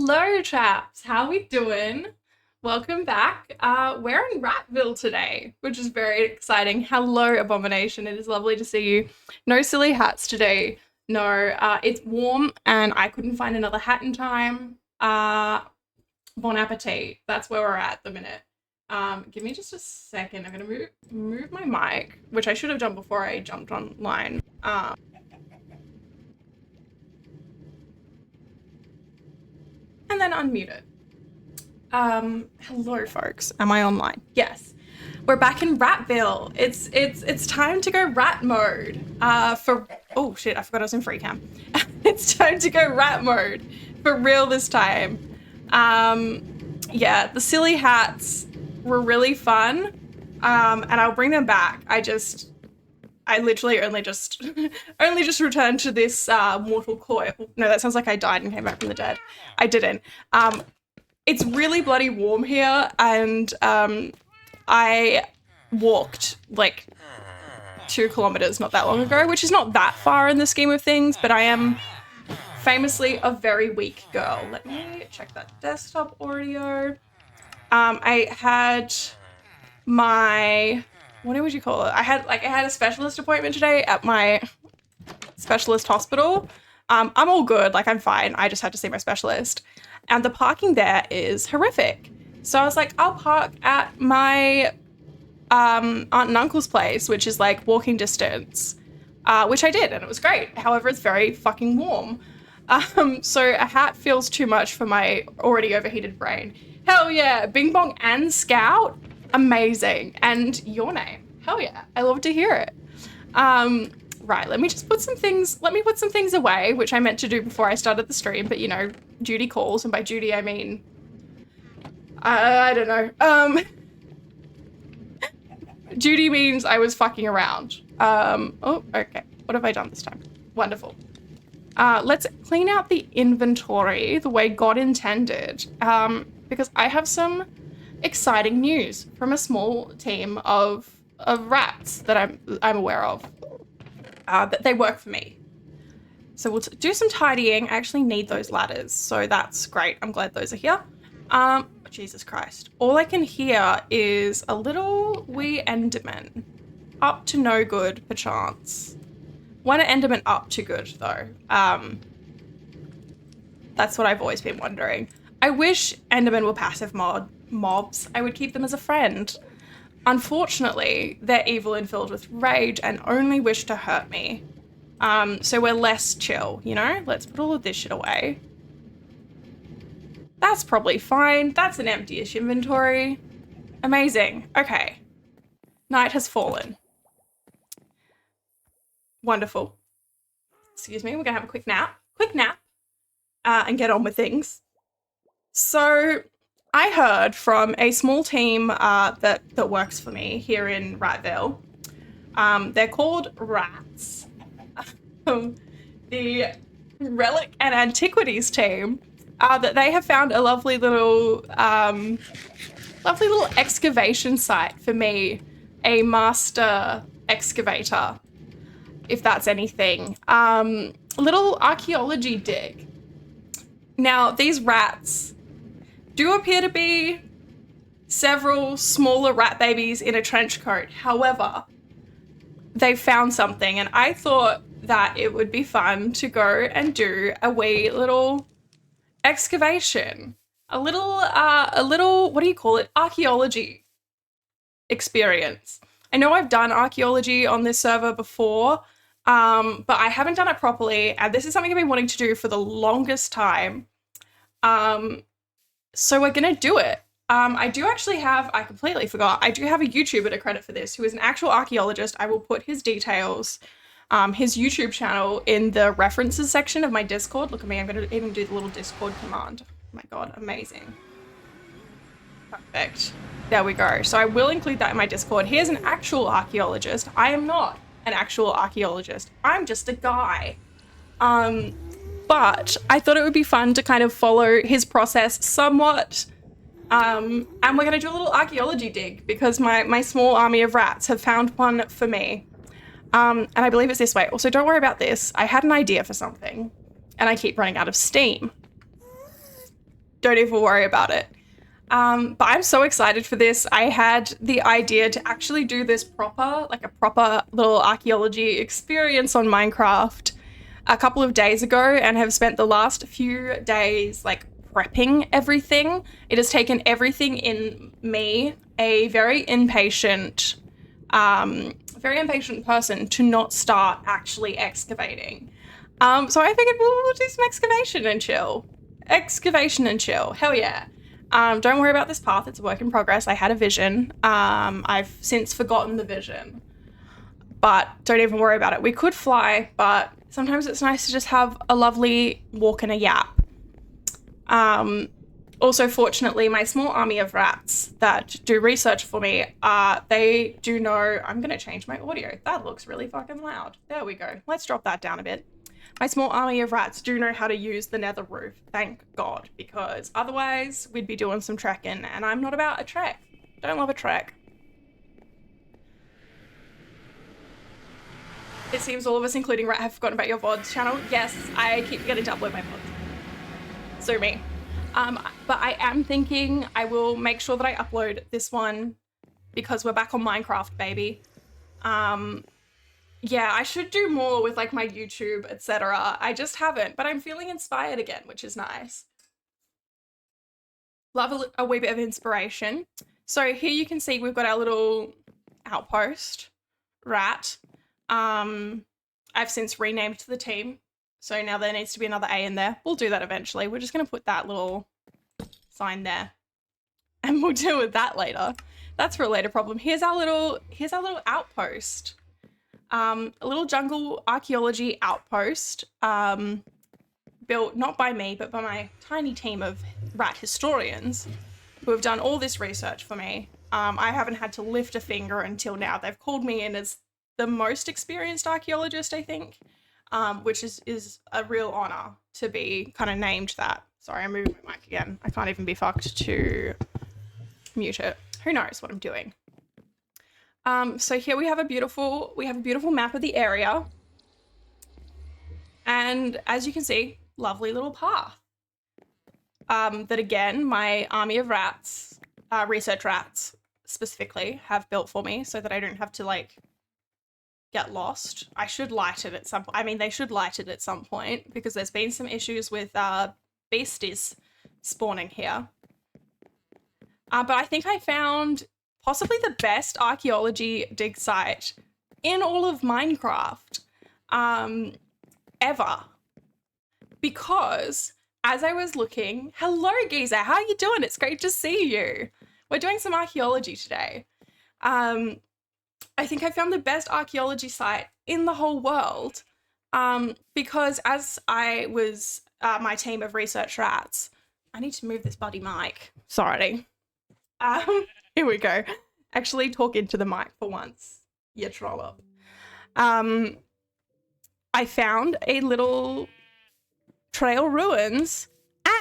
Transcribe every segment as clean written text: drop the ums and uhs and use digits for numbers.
Hello, chaps. How we doing? Welcome back. We're in Ratville today, which is very exciting. Hello, Abomination. It is lovely to see you. No silly hats today. No, it's warm and I couldn't find another hat in time. Bon appetit. That's where we're at the minute. Give me just a second. I'm gonna move my mic, which I should have done before I jumped online. And then unmute it. Hello folks. Am I online? Yes. We're back in Ratville. It's time to go rat mode. Oh shit, I forgot I was in free cam. It's time to go rat mode. For real this time. Yeah, the silly hats were really fun. And I'll bring them back. I literally only just returned to this mortal coil. No, that sounds like I died and came back from the dead. I didn't. It's really bloody warm here, and I walked like 2 kilometers not that long ago, which is not that far in the scheme of things, but I am famously a very weak girl. Let me check that desktop audio. I had my... what would you call it? I had a specialist appointment today at my specialist hospital. I'm all good, like I'm fine. I just had to see my specialist. And the parking there is horrific. So I was like, I'll park at my aunt and uncle's place, which is like walking distance, which I did, and it was great. However, it's very fucking warm. So a hat feels too much for my already overheated brain. Hell yeah, Bing Bong and Scout. Amazing. And your name. Hell yeah. I love to hear it. Right, let me put some things away, which I meant to do before I started the stream, but you know, duty calls, and by duty I mean I don't know. Duty means I was fucking around. Oh, okay. What have I done this time? Wonderful. Let's clean out the inventory the way God intended. Because I have some exciting news from a small team of rats that I'm aware of. That they work for me. So we'll do some tidying. I actually need those ladders, so that's great. I'm glad those are here. Jesus Christ. All I can hear is a little wee Enderman. Up to no good, perchance. One Enderman up to good, though. That's what I've always been wondering. I wish Endermen were passive mobs. I would keep them as a friend. Unfortunately, they're evil and filled with rage and only wish to hurt me. So we're less chill, you know? Let's put all of this shit away. That's probably fine. That's an empty-ish inventory. Amazing. Okay. Night has fallen. Wonderful. Excuse me, we're gonna have a quick nap. And get on with things. So I heard from a small team that works for me here in Ratville. They're called RaATs. The Relic and Antiquities team. That they have found a lovely little excavation site for me. A master excavator, if that's anything. A little archaeology dig. Now, these rats do appear to be several smaller rat babies in a trench coat. However, they found something, and I thought that it would be fun to go and do a wee little excavation. A little, what do you call it? Archaeology experience. I know I've done archaeology on this server before, but I haven't done it properly, and this is something I've been wanting to do for the longest time. So we're gonna do it. I do actually have, I completely forgot, I do have a YouTuber to credit for this who is an actual archaeologist. I will put his details, his YouTube channel in the references section of my Discord. Look at me, I'm gonna even do the little Discord command. Oh my God, amazing. Perfect. There we go. So I will include that in my Discord. Here's an actual archaeologist. I am not an actual archaeologist. I'm just a guy. But I thought it would be fun to kind of follow his process somewhat. And we're gonna do a little archaeology dig because my small army of rats have found one for me. And I believe it's this way. Also, don't worry about this. I had an idea for something and I keep running out of steam. don't even worry about it. But I'm so excited for this. I had the idea to actually do this proper, like a proper little archaeology experience on Minecraft a couple of days ago, and have spent the last few days like prepping everything. It has taken everything in me, a very impatient person, to not start actually excavating. So I figured we'll do some excavation and chill. Hell yeah. Don't worry about this path. It's a work in progress. I had a vision. I've since forgotten the vision. But don't even worry about it. We could fly, but sometimes it's nice to just have a lovely walk and a yap. Also, fortunately, my small army of rats that do research for me, they do know... I'm going to change my audio. That looks really fucking loud. There we go. Let's drop that down a bit. My small army of rats do know how to use the nether roof, thank God, because otherwise we'd be doing some trekking, and I'm not about a trek. Don't love a trek. It seems all of us, including Rat, have forgotten about your VODs channel. Yes, I keep forgetting to upload my VODs. So me. But I am thinking I will make sure that I upload this one because we're back on Minecraft, baby. Yeah, I should do more with like my YouTube, etc. I just haven't, but I'm feeling inspired again, which is nice. Love a wee bit of inspiration. So here you can see we've got our little outpost, RaAT. I've since renamed the team, so now there needs to be another A in there. We'll do that eventually. We're just gonna put that little sign there, and we'll deal with that later. That's for a later problem. Here's our little outpost. A little jungle archaeology outpost, built not by me, but by my tiny team of RaAT historians who have done all this research for me. I haven't had to lift a finger until now. They've called me in as the most experienced archaeologist, I think, which is a real honor to be kind of named that. Sorry, I'm moving my mic again. I can't even be fucked to mute it. Who knows what I'm doing? So here we have a beautiful map of the area. And as you can see, lovely little path. That again, my army of rats, research rats specifically, have built for me so that I don't have to like get lost. I should light it at some point. I mean, they should light it at some point because there's been some issues with beasties spawning here. But I think I found possibly the best archaeology dig site in all of Minecraft ever. Because as I was looking, hello geezer, how are you doing? It's great to see you. We're doing some archaeology today. I think I found the best archaeology site in the whole world because as I was my team of research rats, I need to move this bloody mic. Sorry. Here we go. Actually talk into the mic for once. You troll up. I found a little trail ruins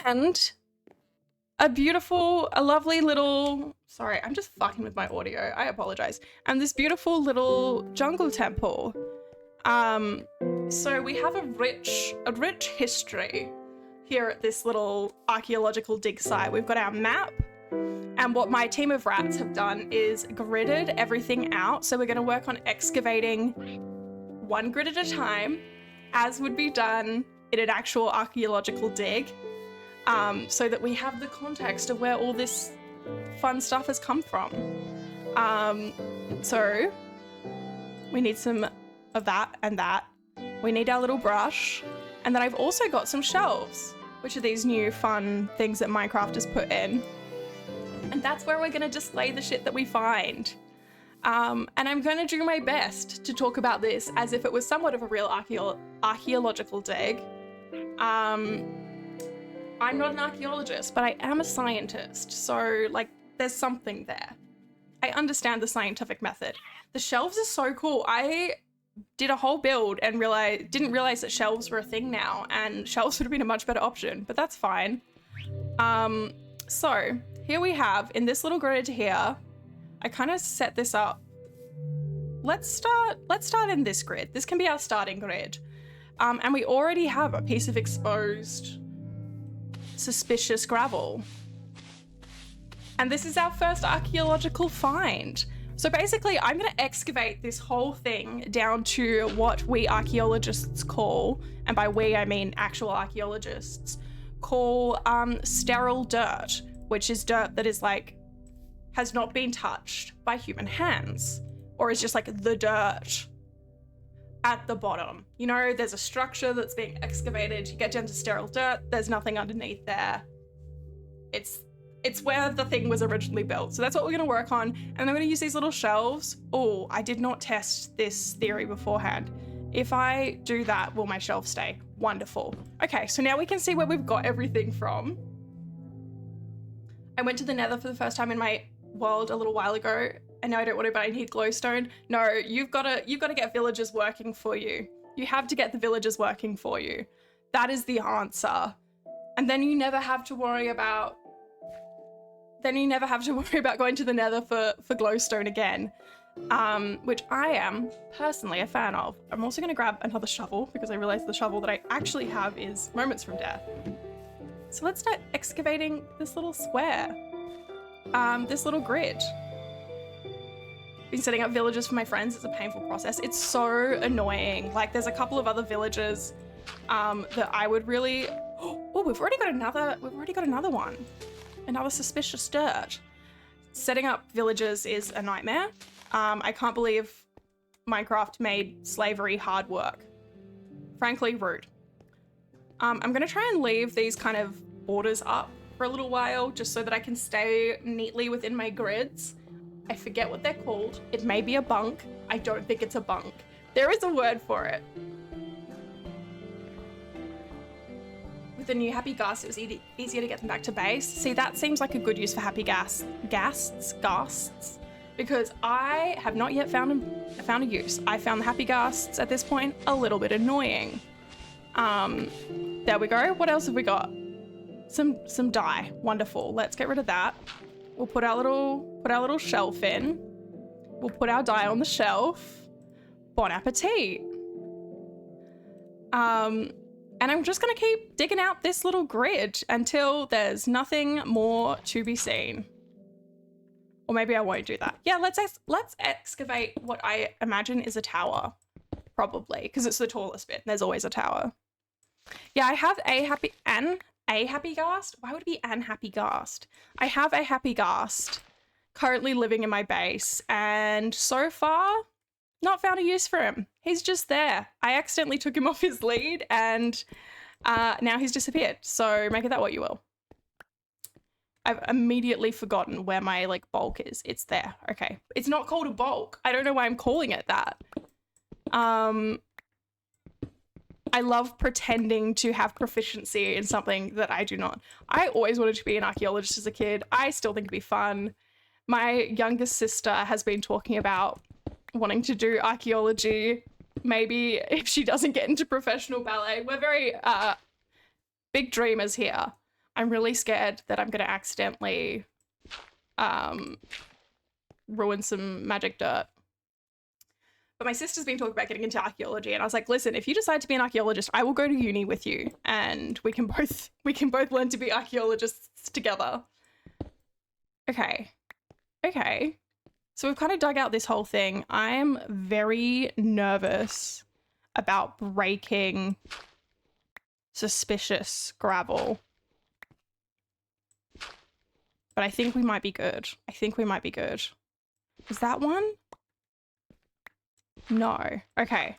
and a lovely little, sorry, I'm just fucking with my audio. I apologize. And this beautiful little jungle temple. So we have a rich history here at this little archaeological dig site. We've got our map. And what my team of rats have done is gridded everything out. So we're going to work on excavating one grid at a time, as would be done in an actual archaeological dig, so that we have the context of where all this fun stuff has come from. So we need some of that and that. We need our little brush. And then I've also got some shelves, which are these new fun things that Minecraft has put in. And that's where we're going to display the shit that we find. And I'm going to do my best to talk about this as if it was somewhat of a real archaeological dig. I'm not an archaeologist, but I am a scientist. So, like, there's something there. I understand the scientific method. The shelves are so cool. I did a whole build and didn't realize that shelves were a thing now, and shelves would have been a much better option, but that's fine. So here we have, in this little grid here, I kind of set this up. Let's start in this grid. This can be our starting grid. And we already have a piece of exposed suspicious gravel. And this is our first archaeological find. So basically, I'm going to excavate this whole thing down to what we archaeologists call, and by we I mean actual archaeologists, call sterile dirt, which is dirt that is like, has not been touched by human hands, or is just like the dirt at the bottom. You know, there's a structure that's being excavated, you get down to sterile dirt, there's nothing underneath there. It's where the thing was originally built. So that's what we're gonna work on. And I'm gonna use these little shelves. Oh, I did not test this theory beforehand. If I do that, will my shelf stay? Wonderful. Okay, so now we can see where we've got everything from. I went to the Nether for the first time in my world a little while ago, and now I don't want to, but I need glowstone. No, you've got to get villagers working for you. You have to get the villagers working for you. That is the answer. And then you never have to worry about going to the Nether for glowstone again, which I am personally a fan of. I'm also going to grab another shovel because I realized the shovel that I actually have is moments from death. So let's start excavating this little square, this little grid. Been setting up villages for my friends. It's a painful process. It's so annoying. Like, there's a couple of other villages that I would really. Oh, we've already got another one. Another suspicious dirt. Setting up villages is a nightmare. I can't believe Minecraft made slavery hard work. Frankly, rude. I'm gonna try and leave these kind of borders up for a little while just so that I can stay neatly within my grids. I forget what they're called. It may be a bunk. I don't think it's a bunk. There is a word for it. With the new happy ghast, it was easier to get them back to base. See, that seems like a good use for happy ghasts, because I have not yet found a use. I found the happy ghasts at this point a little bit annoying. There we go. What else have we got? Some dye. Wonderful. Let's get rid of that. We'll put our little shelf in. We'll put our dye on the shelf. Bon appetit. And I'm just gonna keep digging out this little grid until there's nothing more to be seen. Or maybe I won't do that. Yeah, let's excavate what I imagine is a tower, probably, because it's the tallest bit. There's always a tower. Yeah, I have a happy ghast. Why would it be an happy ghast? I have a happy ghast currently living in my base, and so far, not found a use for him. He's just there. I accidentally took him off his lead, and now he's disappeared. So make of that what you will. I've immediately forgotten where my bulk is. It's there. Okay. It's not called a bulk. I don't know why I'm calling it that. I love pretending to have proficiency in something that I do not. I always wanted to be an archaeologist as a kid. I still think it'd be fun. My youngest sister has been talking about wanting to do archaeology, maybe if she doesn't get into professional ballet. We're very big dreamers here. I'm really scared that I'm going to accidentally ruin some magic dirt. But my sister's been talking about getting into archaeology, and I was like, listen, if you decide to be an archaeologist, I will go to uni with you, and we can both learn to be archaeologists together. Okay. So we've kind of dug out this whole thing. I am very nervous about breaking suspicious gravel. But I think we might be good. Is that one? No. Okay.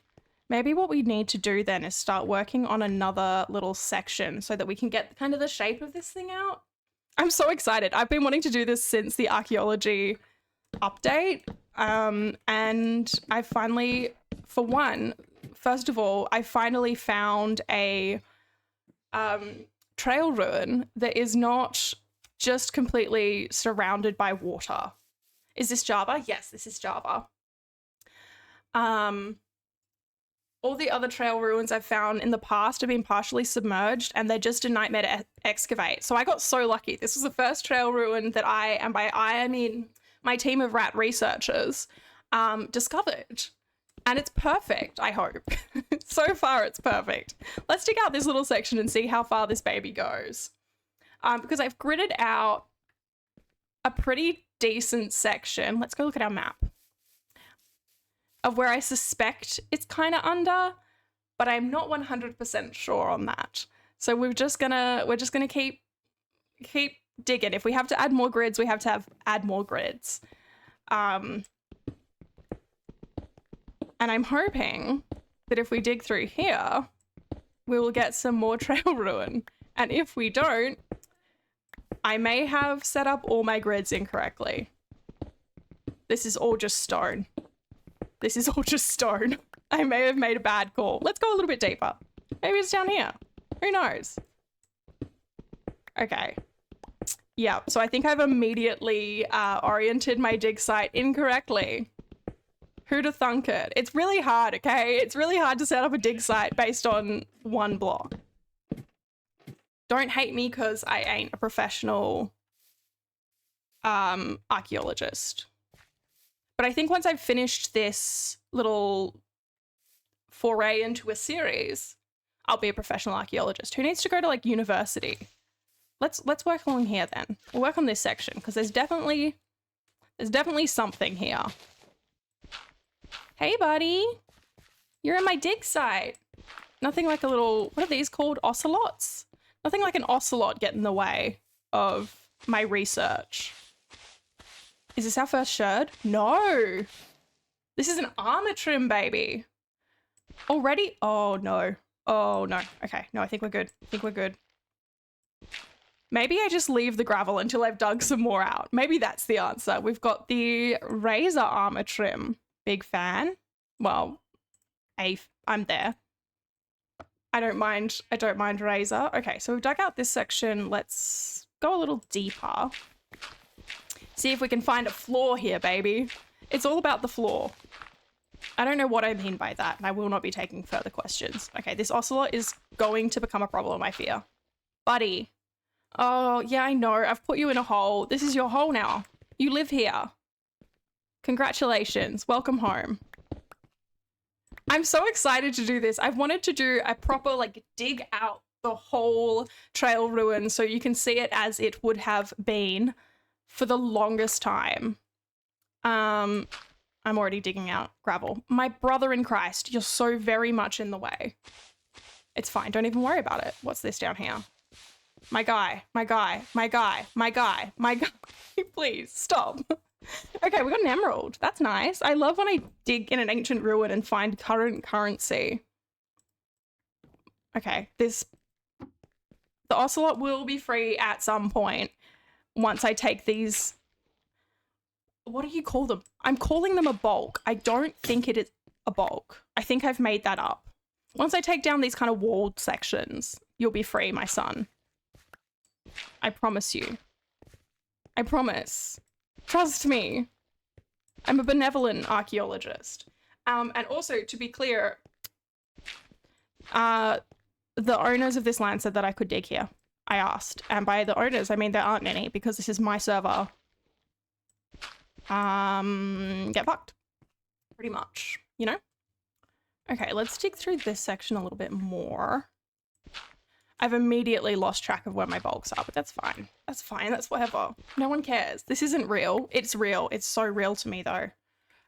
Maybe what we need to do then is start working on another little section so that we can get kind of the shape of this thing out. I'm so excited. I've been wanting to do this since the archaeology update. And I finally, first of all, I finally found a trail ruin that is not just completely surrounded by water. Is this Java? Yes, this is Java. All the other trail ruins I've found in the past have been partially submerged, and they're just a nightmare to excavate. So I got so lucky. This was the first trail ruin that and by I mean my team of RaAT researchers, discovered. And it's perfect, I hope. So far, it's perfect. Let's dig out this little section and see how far this baby goes. because I've gridded out a pretty decent section. Let's go look at our map of where I suspect it's kind of under, but I'm not 100% sure on that. So we're just gonna keep digging. If we have to add more grids, we have to add more grids. And I'm hoping that if we dig through here, we will get some more trail ruin. And if we don't, I may have set up all my grids incorrectly. This is all just stone. This is all just stone. I may have made a bad call. Let's go a little bit deeper. Maybe it's down here. Who knows? Okay. Yeah, so I think I've immediately oriented my dig site incorrectly. Who'da thunk it? It's really hard, okay? It's really hard to set up a dig site based on one block. Don't hate me because I ain't a professional archaeologist. But I think once I've finished this little foray into a series, I'll be a professional archaeologist. Who needs to go to like university? Let's work along here then. We'll work on this section because there's definitely something here. Hey buddy, you're in my dig site. Nothing like a little, what are these called? Ocelots? Nothing like an ocelot get in the way of my research. Is this our first sherd? No. This is an armor trim, baby. Already? Oh, no. Oh, no. Okay. No, I think we're good. I think we're good. Maybe I just leave the gravel until I've dug some more out. Maybe that's the answer. We've got the razor armor trim. Big fan. Well, I'm there. I don't mind razor. Okay, so we've dug out this section. Let's go a little deeper. See if we can find a flaw here, baby. It's all about the flaw. I don't know what I mean by that, and I will not be taking further questions. Okay, this ocelot is going to become a problem, I fear. Buddy. Oh, yeah, I know. I've put you in a hole. This is your hole now. You live here. Congratulations. Welcome home. I'm so excited to do this. I've wanted to do a proper, like, dig out the whole trail ruin so you can see it as it would have been for the longest time. I'm already digging out gravel. My brother in Christ, you're so very much in the way. It's fine. Don't even worry about it. What's this down here? My guy. Please, stop. Okay, we got an emerald. That's nice. I love when I dig in an ancient ruin and find current currency. Okay, the ocelot will be free at some point once I take these. What do you call them? I'm calling them a bulk. I don't think it is a bulk. I think I've made that up. Once I take down these kind of walled sections, you'll be free, my son. I promise you. I promise. Trust me. I'm a benevolent archaeologist. And also, to be clear, the owners of this land said that I could dig here. I asked. And by the owners, I mean there aren't any because this is my server. Get fucked. Pretty much, you know? Okay, let's dig through this section a little bit more. I've immediately lost track of where my bulks are, but that's fine. That's fine. That's whatever. No one cares. This isn't real. It's real. It's so real to me, though.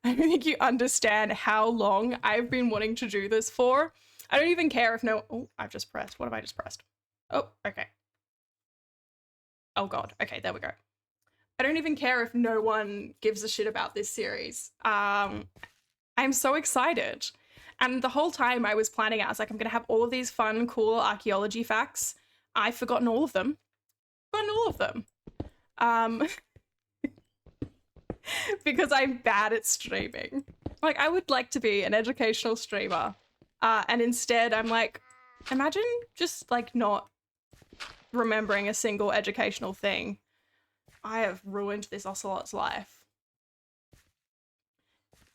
I don't think you understand how long I've been wanting to do this for. I don't even care if no... Oh, I've just pressed. What have I just pressed? Oh, okay. Oh, God. Okay, there we go. I don't even care if no one gives a shit about this series. I'm so excited. And the whole time I was planning it, I was like, I'm going to have all of these fun, cool archaeology facts. I've forgotten all of them. Because I'm bad at streaming. Like, I would like to be an educational streamer. And instead, I'm like, imagine just, like, not remembering a single educational thing. I have ruined this ocelot's life.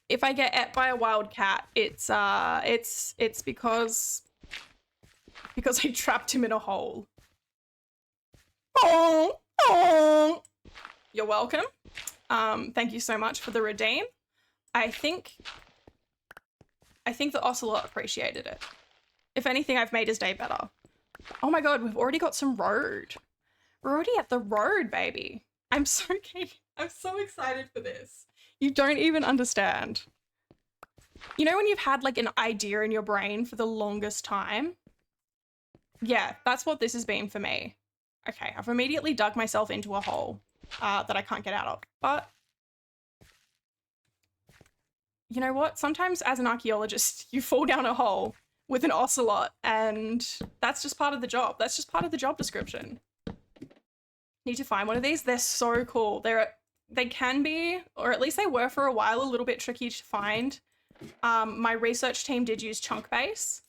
If I get ate by a wild cat, it's because I trapped him in a hole. Oh. You're welcome. Thank you so much for the redeem. I think the ocelot appreciated it. If anything, I've made his day better. Oh my God, we've already got some road. We're already at the road, baby. I'm so keen. I'm so excited for this. You don't even understand. You know when you've had like an idea in your brain for the longest time? Yeah, that's what this has been for me. Okay, I've immediately dug myself into a hole that I can't get out of. But you know what? Sometimes as an archaeologist, you fall down a hole with an ocelot, and that's just part of the job. That's just part of the job description. Need to find one of these. They're so cool. They can be, or at least they were for a while, a little bit tricky to find. My research team did use chunk base.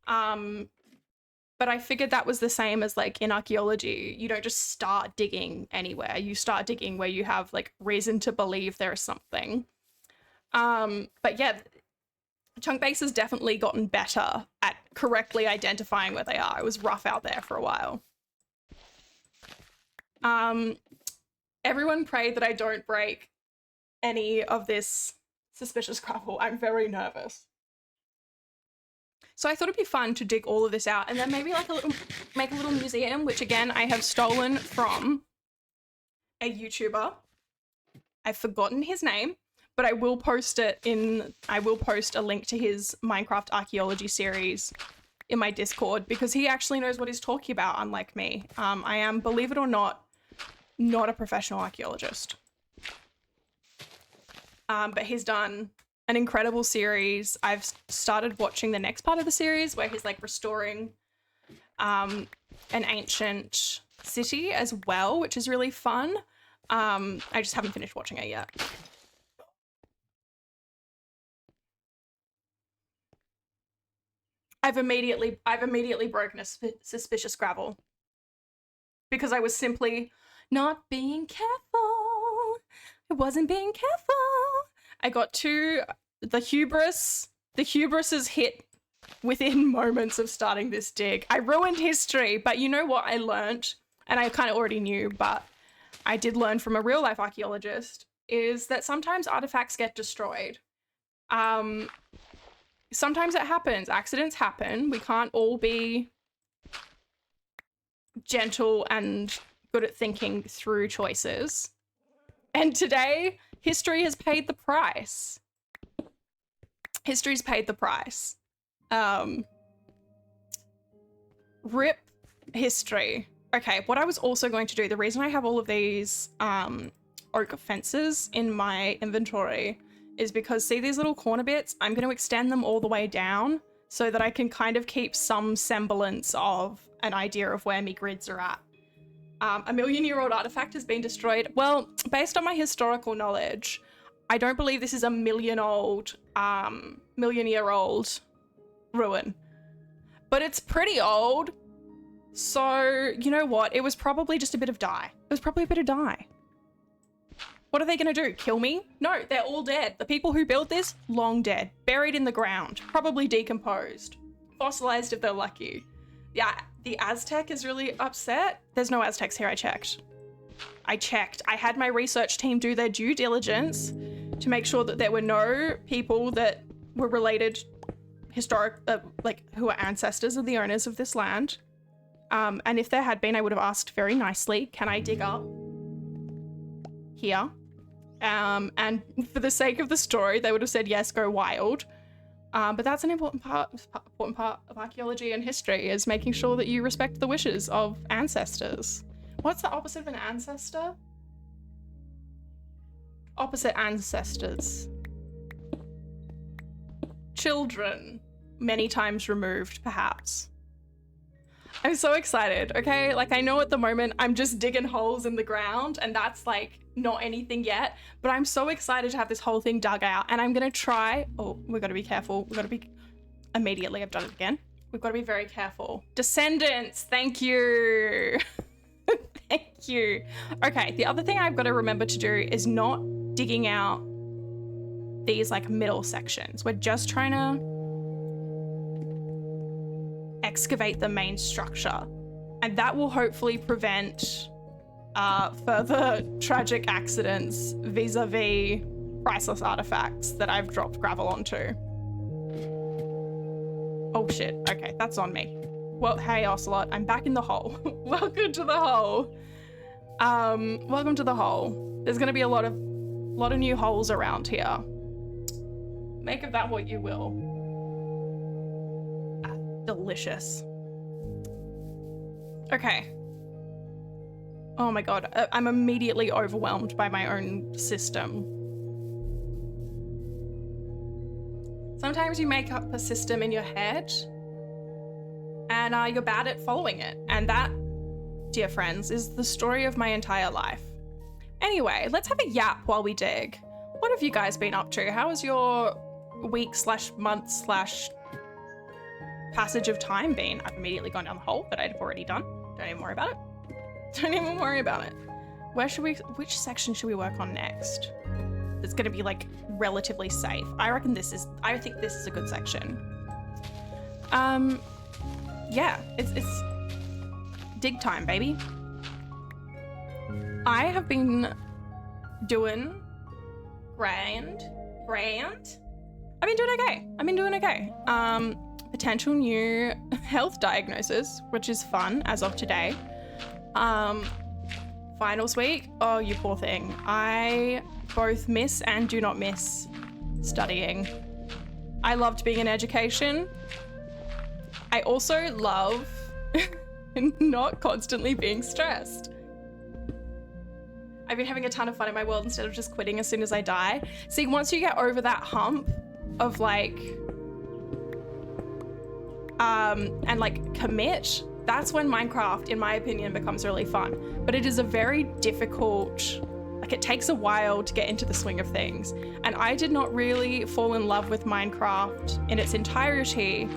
But I figured that was the same as like in archaeology. You don't just start digging anywhere. You start digging where you have like reason to believe there is something. But yeah, chunk base has definitely gotten better at correctly identifying where they are. It was rough out there for a while. Everyone pray that I don't break any of this suspicious gravel. I'm very nervous. So I thought it'd be fun to dig all of this out and then maybe like make a little museum, which again, I have stolen from a YouTuber. I've forgotten his name, but I will post a link to his Minecraft archaeology series in my Discord because he actually knows what he's talking about, unlike me. I am, believe it or not a professional archaeologist. But he's done an incredible series. I've started watching the next part of the series where he's like restoring an ancient city as well, which is really fun. I just haven't finished watching it yet. I've immediately broken a suspicious gravel because I was simply not being careful. I wasn't being careful. I got the hubris is hit within moments of starting this dig. I ruined history, but you know what I learned, and I kind of already knew, but I did learn from a real life archaeologist, is that sometimes artifacts get destroyed. Sometimes it happens, accidents happen. We can't all be gentle and good at thinking through choices. And today, history has paid the price. History's paid the price. Rip history. Okay, what I was also going to do, the reason I have all of these oak fences in my inventory is because, see these little corner bits? I'm going to extend them all the way down so that I can kind of keep some semblance of an idea of where my grids are at. A million-year-old artifact has been destroyed. Well, based on my historical knowledge, I don't believe this is a million-year-old ruin. But it's pretty old. So, you know what? It was probably just a bit of dye. It was probably a bit of dye. What are they going to do? Kill me? No, they're all dead. The people who built this, long dead. Buried in the ground. Probably decomposed. Fossilized if they're lucky. Yeah, the Aztec is really upset. There's no Aztecs here, I checked. I had my research team do their due diligence to make sure that there were no people that were related who are ancestors of the owners of this land. And if there had been, I would have asked very nicely, can I dig up here? And for the sake of the story, they would have said, yes, go wild. But that's an important part of archaeology and history, is making sure that you respect the wishes of ancestors. What's the opposite of an ancestor? Opposite ancestors. Children. Many times removed, perhaps. I'm so excited, okay? Like, I know at the moment I'm just digging holes in the ground and that's like not anything yet, but I'm so excited to have this whole thing dug out, and I'm gonna try, oh, we've got to be careful. Immediately, I've done it again. We've got to be very careful. Descendants, thank you. Thank you. Okay, the other thing I've got to remember to do is not digging out these like middle sections. We're just trying to excavate the main structure, and that will hopefully prevent further tragic accidents vis-a-vis priceless artifacts that I've dropped gravel onto. Oh shit, okay, that's on me. Well, hey Ocelot, I'm back in the hole. Welcome to the hole. Welcome to the hole. There's gonna be a lot of new holes around here. Make of that what you will. Delicious. Okay. Oh my god, I'm immediately overwhelmed by my own system. Sometimes you make up a system in your head and you're bad at following it. And that, dear friends, is the story of my entire life. Anyway, let's have a yap while we dig. What have you guys been up to? How has your week / month / passage of time been? I've immediately gone down the hole that I'd already done. Don't even worry about it. Don't even worry about it. Which section should we work on next? It's gonna be like relatively safe. I think this is a good section. Yeah, it's dig time, baby. I have been doing grand. I've been doing okay. Potential new health diagnosis, which is fun as of today. Finals week. Oh, you poor thing. I both miss and do not miss studying. I loved being in education. I also love not constantly being stressed. I've been having a ton of fun in my world instead of just quitting as soon as I die. See, once you get over that hump of like, and like commit, that's when Minecraft, in my opinion, becomes really fun. But it is a very difficult, like it takes a while to get into the swing of things. And I did not really fall in love with Minecraft in its entirety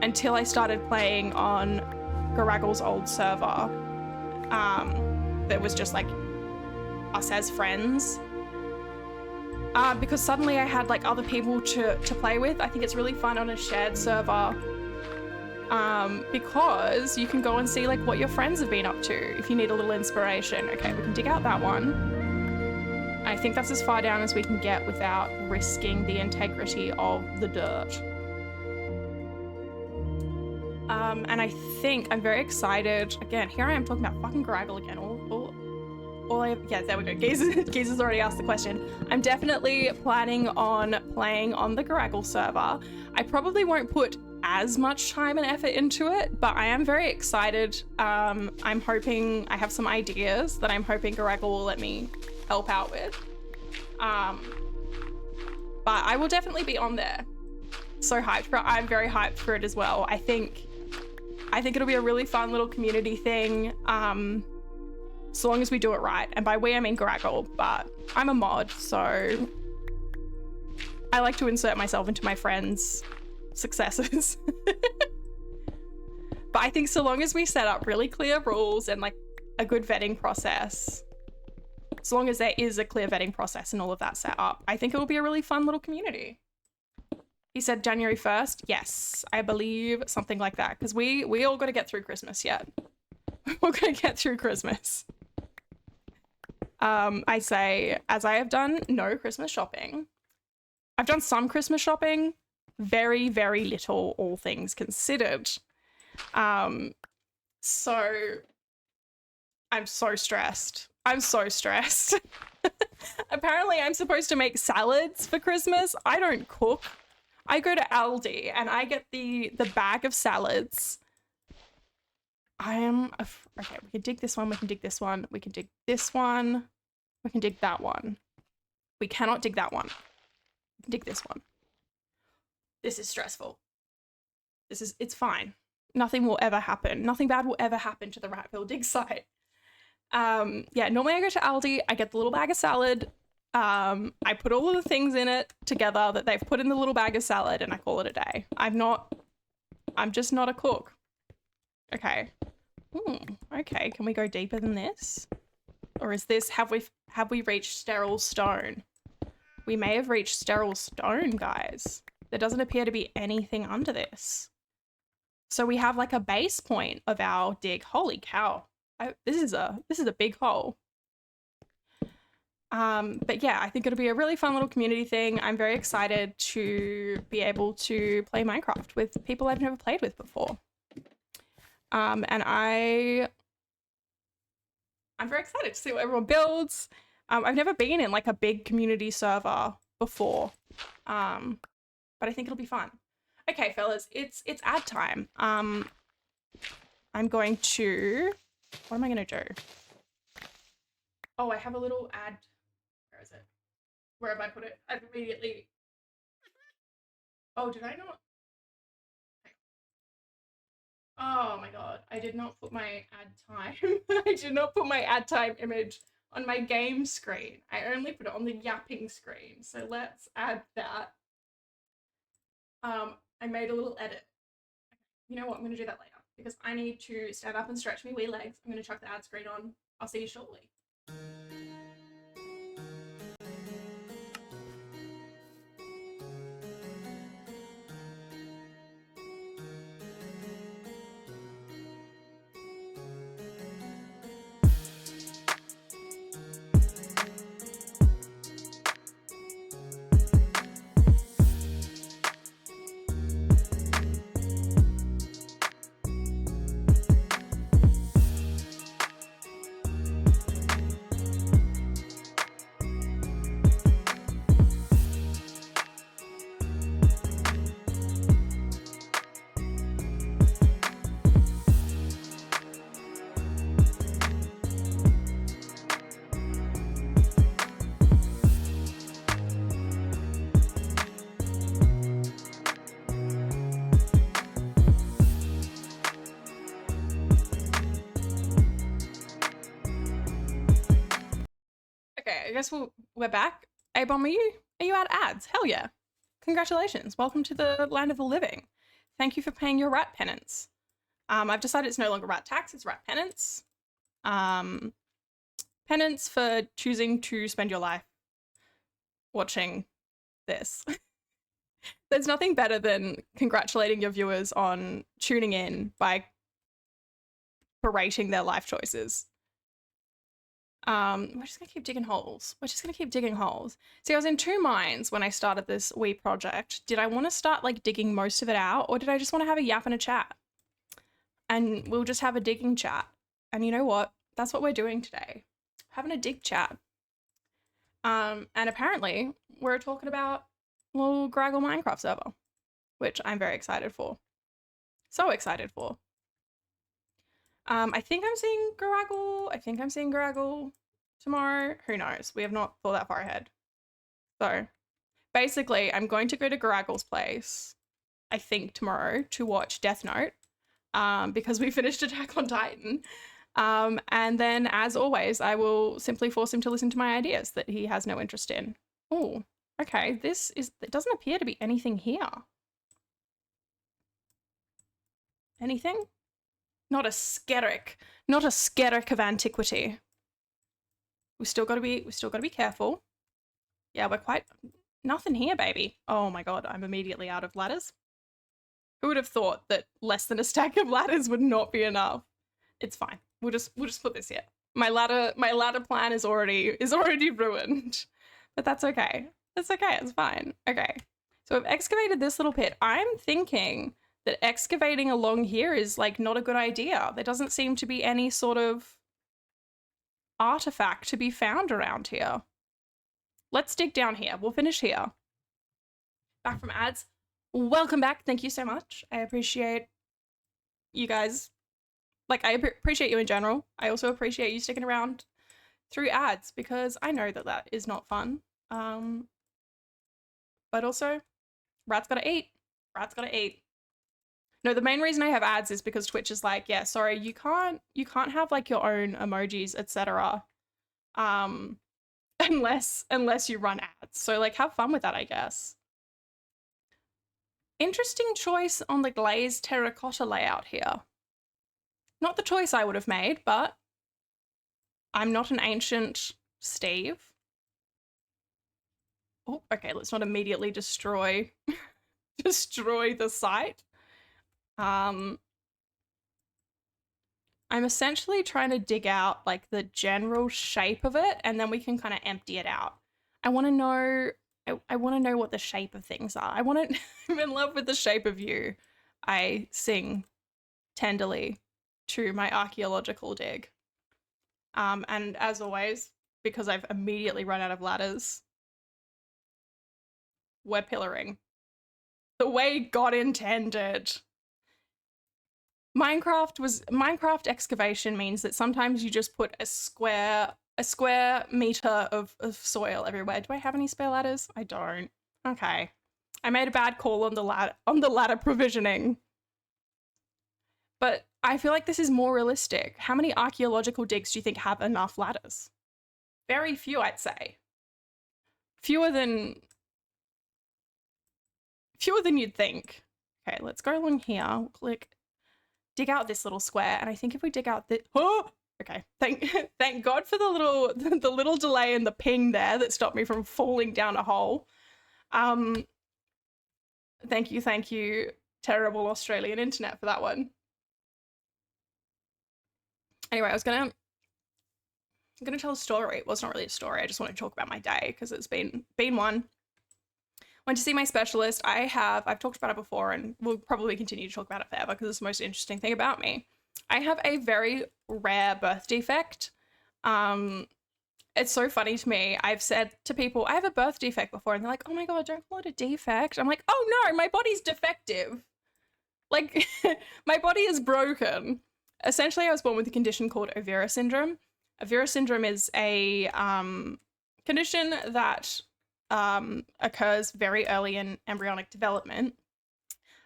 until I started playing on Garaggle's old server. That was just like us as friends. Because suddenly I had like other people to play with. I think it's really fun on a shared server. Because you can go and see like what your friends have been up to if you need a little inspiration. Okay, we can dig out that one. I think that's as far down as we can get without risking the integrity of the dirt. And I think I'm very excited. Again, here I am talking about fucking Garaggle again. Yeah, there we go. Geese has already asked the question. I'm definitely planning on playing on the Garaggle server. I probably won't put as much time and effort into it, but I am very excited. I'm hoping I have some ideas that I'm hoping Garaggle will let me help out with. But I will definitely be on there. So hyped for it. I'm very hyped for it as well. I think it'll be a really fun little community thing. So long as we do it right. And by we, I mean Garaggle, but I'm a mod, so I like to insert myself into my friends' successes. But I think so long as we set up really clear rules and like a good vetting process, so long as there is a clear vetting process and all of that set up, I think it will be a really fun little community. He said January 1st. Yes, I believe something like that. Because we all got to get through Christmas yet. We're going to get through Christmas. I say, as I have done no Christmas shopping. I've done some Christmas shopping. Very, very little, all things considered. So I'm so stressed. Apparently I'm supposed to make salads for Christmas. I don't cook. I go to Aldi and I get the bag of salads. Okay, we can dig this one, we can dig this one, we can dig this one, we can dig that one. We cannot dig that one. We can dig this one. This is stressful. It's fine. Nothing will ever happen. Nothing bad will ever happen to the Ratville dig site. Yeah, normally I go to Aldi, I get the little bag of salad, I put all of the things in it together that they've put in the little bag of salad and I call it a day. I'm just not a cook. Okay. Okay, can we go deeper than this? Or is this, have we reached sterile stone? We may have reached sterile stone, guys. There doesn't appear to be anything under this. So we have like a base point of our dig. Holy cow. This is a big hole. But yeah, I think it'll be a really fun little community thing. I'm very excited to be able to play Minecraft with people I've never played with before. And I'm very excited to see what everyone builds. I've never been in like a big community server before, but I think it'll be fun. Okay, fellas, it's ad time. I'm going to. What am I going to do? Oh, I have a little ad. Where is it? Where have I put it? I've immediately. Oh, did I not? Oh my god, I did not put my ad time. I did not put my ad time image on my game screen. I only put it on the yapping screen. So let's add that. I made a little edit. You know what? I'm going to do that later because I need to stand up and stretch my wee legs. I'm going to chuck the ad screen on. I'll see you shortly. Okay, I guess we're back. A-Bomb, are you out ads? Hell yeah. Congratulations. Welcome to the land of the living. Thank you for paying your RaAT penance. I've decided it's no longer RaAT tax, it's RaAT penance. Penance for choosing to spend your life watching this. There's nothing better than congratulating your viewers on tuning in by berating their life choices. We're just gonna keep digging holes. We're just gonna keep digging holes. See, I was in two minds when I started this wee project. Did I want to start like digging most of it out, or did I just want to have a yap and a chat? And we'll just have a digging chat. And you know what? That's what we're doing today. Having a dig chat. And apparently we're talking about little Graggle Minecraft server, which I'm very excited for. So excited for. I think I'm seeing Graggle. I think I'm seeing Graggle tomorrow. Who knows? We have not thought that far ahead. So basically, I'm going to go to Graggle's place, I think tomorrow, to watch Death Note, because we finished Attack on Titan. And then, as always, I will simply force him to listen to my ideas that he has no interest in. Oh, okay. It doesn't appear to be anything here. Anything? Not a skerrick of antiquity. We still gotta be careful. Yeah, we're quite nothing here, baby. Oh my god, I'm immediately out of ladders. Who would have thought that less than a stack of ladders would not be enough? It's fine. We'll just put this here. My ladder plan is already ruined. But that's okay. That's okay, it's fine. Okay. So I've excavated this little pit. I'm thinking that excavating along here is like not a good idea. There doesn't seem to be any sort of artifact to be found around here. Let's dig down here. We'll finish here. Back from ads. Welcome back. Thank you so much. I appreciate you guys. Like, I appreciate you in general. I also appreciate you sticking around through ads because I know that that is not fun. But also, RaAT's gotta eat. RaAT's gotta eat. No, the main reason I have ads is because Twitch is like, yeah, sorry, you can't have like your own emojis, etc. Unless you run ads. So like have fun with that, I guess. Interesting choice on the glazed terracotta layout here. Not the choice I would have made, but I'm not an ancient Steve. Oh, okay, let's not immediately destroy the site. I'm essentially trying to dig out like the general shape of it and then we can kind of empty it out. I want to know what the shape of things are. I'm in love with the shape of you. I sing tenderly to my archaeological dig. And as always, because I've immediately run out of ladders, we're pillaring. The way God intended. Minecraft excavation means that sometimes you just put a square meter of soil everywhere. Do I have any spare ladders? I don't. Okay. I made a bad call on the ladder provisioning. But I feel like this is more realistic. How many archaeological digs do you think have enough ladders? Very few, I'd say. Fewer than you'd think. Okay, let's go along here. We'll click, dig out this little square, and I think if we dig out the okay, thank God for the little delay in the ping there that stopped me from falling down a hole. Thank you, terrible Australian internet for that one. Anyway, I'm gonna tell a story. Well, it's not really a story. I just want to talk about my day because it's been one. Went to see my specialist. I've talked about it before and we'll probably continue to talk about it forever because it's the most interesting thing about me. I have a very rare birth defect. It's so funny to me. I've said to people, I have a birth defect before, and they're like, oh my God, don't call it a defect. I'm like, oh no, my body's defective. Like, my body is broken. Essentially, I was born with a condition called Overa syndrome. Overa syndrome is a condition that occurs very early in embryonic development.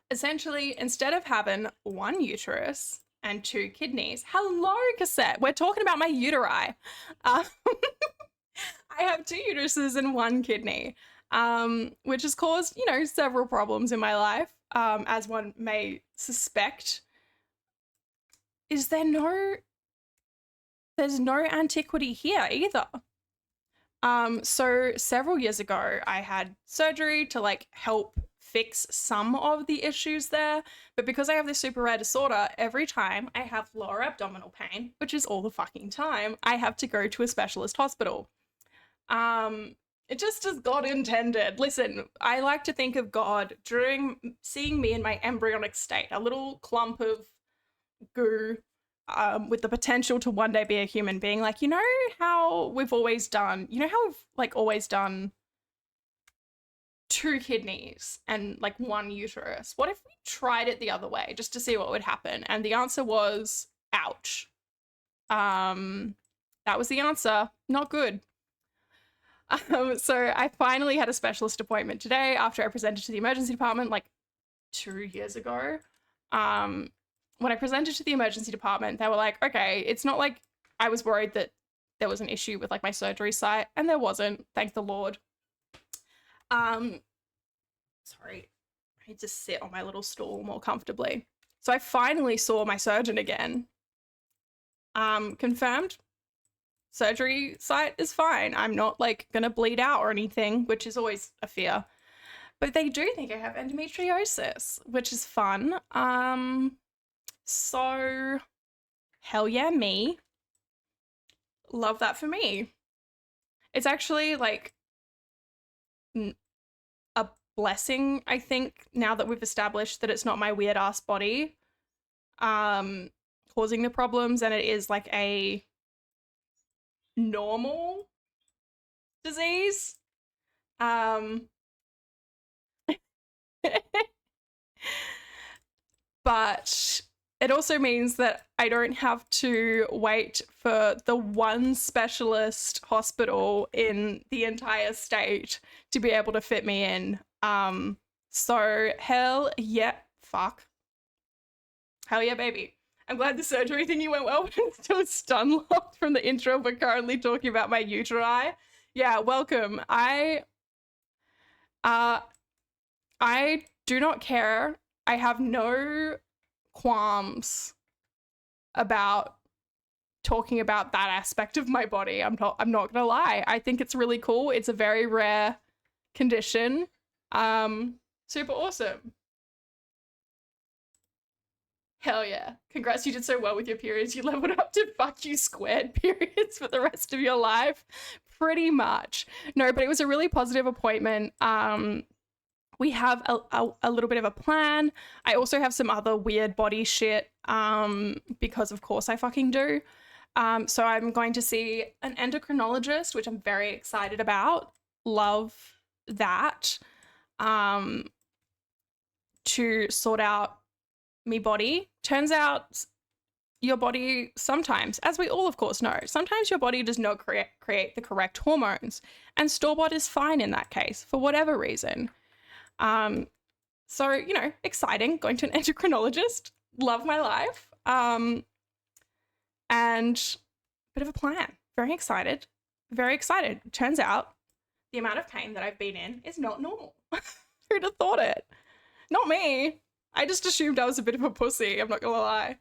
Essentially, instead of having one uterus and 2 kidneys, hello, cassette, we're talking about my uteri. I have 2 uteruses and 1 kidney, which has caused, several problems in my life, as one may suspect. There's no antiquity here either. So several years ago, I had surgery to help fix some of the issues there. But because I have this super rare disorder, every time I have lower abdominal pain, which is all the fucking time, I have to go to a specialist hospital. It just as God intended. Listen, I like to think of God during seeing me in my embryonic state, a little clump of goo, with the potential to one day be a human being. Like, how we've always done, always done 2 kidneys and 1 uterus. What if we tried it the other way just to see what would happen? And the answer was, ouch. That was the answer. Not good. So I finally had a specialist appointment today after I presented to the emergency department 2 years ago. When I presented to the emergency department, they were like, okay, it's not like I was worried that there was an issue with my surgery site, and there wasn't, thank the Lord. Sorry, I need to sit on my little stool more comfortably. So I finally saw my surgeon again. Confirmed, surgery site is fine. I'm not gonna bleed out or anything, which is always a fear. But they do think I have endometriosis, which is fun. So hell yeah, me. Love that for me. It's actually a blessing, I think, now that we've established that it's not my weird ass body causing the problems, and it is a normal disease. But it also means that I don't have to wait for the one specialist hospital in the entire state to be able to fit me in. So hell yeah, fuck. Hell yeah, baby. I'm glad the surgery thingy went well, but I'm still stun locked from the intro. We're currently talking about my uteri. Yeah, welcome. I do not care. I have no qualms about talking about that aspect of my body. I'm not gonna lie. I think it's really cool. It's a very rare condition. Super awesome. Hell yeah. Congrats, you did so well with your periods. You leveled up to fuck you squared periods for the rest of your life. Pretty much. No, but it was a really positive appointment. We have a little bit of a plan. I also have some other weird body shit, because of course I fucking do. So I'm going to see an endocrinologist, which I'm very excited about. Love that. To sort out me body. Turns out your body sometimes, as we all of course know, sometimes your body does not create the correct hormones, and store-bought is fine in that case for whatever reason. So, you know, exciting, going to an endocrinologist, love my life. And a bit of a plan. Very excited. Very excited. Turns out the amount of pain that I've been in is not normal. Who'd have thought it? Not me. I just assumed I was a bit of a pussy, I'm not gonna lie.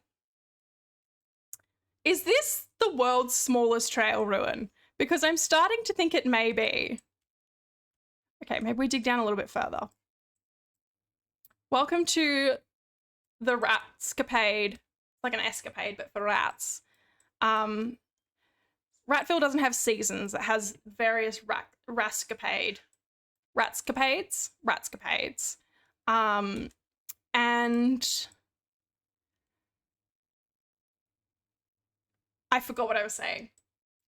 Is this the world's smallest trail ruin? Because I'm starting to think it may be. Okay, maybe we dig down a little bit further. Welcome to the RaATscapade. Like an escapade, but for rats. Ratville doesn't have seasons. It has various ratscapades. And I forgot what I was saying.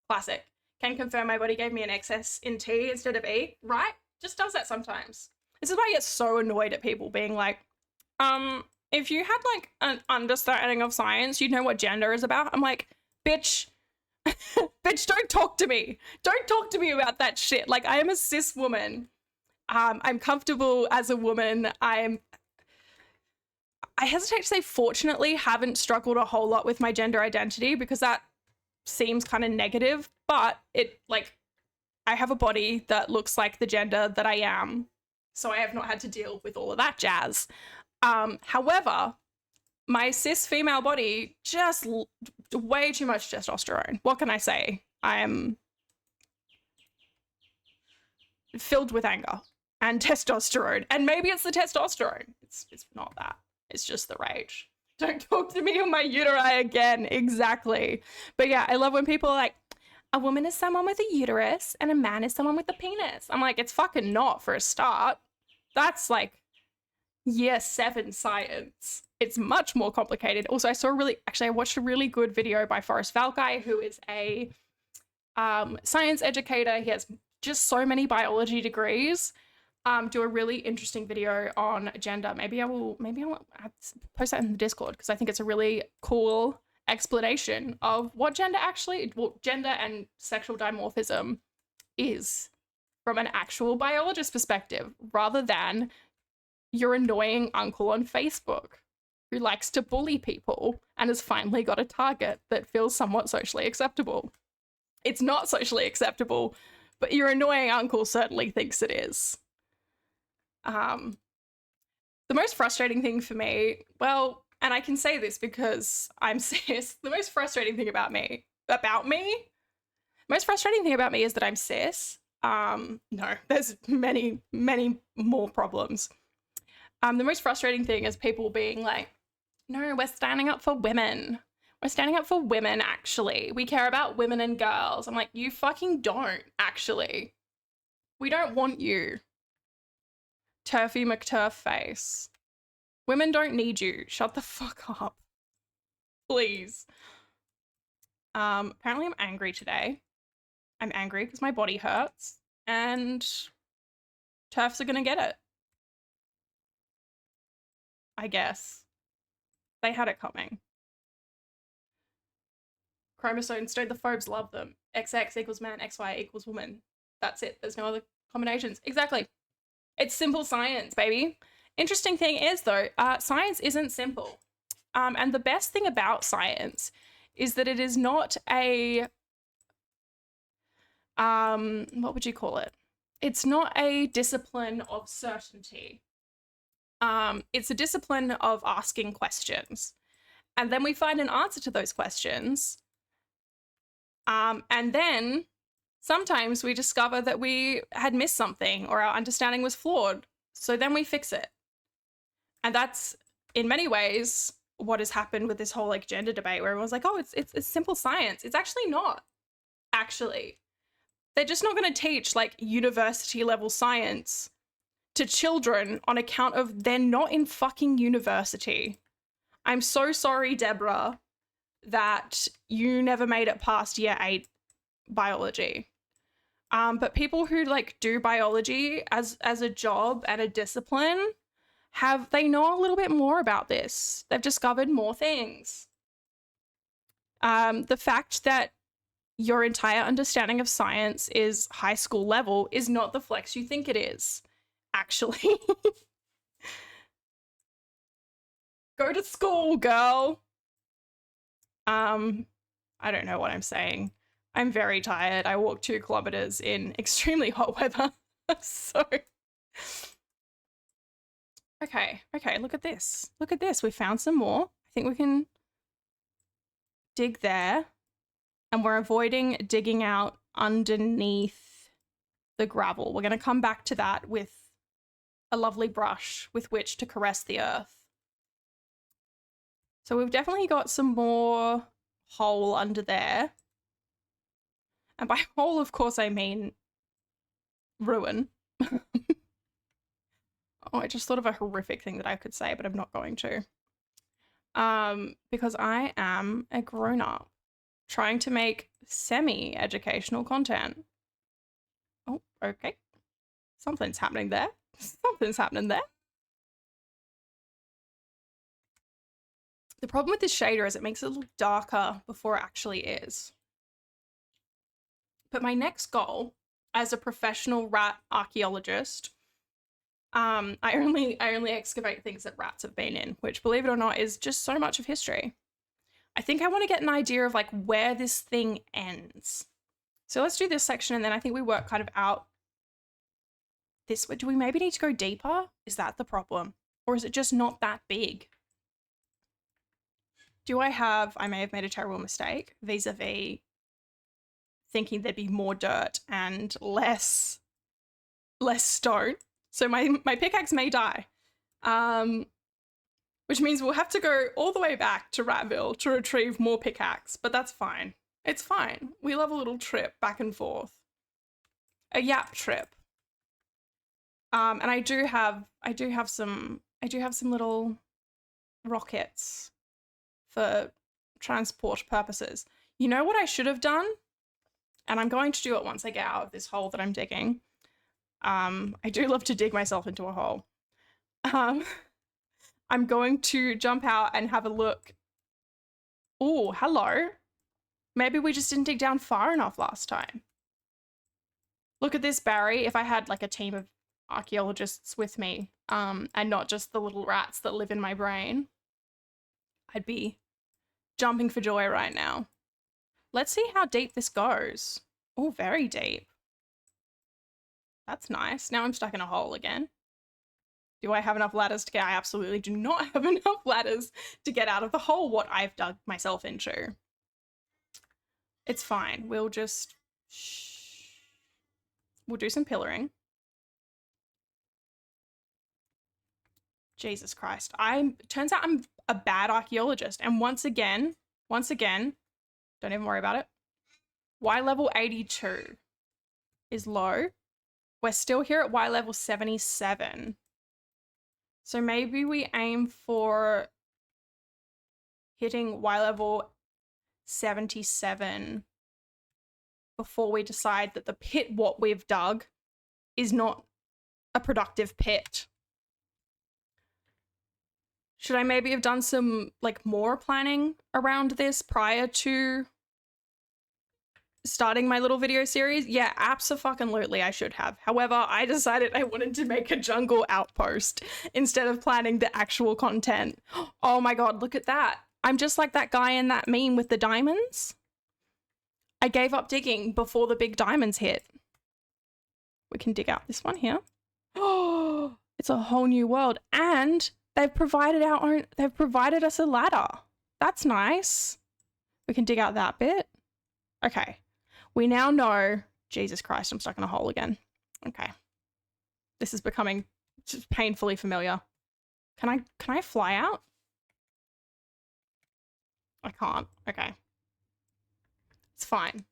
Classic. Can confirm my body gave me an excess in T instead of E. Right? Just does that sometimes. This is why I get so annoyed at people being like, if you had like an understanding of science, you'd know what gender is about. I'm like, bitch, bitch, don't talk to me. Don't talk to me about that shit. Like, I am a cis woman. I'm comfortable as a woman. I hesitate to say fortunately haven't struggled a whole lot with my gender identity because that seems kind of negative, but I have a body that looks like the gender that I am. So I have not had to deal with all of that jazz. However, my cis female body just way too much testosterone. What can I say? I am filled with anger and testosterone, and maybe it's the testosterone. It's not that. It's just the rage. Don't talk to me on my uteri again. Exactly. But yeah, I love when people are like, a woman is someone with a uterus and a man is someone with a penis. I'm like, it's fucking not for a start. That's like year 7 science. It's much more complicated. Also, I watched a really good video by Forrest Valkai, who is a science educator. He has just so many biology degrees. Do a really interesting video on gender. Maybe I'll post that in the Discord because I think it's a really cool explanation of what gender and sexual dimorphism is from an actual biologist perspective, rather than your annoying uncle on Facebook who likes to bully people and has finally got a target that feels somewhat socially acceptable. It's not socially acceptable, but your annoying uncle certainly thinks it is. The most frustrating thing for me, well, and I can say this because I'm cis, the most frustrating thing about me is that I'm cis. No, there's many, many more problems. The most frustrating thing is people being like, no, we're standing up for women. We're standing up for women, actually. We care about women and girls. I'm like, you fucking don't, actually. We don't want you. Turfy McTurf face. Women don't need you. Shut the fuck up. Please. Apparently I'm angry today. I'm angry because my body hurts and TERFs are gonna get it. I guess. They had it coming. Chromosomes, don't the phobes love them? XX equals man, XY equals woman. That's it. There's no other combinations. Exactly. It's simple science, baby. Interesting thing is, though, science isn't simple. And the best thing about science is that it is not a, what would you call it? It's not a discipline of certainty. It's a discipline of asking questions. And then we find an answer to those questions. And then sometimes we discover that we had missed something or our understanding was flawed. So then we fix it. And that's, in many ways, what has happened with this whole like gender debate where everyone's like, oh, it's simple science. It's actually not. Actually. They're just not going to teach like university level science to children on account of they're not in fucking university. I'm so sorry, Deborah. that you never made it past year 8 biology. But people who like do biology as a job and a discipline they know a little bit more about this. They've discovered more things. The fact that your entire understanding of science is high school level is not the flex you think it is, actually. Go to school, girl. I don't know what I'm saying. I'm very tired. I walked 2 kilometers in extremely hot weather. So, okay, look at this. Look at this. We found some more. I think we can dig there. And we're avoiding digging out underneath the gravel. We're going to come back to that with a lovely brush with which to caress the earth. So we've definitely got some more hole under there. And by hole, of course, I mean ruin. Oh, I just thought of a horrific thing that I could say, but I'm not going to. Because I am a grown-up trying to make semi-educational content. Oh, okay. Something's happening there. Something's happening there. The problem with this shader is it makes it look darker before it actually is. But my next goal as a professional rat archaeologist, I only excavate things that rats have been in, which, believe it or not, is just so much of history. I think I want to get an idea of like where this thing ends. So let's do this section, and then I think we work kind of out this way. Do we maybe need to go deeper? Is that the problem? Or is it just not that big? I may have made a terrible mistake vis-a-vis thinking there'd be more dirt and less stone. So my pickaxe may die. Which means we'll have to go all the way back to Ratville to retrieve more pickaxe, but that's fine. It's fine. We love a little trip back and forth. A yap trip. And I do have some little rockets for transport purposes. You know what I should have done? And I'm going to do it once I get out of this hole that I'm digging. I do love to dig myself into a hole. I'm going to jump out and have a look. Oh, hello. Maybe we just didn't dig down far enough last time. Look at this, Barry. If I had like a team of archaeologists with me, and not just the little rats that live in my brain, I'd be jumping for joy right now. Let's see how deep this goes. Oh, very deep. That's nice. Now I'm stuck in a hole again. Do I have enough ladders to get? I absolutely do not have enough ladders to get out of the hole what I've dug myself into. It's fine. We'll just... We'll do some pillaring. Jesus Christ. Turns out I'm a bad archaeologist. And once again, don't even worry about it. Y level 82 is low. We're still here at Y level 77. So maybe we aim for hitting Y level 77 before we decide that the pit what we've dug is not a productive pit. Should I maybe have done some like more planning around this prior to starting my little video series? Yeah, abso-fucking-lutely I should have. However, I decided I wanted to make a jungle outpost instead of planning the actual content. Oh my god, look at that. I'm just like that guy in that meme with the diamonds. I gave up digging before the big diamonds hit. We can dig out this one here. Oh, it's a whole new world. And they've provided us a ladder. That's nice. We can dig out that bit. Okay. We now know, Jesus Christ, I'm stuck in a hole again. Okay. This is becoming just painfully familiar. Can I fly out? I can't. Okay. It's fine.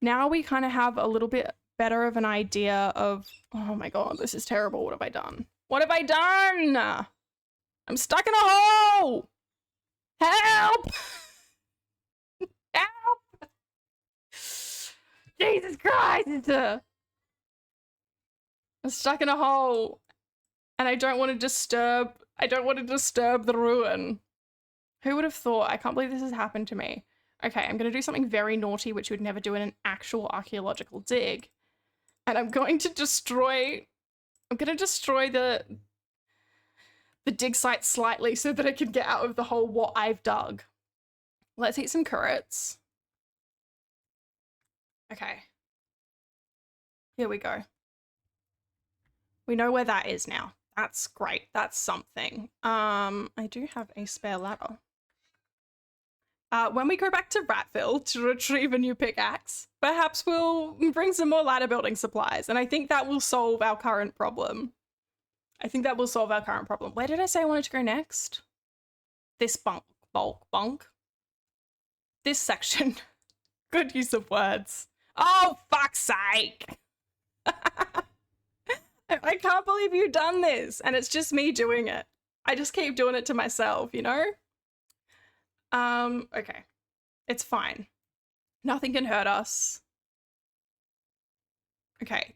Now we kind of have a little bit better of an idea of, oh my god, this is terrible. What have I done? What have I done? I'm stuck in a hole! Help! Help! Jesus Christ! I'm stuck in a hole. And I don't want to disturb the ruin. Who would have thought? I can't believe this has happened to me. Okay, I'm going to do something very naughty, which you would never do in an actual archaeological dig. And I'm going to destroy the dig site slightly so that I can get out of the hole what I've dug. Let's eat some currants. Okay. Here we go. We know where that is now. That's great. That's something. I do have a spare ladder. When we go back to Ratville to retrieve a new pickaxe, perhaps we'll bring some more ladder building supplies, and I think that will solve our current problem. Where did I say I wanted to go next? This bunk. This section. Good use of words. Oh, fuck's sake! I can't believe you've done this, and it's just me doing it. I just keep doing it to myself, you know? Okay. It's fine. Nothing can hurt us. Okay.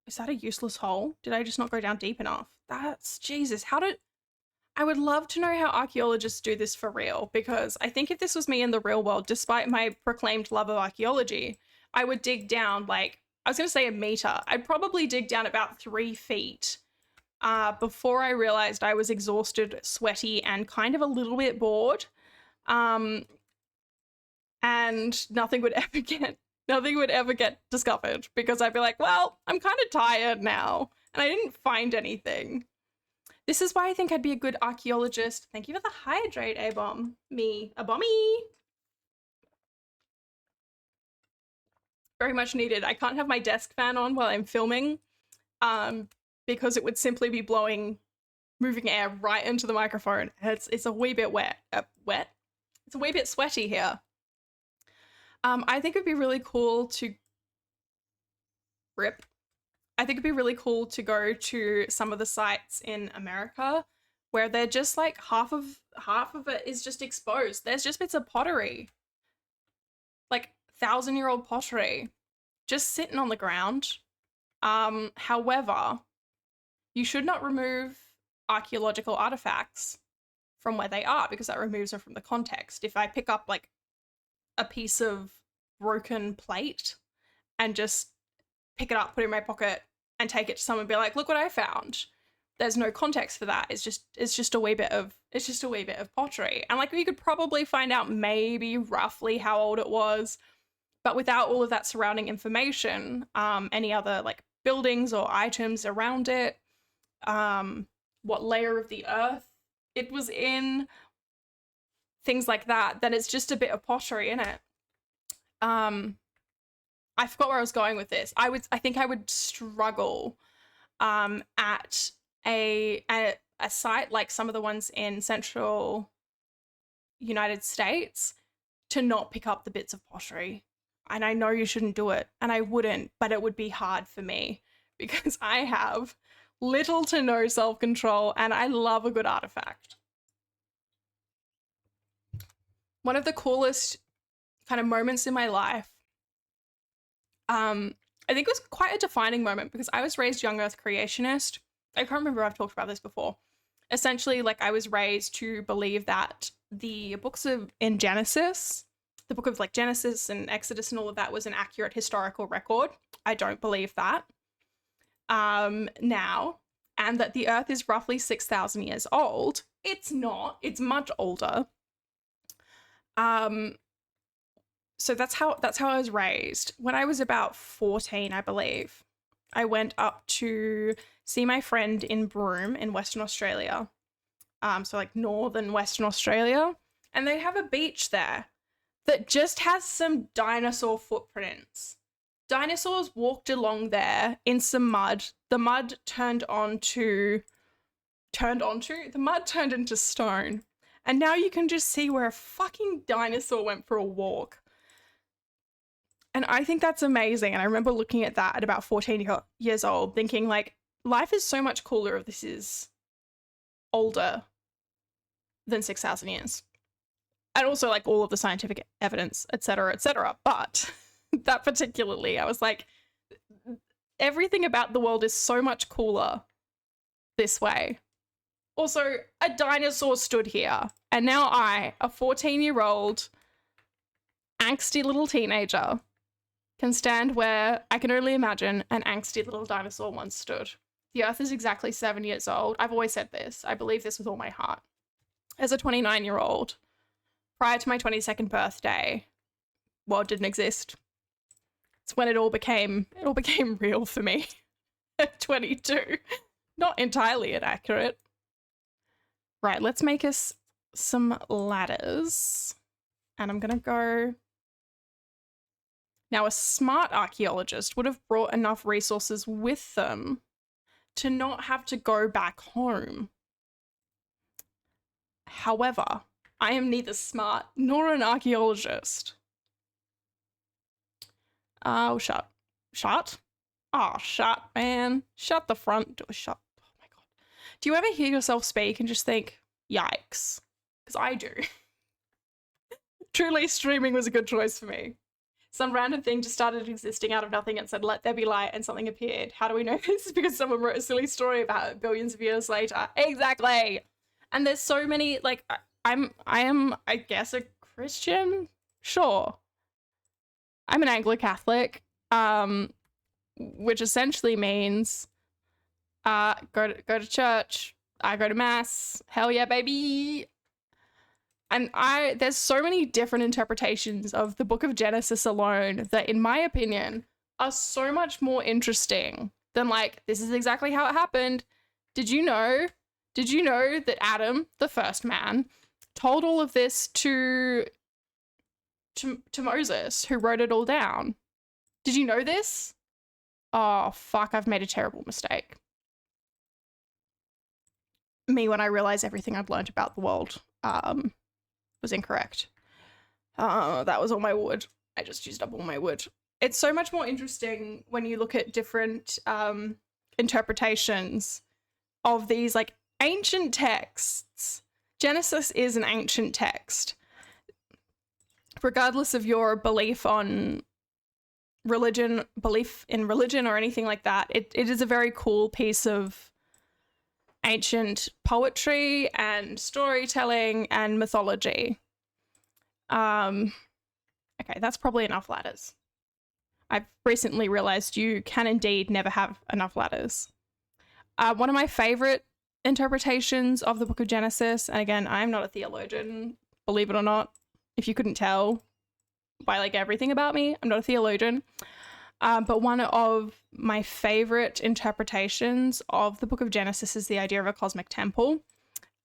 Is that a useless hole? Did I just not go down deep enough? That's... Jesus, I would love to know how archaeologists do this for real, because I think if this was me in the real world, despite my proclaimed love of archaeology, I would dig down, like, I was going to say a meter. I'd probably dig down about 3 feet before I realized I was exhausted, sweaty, and kind of a little bit bored. And nothing would ever get discovered, because I'd be like, well, I'm kind of tired now, and I didn't find anything. This is why I think I'd be a good archaeologist. Thank you for the hydrate, A-bomb. A bommy. Very much needed. I can't have my desk fan on while I'm filming, because it would simply be blowing moving air right into the microphone. It's a wee bit wet. It's a wee bit sweaty here. I think it'd be really cool to I think it'd be really cool to go to some of the sites in America where they're just like half of it is just exposed. There's just bits of pottery, like 1,000-year-old pottery, just sitting on the ground. However, you should not remove archaeological artifacts from where they are, because that removes them from the context. If I pick up like a piece of broken plate and just pick it up, put it in my pocket, and take it to someone and be like, look what I found. There's no context for that. It's just a wee bit of pottery. And like, you could probably find out maybe roughly how old it was, but without all of that surrounding information, any other like buildings or items around it, what layer of the earth it was in, things like that, then it's just a bit of pottery in it. I forgot where I was going with this. I think I would struggle at a site like some of the ones in central United States to not pick up the bits of pottery. And I know you shouldn't do it, and I wouldn't, but it would be hard for me because I have little to no self-control and I love a good artifact. One of the coolest kind of moments in my life, I think it was quite a defining moment because I was raised young earth creationist. I can't remember if I've talked about this before. Essentially, like, I was raised to believe that the books in Genesis, the book of like Genesis and Exodus and all of that, was an accurate historical record. I don't believe that now, and that the earth is roughly 6,000 years old. It's not, it's much older. So that's how I was raised. When I was about 14, I believe, I went up to see my friend in Broome in Western Australia. So like northern Western Australia. And they have a beach there that just has some dinosaur footprints. Dinosaurs walked along there in some mud. The mud turned into stone. And now you can just see where a fucking dinosaur went for a walk. And I think that's amazing. And I remember looking at that at about 14 years old, thinking like, life is so much cooler if this is older than 6,000 years. and also like all of the scientific evidence, etc., etc. But that particularly, I was like, everything about the world is so much cooler this way. Also, a dinosaur stood here, and now I, a 14-year-old angsty little teenager, can stand where I can only imagine an angsty little dinosaur once stood. The Earth is exactly 7 years old. I've always said this. I believe this with all my heart. As a 29-year-old, prior to my 22nd birthday, world didn't exist. It's when it all became real for me at 22. Not entirely inaccurate. Right, let's make us some ladders. And I'm gonna go... Now, a smart archaeologist would have brought enough resources with them to not have to go back home. However, I am neither smart nor an archaeologist. Oh, shut. Shut? Oh, shut, man. Shut the front door. Shut. Oh my God. Do you ever hear yourself speak and just think, yikes? Because I do. Truly, streaming was a good choice for me. Some random thing just started existing out of nothing and said, let there be light, and something appeared. How do we know this? Because someone wrote a silly story about it billions of years later. Exactly. And there's so many, like, I am, I guess, a Christian? Sure. I'm an Anglo-Catholic, which essentially means go to church. I go to mass. Hell yeah, baby. And there's so many different interpretations of the book of Genesis alone that, in my opinion, are so much more interesting than, like, this is exactly how it happened. Did you know that Adam, the first man, told all of this to Moses, who wrote it all down? Did you know this? Oh, fuck, I've made a terrible mistake. Me, when I realized everything I'd learned about the world, was incorrect. That was all my wood. I just used up all my wood. It's so much more interesting when you look at different interpretations of these, like, ancient texts. Genesis is an ancient text. Regardless of your belief in religion or anything like that, it is a very cool piece of ancient poetry and storytelling and mythology. Okay, that's probably enough ladders. I've recently realized you can indeed never have enough ladders. One of my favorite interpretations of the book of Genesis, and again, I'm not a theologian, believe it or not, if you couldn't tell by, like, everything about me, I'm not a theologian. But one of my favorite interpretations of the book of Genesis is the idea of a cosmic temple.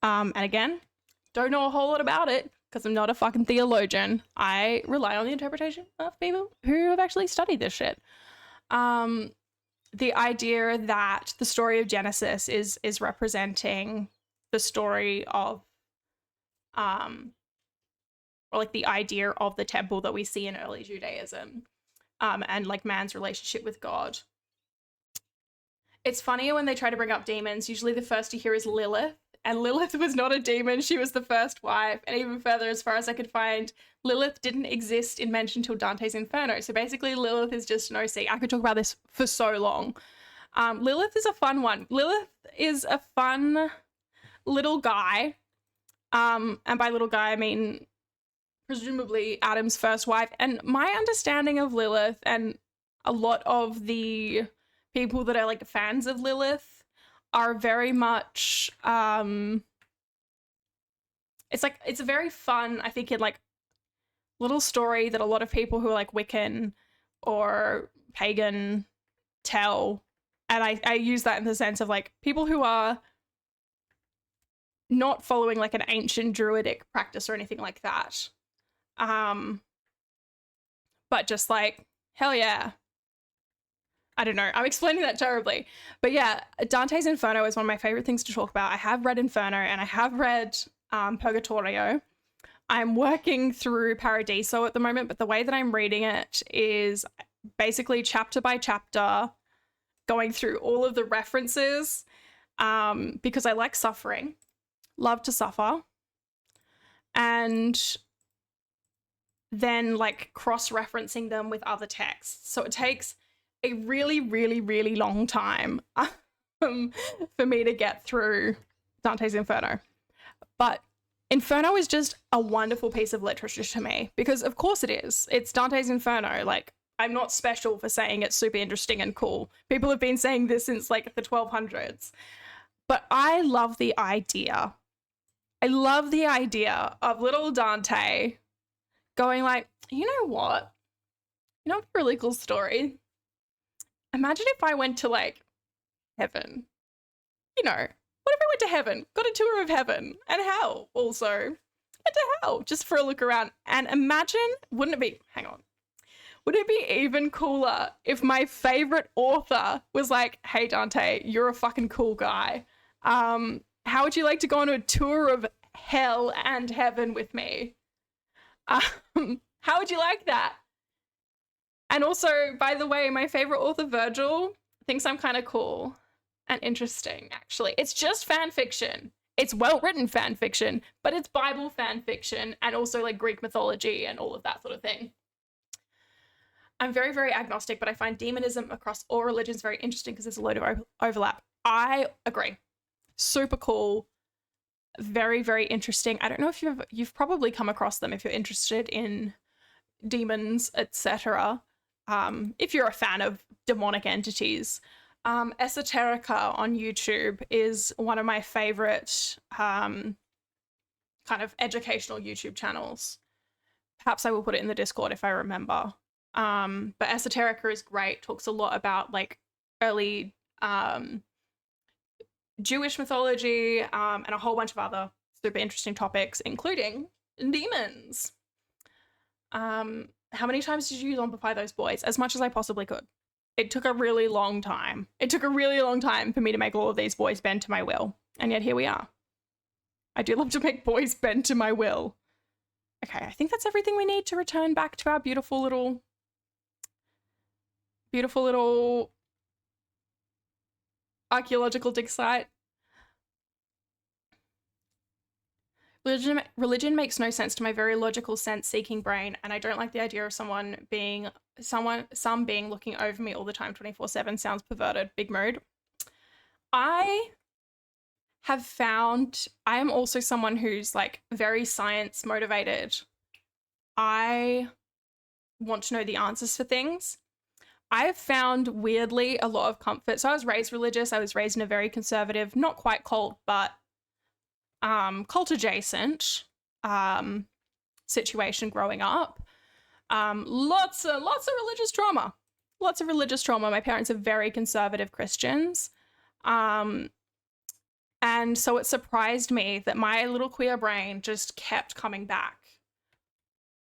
And again, don't know a whole lot about it because I'm not a fucking theologian. I rely on the interpretation of people who have actually studied this shit. The idea that the story of Genesis is representing the story of, or like the idea of the temple that we see in early Judaism. And like man's relationship with God. It's funnier when they try to bring up demons. Usually the first you hear is Lilith, and Lilith was not a demon. She was the first wife. And even further, as far as I could find, Lilith didn't exist in mention till Dante's Inferno. So basically Lilith is just an OC. I could talk about this for so long. Lilith is a fun one. Lilith is a fun little guy. And by little guy, I mean presumably Adam's first wife. And my understanding of Lilith, and a lot of the people that are like fans of Lilith, are very much it's a very fun, I think, like little story that a lot of people who are like Wiccan or pagan tell. And I use that in the sense of like people who are not following like an ancient druidic practice or anything like that. But just like, hell yeah. I don't know. I'm explaining that terribly. But yeah, Dante's Inferno is one of my favorite things to talk about. I have read Inferno and I have read Purgatorio. I'm working through Paradiso at the moment, but the way that I'm reading it is basically chapter by chapter, going through all of the references, because I like suffering, love to suffer. And then like cross-referencing them with other texts. So it takes a really, really, really long time for me to get through Dante's Inferno. But Inferno is just a wonderful piece of literature to me because of course it is. It's Dante's Inferno. Like, I'm not special for saying it's super interesting and cool. People have been saying this since like the 1200s. But I love the idea. I love the idea of little Dante going like, you know what? You know, a really cool story. Imagine if I went to like heaven. You know, what if I went to heaven, got a tour of heaven and hell also? Went to hell just for a look around. And imagine, wouldn't it be, hang on, would it be even cooler if my favorite author was like, hey, Dante, you're a fucking cool guy. How would you like to go on a tour of hell and heaven with me? How would you like that? And also, by the way, my favorite author, Virgil, thinks I'm kind of cool and interesting, actually. It's just fan fiction. It's well-written fan fiction, but it's Bible fan fiction and also like Greek mythology and all of that sort of thing. I'm very, very agnostic, but I find demonism across all religions very interesting because there's a load of overlap. I agree. Super cool. Very, very interesting. I don't know if you've probably come across them if you're interested in demons, etc. If you're a fan of demonic entities. Esoterica on YouTube is one of my favorite kind of educational YouTube channels. Perhaps I will put it in the Discord if I remember. But Esoterica is great, talks a lot about like early Jewish mythology and a whole bunch of other super interesting topics, including demons. How many times did you zombify those boys? As much as I possibly could. It took a really long time. It took a really long time for me to make all of these boys bend to my will. And yet here we are. I do love to make boys bend to my will. Okay, I think that's everything we need to return back to our beautiful little archaeological dig site. Religion makes no sense to my very logical sense-seeking brain, and I don't like the idea of some being looking over me all the time 24/7. Sounds perverted. Big mood. I have found I am also someone who's like very science motivated. I want to know the answers for things. I have found weirdly a lot of comfort. So I was raised religious. I was raised in a very conservative, not quite cult, but cult adjacent situation growing up. Lots of religious trauma. Lots of religious trauma. My parents are very conservative Christians. And so it surprised me that my little queer brain just kept coming back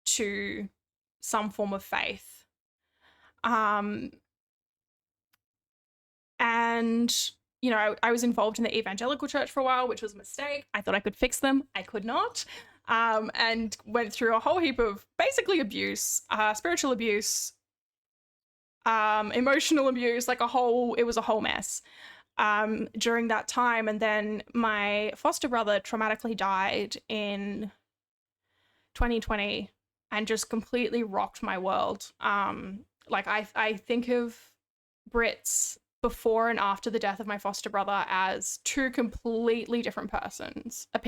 to some form of faith. And, you know, I was involved in the evangelical church for a while, which was a mistake. I thought I could fix them. I could not. And went through a whole heap of basically abuse, spiritual abuse, emotional abuse, like it was a whole mess during that time. And then my foster brother traumatically died in 2020 and just completely rocked my world. Like I think of Brits before and after the death of my foster brother as two completely different persons, two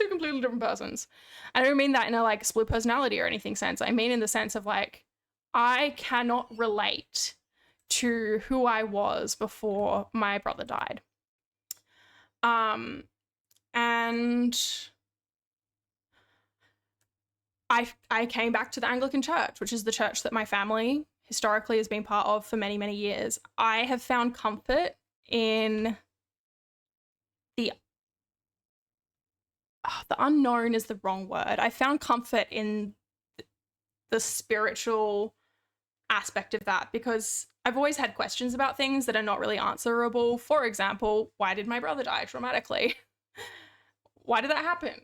completely different persons. I don't mean that in a like split personality or anything sense. I mean in the sense of like, I cannot relate to who I was before my brother died. And I came back to the Anglican Church, which is the church that my family historically has been part of for many, many years. I have found comfort in the unknown is the wrong word. I found comfort in the spiritual aspect of that because I've always had questions about things that are not really answerable. For example, why did my brother die traumatically? Why did that happen?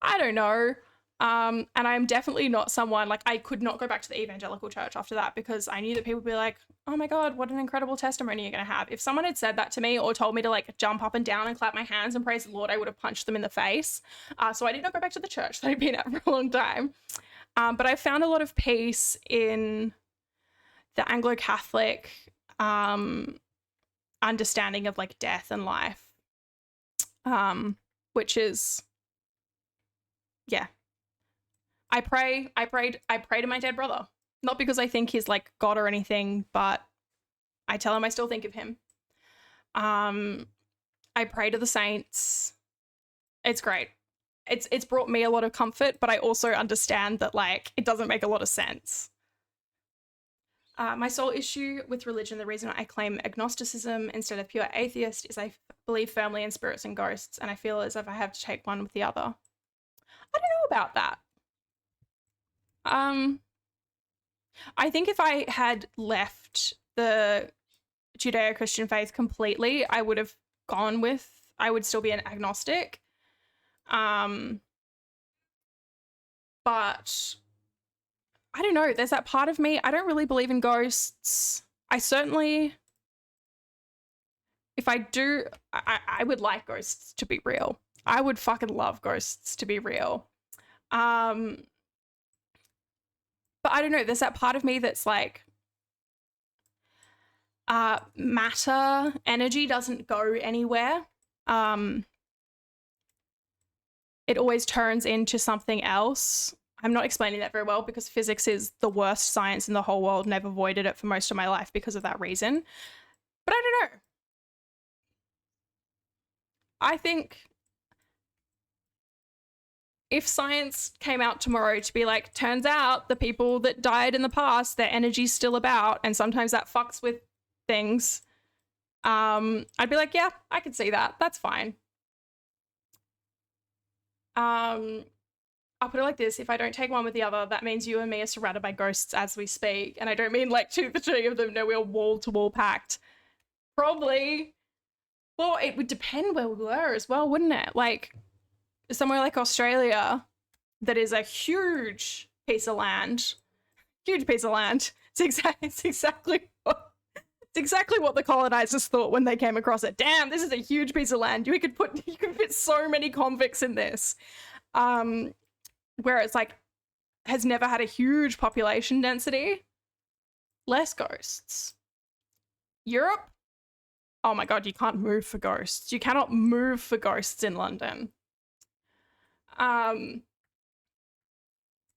I don't know. And I'm definitely not someone, like, I could not go back to the evangelical church after that because I knew that people would be like, oh my God, what an incredible testimony you're going to have. If someone had said that to me or told me to like jump up and down and clap my hands and praise the Lord, I would have punched them in the face. So I did not go back to the church that I'd been at for a long time. But I found a lot of peace in the Anglo-Catholic understanding of like death and life, which is, yeah. I pray to my dead brother, not because I think he's like God or anything, but I tell him I still think of him. I pray to the saints. It's great. It's brought me a lot of comfort, but I also understand that like it doesn't make a lot of sense. My sole issue with religion, the reason I claim agnosticism instead of pure atheist, is I believe firmly in spirits and ghosts, and I feel as if I have to take one with the other. I don't know about that. I think if I had left the Judeo-Christian faith completely, I would still be an agnostic. But I don't know, there's that part of me, I don't really believe in ghosts. I certainly, if I do, I would like ghosts to be real. I would fucking love ghosts to be real. But I don't know, there's that part of me that's like, matter, energy doesn't go anywhere. It always turns into something else. I'm not explaining that very well because physics is the worst science in the whole world and I've avoided it for most of my life because of that reason. But I don't know. I think if science came out tomorrow to be like, turns out the people that died in the past, their energy's still about, and sometimes that fucks with things, I'd be like, yeah, I could see that. That's fine. I'll put it like this. If I don't take one with the other, that means you and me are surrounded by ghosts as we speak. And I don't mean like the two of them. No, we're wall-to-wall packed. Probably. Well, it would depend where we were as well, wouldn't it? Like, somewhere like Australia, that is a huge piece of land. Huge piece of land. It's exactly what the colonizers thought when they came across it. Damn, this is a huge piece of land. You could fit so many convicts in this. Where it's like, has never had a huge population density. Less ghosts. Europe? Oh my god, you can't move for ghosts. You cannot move for ghosts in London. I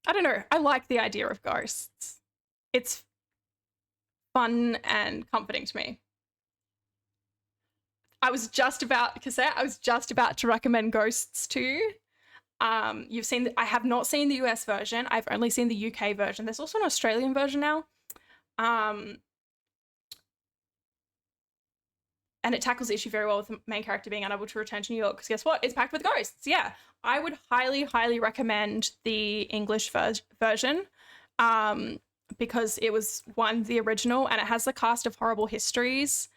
don't know. I like the idea of ghosts. It's fun and comforting to me. I was just about to recommend Ghosts to you. You've seen, I have not seen the US version. I've only seen the UK version. There's also an Australian version now. And it tackles the issue very well with the main character being unable to return to New York. Because guess what? It's packed with ghosts. Yeah. I would highly, highly recommend the English version. Because it was, one, the original, and it has the cast of Horrible Histories,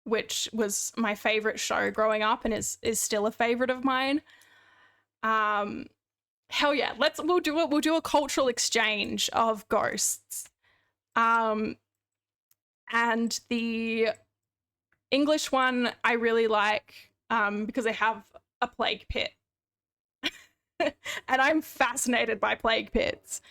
which was my favorite show growing up and is still a favorite of mine. Hell yeah, we'll do a cultural exchange of ghosts. And the English one I really like because they have a plague pit. And I'm fascinated by plague pits.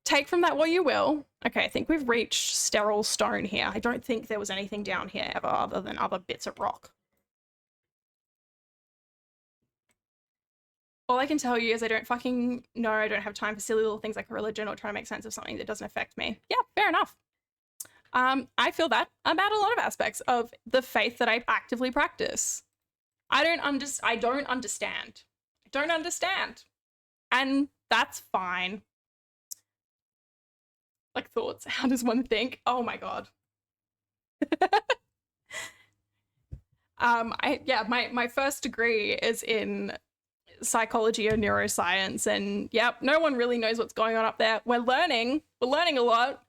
Take from that what you will. Okay, I think we've reached sterile stone here. I don't think there was anything down here ever other than other bits of rock. All I can tell you is I don't fucking know. I don't have time for silly little things like religion or trying to make sense of something that doesn't affect me. Yeah, fair enough. I feel that about a lot of aspects of the faith that I actively practice. I don't understand. I don't understand. And that's fine. Like thoughts, how does one think? Oh my god. My first degree is in psychology or neuroscience, and yep, no one really knows what's going on up there. We're learning a lot.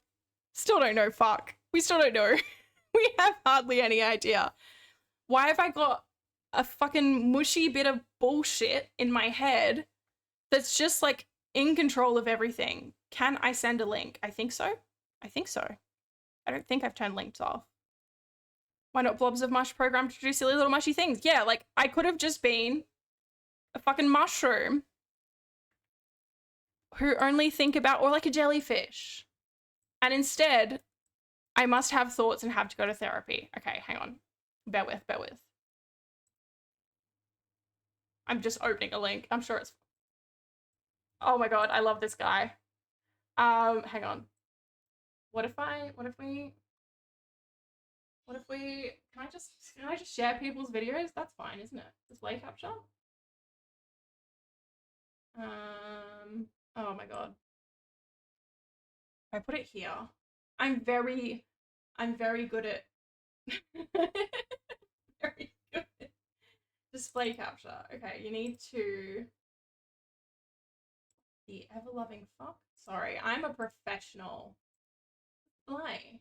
Still don't know fuck. We still don't know. We have hardly any idea. Why have I got a fucking mushy bit of bullshit in my head that's just like in control of everything? Can I send a link? I think so. I don't think I've turned links off. Why not blobs of mush programmed to do silly little mushy things? Yeah, like I could have just been a fucking mushroom who only think about, or like a jellyfish. And instead, I must have thoughts and have to go to therapy. Okay, hang on. Bear with. I'm just opening a link. I'm sure it's... Oh my god, I love this guy. Hang on. What if we... Can I just share people's videos? That's fine, isn't it? Display capture? Oh my god. I put it here. I'm very good at very good at display capture. Okay, you need to... The ever-loving fuck? Sorry, I'm a professional. Display.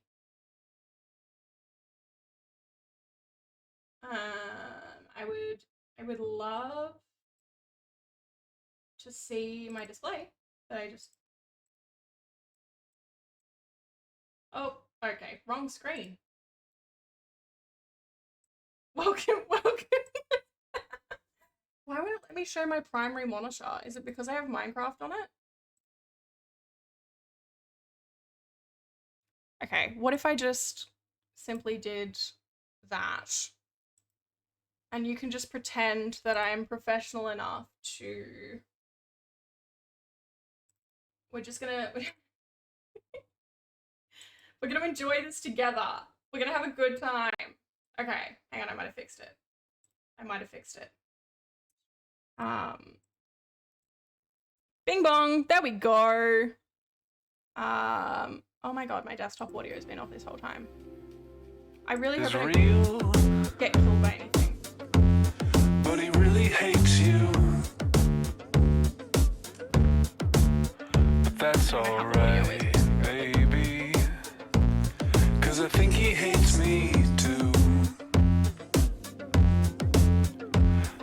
I would love to see my display that I just... Oh, okay, wrong screen. Welcome. Why won't it let me show my primary monitor? Is it because I have Minecraft on it? Okay, what if I just simply did that? And you can just pretend that I am professional enough to... We're just gonna... We're gonna enjoy this together. We're gonna have a good time. Okay, hang on, I might have fixed it. Bing bong, there we go. Oh my god, my desktop audio has been off this whole time. I really hope I don't get killed by anything. But he really hates you. But that's alright, baby. 'Cause I think he hates me too.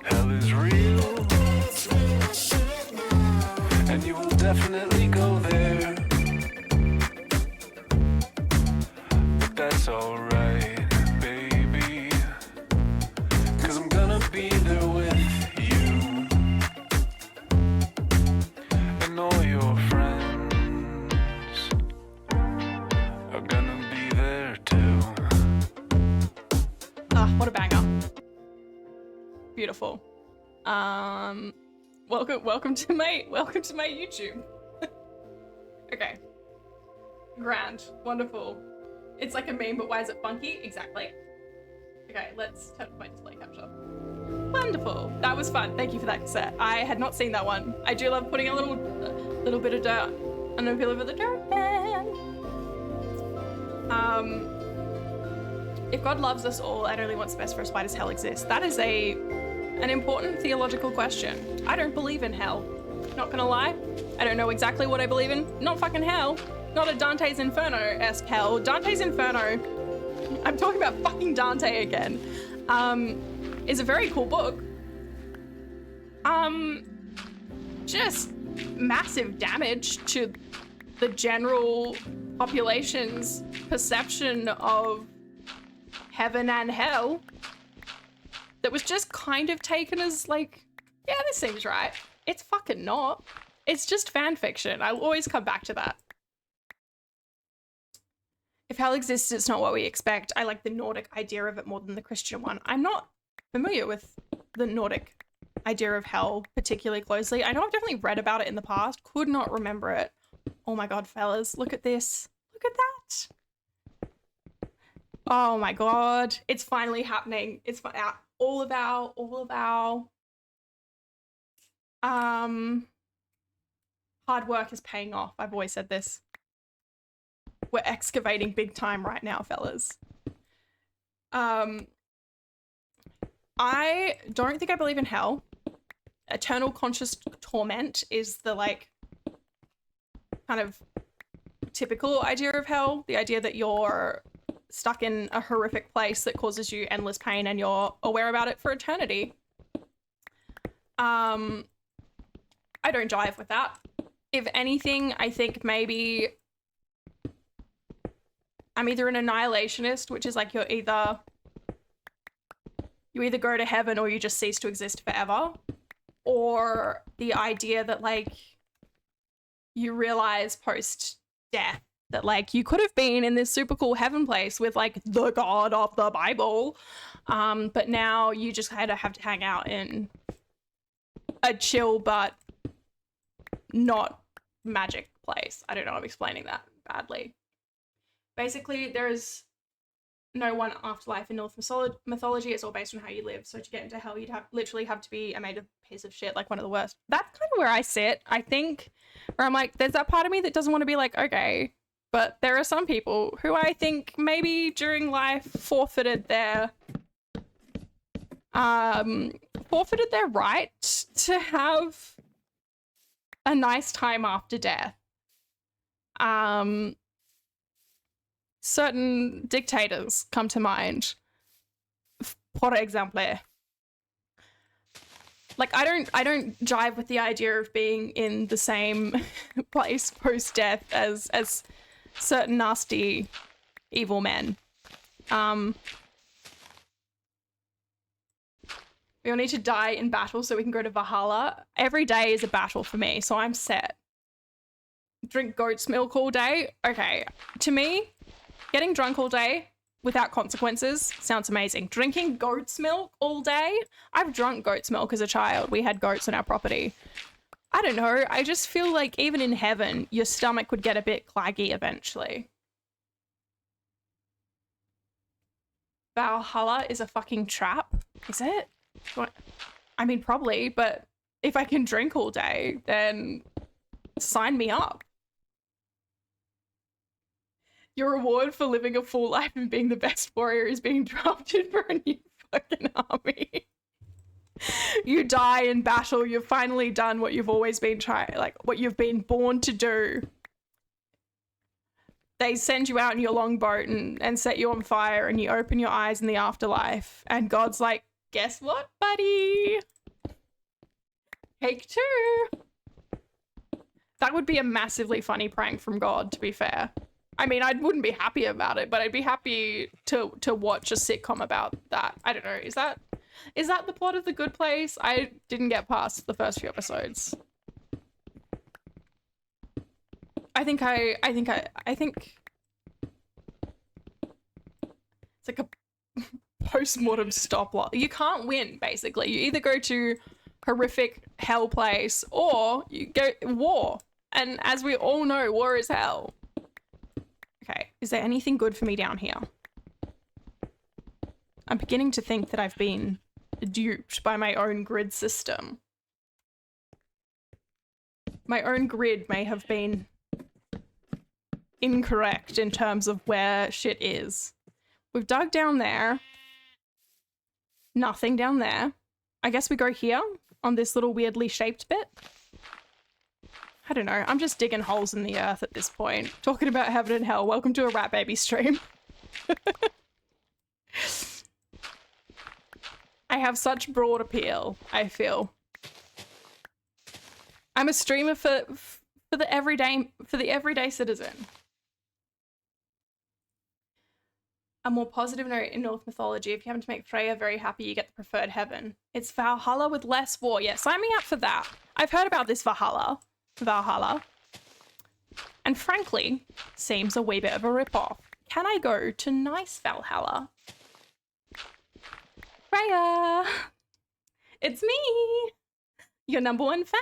Hell is real. And you will definitely go there. But that's alright, baby. 'Cause I'm gonna be there with you. And all your friends are gonna be there too. Ah, what a banger. Beautiful. Welcome to my YouTube. Okay. Grand. Wonderful. It's like a meme, but why is it funky? Exactly. Okay, let's turn off my display capture. Wonderful. That was fun. Thank you for that cassette. I had not seen that one. I do love putting a little bit of dirt on a bit of the dirt bag. If God loves us all and only wants the best for us, why does hell exist? That is an important theological question. I don't believe in hell. Not gonna lie. I don't know exactly what I believe in. Not fucking hell. Not a Dante's Inferno-esque hell. Dante's Inferno, I'm talking about fucking Dante again, is a very cool book. Just massive damage to the general population's perception of heaven and hell that was just kind of taken as like, yeah, this seems right. It's fucking not. It's just fan fiction. I'll always come back to that. If hell exists, it's not what we expect. I like the Nordic idea of it more than the Christian one. I'm not familiar with the Nordic idea of hell particularly closely. I know I've definitely read about it in the past. Could not remember it. Oh my god, fellas, look at this. Look at that. Oh my god, it's finally happening. It's all of our hard work is paying off. I've always said this. We're excavating big time right now, fellas. I don't think I believe in hell. Eternal conscious torment is the like kind of typical idea of hell. The idea that you're stuck in a horrific place that causes you endless pain and you're aware about it for eternity. I don't jive with that. If anything, I think maybe I'm either an annihilationist, which is like you either go to heaven or you just cease to exist forever. or the idea that like you realize post death that like you could have been in this super cool heaven place with like the God of the Bible, but now you just kind of have to hang out in a chill but not magic place. I don't know, I'm explaining that badly. Basically, there's no one afterlife in Norse mythology. It's all based on how you live. So to get into hell, you'd literally have to be a made of piece of shit, like one of the worst. That's kind of where I sit, I think, where I'm like, there's that part of me that doesn't want to be like, okay, but there are some people who I think maybe during life forfeited their right to have a nice time after death. Certain dictators come to mind. For example, like I don't jive with the idea of being in the same place post death as certain nasty evil men. We all need to die in battle so we can go to Valhalla. Every day is a battle for me, so I'm set. Drink goat's milk all day. Okay, to me, getting drunk all day without consequences sounds amazing. Drinking goat's milk all day? I've drunk goat's milk as a child. We had goats on our property. I don't know. I just feel like even in heaven, your stomach would get a bit claggy eventually. Valhalla is a fucking trap. Is it? I mean, probably, but if I can drink all day, then sign me up. Your reward for living a full life and being the best warrior is being drafted for a new fucking army. You die in battle. You've finally done what you've always been trying, like what you've been born to do. They send you out in your longboat and set you on fire, and you open your eyes in the afterlife, and God's like, guess what, buddy? Take two. That would be a massively funny prank from God, to be fair. I mean, I wouldn't be happy about it, but I'd be happy to watch a sitcom about that. I don't know. Is that the plot of The Good Place? I didn't get past the first few episodes. I think it's like a post-mortem stop loss. You can't win, basically. You either go to horrific hell place or you go war. And as we all know, war is hell. Okay, is there anything good for me down here? I'm beginning to think that I've been duped by my own grid system. My own grid may have been incorrect in terms of where shit is. We've dug down there. Nothing down there. I guess we go here on this little weirdly shaped bit. I don't know. I'm just digging holes in the earth at this point. Talking about heaven and hell. Welcome to a Rat Baby stream. I have such broad appeal, I feel. I'm a streamer for the everyday citizen. A more positive note in Norse mythology, if you happen to make Freya very happy, you get the preferred heaven. It's Valhalla with less war. Yeah, sign me up for that. I've heard about this Valhalla. And frankly, seems a wee bit of a rip-off. Can I go to nice Valhalla? Freya! It's me! Your number one fan!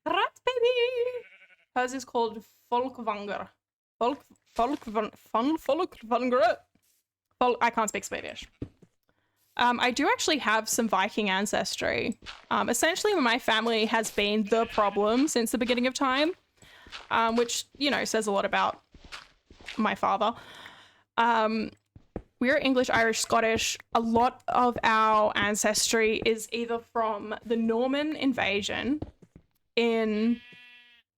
RaAT baby! Hers is called Folkvanger. Folkvanger. I can't speak Swedish. I do actually have some Viking ancestry. Essentially, my family has been the problem since the beginning of time, which, you know, says a lot about my father. We're English, Irish, Scottish. A lot of our ancestry is either from the Norman invasion in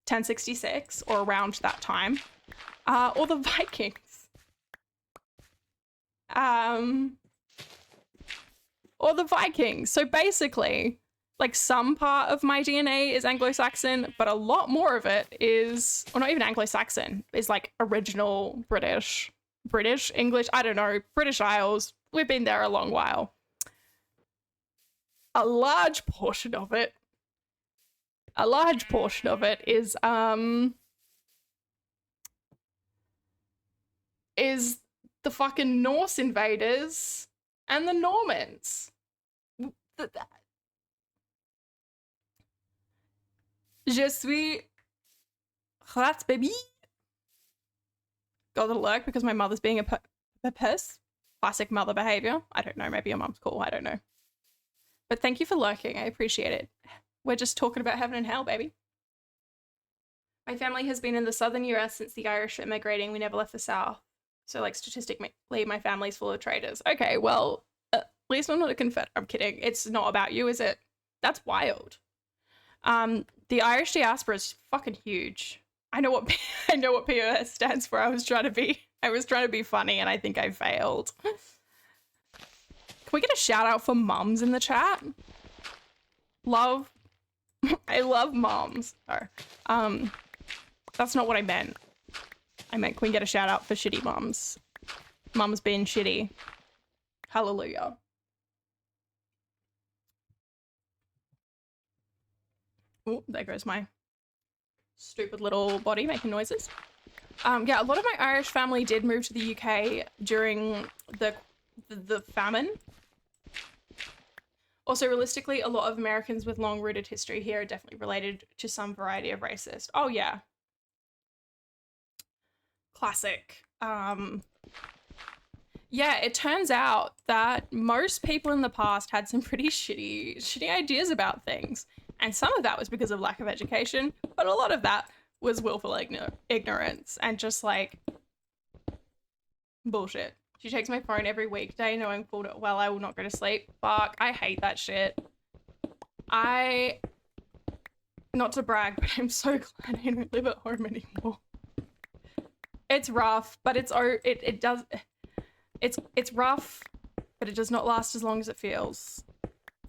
1066 or around that time, or the Vikings. Or the Vikings. So basically, like, some part of my DNA is Anglo-Saxon, but a lot more of it is, or not even Anglo-Saxon, is like original British, English, I don't know, British Isles. We've been there a long while. a large portion of it is the fucking Norse invaders and the Normans. Je suis RaAT, baby. Got a lurk because my mother's being a piss. Classic mother behavior. I don't know. Maybe your mum's cool. I don't know. But thank you for lurking. I appreciate it. We're just talking about heaven and hell, baby. My family has been in the southern US since the Irish immigrating. We never left the South. So, like, statistically, my family's full of traitors. Okay, well, at least I'm not a Confederate. I'm kidding. It's not about you, is it? That's wild. The Irish diaspora is fucking huge. I know what POS stands for. I was trying to be funny, and I think I failed. Can we get a shout out for mums in the chat? I love moms. Oh. That's not what I meant. I meant, can we get a shout out for shitty mums? Mums being shitty. Hallelujah. Oh, there goes my stupid little body making noises. Yeah, a lot of my Irish family did move to the UK during the famine. Also, realistically, a lot of Americans with long-rooted history here are definitely related to some variety of racist. Oh, yeah. Classic. Yeah, it turns out that most people in the past had some pretty shitty ideas about things. And some of that was because of lack of education, but a lot of that was willful ignorance and just, like, bullshit. She takes my phone every weekday knowing full well I will not go to sleep. Fuck, I hate that shit. Not to brag, but I'm so glad I don't live at home anymore. It's rough, but it's rough, but it does not last as long as it feels.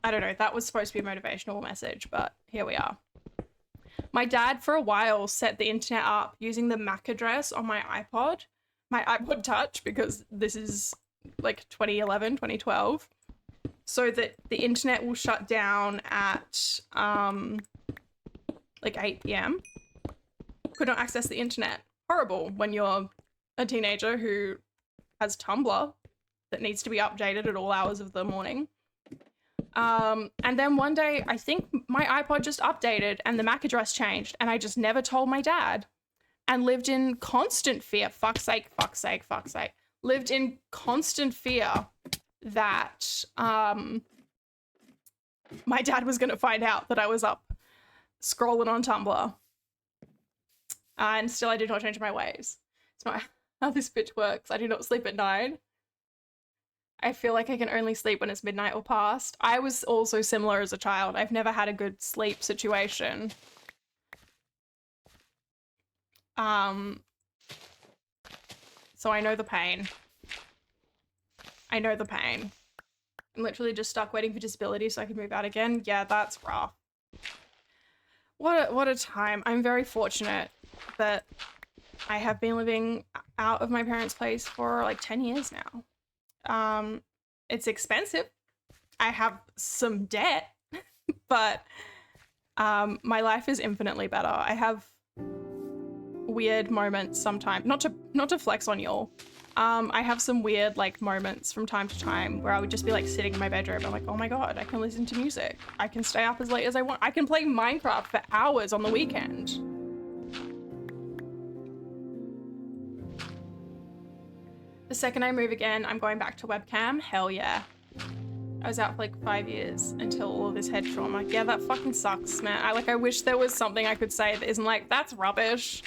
I don't know, that was supposed to be a motivational message, but here we are. My dad, for a while, set the internet up using the MAC address on my iPod Touch, because this is like 2011, 2012, so that the internet will shut down at like 8 p.m. Could not access the internet. Horrible when you're a teenager who has Tumblr that needs to be updated at all hours of the morning. And then one day, I think my iPod just updated and the MAC address changed, and I just never told my dad and lived in constant fear. Fuck's sake, fuck's sake, fuck's sake. Lived in constant fear that my dad was going to find out that I was up scrolling on Tumblr. And still I did not change my ways. It's not how this bitch works. I do not sleep at night. I feel like I can only sleep when it's midnight or past. I was also similar as a child. I've never had a good sleep situation. So I know the pain. I know the pain. I'm literally just stuck waiting for disability so I can move out again. Yeah, that's rough. What a time. I'm very fortunate that I have been living out of my parents' place for like 10 years now. It's expensive. I have some debt, but my life is infinitely better. I have weird moments sometimes, not to flex on y'all. I have some weird like moments from time to time where I would just be like sitting in my bedroom. I'm like, oh my God, I can listen to music. I can stay up as late as I want. I can play Minecraft for hours on the weekend. The second I move again, I'm going back to webcam. Hell yeah. I was out for like 5 years until all of this head trauma. Yeah, that fucking sucks, man. I wish there was something I could say that isn't like, that's rubbish.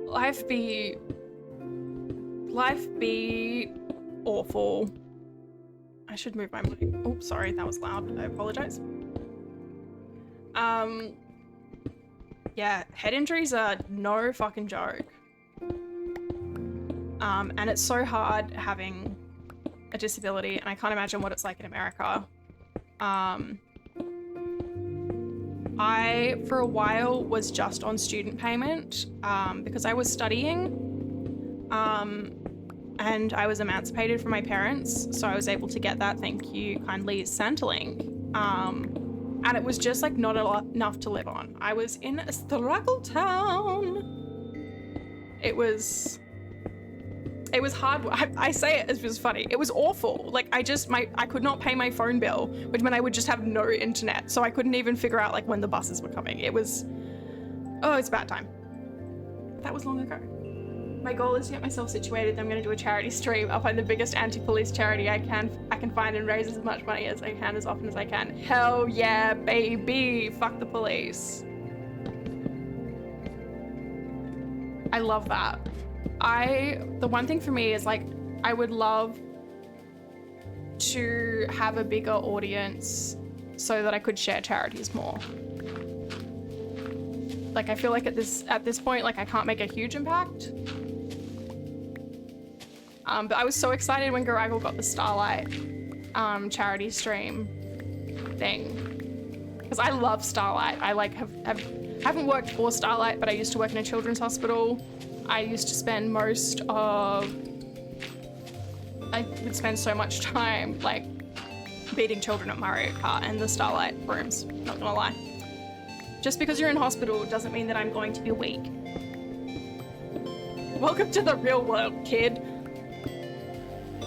Life be awful. I should move my mic. Oh, sorry, that was loud. I apologize. Yeah, head injuries are no fucking joke. And it's so hard having a disability, and I can't imagine what it's like in America. I, for a while, was just on student payment because I was studying, and I was emancipated from my parents, so I was able to get that, thank you kindly, Centrelink. And it was just like not enough to live on. I was in a struggle town. It was hard. I say it as just funny. It was awful. Like I could not pay my phone bill, which meant I would just have no internet. So I couldn't even figure out like when the buses were coming. It's a bad time. That was long ago. My goal is to get myself situated. I'm going to do a charity stream. I'll find the biggest anti-police charity I can find and raise as much money as I can as often as I can. Hell yeah, baby. Fuck the police. I love that. The one thing for me is like, I would love to have a bigger audience so that I could share charities more. Like, I feel like at this point, like I can't make a huge impact. But I was so excited when Garaggle got the Starlight charity stream thing. Because I love Starlight. I like haven't worked for Starlight, but I used to work in a children's hospital. I used to spend I would spend so much time like beating children at Mario Kart and the Starlight rooms, not gonna lie. Just because you're in hospital doesn't mean that I'm going to be weak. Welcome to the real world, kid.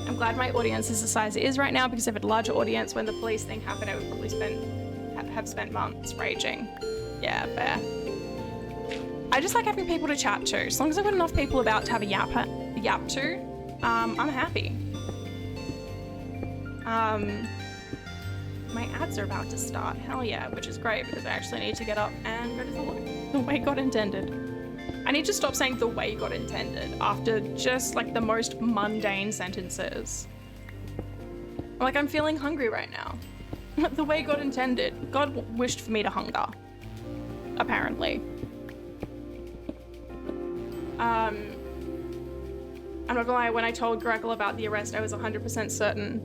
I'm glad my audience is the size it is right now, because if I had a larger audience when the police thing happened, I would probably have spent months raging. Yeah, fair. I just like having people to chat to. As long as I've got enough people about to have a yap to, I'm happy. My ads are about to start. Hell yeah, which is great because I actually need to get up and go to the way God intended. I need to stop saying the way God intended after just like the most mundane sentences. Like, I'm feeling hungry right now. The way God intended. God wished for me to hunger. Apparently. I'm not gonna lie, when I told Gretel about the arrest, I was 100% certain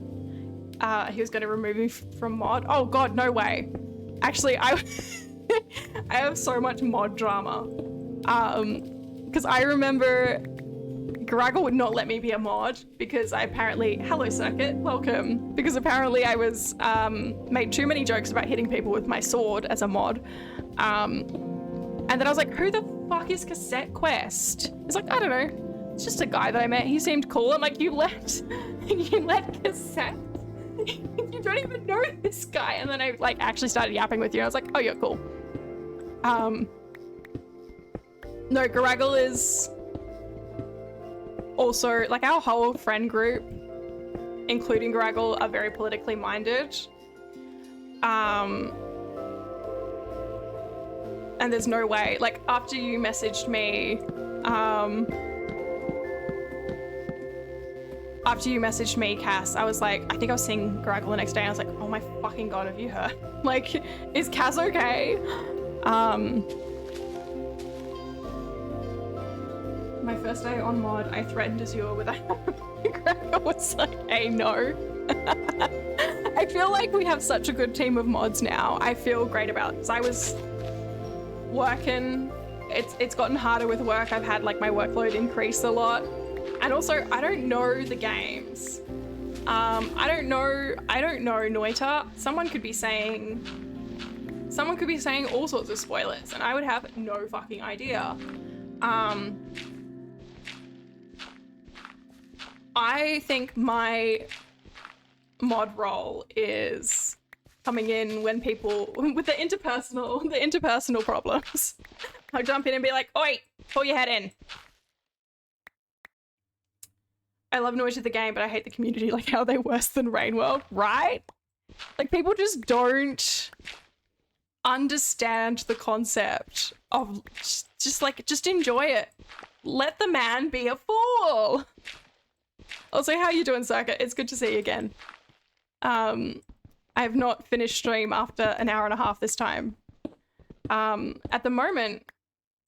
he was gonna remove me from mod. Oh God, no way. Actually, I have so much mod drama. Because I remember Garaggle would not let me be a mod because I apparently, hello Circuit, welcome. Because apparently I was, made too many jokes about hitting people with my sword as a mod. And then I was like, who the fuck is Cassette Quest? He's like, I don't know. It's just a guy that I met. He seemed cool. I'm like, you let Cassette? You don't even know this guy. And then I like actually started yapping with you. I was like, oh, you're cool. No, Garaggle is also, like, our whole friend group, including Garaggle, are very politically minded. And there's no way, like, after you messaged me, Cass, I was like, I think I was seeing Garaggle the next day, and I was like, oh my fucking God, have you heard? Like, is Cass okay? My first day on mod, I threatened Azure with a Garaggle was like, hey, no. I feel like we have such a good team of mods now. I feel great about it, because I was working, it's gotten harder with work. I've had like my workload increase a lot. And also, I don't know the games. I don't know Noita. Someone could be saying all sorts of spoilers and I would have no fucking idea. I think my mod role is coming in when people, with the interpersonal problems. I'll jump in and be like, oi, pull your head in. I love Noita the game, but I hate the community. Like, how are they worse than Rainworld, right? Like, people just don't understand the concept of just enjoy it. Let the man be a fool. Also, how you doing, Circuit? It's good to see you again. I have not finished stream after an hour and a half this time. At the moment,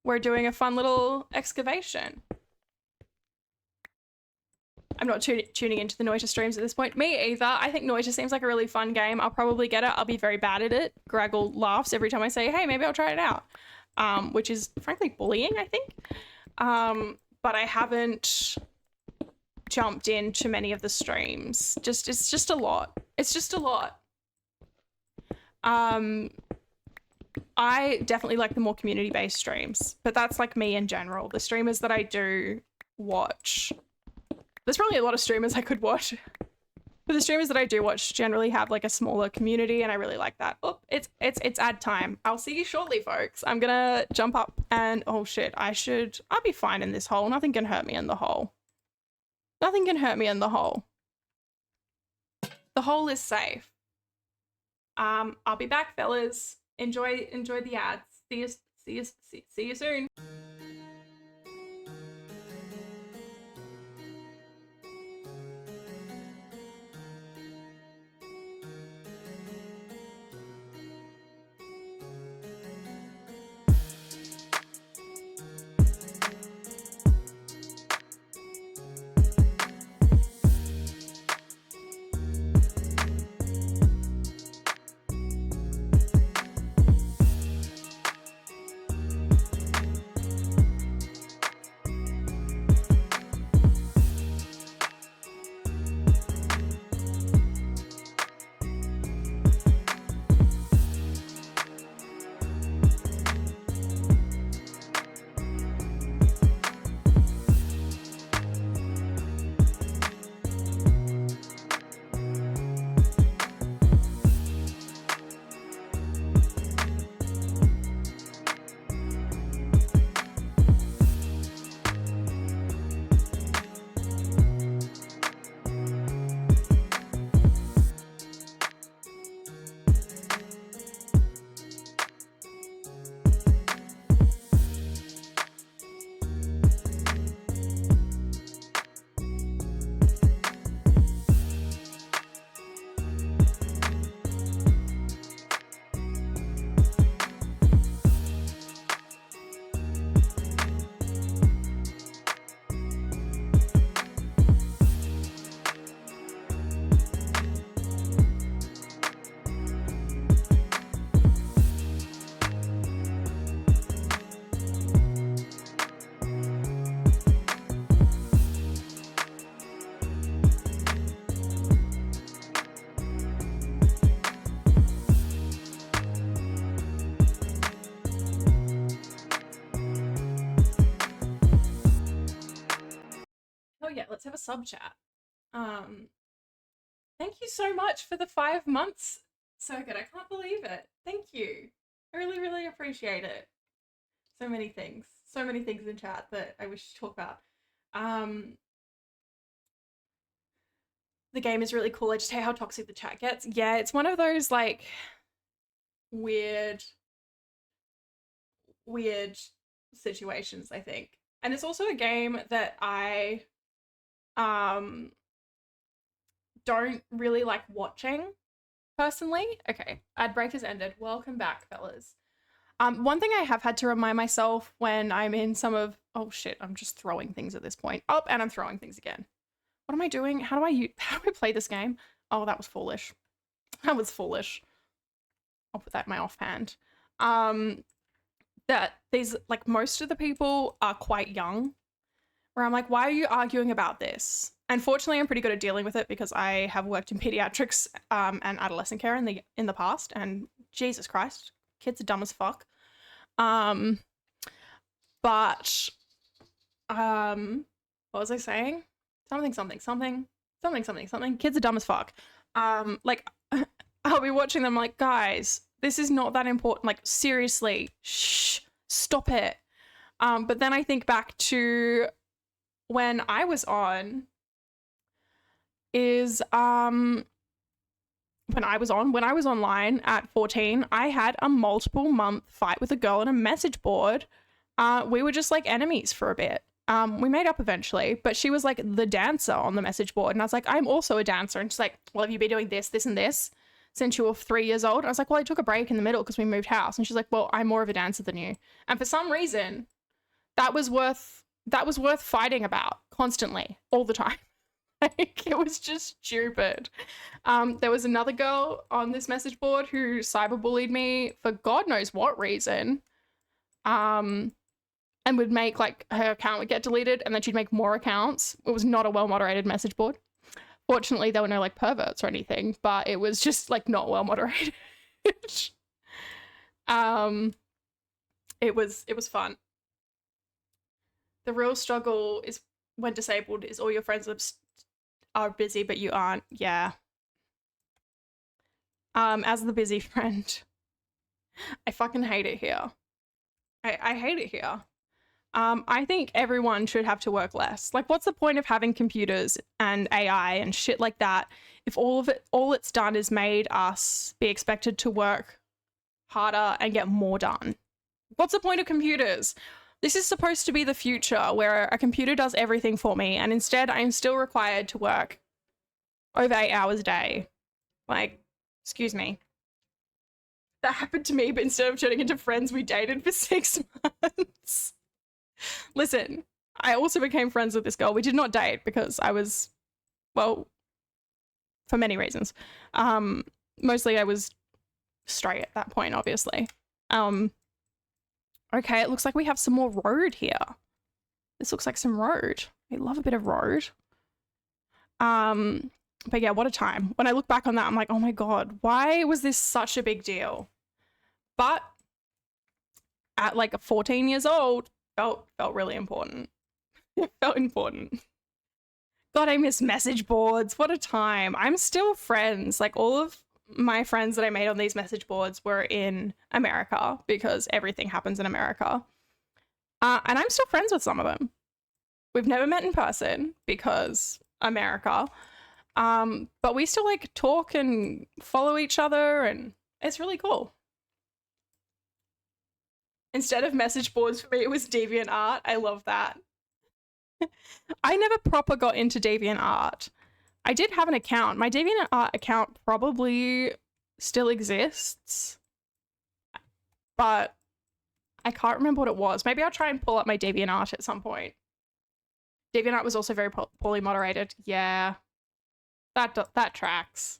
we're doing a fun little excavation. I'm not tuning into the Noita streams at this point. Me either. I think Noita seems like a really fun game. I'll probably get it. I'll be very bad at it. Garaggle laughs every time I say, hey, maybe I'll try it out. Which is frankly bullying, I think. But I haven't jumped into many of the streams. It's just a lot. It's just a lot. I definitely like the more community-based streams, but that's like me in general. The streamers that I do watch, there's probably a lot of streamers I could watch, but the streamers that I do watch generally have like a smaller community, and I really like that. Oh, it's ad time. I'll see you shortly, folks. I'm gonna jump up and oh shit, I'll be fine in this hole. Nothing can hurt me in the hole. Nothing can hurt me in the hole. The hole is safe. I'll be back, fellas. Enjoy the ads. See you soon. Oh yeah, let's have a sub chat. Thank you so much for the 5 months, Circuit. I can't believe it. Thank you. I really, really appreciate it. So many things in chat that I wish to talk about. The game is really cool. I just hate how toxic the chat gets. Yeah, it's one of those like weird situations, I think. And it's also a game that I don't really like watching personally. Okay, ad break has ended. Welcome back, fellas. One thing I have had to remind myself when I'm in some of, oh shit, I'm just throwing things at this point. Oh, and I'm throwing things again. What am I doing? How do I play this game? Oh, that was foolish. That was foolish. I'll put that in my offhand. That these, like, most of the people are quite young, where I'm like, why are you arguing about this? And fortunately, I'm pretty good at dealing with it because I have worked in pediatrics and adolescent care in the past, and Jesus Christ, kids are dumb as fuck. But what was I saying? Something. Kids are dumb as fuck. Like, I'll be watching them like, guys, this is not that important. Like, seriously, shh, stop it. But then I think back to when I was on when I was online at 14, I had a multiple month fight with a girl on a message board. We were just like enemies for a bit. We made up eventually, but she was like the dancer on the message board. And I was like, I'm also a dancer. And she's like, well, have you been doing this, this, and this since you were 3 years old? And I was like, well, I took a break in the middle because we moved house. And she's like, well, I'm more of a dancer than you. And for some reason, that was worth fighting about constantly, all the time. Like, it was just stupid. There was another girl on this message board who cyberbullied me for God knows what reason. And would make, like, her account would get deleted and then she'd make more accounts. It was not a well-moderated message board. Fortunately, there were no, like, perverts or anything, but it was just, like, not well-moderated. um, it was fun. The real struggle is when disabled is all your friends are busy, but you aren't. Yeah. As the busy friend, I fucking hate it here. I hate it here. I think everyone should have to work less. Like, what's the point of having computers and AI and shit like that if all it's done is made us be expected to work harder and get more done? What's the point of computers? This is supposed to be the future where a computer does everything for me, and instead I'm still required to work over 8 hours a day. Like, excuse me. That happened to me, but instead of turning into friends, we dated for 6 months. Listen, I also became friends with this girl. We did not date because I was, well, for many reasons. Mostly I was straight at that point, obviously. Okay, it looks like we have some more road here. This looks like some road. I love a bit of road. But yeah, what a time. When I look back on that, I'm like, oh my God, why was this such a big deal? But at like 14 years old, felt really important. It felt important. God, I miss message boards. What a time. I'm still friends. Like, all of my friends that I made on these message boards were in America because everything happens in America. And I'm still friends with some of them. We've never met in person because America. But we still like talk and follow each other, and it's really cool. Instead of message boards for me, it was DeviantArt. I love that. I never proper got into DeviantArt. I did have an account. My DeviantArt account probably still exists, but I can't remember what it was. Maybe I'll try and pull up my DeviantArt at some point. DeviantArt was also very poorly moderated. Yeah, that tracks.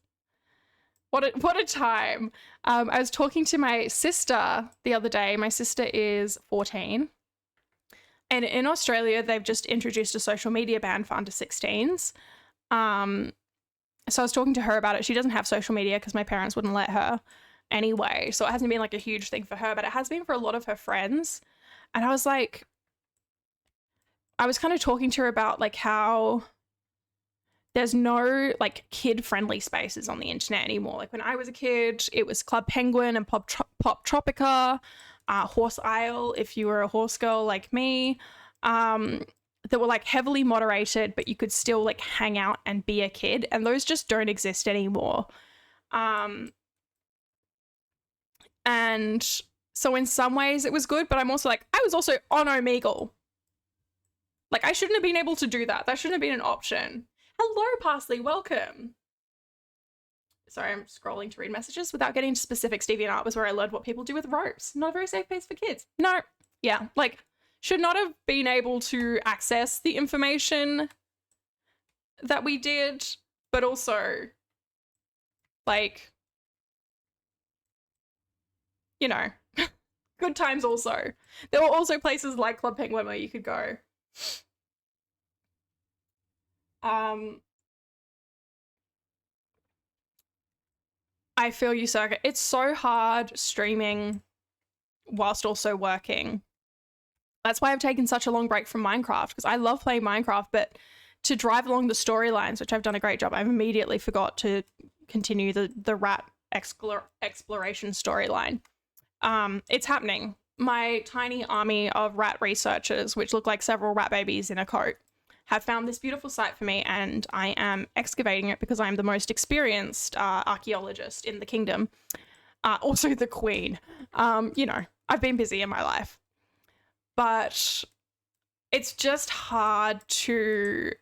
What a time. I was talking to my sister the other day. My sister is 14. And in Australia, they've just introduced a social media ban for under 16s. So I was talking to her about it. She doesn't have social media because my parents wouldn't let her anyway. So it hasn't been like a huge thing for her, but it has been for a lot of her friends. And I was like, I was kind of talking to her about like how there's no like kid-friendly spaces on the internet anymore. Like when I was a kid, it was Club Penguin and Pop Tropica, Horse Isle, if you were a horse girl like me, that were like heavily moderated, but you could still like hang out and be a kid. And those just don't exist anymore. And so in some ways it was good, but I'm also like, I was also on Omegle. Like, I shouldn't have been able to do that. That shouldn't have been an option. Hello, Parsley, welcome. Sorry, I'm scrolling to read messages without getting into specifics. DeviantArt was where I learned what people do with ropes. Not a very safe place for kids. No, yeah, like, should not have been able to access the information that we did, but also, like, you know, good times also. There were also places like Club Penguin where you could go. I feel you, Circuit. It's so hard streaming whilst also working. That's why I've taken such a long break from Minecraft, because I love playing Minecraft, but to drive along the storylines, which I've done a great job, I've immediately forgot to continue the RaAT exploration storyline. It's happening. My tiny army of RaAT researchers, which look like several rat babies in a coat, have found this beautiful site for me, and I am excavating it because I'm the most experienced archaeologist in the kingdom. Also the queen. You know, I've been busy in my life. But it's just hard to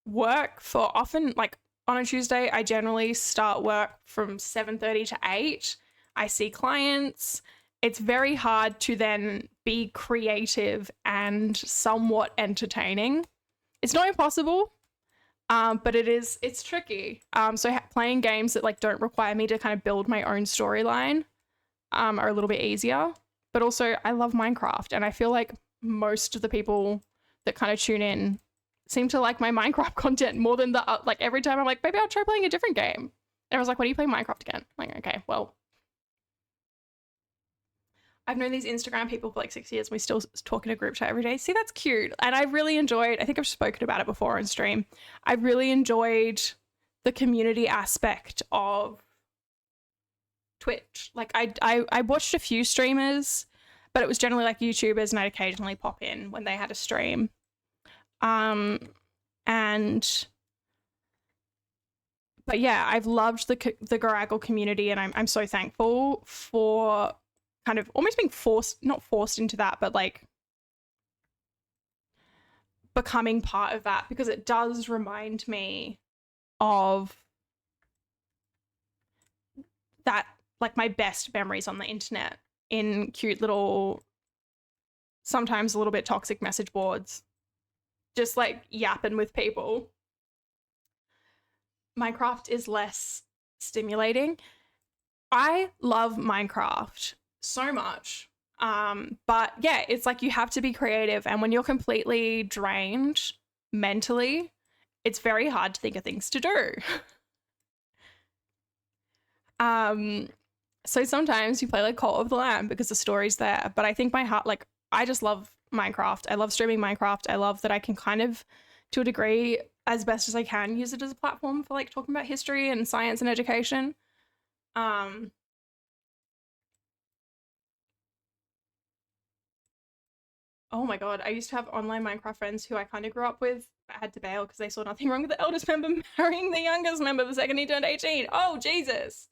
work for often, like on a Tuesday, I generally start work from 7:30 to 8. I see clients. It's very hard to then be creative and somewhat entertaining. It's not impossible, but it's tricky. So playing games that like don't require me to kind of build my own storyline are a little bit easier. But also I love Minecraft, and I feel like most of the people that kind of tune in seem to like my Minecraft content more than the like every time I'm like, maybe I'll try playing a different game. And I was like, what are you playing Minecraft again? I'm like, okay, well, I've known these Instagram people for like 6 years and we still talk in a group chat every day. See, that's cute. And I really enjoyed, I think I've spoken about it before on stream. I really enjoyed the community aspect of Twitch. Like I watched a few streamers, but it was generally like YouTubers, and I'd occasionally pop in when they had a stream. But yeah, I've loved the Garaggle community, and I'm so thankful for kind of almost being not forced into that, but like becoming part of that, because it does remind me of that, like my best memories on the internet in cute little, sometimes a little bit toxic message boards, just like yapping with people. Minecraft is less stimulating. I love Minecraft so much. But yeah, it's like you have to be creative, and when you're completely drained mentally, it's very hard to think of things to do. So sometimes you play like Cult of the Lamb because the story's there, but I think my heart, like, I just love Minecraft. I love streaming Minecraft. I love that I can kind of, to a degree, as best as I can, use it as a platform for like talking about history and science and education. Oh my god, I used to have online Minecraft friends who I kind of grew up with, but had to bail because they saw nothing wrong with the eldest member marrying the youngest member the second he turned 18. Oh, Jesus.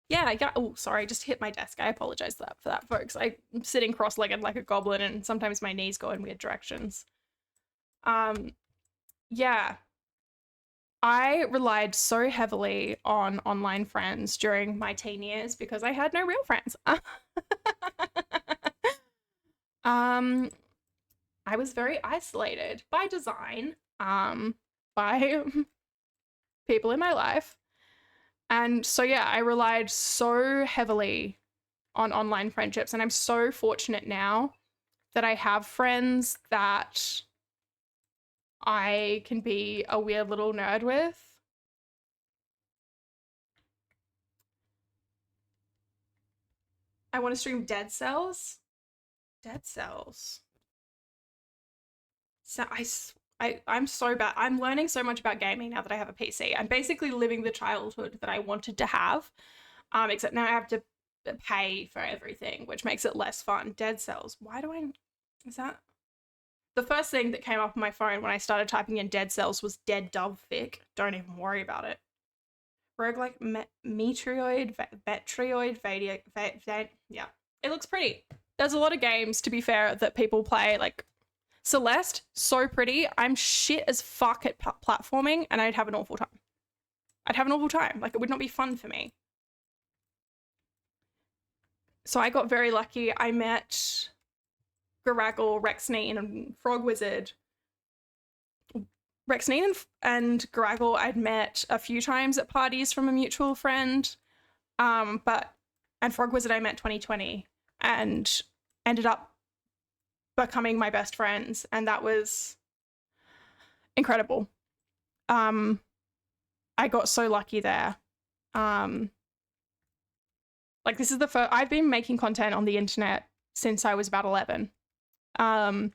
Yeah. Oh, sorry, just hit my desk. I apologize for that, folks. I'm sitting cross-legged like a goblin, and sometimes my knees go in weird directions. Yeah. I relied so heavily on online friends during my teen years because I had no real friends. I was very isolated by design, by people in my life. And so, yeah, I relied so heavily on online friendships. And I'm so fortunate now that I have friends that I can be a weird little nerd with. I want to stream Dead Cells. Dead Cells. So I'm so bad. I'm learning so much about gaming now that I have a PC. I'm basically living the childhood that I wanted to have, except now I have to pay for everything, which makes it less fun. Dead Cells. Why do I... Is that... The first thing that came up on my phone when I started typing in Dead Cells was Dead Dove Fic. Don't even worry about it. Roguelike Metroid, yeah. It looks pretty. There's a lot of games, to be fair, that people play, like Celeste, so pretty. I'm shit as fuck at platforming, and I'd have an awful time. Like, it would not be fun for me. So I got very lucky. I met Garaggle, Rexneen, and Frog Wizard. Rexneen and Garaggle I'd met a few times at parties from a mutual friend. And Frog Wizard I met 2020 and ended up becoming my best friends, and that was incredible. I got so lucky there. Like, this is the first... I've been making content on the internet since I was about 11. And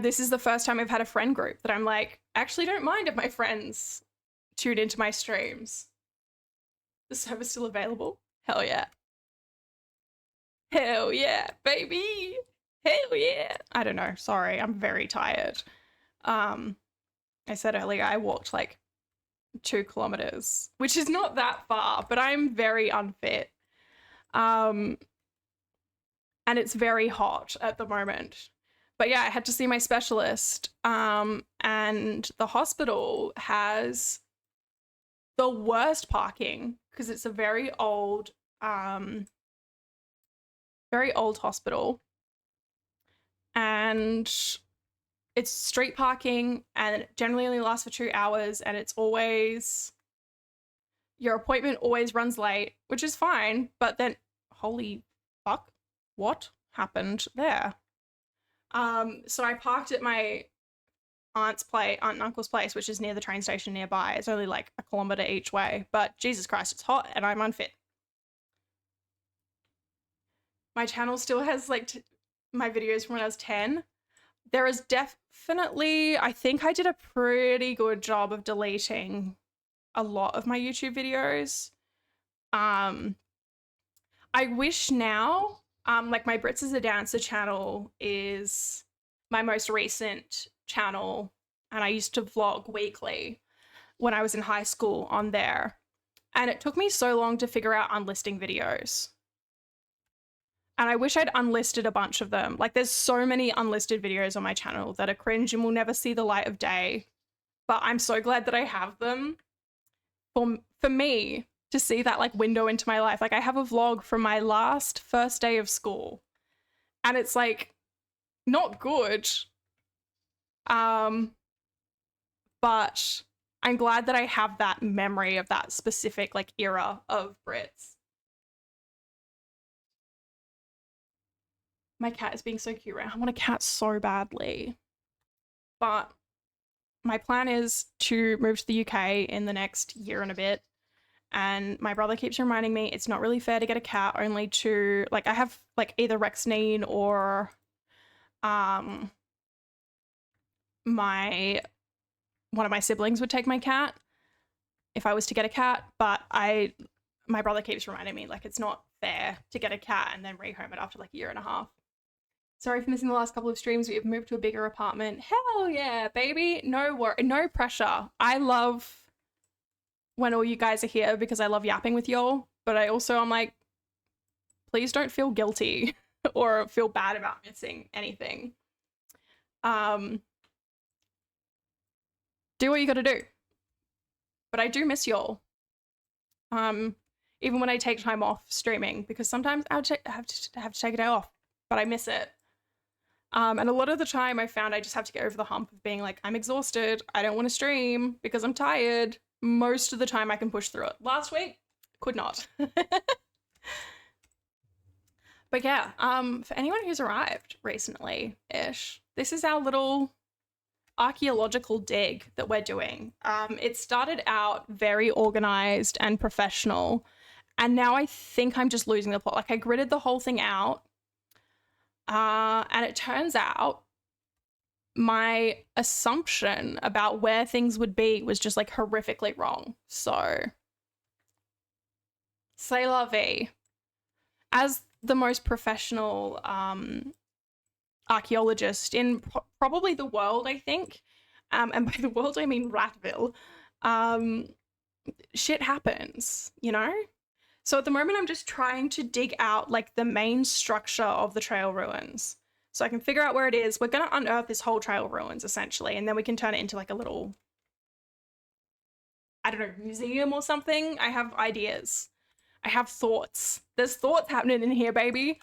this is the first time I've had a friend group that I'm like, actually don't mind if my friends tune into my streams. The server's still available? Hell yeah. Hell yeah, baby. Hell yeah. I don't know. Sorry, I'm very tired. I said earlier I walked like 2 kilometers, which is not that far, but I'm very unfit. And it's very hot at the moment. But yeah, I had to see my specialist, and the hospital has the worst parking because it's a very old hospital, and it's street parking, and it generally only lasts for 2 hours, and it's always, your appointment always runs late, which is fine, but then, holy fuck, what happened there? So I parked at my aunt and uncle's place, which is near the train station nearby. It's only like 1 kilometer each way, but Jesus Christ, it's hot and I'm unfit. my channel still has like my videos from when I was 10. There is definitely, I think I did a pretty good job of deleting a lot of my YouTube videos. I wish now, like my Brits as a Dancer channel is my most recent channel, and I used to vlog weekly when I was in high school on there. And it took me so long to figure out unlisting videos. And I wish I'd unlisted a bunch of them. Like there's so many unlisted videos on my channel that are cringe and will never see the light of day. But I'm so glad that I have them for me to see that like window into my life. Like I have a vlog from my first day of school, and it's like not good. But I'm glad that I have that memory of that specific like era of Brits. My cat is being so cute right now. I want a cat so badly. But my plan is to move to the UK in the next year and a bit. And my brother keeps reminding me it's not really fair to get a cat only to, like, I have like either Rexnine or one of my siblings would take my cat if I was to get a cat, but my brother keeps reminding me like it's not fair to get a cat and then rehome it after like a year and a half. Sorry for missing the last couple of streams. We have moved to a bigger apartment. Hell yeah, baby. No pressure. I love when all you guys are here because I love yapping with y'all, but I'm like, please don't feel guilty or feel bad about missing anything. Do what you gotta do. But I do miss y'all. Even when I take time off streaming, because sometimes I have to take a day off, but I miss it. And a lot of the time I found I just have to get over the hump of being like, I'm exhausted. I don't want to stream because I'm tired. Most of the time I can push through it. Last week, could not. But yeah, for anyone who's arrived recently-ish, this is our little archaeological dig that we're doing. It started out very organized and professional, and now I think I'm just losing the plot. Like I gridded the whole thing out, and it turns out my assumption about where things would be was just like horrifically wrong. So, c'est la vie. As the most professional archaeologist in probably the world, I think, and by the world I mean Ratville, shit happens, you know? So at the moment I'm just trying to dig out like the main structure of the trail ruins so I can figure out where it is. We're going to unearth this whole trail ruins essentially, and then we can turn it into like a little, I don't know, museum or something. I have ideas. I have thoughts. There's thoughts happening in here, baby.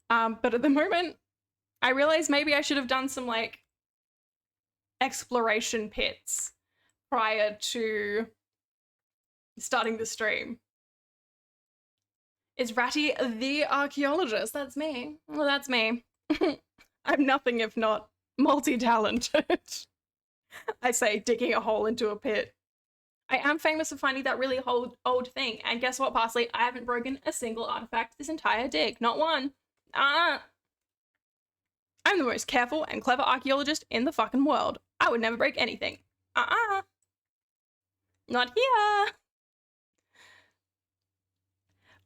But at the moment, I realize maybe I should have done some like exploration pits prior to starting the stream. Is Ratty the archaeologist? That's me. Well, that's me. I'm nothing if not multi-talented. I say digging a hole into a pit. I am famous for finding that really old thing. And guess what, Parsley? I haven't broken a single artifact this entire dig. Not one. I'm the most careful and clever archaeologist in the fucking world. I would never break anything. Not here.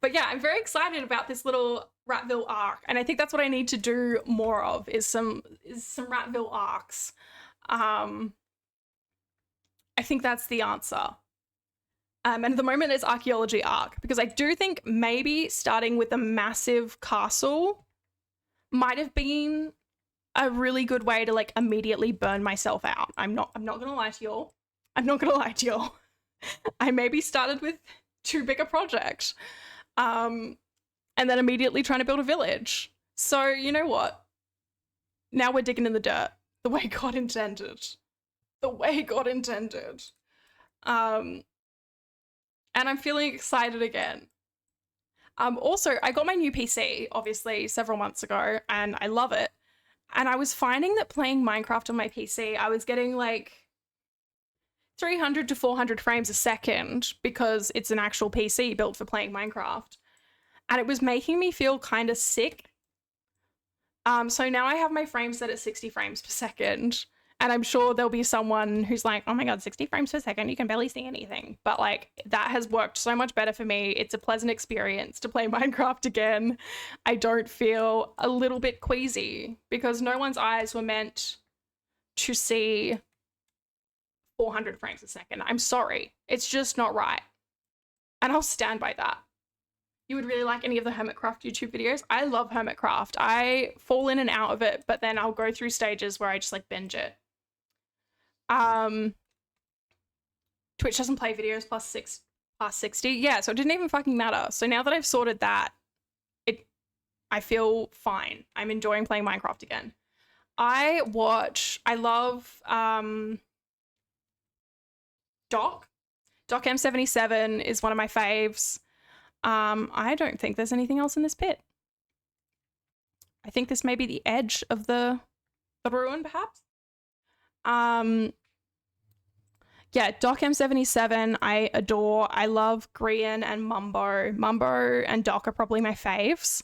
But yeah, I'm very excited about this little Ratville arc, and I think that's what I need to do more of is some Ratville arcs. I think that's the answer. And at the moment it's archaeology arc, because I do think maybe starting with a massive castle might have been a really good way to like immediately burn myself out. I'm not gonna lie to y'all. I maybe started with too big a project. And then immediately trying to build a village. So you know what? Now we're digging in the dirt the way God intended. The way God intended. And I'm feeling excited again. Also, I got my new PC, obviously, several months ago, and I love it. And I was finding that playing Minecraft on my PC, I was getting like 300 to 400 frames a second because it's an actual PC built for playing Minecraft. And it was making me feel kind of sick So now I have my frame set at 60 frames per second. And I'm sure there'll be someone who's like, oh my God, 60 frames per second, you can barely see anything. But like, that has worked so much better for me. It's a pleasant experience to play Minecraft again. I don't feel a little bit queasy because no one's eyes were meant to see 400 frames a second. I'm sorry. It's just not right. And I'll stand by that. You would really like any of the Hermitcraft YouTube videos? I love Hermitcraft. I fall in and out of it, but then I'll go through stages where I just like binge it. Twitch doesn't play videos plus 60. Yeah, so it didn't even fucking matter. So now that I've sorted that, I feel fine. I'm enjoying playing Minecraft again. I love Doc M77 is one of my faves. I don't think there's anything else in this pit. I think this may be the edge of the ruin, perhaps. Yeah, Doc M77, I adore. I love Grian and Mumbo. Mumbo and Doc are probably my faves.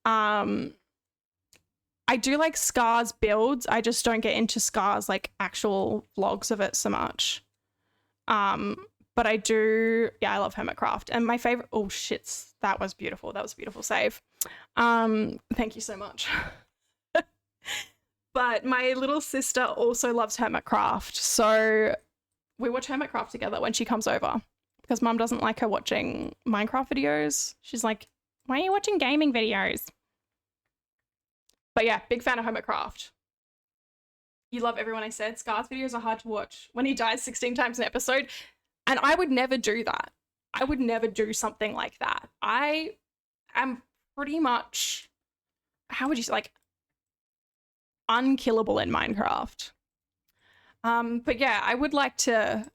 I do like Scar's builds. I just don't get into Scar's like actual vlogs of it so much. But I do, yeah, I love Hermitcraft. And my favorite, oh shit, that was beautiful. That was a beautiful save. Thank you so much. But my little sister also loves Hermitcraft. So we watch Hermitcraft together when she comes over because mum doesn't like her watching Minecraft videos. She's like, why are you watching gaming videos? But yeah, big fan of Hermitcraft. You love everyone I said. Scar's videos are hard to watch. When he dies 16 times an episode. And I would never do that. I would never do something like that. I am pretty much, how would you say, like, unkillable in Minecraft. But yeah, I would like to,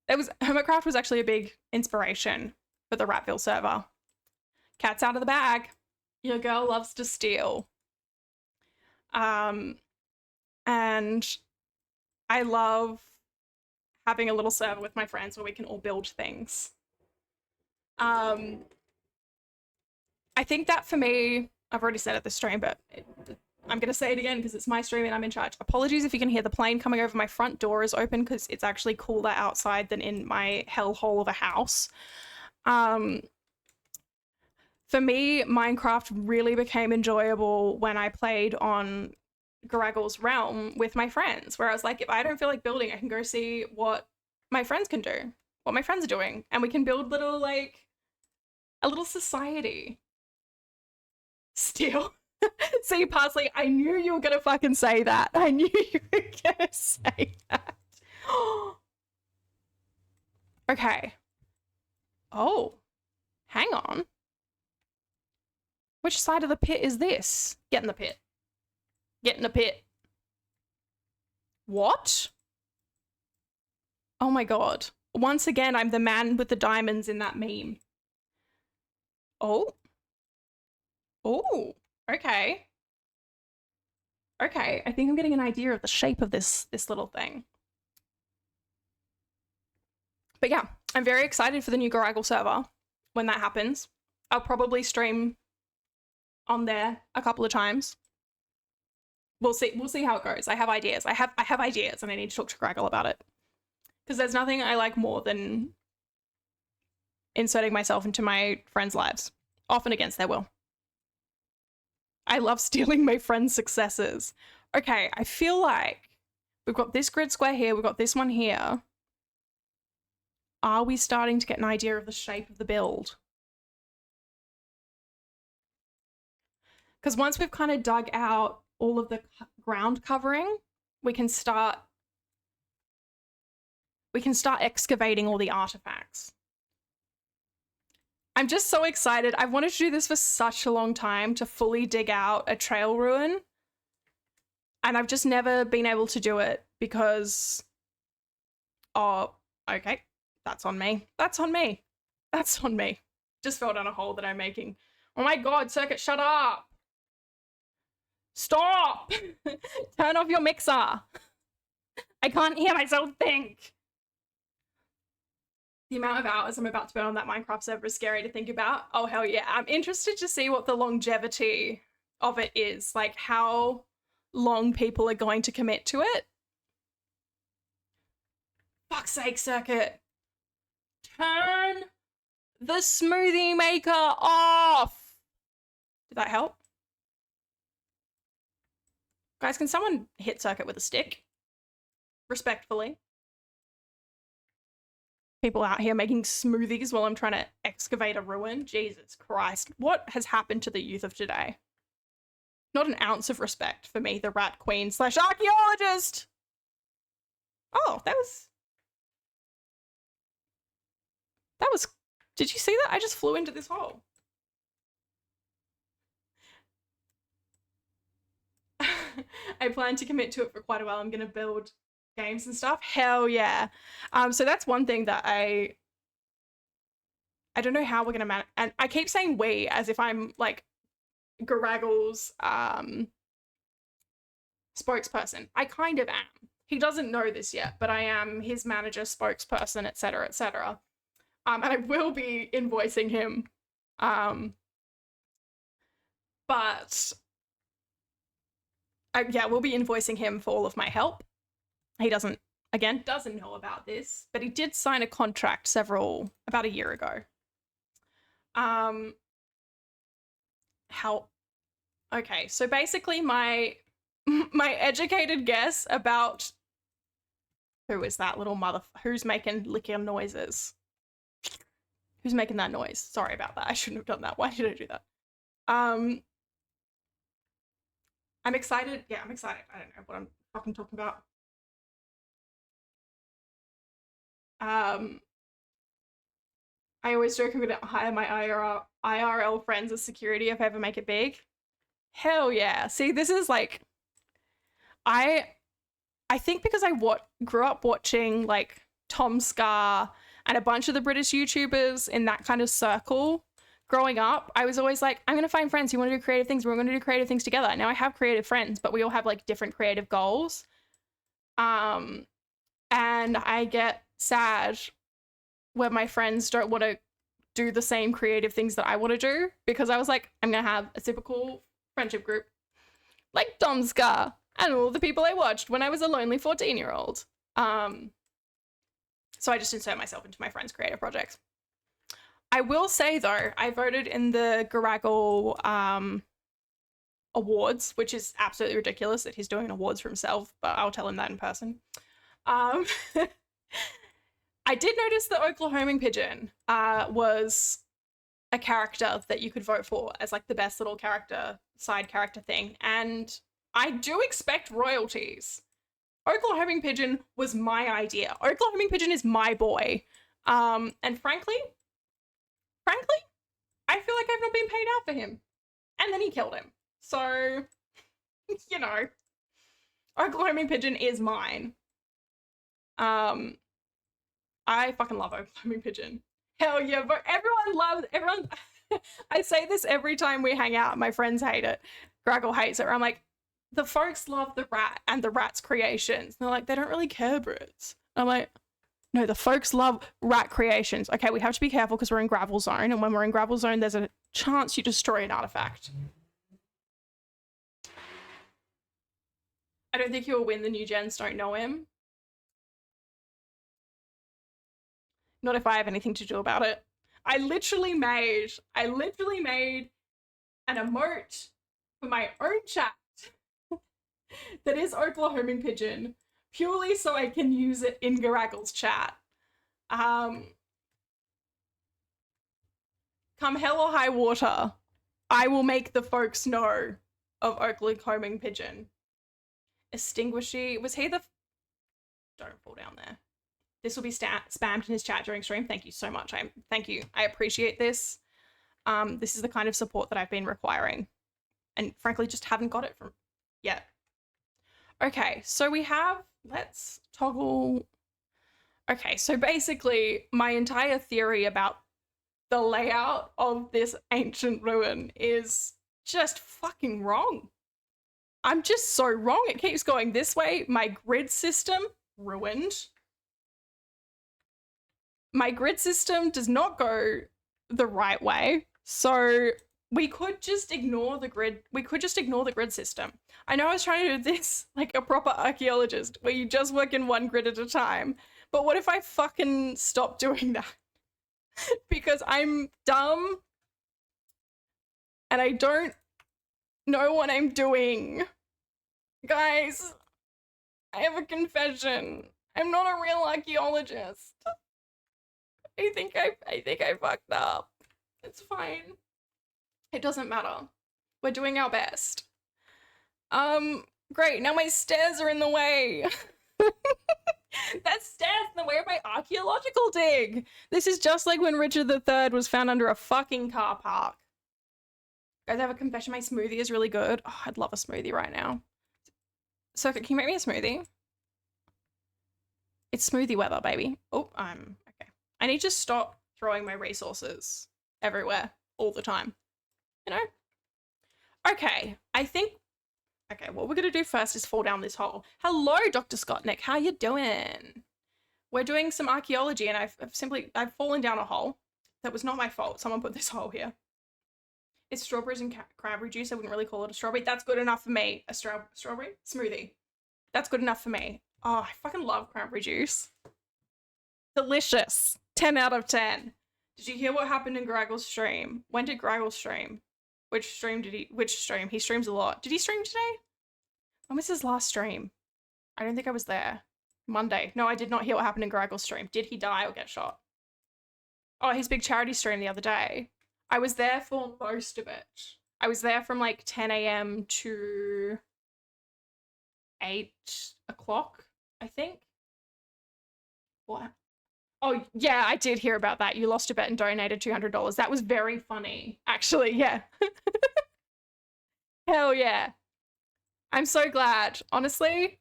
Hermitcraft was actually a big inspiration for the RaATville server. Cat's out of the bag. Your girl loves to steal. And I love having a little server with my friends where we can all build things. I think that for me, I've already said it this stream, but I'm going to say it again because it's my stream and I'm in charge. Apologies if you can hear the plane coming over. My front door is open because it's actually cooler outside than in my hellhole of a house. For me, Minecraft really became enjoyable when I played on Garaggle's Realm with my friends, where I was like, if I don't feel like building, I can go see what my friends can do, what my friends are doing, and we can build little, like, a little society. Still. See, Parsley, I knew you were gonna fucking say that. I knew you were gonna say that. Okay. Oh, hang on. Which side of the pit is this? Get in the pit. Get in the pit. What? Oh my God. Once again, I'm the man with the diamonds in that meme. Oh. Oh, okay. Okay, I think I'm getting an idea of the shape of this little thing. But yeah, I'm very excited for the new Garaggle server when that happens. I'll probably stream on there a couple of times. We'll see how it goes. I have ideas. I have ideas and I need to talk to Garaggle about it. Because there's nothing I like more than inserting myself into my friends' lives, often against their will. I love stealing my friends' successes. Okay, I feel like we've got this grid square here, we've got this one here. Are we starting to get an idea of the shape of the build? Because once we've kind of dug out all of the ground covering, we can start excavating all the artifacts. I'm just so excited. I've wanted to do this for such a long time, to fully dig out a trail ruin. And I've just never been able to do it because, oh, okay, that's on me. That's on me. That's on me. Just fell down a hole that I'm making. Oh my God, Circuit, shut up. Stop. Turn off your mixer. I can't hear myself think. The amount of hours I'm about to burn on that Minecraft server is scary to think about. Oh, hell yeah. I'm interested to see what the longevity of it is, like how long people are going to commit to it. Fuck's sake, Circuit. Turn the smoothie maker off. Did that help? Guys, can someone hit Circuit with a stick? Respectfully. People out here making smoothies while I'm trying to excavate a ruin. Jesus Christ. What has happened to the youth of today? Not an ounce of respect for me, the rat queen / archaeologist. Oh, that was, did you see that? I just flew into this hole. I plan to commit to it for quite a while. I'm going to build games and stuff. Hell yeah. So that's one thing that I don't know how we're going to manage. And I keep saying we as if I'm like Garaggle's spokesperson. I kind of am. He doesn't know this yet, but I am his manager, spokesperson, etc., etc. And I will be invoicing him. But yeah, we'll be invoicing him for all of my help. He doesn't know about this, but he did sign a contract about a year ago. Okay, so basically my educated guess about who is that little who's making licking noises? Who's making that noise? Sorry about that. I shouldn't have done that. Why did I do that? I'm excited. Yeah, I'm excited. I don't know what I'm fucking talking about. I always joke I'm gonna hire my IRL friends as security if I ever make it big. Hell yeah. See, this is like, I think because I grew up watching like Tom Scar and a bunch of the British YouTubers in that kind of circle growing up, I was always like, I'm going to find friends who want to do creative things. We're going to do creative things together. Now I have creative friends, but we all have like different creative goals. And I get sad when my friends don't want to do the same creative things that I want to do, because I was like, I'm going to have a super cool friendship group like Tom Scar and all the people I watched when I was a lonely 14-year-old. So I just insert myself into my friends' creative projects. I will say, though, I voted in the Garaggle awards, which is absolutely ridiculous that he's doing awards for himself, but I'll tell him that in person. I did notice that Oklahoma Pigeon was a character that you could vote for as like the best little side character thing, and I do expect royalties. Oklahoma Pigeon was my idea. Oklahoma Pigeon is my boy. And frankly, I feel like I've not been paid out for him. And then he killed him. So, you know, Oklahoma Pigeon is mine. I fucking love Oklahoma Pigeon. Hell yeah, but everyone, I say this every time we hang out. My friends hate it. Graggle hates it. I'm like, the folks love the RaAT and the RaAT's creations. And they're like, they don't really care, Brits. I'm like, no, the folks love RaAT creations. Okay, we have to be careful because we're in Gravel Zone, and when we're in Gravel Zone, there's a chance you destroy an artifact. I don't think he'll win. The new gens don't know him. Not if I have anything to do about it. I literally made an emote for my own chat that is Oklahoma Pigeon, purely so I can use it in Garaggle's chat. Come hell or high water, I will make the folks know of Oklahoma Pigeon. Extinguishy, was he the... Don't fall down there. This will be spammed in his chat during stream. Thank you so much. Thank you. I appreciate this. This is the kind of support that I've been requiring, and frankly, just haven't got it from yet. Okay, so we have, let's toggle. Okay, so basically my entire theory about the layout of this ancient ruin is just fucking wrong. I'm just so wrong. It keeps going this way. My grid system ruined. My grid system does not go the right way. So We could just ignore the grid. We could just ignore the grid system. I know I was trying to do this like a proper archaeologist, where you just work in one grid at a time. But what if I fucking stop doing that? Because I'm dumb and I don't know what I'm doing. Guys, I have a confession. I'm not a real archaeologist. I think I fucked up. It's fine. It doesn't matter. We're doing our best. Great. Now my stairs are in the way. That stairs in the way of my archaeological dig. This is just like when Richard III was found under a fucking car park. Guys, I have a confession. My smoothie is really good. Oh, I'd love a smoothie right now. So can you make me a smoothie? It's smoothie weather, baby. Oh, okay. I need to stop throwing my resources everywhere all the time. You know? Okay, I think... Okay, what we're going to do first is fall down this hole. Hello, Dr. Scottnick. How you doing? We're doing some archaeology, and I've fallen down a hole. That was not my fault. Someone put this hole here. It's strawberries and cranberry juice. I wouldn't really call it a strawberry. That's good enough for me. A strawberry smoothie. That's good enough for me. Oh, I fucking love cranberry juice. Delicious. 10 out of 10. Did you hear what happened in Graggle's stream? When did Graggle stream? Which stream? He streams a lot. Did he stream today? When was his last stream? I don't think I was there. Monday. No, I did not hear what happened in Graggle's stream. Did he die or get shot? Oh, his big charity stream the other day. I was there for most of it. I was there from like 10 a.m. to 8 o'clock, I think. What? Oh, yeah, I did hear about that. You lost a bet and donated $200. That was very funny, actually, yeah. Hell yeah. I'm so glad. Honestly,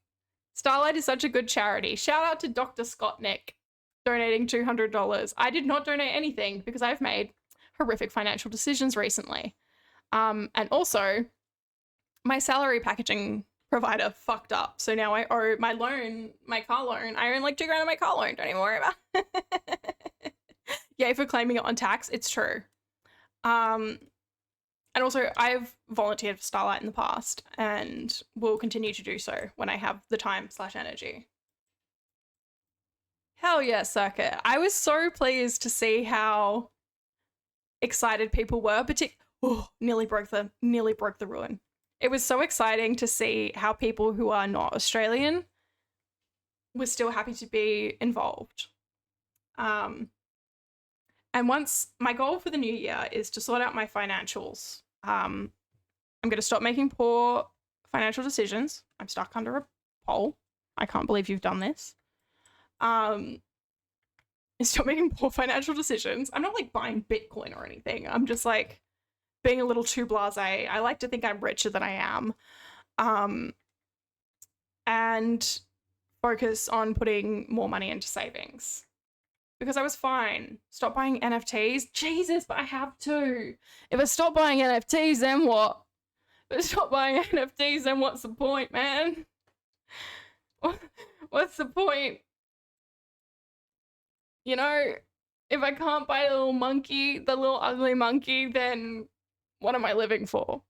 Starlight is such a good charity. Shout out to Dr. Scottnick donating $200. I did not donate anything because I've made horrific financial decisions recently. And also, my salary packaging provider fucked up. So now I owe my loan, my car loan. I own like $2,000 on my car loan. Don't even worry about it. Yay for claiming it on tax. It's true. And also, I've volunteered for Starlight in the past and will continue to do so when I have the time/energy. Hell yeah, Circuit. I was so pleased to see how excited people were, nearly broke the ruin. It was so exciting to see how people who are not Australian were still happy to be involved. And once, my goal for the new year is to sort out my financials. I'm going to stop making poor financial decisions. I'm stuck under a pole. I can't believe you've done this. Stop making poor financial decisions. I'm not like buying Bitcoin or anything. I'm just like being a little too blasé. I like to think I'm richer than I am. And focus on putting more money into savings. Because I was fine. Stop buying NFTs. Jesus, but I have to. If I stop buying NFTs, then what? If I stop buying NFTs, then what's the point, man? What's the point? You know, if I can't buy the little monkey, the little ugly monkey, then what am I living for?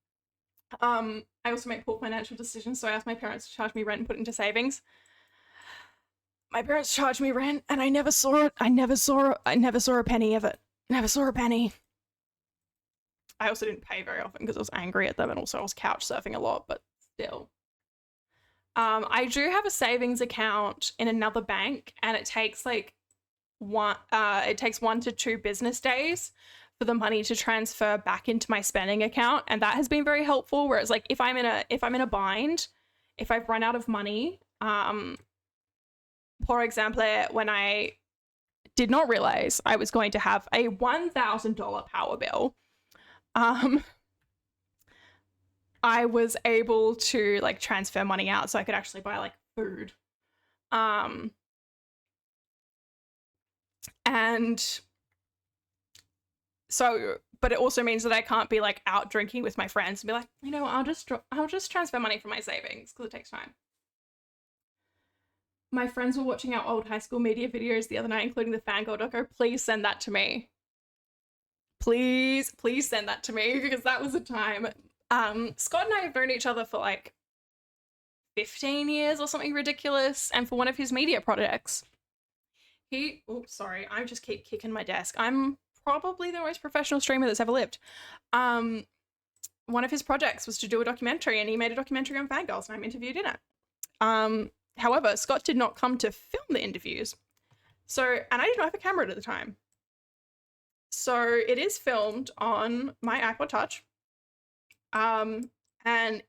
I also make poor financial decisions, so I asked my parents to charge me rent and put it into savings. My parents charged me rent and I never saw it. I never saw a penny of it. Never saw a penny. I also didn't pay very often because I was angry at them, and also I was couch surfing a lot, but still. I do have a savings account in another bank, and it takes like 1 to 2 business days for the money to transfer back into my spending account, and that has been very helpful. Whereas like if I'm in a bind, if I've run out of money, for example, when I did not realize I was going to have a $1,000 power bill, I was able to like transfer money out so I could actually buy like food. And so, but it also means that I can't be like out drinking with my friends and be like, you know, I'll just transfer money from my savings because it takes time. My friends were watching our old high school media videos the other night, including the fangirl doco. Please send that to me. Please send that to me because that was a time. Scott and I have known each other for like 15 years or something ridiculous, and for one of his media projects, I just keep kicking my desk. I'm probably the most professional streamer that's ever lived. One of his projects was to do a documentary, and he made a documentary on fangirls, and I'm interviewed in it. However, Scott did not come to film the interviews. So, and I didn't have a camera at the time. So it is filmed on my iPod Touch. And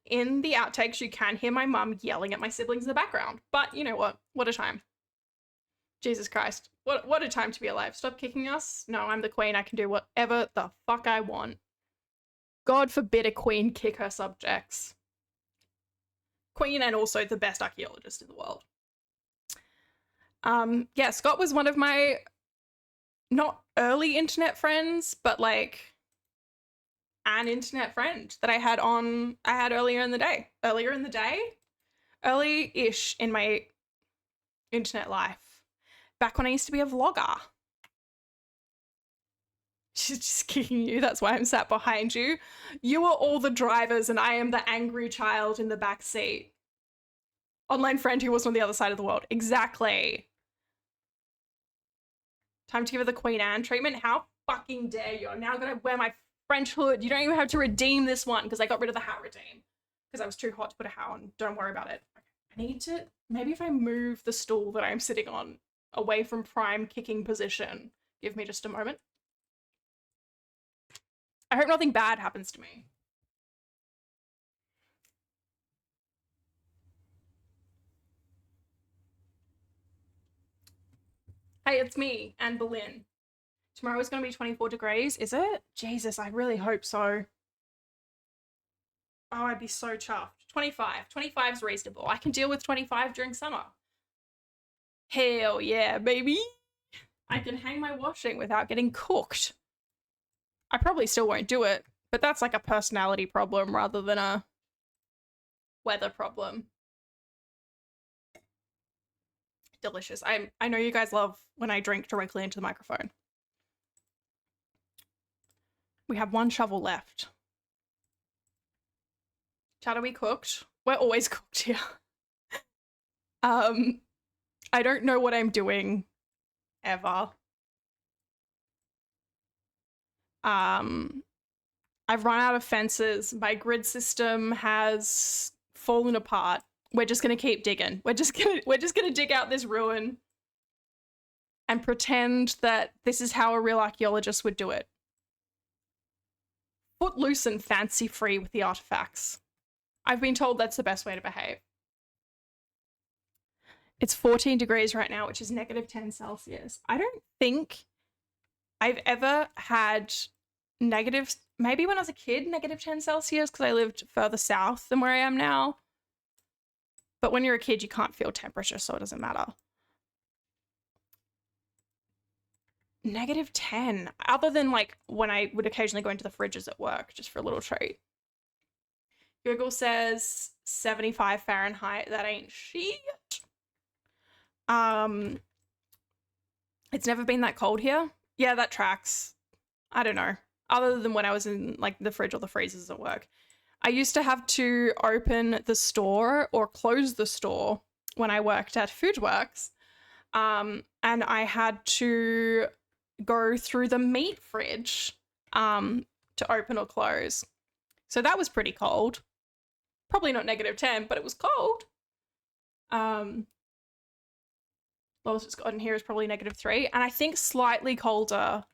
in the outtakes, you can hear my mum yelling at my siblings in the background. But you know what? What a time. Jesus Christ. What a time to be alive. Stop kicking us. No, I'm the queen. I can do whatever the fuck I want. God forbid a queen kick her subjects. Queen and also the best archaeologist in the world. Yeah, Scott was one of my not early internet friends, but like an internet friend that I had earlier in the day. Early-ish in my internet life. Back when I used to be a vlogger. She's just kicking you. That's why I'm sat behind you. You are all the drivers and I am the angry child in the back seat. Online friend who was on the other side of the world. Exactly. Time to give her the Queen Anne treatment. How fucking dare you? I'm now gonna wear my French hood. You don't even have to redeem this one because I got rid of the hat redeem because I was too hot to put a hat on. Don't worry about it. I need to, maybe if I move the stool that I'm sitting on away from prime kicking position. Give me just a moment. I hope nothing bad happens to me. Hey, it's me, Anne Boleyn. Tomorrow is going to be 24 degrees, is it? Jesus, I really hope so. Oh, I'd be so chuffed. 25. 25 is reasonable. I can deal with 25 during summer. Hell yeah, baby. I can hang my washing without getting cooked. I probably still won't do it, but that's like a personality problem rather than a weather problem. Delicious. I know you guys love when I drink directly into the microphone. We have one shovel left. Chat, are we cooked? We're always cooked here. I don't know what I'm doing ever. I've run out of fences. My grid system has fallen apart. We're just gonna keep digging. We're just gonna dig out this ruin and pretend that this is how a real archaeologist would do it. Footloose and fancy free with the artifacts. I've been told that's the best way to behave. It's 14 degrees right now, which is -10 Celsius. I don't think I've ever had negatives, maybe when I was a kid, -10 Celsius, because I lived further south than where I am now. But when you're a kid, you can't feel temperature, so it doesn't matter. -10, other than like when I would occasionally go into the fridges at work just for a little treat. Google says 75 Fahrenheit. That ain't shit. It's never been that cold here. Yeah, that tracks. I don't know. Other than when I was in like the fridge or the freezers at work. I used to have to open the store or close the store when I worked at Foodworks. And I had to go through the meat fridge to open or close. So that was pretty cold. Probably not -10, but it was cold. Lowest it's gotten here is probably -3, and I think slightly colder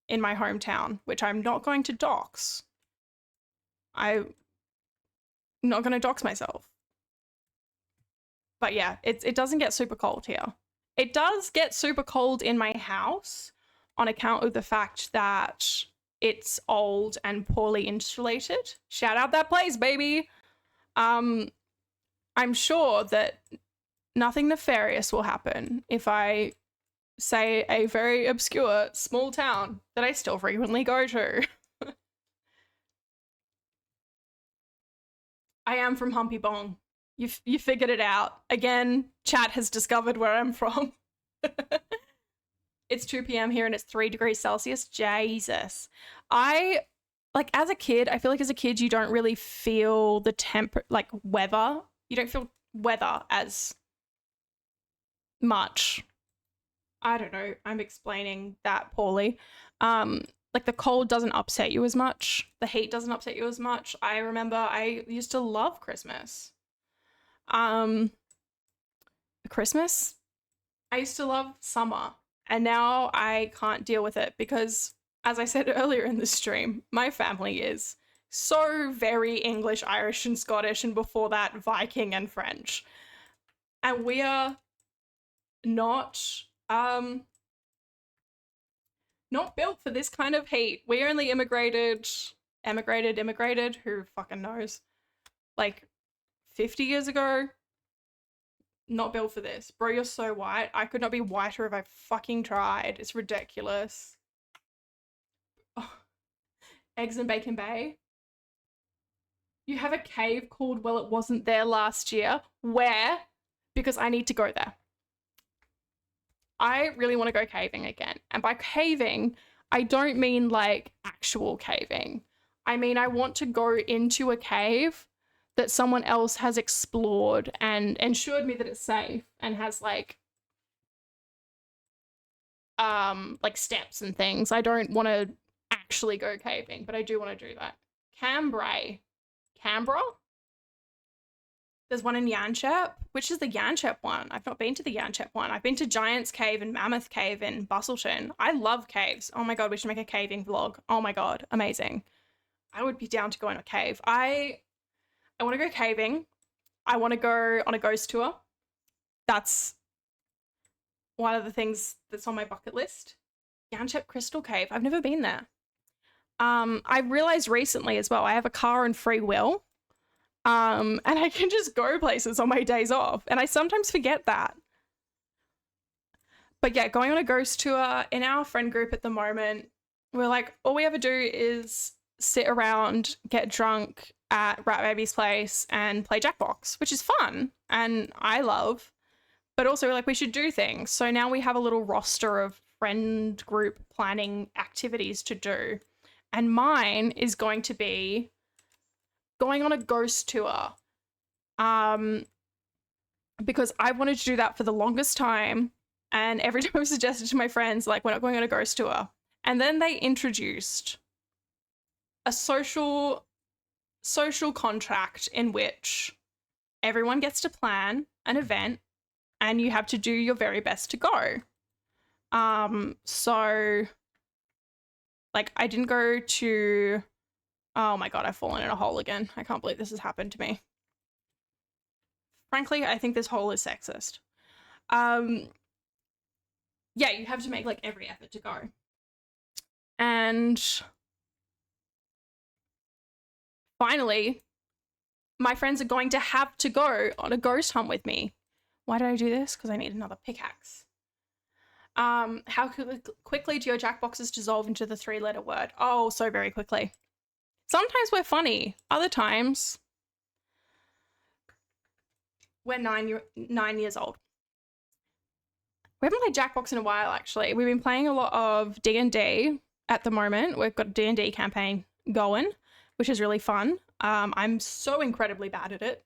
in my hometown, which I'm not going to dox. I'm not going to dox myself. But yeah, it doesn't get super cold here. It does get super cold in my house on account of the fact that it's old and poorly insulated. Shout out that place, baby. I'm sure that nothing nefarious will happen if I say a very obscure small town that I still frequently go to. I am from Humpy Bong. You figured it out. Again, chat has discovered where I'm from. It's 2 p.m. here and it's 3 degrees Celsius. Jesus. I like as a kid, I feel like as a kid you don't really feel the weather. You don't feel weather as much. I don't know. I'm explaining that poorly. Like the cold doesn't upset you as much. The heat doesn't upset you as much. I remember I used to love Christmas. Christmas, I used to love summer, and now I can't deal with it because, as I said earlier in the stream, my family is so very English, Irish, and Scottish, and before that, Viking and French. And we are not built for this kind of heat. We only immigrated, who fucking knows, like 50 years ago. Not built for this. Bro, you're so white. I could not be whiter if I fucking tried. It's ridiculous. Oh. Eggs and Bacon Bay. You have a cave called Well It Wasn't There Last Year. Where? Because I need to go there. I really want to go caving again. And by caving, I don't mean like actual caving. I mean, I want to go into a cave that someone else has explored and ensured me that it's safe and has like steps and things. I don't want to actually go caving, but I do want to do that. Canberra? There's one in Yanchep. Which is the Yanchep one? I've not been to the Yanchep one. I've been to Giant's Cave and Mammoth Cave in Bustleton. I love caves. Oh my god, we should make a caving vlog. Oh my god, amazing. I would be down to go in a cave. I want to go caving. I want to go on a ghost tour. That's one of the things that's on my bucket list. Yanchep Crystal Cave. I've never been there. I realized recently as well, I have a car and free will. And I can just go places on my days off. And I sometimes forget that. But yeah, going on a ghost tour in our friend group at the moment, we're like, all we ever do is sit around, get drunk at RaAT Baby's place and play Jackbox, which is fun and I love. But also we're like, we should do things. So now we have a little roster of friend group planning activities to do. And mine is going to be going on a ghost tour. Because I wanted to do that for the longest time. And every time I've suggested to my friends, like, we're not going on a ghost tour. And then they introduced a social contract in which everyone gets to plan an event and you have to do your very best to go. So like I didn't go to, oh my god, I've fallen in a hole again. I can't believe this has happened to me. Frankly, I think this hole is sexist. Yeah, you have to make like every effort to go. And finally, my friends are going to have to go on a ghost hunt with me. Why did I do this? Because I need another pickaxe. How quickly do your Jackboxes dissolve into the 3-letter word? Oh, so very quickly. Sometimes we're funny. Other times, we're 9 years old. We haven't played Jackbox in a while, actually. We've been playing a lot of D&D at the moment. We've got a D&D campaign going, which is really fun. I'm so incredibly bad at it.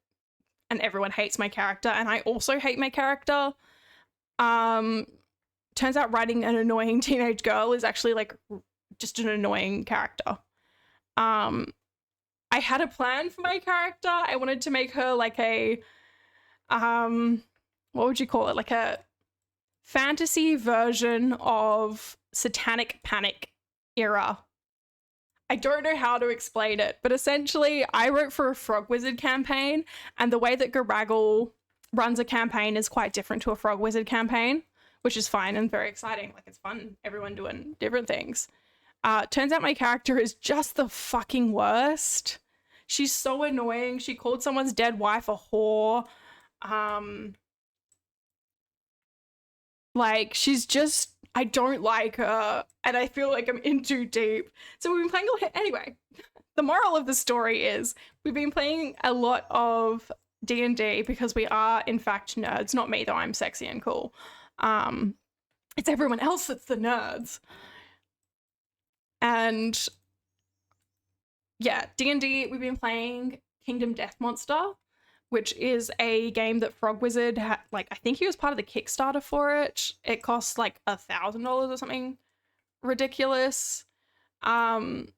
And everyone hates my character. And I also hate my character. Turns out writing an annoying teenage girl is actually like just an annoying character. I had a plan for my character. I wanted to make her like a, what would you call it? Like a fantasy version of Satanic Panic era. I don't know how to explain it, but essentially I wrote for a Frog Wizard campaign, and the way that Garaggle runs a campaign is quite different to a Frog Wizard campaign, which is fine and very exciting. Like, it's fun, everyone doing different things. Turns out my character is just the fucking worst. She's so annoying. She called someone's dead wife a whore. Like, she's just, I don't like her, and I feel like I'm in too deep. So we've been playing a lot. Anyway, the moral of the story is we've been playing a lot of D&D because we are, in fact, nerds. Not me, though. I'm sexy and cool. It's everyone else that's the nerds. And yeah, D&D, we've been playing Kingdom Death Monster, which is a game that Frog Wizard like, I think he was part of the Kickstarter for it. It costs like $1,000 or something ridiculous. And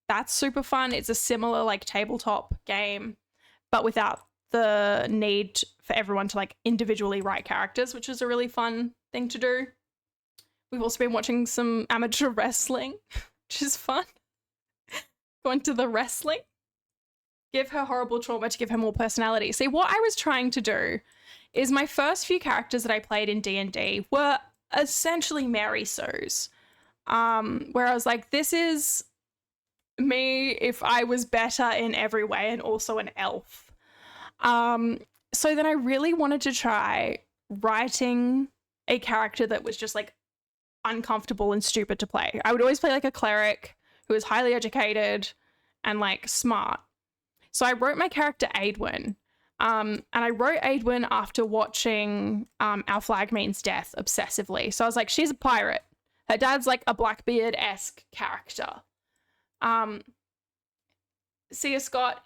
that's super fun. It's a similar like tabletop game, but without the need for everyone to like individually write characters, which is a really fun thing to do. We've also been watching some amateur wrestling, which is fun. Going to the wrestling. Give her horrible trauma to give her more personality. See, what I was trying to do is my first few characters that I played in D&D were essentially Mary Sue's. Where I was like, this is me if I was better in every way and also an elf. So then I really wanted to try writing a character that was just like uncomfortable and stupid to play. I would always play like a cleric who was highly educated and like smart. So I wrote my character Aedwin. And I wrote Aedwin after watching Our Flag Means Death obsessively. So I was like, she's a pirate. Her dad's like a Blackbeard-esque character. See you, Scott.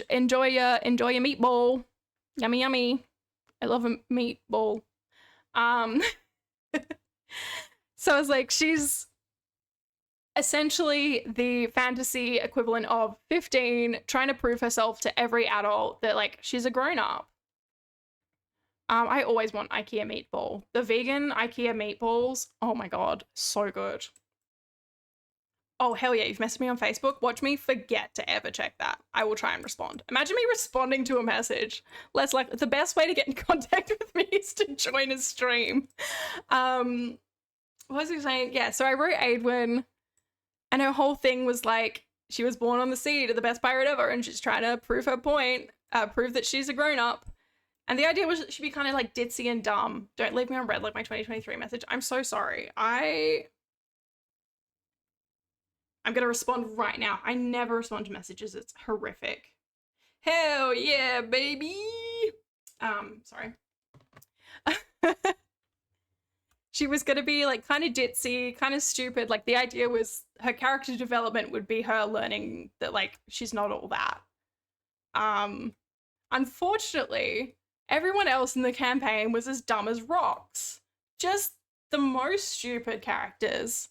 Enjoy your meatball. Yummy, yummy. I love a meatball. So I was like, she's essentially the fantasy equivalent of 15 trying to prove herself to every adult that like she's a grown-up. I always want IKEA meatball. The vegan IKEA meatballs, oh my god, so good. Oh hell yeah, you've messaged me on Facebook. Watch me forget to ever check that. I will try and respond. Imagine me responding to a message. Let's like, the best way to get in contact with me is to join a stream. What was I saying? Yeah, so I wrote Aedwin, and her whole thing was like, she was born on the sea to the best pirate ever, and she's trying to prove her point, prove that she's a grown-up. And the idea was she'd be kind of like ditzy and dumb. Don't leave me on red like my 2023 message. I'm so sorry. I'm gonna respond right now. I never respond to messages. It's horrific. Hell yeah, baby. Sorry. She was gonna be like kind of ditzy, kind of stupid. Like the idea was her character development would be her learning that like she's not all that. Unfortunately, everyone else in the campaign was as dumb as rocks. Just the most stupid characters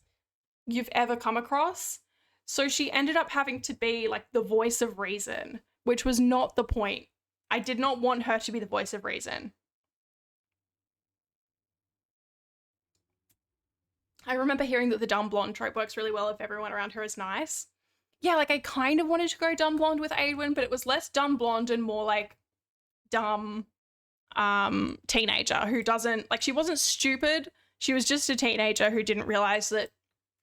you've ever come across. So she ended up having to be like the voice of reason, which was not the point. I did not want her to be the voice of reason. I remember hearing that the dumb blonde trope works really well if everyone around her is nice. Yeah, like I kind of wanted to go dumb blonde with Aedwin, but it was less dumb blonde and more like dumb teenager who doesn't, like she wasn't stupid. She was just a teenager who didn't realize that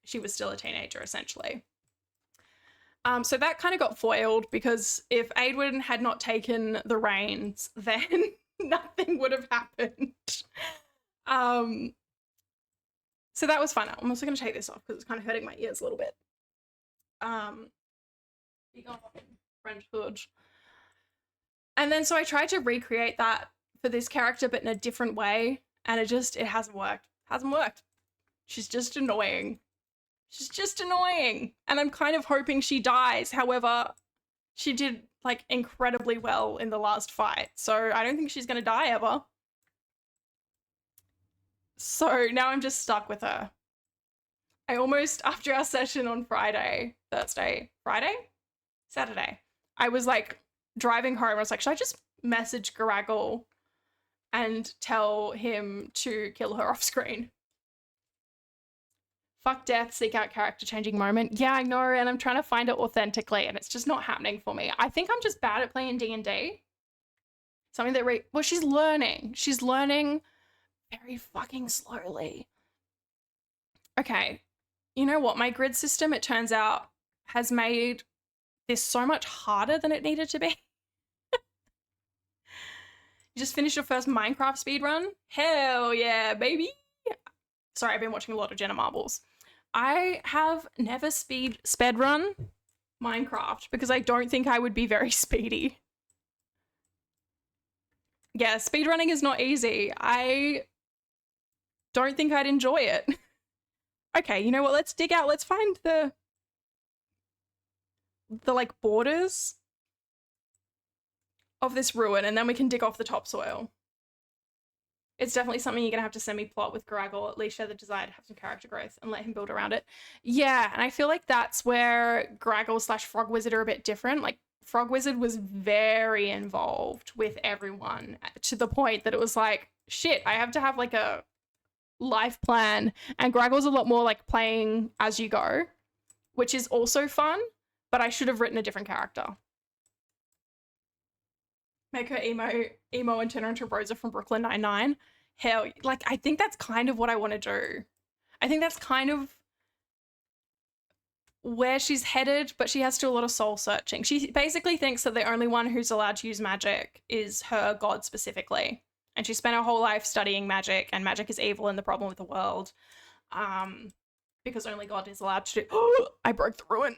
she was still a teenager essentially. So that kind of got foiled because if Aedwin had not taken the reins, then nothing would have happened. So that was fun. I'm also going to take this off because it's kind of hurting my ears a little bit. French hood. And then so I tried to recreate that for this character, but in a different way. And it hasn't worked. Hasn't worked. She's just annoying. She's just annoying. And I'm kind of hoping she dies. However, she did like incredibly well in the last fight. So I don't think she's going to die ever. So now I'm just stuck with her. I almost, after our session on Saturday, I was like driving home. I was like, should I just message Garaggle and tell him to kill her off screen? Fuck death, seek out character changing moment. Yeah, I know, and I'm trying to find it authentically, and it's just not happening for me. I think I'm just bad at playing D&D. Something that well, she's learning. She's learning very fucking slowly. Okay, you know what? My grid system, it turns out, has made this so much harder than it needed to be. You just finished your first Minecraft speedrun? Hell yeah, baby. Sorry, I've been watching a lot of Jenna Marbles. I have never sped-run Minecraft because I don't think I would be very speedy. Yeah, speedrunning is not easy. I don't think I'd enjoy it. Okay, you know what? Let's dig out. Let's find the like borders of this ruin, and then we can dig off the topsoil. It's definitely something you're gonna have to semi-plot with Garaggle, at least share the desire to have some character growth and let him build around it. Yeah, and I feel like that's where Garaggle / Frog Wizard are a bit different. Like, Frog Wizard was very involved with everyone to the point that it was like, shit, I have to have like a life plan. And Graggle's a lot more like playing as you go, which is also fun, but I should have written a different character. Make her emo and turn her into Rosa from Brooklyn Nine-Nine. Hell, like, I think that's kind of what I want to do. I think that's kind of where she's headed, but she has to do a lot of soul searching. She basically thinks that the only one who's allowed to use magic is her god specifically. And she spent her whole life studying magic, and magic is evil and the problem with the world. Because only God is allowed to do. Oh, I broke the ruin.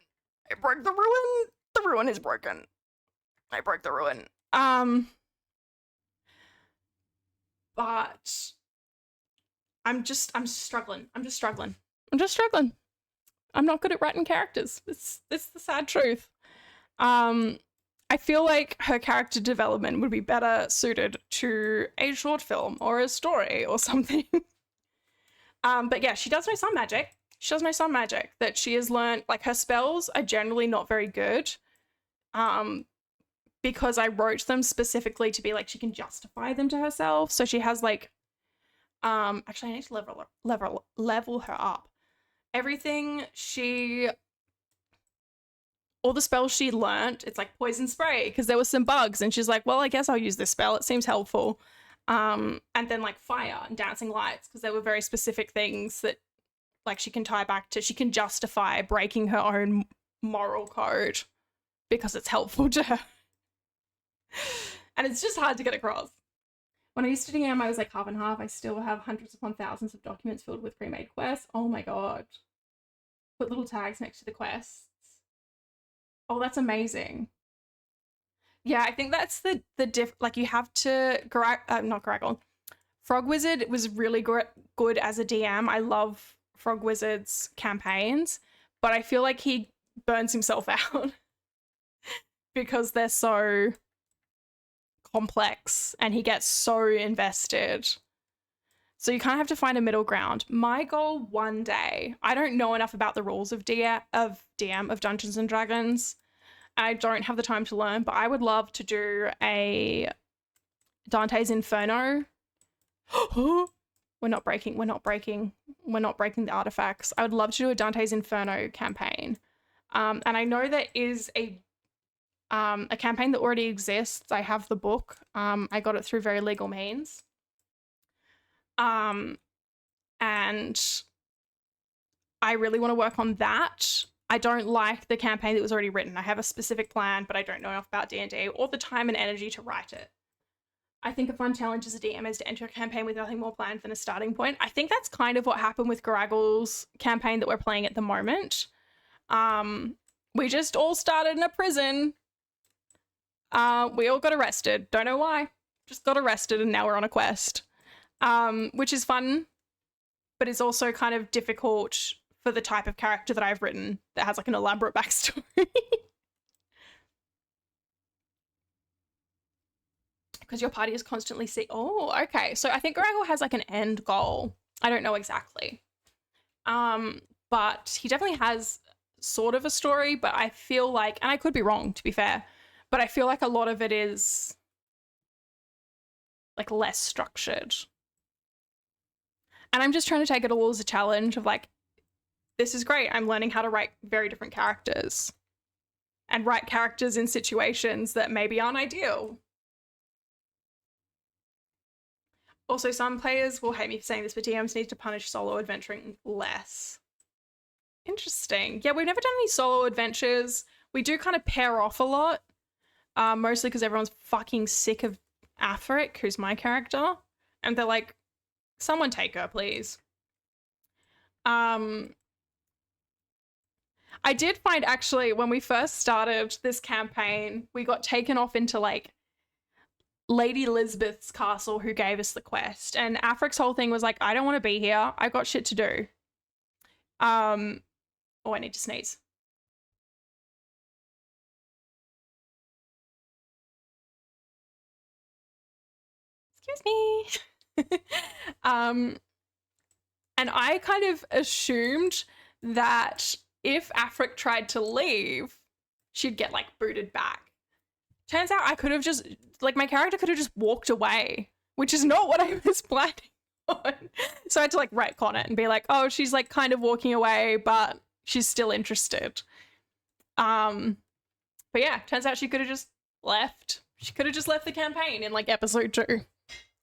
I broke the ruin. The ruin is broken. I broke the ruin. But I'm struggling. I'm just struggling. I'm not good at writing characters. It's the sad truth. I feel like her character development would be better suited to a short film or a story or something. But yeah, she does know some magic. She does know some magic that she has learned. Like, her spells are generally not very good. Because I wrote them specifically to be like, she can justify them to herself. So she has like, actually I need to level her up. All the spells she learnt, it's like poison spray because there were some bugs, and she's like, well, I guess I'll use this spell. It seems helpful. And then like fire and dancing lights, because there were very specific things that like she can tie back to. She can justify breaking her own moral code because it's helpful to her. And it's just hard to get across. When I used to DM, I was like half and half. I still have hundreds upon thousands of documents filled with pre-made quests. Oh my god. Put little tags next to the quests. Oh, that's amazing. Yeah, I think that's the like, you have to not Garaggle. Frog Wizard was really good as a DM. I love Frog Wizard's campaigns, but I feel like he burns himself out because they're so complex and he gets so invested. So you kind of have to find a middle ground. My goal one day, I don't know enough about the rules of Dungeons and Dragons. I don't have the time to learn, but I would love to do a Dante's Inferno. We're not breaking the artifacts. I would love to do a Dante's Inferno campaign. And I know there is a campaign that already exists. I have the book. I got it through very legal means. And I really want to work on that. I don't like the campaign that was already written. I have a specific plan, but I don't know enough about D&D or the time and energy to write it. I think a fun challenge as a DM is to enter a campaign with nothing more planned than a starting point. I think that's kind of what happened with Garaggle's campaign that we're playing at the moment. We just all started in a prison. We all got arrested. Don't know why. Just got arrested and now we're on a quest. Which is fun, but it's also kind of difficult for the type of character that I've written that has like an elaborate backstory. Because your party is constantly oh, okay. So I think Garaggle has like an end goal. I don't know exactly. But he definitely has sort of a story, but I feel like, and I could be wrong to be fair, but I feel like a lot of it is like less structured. And I'm just trying to take it all as a challenge of like, this is great. I'm learning how to write very different characters and write characters in situations that maybe aren't ideal. Also, some players will hate me for saying this, but DMs need to punish solo adventuring less. Interesting. Yeah, we've never done any solo adventures. We do kind of pair off a lot, mostly because everyone's fucking sick of Afric, who's my character, and they're like, someone take her, please. I did find, actually, when we first started this campaign, we got taken off into like Lady Lisbeth's castle who gave us the quest. And Afric's whole thing was like, I don't want to be here. I've got shit to do. Oh, I need to sneeze. Excuse me. And I kind of assumed that if Afric tried to leave, she'd get like booted back. Turns out I could have just, like, my character could have just walked away, which is not what I was planning on. So I had to like retcon it and be like, oh, she's like kind of walking away, but she's still interested. But yeah, turns out she could have just left. She could have just left the campaign in like episode 2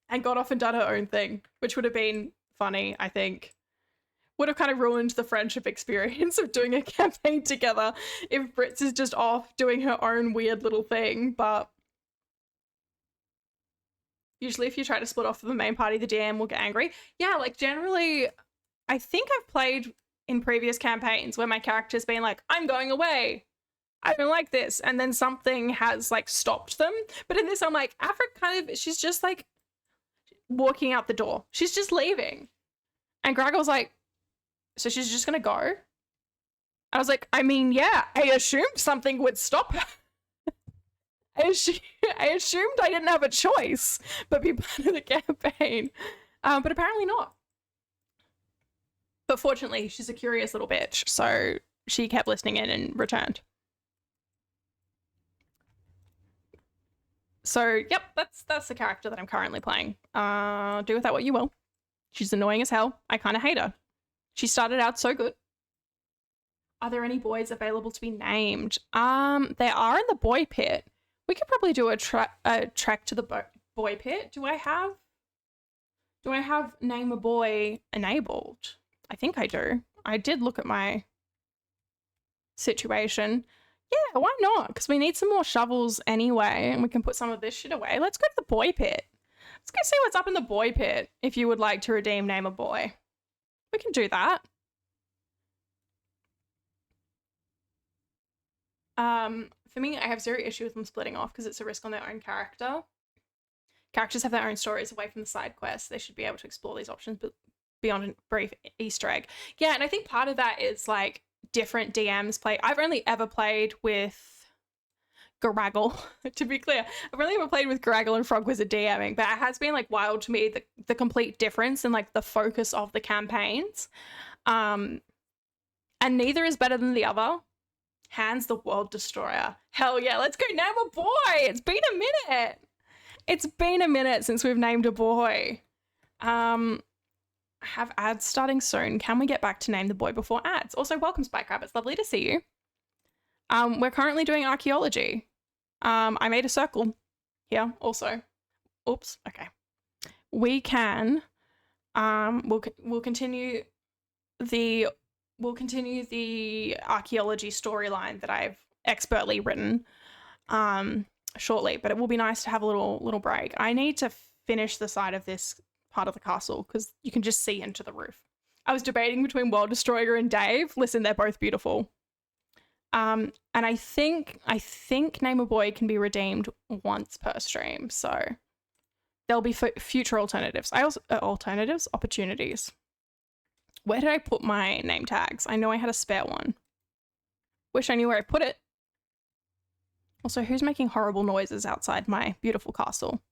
and got off and done her own thing, which would have been funny, I think. Would have kind of ruined the friendship experience of doing a campaign together if Brits is just off doing her own weird little thing. But usually if you try to split off from the main party, the DM will get angry. Yeah, like generally, I think I've played in previous campaigns where my character's been like, I'm going away. I don't like this. And then something has like stopped them. But in this, I'm like, Afric kind of, she's just like walking out the door. She's just leaving. And Graggle's like, so she's just gonna go? I was like, I mean, yeah, I assumed something would stop her. I assumed I didn't have a choice but be part of the campaign. But apparently not. But fortunately, she's a curious little bitch, so she kept listening in and returned. So, yep, that's the character that I'm currently playing. Do with that what you will. She's annoying as hell. I kind of hate her. She started out so good. Are there any boys available to be named? They are in the boy pit. We could probably do a trek to the boy pit. Do I have name a boy enabled? I think I do. I did look at my situation. Yeah, why not? Because we need some more shovels anyway, and we can put some of this shit away. Let's go to the boy pit. Let's go see what's up in the boy pit if you would like to redeem name a boy. We can do that. For me, I have zero issue with them splitting off because it's a risk on their own character. Characters have their own stories away from the side quests. They should be able to explore these options but beyond a brief Easter egg. Yeah, and I think part of that is like different DMs play. I've only ever played with Garaggle, to be clear. I've only ever played with Garaggle and Frogwizard DMing, but it has been like wild to me the complete difference in like the focus of the campaigns. And neither is better than the other. Hands the World Destroyer. Hell yeah, let's go name a boy. It's been a minute. It's been a minute since we've named a boy. Have ads starting soon. Can we get back to name the boy before ads? Also, welcome Spike Rabbits. Lovely to see you. We're currently doing archaeology. I made a circle here also. Oops. Okay. We can. We'll continue the archaeology storyline that I've expertly written shortly, but it will be nice to have a little break. I need to finish the side of this part of the castle because you can just see into the roof. I was debating between World Destroyer and Dave. Listen, they're both beautiful. And I think Name a Boy can be redeemed once per stream, so there'll be future alternatives. Opportunities. Where did I put my name tags? I know I had a spare one. Wish I knew where I put it. Also, who's making horrible noises outside my beautiful castle?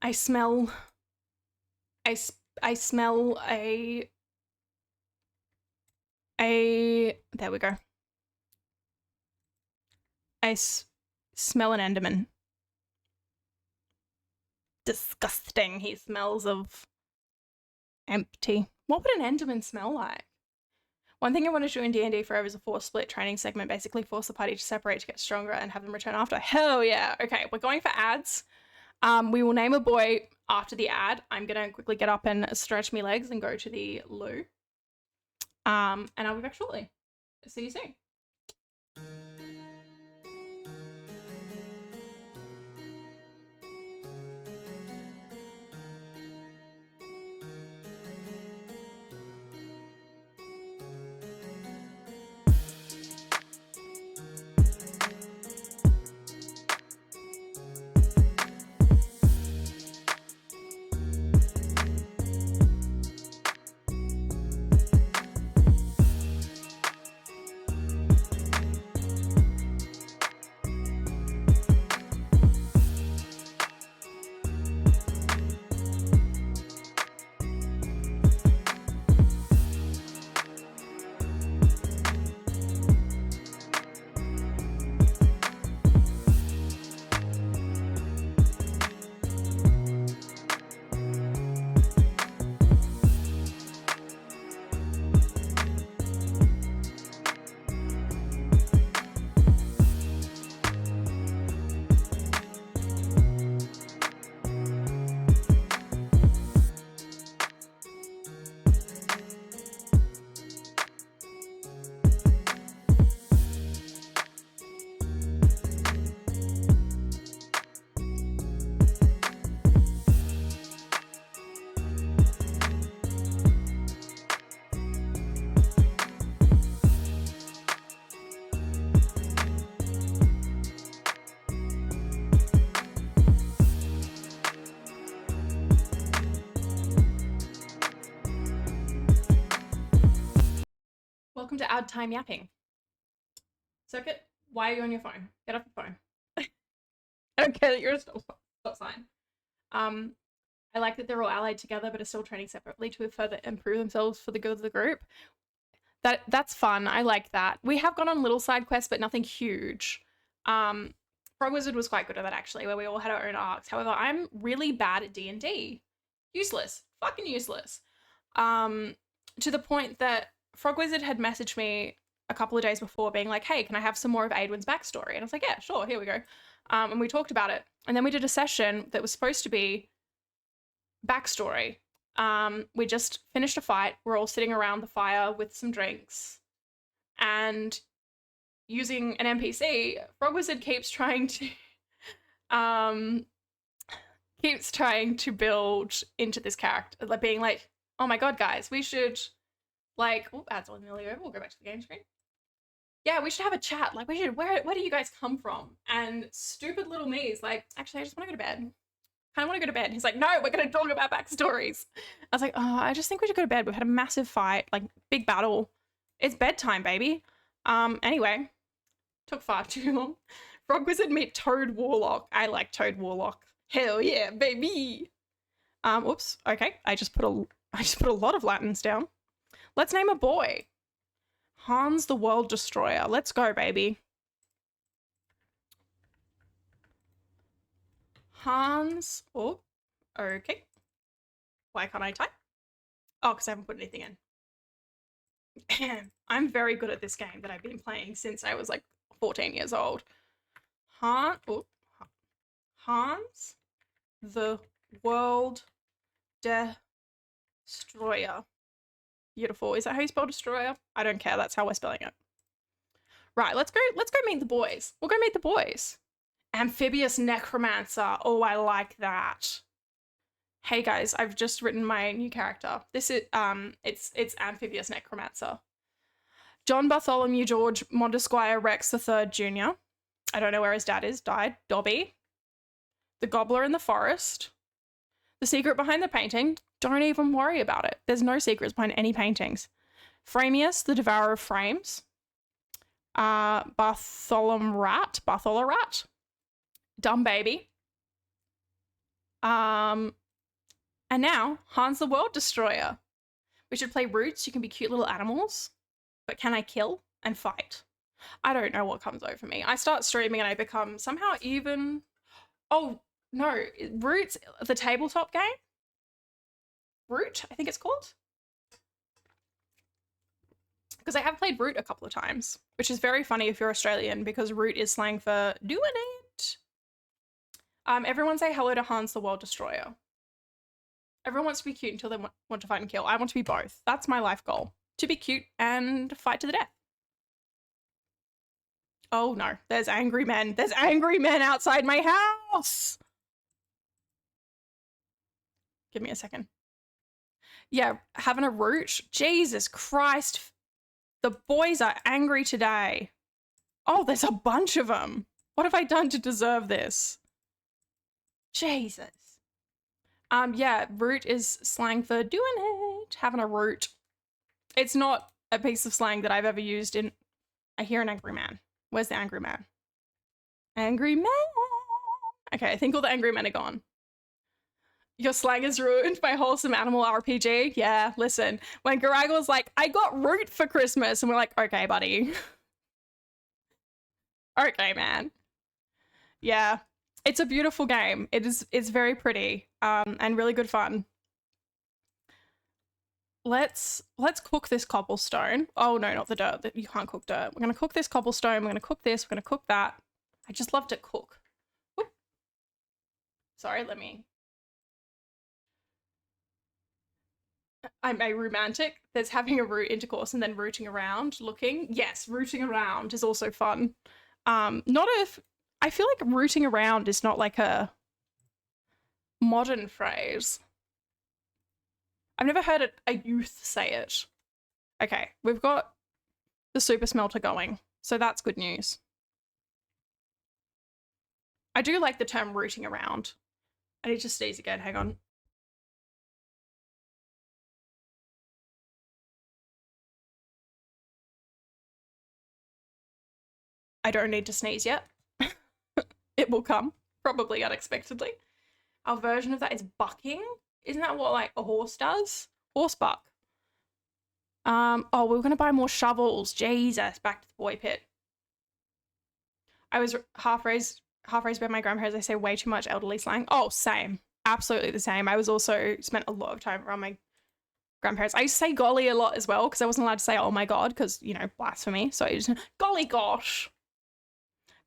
I smell a there we go. I smell an Enderman. Disgusting. He smells of empty. What would an Enderman smell like? One thing I want to do in D&D Forever is a force split training segment, basically force the party to separate to get stronger and have them return after. Hell yeah. Okay, we're going for ads. We will name a boy after the ad. I'm gonna quickly get up and stretch my legs and go to the loo. And I'll be back shortly. See you soon. Welcome to Ad Time Yapping. Circuit, why are you on your phone? Get off your phone. I don't care that you're a stop sign. I like that they're all allied together but are still training separately to further improve themselves for the good of the group. That's fun. I like that. We have gone on little side quests, but nothing huge. Frog Wizard was quite good at that actually, where we all had our own arcs. However, I'm really bad at D&D. Useless. Fucking useless. To the point that Frog Wizard had messaged me a couple of days before being like, hey, can I have some more of Aedwin's backstory? And I was like, yeah, sure, here we go. And we talked about it. And then we did a session that was supposed to be backstory. We just finished a fight. We're all sitting around the fire with some drinks. And using an NPC, Frog Wizard keeps trying to build into this character, like being like, oh my god, guys, we should like, oh, ads on nearly over. We'll go back to the game screen. Yeah, we should have a chat. Like, we should, where do you guys come from? And stupid little me is like, actually, I just want to go to bed. Kind of want to go to bed. He's like, no, we're going to talk about backstories. I was like, oh, I just think we should go to bed. We've had a massive fight, like big battle. It's bedtime, baby. Anyway, took far too long. Frog Wizard meet Toad Warlock. I like Toad Warlock. Hell yeah, baby. Oops. Okay, I just put a lot of Latins down. Let's name a boy. Hans the World Destroyer. Let's go, baby. Hans. Oh, okay. Why can't I type? Oh, because I haven't put anything in. I'm very good at this game that I've been playing since I was like 14 years old. Hans the World Destroyer. Beautiful. Is that how you spell destroyer? I don't care. That's how we're spelling it. Right, let's go meet the boys. We'll go meet the boys. Amphibious Necromancer. Oh, I like that. Hey guys, I've just written my new character. This is it's Amphibious Necromancer. John Bartholomew George Montesquire Rex III Jr. I don't know where his dad is. Died. Dobby. The Gobbler in the Forest. The secret behind the painting. Don't even worry about it. There's no secrets behind any paintings. Framius, the Devourer of Frames. Bartholomew Rat. Dumb Baby. And now, Hans the World Destroyer. We should play Roots. You can be cute little animals. But can I kill and fight? I don't know what comes over me. I start streaming and I become somehow even... Oh, no. Roots, the tabletop game? Root, I think it's called. Because I have played Root a couple of times, which is very funny if you're Australian because Root is slang for doing it. Everyone say hello to Hans the World Destroyer. Everyone wants to be cute until they want to fight and kill. I want to be both. That's my life goal. To be cute and fight to the death. Oh no, there's angry men. There's angry men outside my house. Give me a second. Yeah, having a root. Jesus Christ. The boys are angry today. Oh, there's a bunch of them. What have I done to deserve this? Jesus. Yeah, root is slang for doing it. Having a root. It's not a piece of slang that I've ever used in... I hear an angry man. Where's the angry man? Angry man. Okay, I think all the angry men are gone. Your slang has ruined my wholesome animal RPG. Yeah, listen. When Garag was like, I got root for Christmas. And we're like, okay, buddy. Okay, man. Yeah. It's a beautiful game. It's very pretty. And really good fun. Let's cook this cobblestone. Oh no, not the dirt. You can't cook dirt. We're gonna cook this cobblestone. We're gonna cook this. We're gonna cook that. I just love to cook. Whoop. Sorry, let me... I'm a romantic. There's having a root intercourse and then rooting around, looking. Yes, rooting around is also fun. Not if... I feel like rooting around is not like a modern phrase. I've never heard a youth say it. Okay, we've got the super smelter going, so that's good news. I do like the term rooting around. I need to sneeze again, hang on. I don't need to sneeze yet. It will come, probably unexpectedly. Our version of that is bucking. Isn't that what like a horse does? Horse buck. Oh, we were gonna buy more shovels. Jesus, back to the boy pit. I was half raised by my grandparents. They say way too much elderly slang. Oh, same. Absolutely the same. I was also spent a lot of time around my grandparents. I used to say golly a lot as well because I wasn't allowed to say oh my god because, you know, blasphemy. So I just golly gosh.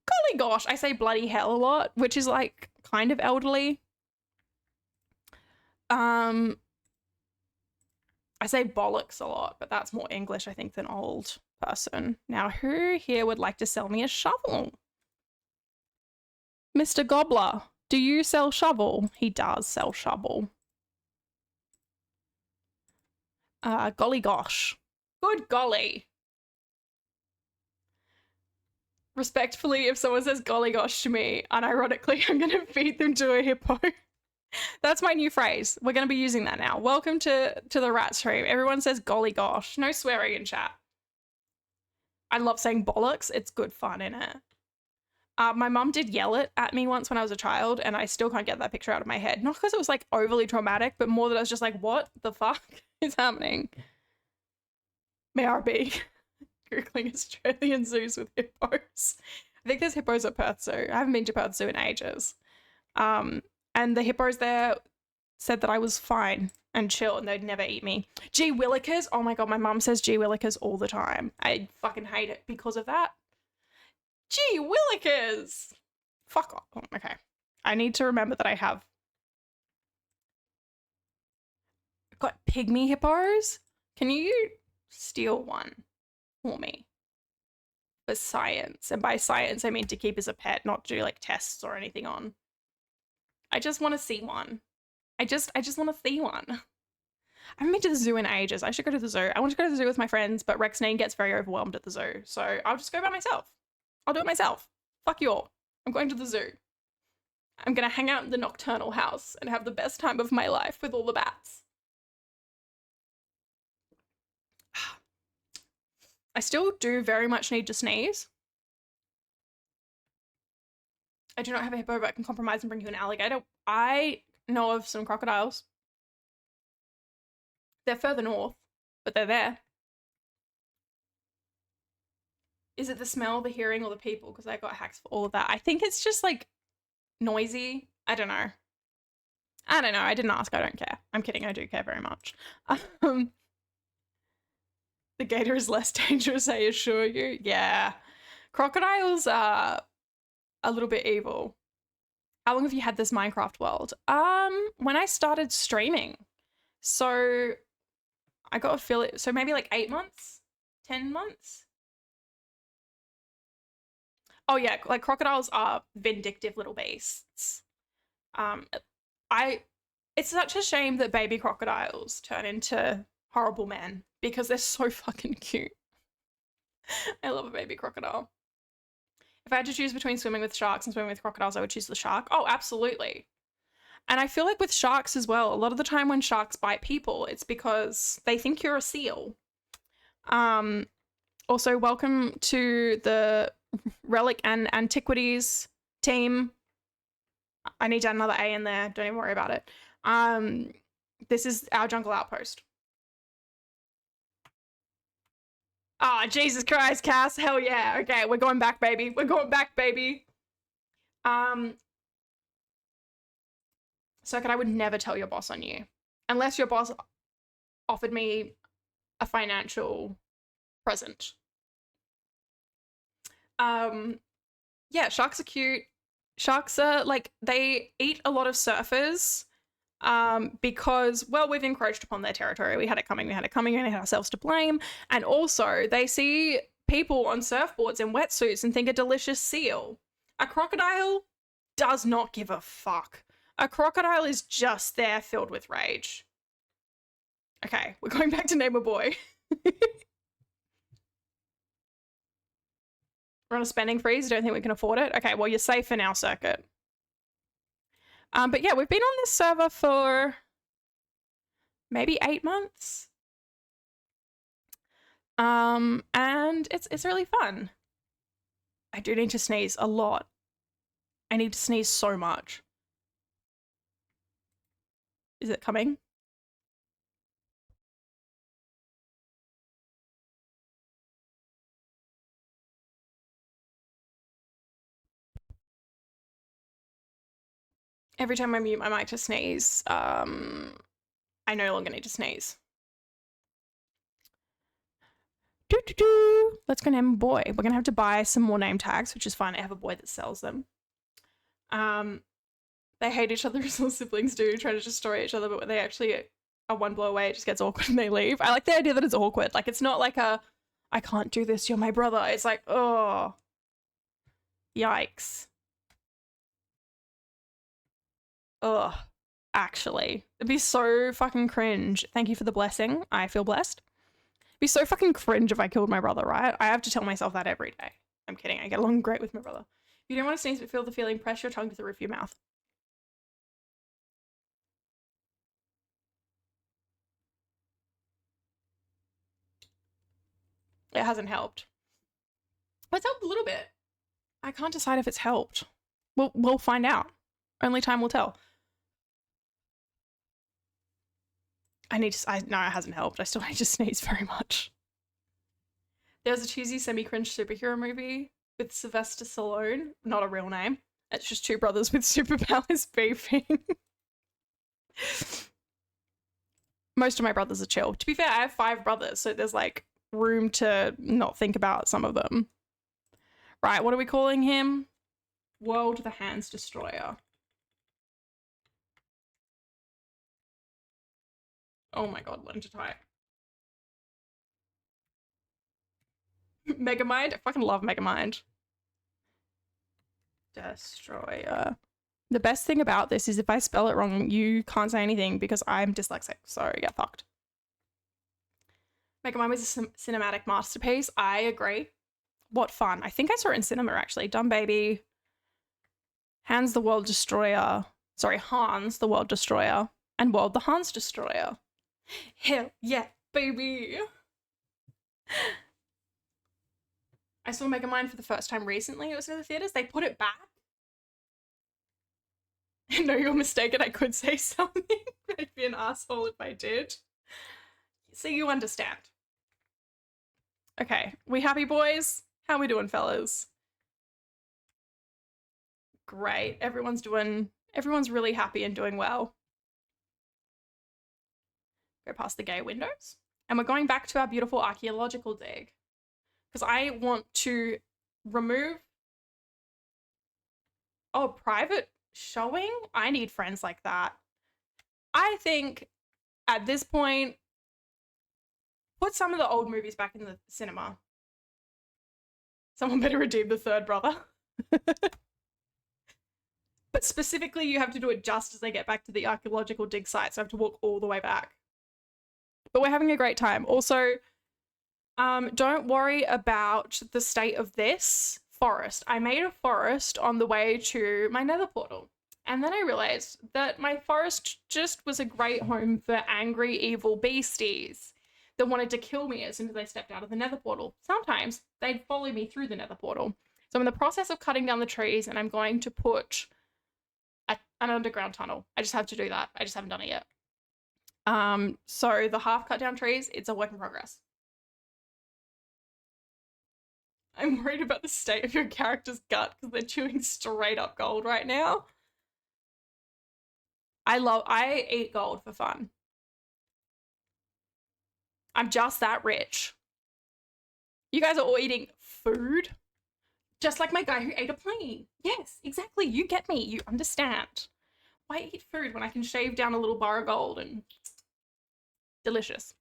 Golly gosh. I say bloody hell a lot, which is like kind of elderly. I say bollocks a lot, but that's more English, I think, than old person. Now, who here would like to sell me a shovel? Mr. Gobbler, do you sell shovel? He does sell shovel. Golly gosh. Good golly. Respectfully, if someone says golly gosh to me, unironically, I'm going to feed them to a hippo. That's my new phrase. We're going to be using that now. Welcome to the RaAT stream. Everyone says golly gosh. No swearing in chat. I love saying bollocks. It's good fun, innit? My mum did yell it at me once when I was a child, and I still can't get that picture out of my head. Not because it was like overly traumatic, but more that I was just like, what the fuck is happening? May I be Googling Australian zoos with hippos. I think there's hippos at Perth Zoo. I haven't been to Perth Zoo in ages. And the hippos there said that I was fine and chill and they'd never eat me. Gee willikers. Oh my god, my mum says gee willikers all the time. I fucking hate it because of that. Gee willikers. Fuck off. Oh, okay. I need to remember that I've got pygmy hippos. Can you steal one for me? For science. And by science, I mean to keep as a pet, not do like tests or anything on. I just want to see one. I just want to see one. I haven't been to the zoo in ages. I should go to the zoo. I want to go to the zoo with my friends, but Rexnane gets very overwhelmed at the zoo. So I'll just go by myself. I'll do it myself. Fuck you all. I'm going to the zoo. I'm going to hang out in the nocturnal house and have the best time of my life with all the bats. I still do very much need to sneeze. I do not have a hippo, but I can compromise and bring you an alligator. I know of some crocodiles. They're further north, but they're there. Is it the smell, the hearing, or the people? Because I got hacks for all of that. I think it's just like noisy. I don't know. I didn't ask. I don't care. I'm kidding. I do care very much. The gator is less dangerous, I assure you. Yeah. Crocodiles are a little bit evil. How long have you had this Minecraft world? When I started streaming. So I got affiliate, so maybe like 8 months, 10 months. Oh yeah, like crocodiles are vindictive little beasts. It's such a shame that baby crocodiles turn into horrible men because they're so fucking cute. I love a baby crocodile. If I had to choose between swimming with sharks and swimming with crocodiles, I would choose the shark. Oh, absolutely. And I feel like with sharks as well, a lot of the time when sharks bite people, it's because they think you're a seal. Also, welcome to the Relic and Antiquities team. I need to add another A in there. Don't even worry about it. This is our jungle outpost. Ah, oh, Jesus Christ, Cass. Hell yeah. Okay, we're going back, baby. We're going back, baby. Circuit, I would never tell your boss on you. Unless your boss offered me a financial present. Yeah, sharks are cute. Sharks are, like, they eat a lot of surfers. Because, well, we've encroached upon their territory. We had it coming, we had ourselves to blame. And also, they see people on surfboards in wetsuits and think a delicious seal. A crocodile does not give a fuck. A crocodile is just there filled with rage. Okay, we're going back to Name a Boy. We're on a spending freeze. Don't think we can afford it. Okay, well, you're safe for now, Circuit. But yeah, we've been on this server for maybe 8 months. And it's really fun. I do need to sneeze a lot. I need to sneeze so much. Is it coming? Every time I mute my mic to sneeze, I no longer need to sneeze. Let's go name a boy. We're gonna have to buy some more name tags, which is fine. I have a boy that sells them. They hate each other as all siblings do, try to destroy each other, but when they actually are one blow away, it just gets awkward and they leave. I like the idea that it's awkward. Like, it's not like a, I can't do this, you're my brother. It's like, oh, yikes. Ugh, actually. It'd be so fucking cringe. Thank you for the blessing. I feel blessed. It'd be so fucking cringe if I killed my brother, right? I have to tell myself that every day. I'm kidding. I get along great with my brother. If you don't want to sneeze but feel the feeling, press your tongue to the roof of your mouth. It hasn't helped. But it's helped a little bit. I can't decide if it's helped. We'll find out. Only time will tell. No, it hasn't helped. I still need to sneeze very much. There was a cheesy semi-cringe superhero movie with Sylvester Stallone. Not a real name. It's just two brothers with superpowers beefing. Most of my brothers are chill. To be fair, I have 5 brothers, so there's like room to not think about some of them. Right, what are we calling him? World the Hands Destroyer. Oh my god, learn to type. Megamind? I fucking love Megamind. Destroyer. The best thing about this is if I spell it wrong, you can't say anything because I'm dyslexic, so get fucked. Megamind was a cinematic masterpiece. I agree. What fun. I think I saw it in cinema, actually. Dumb Baby. Hans the World Destroyer. Sorry, Hans the World Destroyer. And World the Hans Destroyer. Hell yeah, baby. I saw Megamind for the first time recently. It was in the theaters. They put it back. No, you're mistaken. I could say something. I'd be an asshole if I did. So you understand. Okay, we happy, boys? How we doing, fellas? Great. Everyone's really happy and doing well. Go past the gay windows. And we're going back to our beautiful archaeological dig. Because I want to remove... Oh, private showing? I need friends like that. I think at this point, put some of the old movies back in the cinema. Someone better redeem the third brother. But specifically, you have to do it just as they get back to the archaeological dig site, so I have to walk all the way back. But we're having a great time. Also, don't worry about the state of this forest. I made a forest on the way to my nether portal. And then I realized that my forest just was a great home for angry, evil beasties that wanted to kill me as soon as I stepped out of the nether portal. Sometimes they'd follow me through the nether portal. So I'm in the process of cutting down the trees and I'm going to put an underground tunnel. I just have to do that. I just haven't done it yet. So the half cut down trees, it's a work in progress. I'm worried about the state of your character's gut because they're chewing straight up gold right now. I eat gold for fun. I'm just that rich. You guys are all eating food. Just like my guy who ate a plane. Yes, exactly. You get me. You understand. Why eat food when I can shave down a little bar of gold and... Delicious.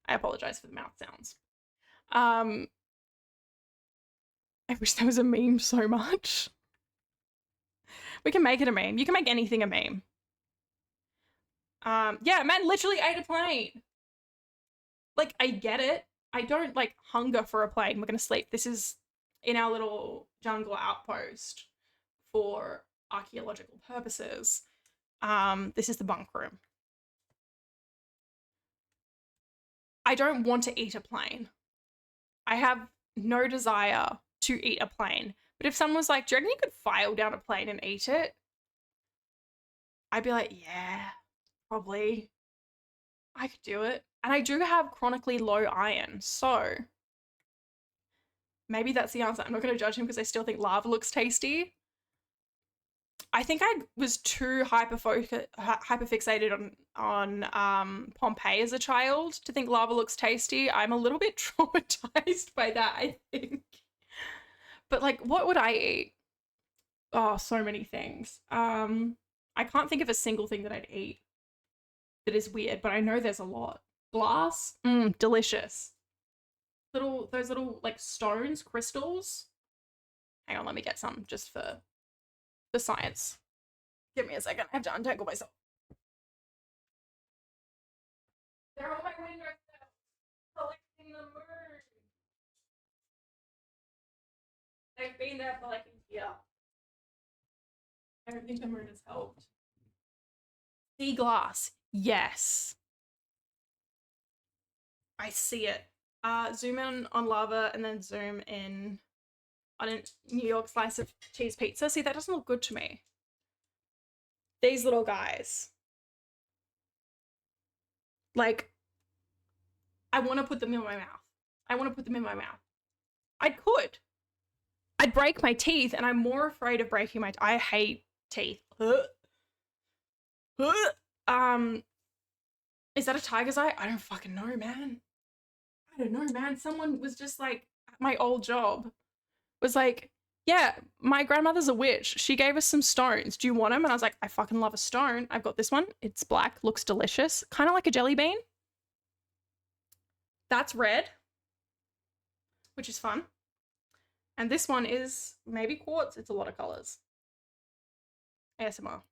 I apologize for the mouth sounds. I wish there was a meme so much. We can make it a meme. You can make anything a meme. Yeah, man literally ate a plane. Like, I get it. I don't, like, hunger for a plane. We're gonna sleep. This is in our little jungle outpost for archaeological purposes. This is the bunk room. I don't want to eat a plane. I have no desire to eat a plane. But if someone was like, do you reckon you could file down a plane and eat it? I'd be like, yeah, probably. I could do it. And I do have chronically low iron, so maybe that's the answer. I'm not going to judge him because I still think lava looks tasty. I think I was too hyperfixated on Pompeii as a child to think lava looks tasty. I'm a little bit traumatized by that, I think. But like, what would I eat? Oh, so many things. I can't think of a single thing that I'd eat that is weird, but I know there's a lot. Glass, delicious. Those little like stones, crystals. Hang on, let me get some just for the science. Give me a second. I have to untangle myself. They're on my window collecting the moon. They've been there for like a year. I don't think the moon has helped. Sea glass. Yes. I see it. Zoom in on lava and then zoom in on a New York slice of cheese pizza. See, that doesn't look good to me. These little guys. Like, I want to put them in my mouth. I want to put them in my mouth. I could. I'd break my teeth, and I'm more afraid of breaking my I hate teeth. Is that a tiger's eye? I don't fucking know, man. I don't know, man. Someone was just like, at my old job, was like, yeah, my grandmother's a witch. She gave us some stones. Do you want them? And I was like, I fucking love a stone. I've got this one. It's black, looks delicious. Kind of like a jelly bean. That's red, which is fun. And this one is maybe quartz. It's a lot of colors. ASMR.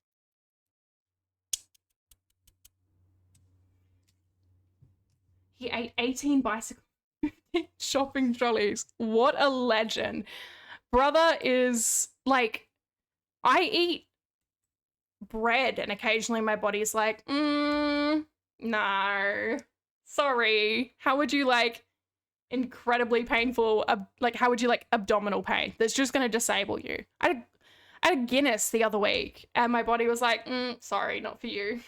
He ate 18 bicycle shopping trolleys. What a legend. Brother is like, I eat bread and occasionally my body's like, no, sorry. How would you like incredibly painful, like how would you like abdominal pain that's just going to disable you? I had a Guinness the other week and my body was like, sorry, not for you.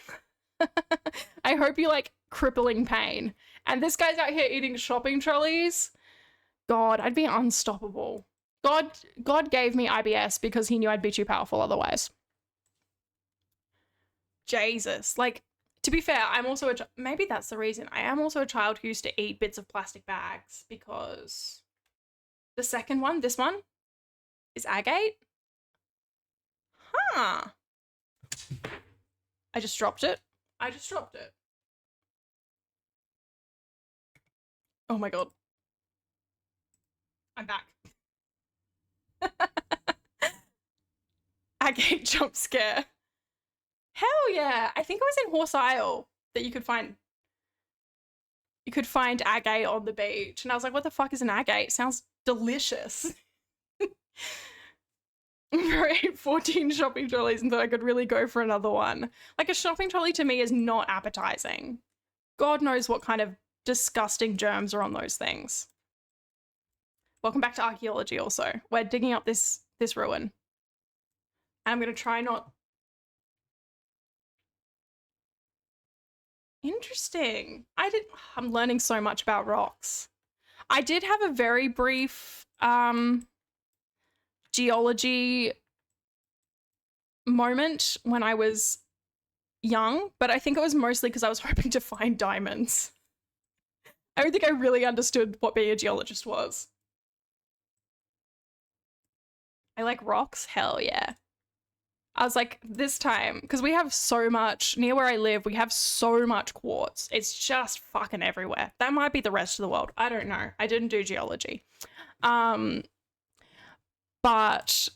I hope you like crippling pain. And this guy's out here eating shopping trolleys. God, I'd be unstoppable. God gave me IBS because he knew I'd be too powerful otherwise. Jesus. Like, to be fair, I'm also maybe that's the reason. I am also a child who used to eat bits of plastic bags because the second one, this one, is agate. Huh. I just dropped it. Oh my God. I'm back. Agate jump scare. Hell yeah. I think it was in Horse Isle that you could find agate on the beach. And I was like, what the fuck is an agate? Sounds delicious. I ate 14 shopping trolleys and thought I could really go for another one. Like, a shopping trolley to me is not appetizing. God knows what kind of disgusting germs are on those things. Welcome back to archaeology also. We're digging up this ruin. And I'm going to try not... Interesting. I'm learning so much about rocks. I did have a very brief geology moment when I was young, but I think it was mostly because I was hoping to find diamonds. I don't think I really understood what being a geologist was. I like rocks? Hell yeah. I was like, this time, because we have so much, near where I live, we have so much quartz. It's just fucking everywhere. That might be the rest of the world. I don't know. I didn't do geology. But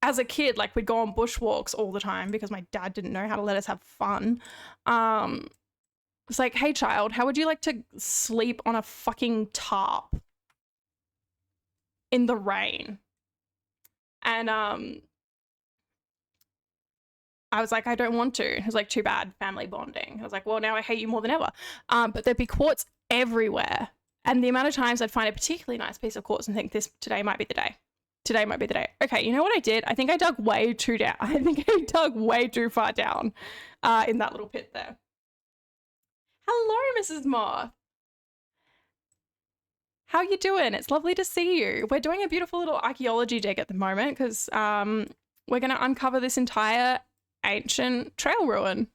as a kid, like, we'd go on bushwalks all the time because my dad didn't know how to let us have fun. It's like, hey child, how would you like to sleep on a fucking tarp in the rain? And I was like, I don't want to. It was like, too bad, family bonding. I was like, well, now I hate you more than ever. But there'd be quartz everywhere. And the amount of times I'd find a particularly nice piece of quartz and think today might be the day. Today might be the day. Okay, you know what I did? I think I dug way too down. I think I dug way too far down in that little pit there. Hello, Mrs. Moth. How you doing? It's lovely to see you. We're doing a beautiful little archaeology dig at the moment because we're going to uncover this entire ancient trail ruin.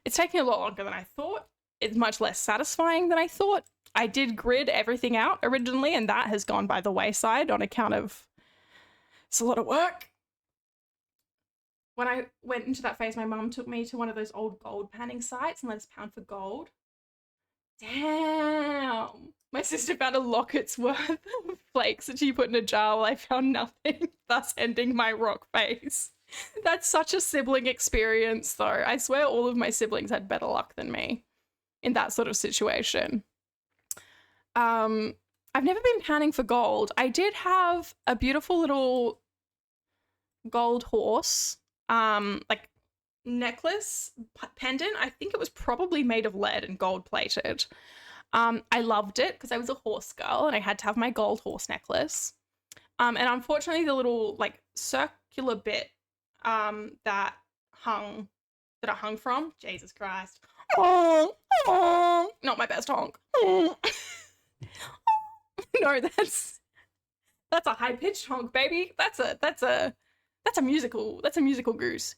It's taking a lot longer than I thought. It's much less satisfying than I thought. I did grid everything out originally, and that has gone by the wayside on account of it's a lot of work. When I went into that phase, my mum took me to one of those old gold panning sites and let us pound for gold. Damn. My sister found a locket's worth of flakes that she put in a jar while I found nothing, thus ending my rock phase. That's such a sibling experience, though. I swear all of my siblings had better luck than me in that sort of situation. I've never been panning for gold. I did have a beautiful little gold horse, like necklace, pendant. I think it was probably made of lead and gold plated. I loved it because I was a horse girl and I had to have my gold horse necklace. And unfortunately the little like circular bit that I hung from, Jesus Christ. Not my best honk. No, that's a high-pitched honk, baby. That's a musical goose.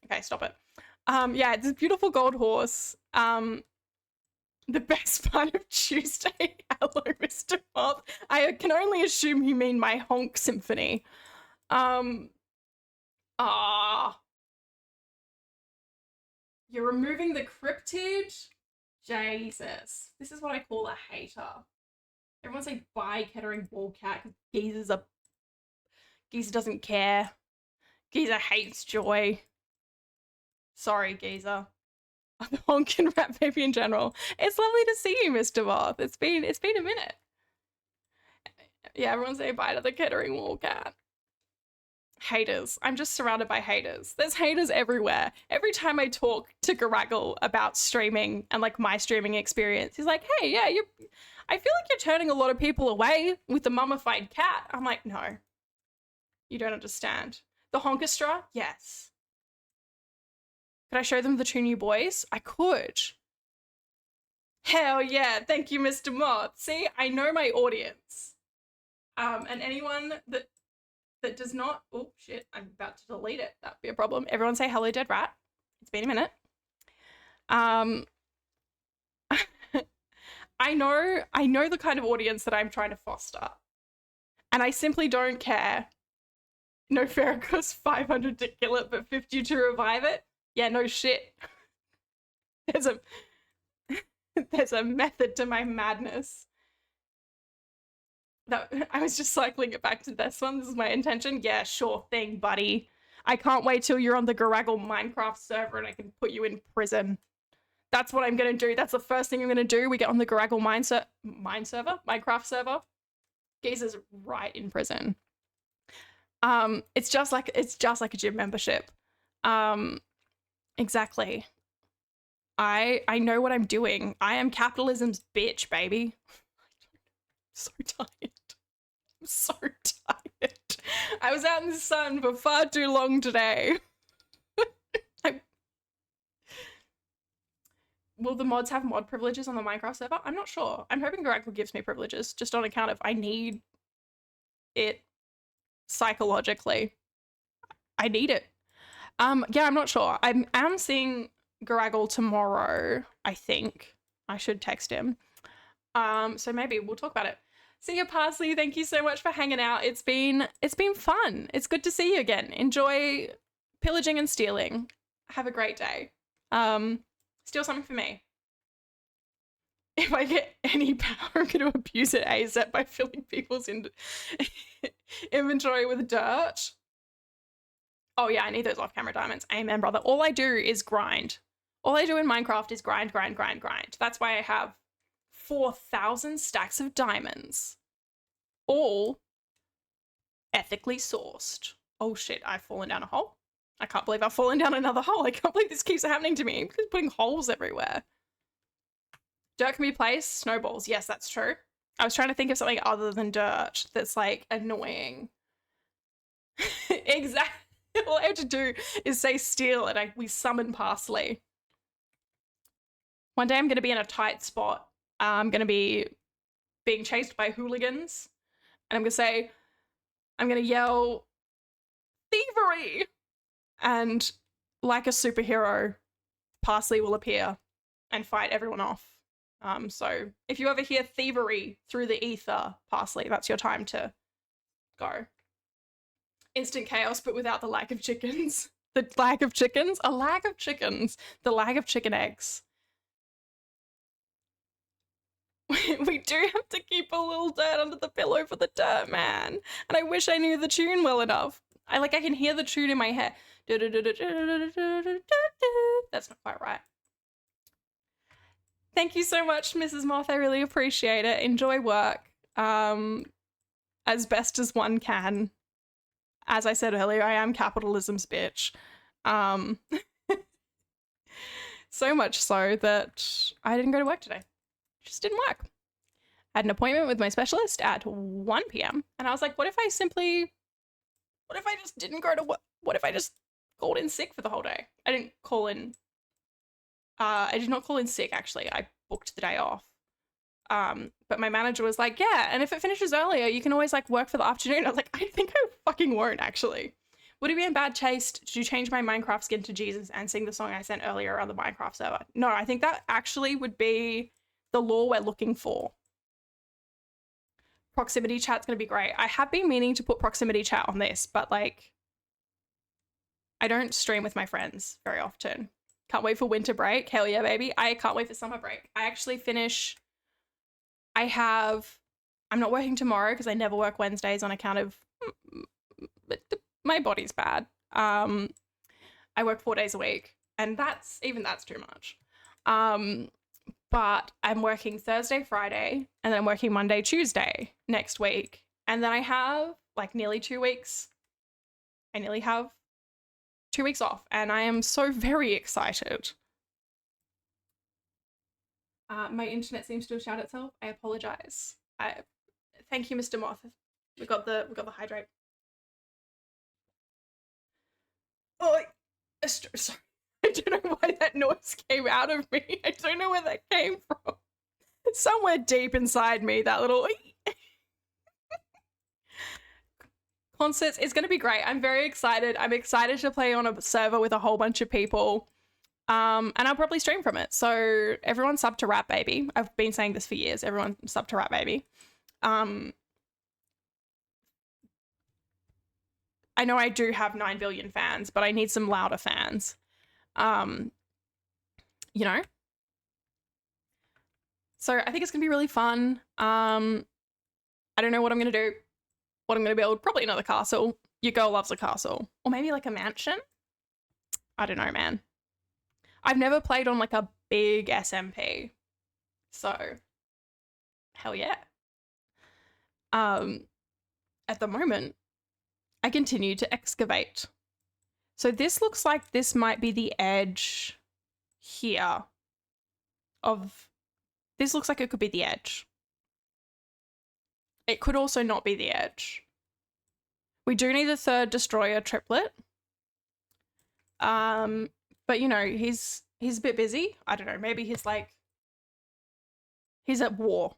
Okay, stop it. Yeah, it's a beautiful gold horse. The best part of Tuesday. Hello, Mr. Moth. I can only assume you mean my honk symphony. You're removing the cryptid? Jesus. This is what I call a hater. Everyone say bye, Kettering Ballcat, because Geezer doesn't care. Geezer hates joy. Sorry, Geezer. The honkin' rat baby in general. It's lovely to see you, Mr. Moth. It's been a minute. Yeah, everyone say bye to the Kettering Ballcat. Haters. I'm just surrounded by haters. There's haters everywhere. Every time I talk to Garaggle about streaming and like my streaming experience, he's like, hey, yeah, I feel like you're turning a lot of people away with the mummified cat. I'm like, no, you don't understand. The Honkestra? Yes. Could I show them the 2 new boys? I could. Hell yeah. Thank you, Mr. Moth. See, I know my audience. And anyone that does not, oh shit, I'm about to delete it. That'd be a problem. Everyone say hello, dead rat. It's been a minute. I know the kind of audience that I'm trying to foster. And I simply don't care. No fair costs 500 to kill it, but 50 to revive it. Yeah, no shit. There's a method to my madness. No, I was just cycling it back to this one. This is my intention. Yeah, sure thing, buddy. I can't wait till you're on the Garaggle Minecraft server and I can put you in prison. That's what I'm going to do. That's the first thing I'm going to do. We get on the Garaggle Minecraft server. Geezer's right in prison. It's just like a gym membership. Exactly. I know what I'm doing. I am capitalism's bitch, baby. So tired. I'm so tired. I was out in the sun for far too long today. Will the mods have mod privileges on the Minecraft server? I'm not sure. I'm hoping Garaggle gives me privileges just on account of I need it psychologically. I need it. Yeah, I'm not sure. I am seeing Garaggle tomorrow, I think. I should text him. So maybe we'll talk about it. See you, Parsley. Thank you so much for hanging out. It's been fun. It's good to see you again. Enjoy pillaging and stealing. Have a great day. Steal something for me. If I get any power, I'm going to abuse it ASAP by filling people's inventory with dirt. Oh yeah, I need those off-camera diamonds. Amen, brother. All I do is grind. All I do in Minecraft is grind. That's why I have 4,000 stacks of diamonds. All ethically sourced. Oh shit, I've fallen down a hole. I can't believe I've fallen down another hole. I can't believe this keeps happening to me. I'm putting holes everywhere. Dirt can be placed, snowballs. Yes, that's true. I was trying to think of something other than dirt that's like annoying. Exactly. All I have to do is say steal and we summon parsley. One day I'm going to be in a tight spot. I'm going to be being chased by hooligans. And I'm going to yell, thievery! And like a superhero, parsley will appear and fight everyone off. So if you ever hear thievery through the ether, parsley, that's your time to go. Instant chaos, but without the lack of chickens. The lack of chickens? A lack of chickens. The lack of chicken eggs. We do have to keep a little dirt under the pillow for the dirt man. And I wish I knew the tune well enough. I can hear the tune in my head. That's not quite right. Thank you so much, Mrs. Moth. I really appreciate it. Enjoy work as best as one can. As I said earlier, I am capitalism's bitch. So much so that I didn't go to work today. It just didn't work. I had an appointment with my specialist at 1 p.m. and I was like, what if I just didn't go to work? What if I just called in sick for the whole day? I did not call in sick, actually. I booked the day off. But my manager was like, yeah, and if it finishes earlier, you can always work for the afternoon. I was like, I think I fucking won't, actually. Would it be in bad taste to change my Minecraft skin to Jesus and sing the song I sent earlier on the Minecraft server? No, I think that actually would be the law we're looking for. Proximity chat's going to be great. I have been meaning to put proximity chat on this, but I don't stream with my friends very often. Can't wait for winter break. Hell yeah, baby. I can't wait for summer break. I actually finish... I'm not working tomorrow because I never work Wednesdays on account of my body's bad. I work 4 days a week and that's too much. But I'm working Thursday, Friday, and then I'm working Monday, Tuesday next week. And then I have nearly 2 weeks. I nearly have 2 weeks off and I am so very excited. My internet seems to have shut itself. I apologize. Thank you, Mr. Moth. We got the hydrate. Oh, sorry. I don't know why that noise came out of me. I don't know where that came from. Somewhere deep inside me, that little... Concerts is going to be great. I'm very excited. I'm excited to play on a server with a whole bunch of people. And I'll probably stream from it. So everyone sub to RaAT, baby. I've been saying this for years. Everyone sub to RaAT, baby. I know I do have 9 billion fans, but I need some louder fans. You know? So I think it's going to be really fun. I don't know what I'm going to do. What I'm going to build. Probably another castle. Your girl loves a castle. Or maybe a mansion. I don't know, man. I've never played on a big SMP. So, hell yeah. At the moment, I continue to excavate. So this looks like this might be the edge here of... This looks like it could be the edge. It could also not be the edge. We do need a third destroyer triplet. But you know, he's a bit busy. I don't know, maybe he's he's at war.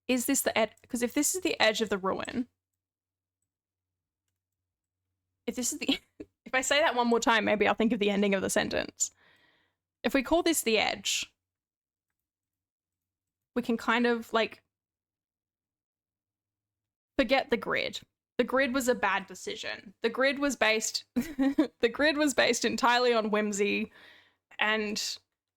Is this the edge? Because if this is the edge of the ruin, if I say that one more time, maybe I'll think of the ending of the sentence. If we call this the edge, we can kind of forget the grid. The grid was a bad decision. The grid was based entirely on whimsy and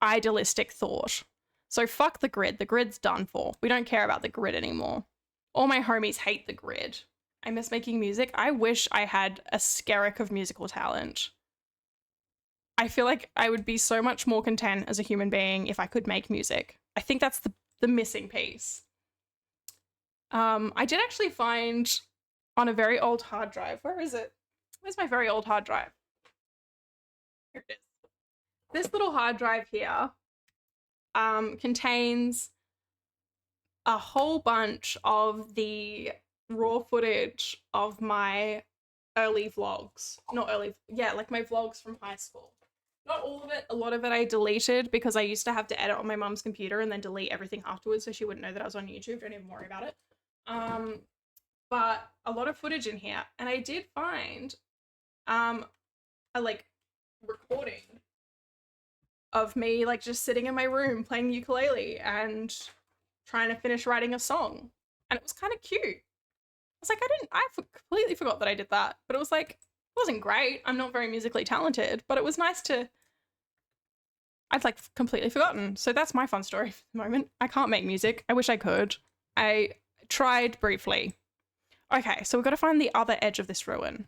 idealistic thought. So fuck the grid. The grid's done for. We don't care about the grid anymore. All my homies hate the grid. I miss making music. I wish I had a skerrick of musical talent. I feel like I would be so much more content as a human being if I could make music. I think that's the missing piece. I did actually find on a very old hard drive. Where is it? Where's my very old hard drive? Here it is. This little hard drive here contains a whole bunch of the raw footage of my early vlogs. Not early, yeah, like my vlogs from high school. Not all of it, a lot of it I deleted because I used to have to edit on my mum's computer and then delete everything afterwards so she wouldn't know that I was on YouTube. Don't even worry about it. But a lot of footage in here. And I did find a like recording of me like just sitting in my room playing ukulele and trying to finish writing a song. And it was kind of cute. I was like, I completely forgot that I did that. But it was like, it wasn't great. I'm not very musically talented, but it was nice to, I'd like completely forgotten. So that's my fun story for the moment. I can't make music. I wish I could. I tried briefly. Okay, so we've got to find the other edge of this ruin.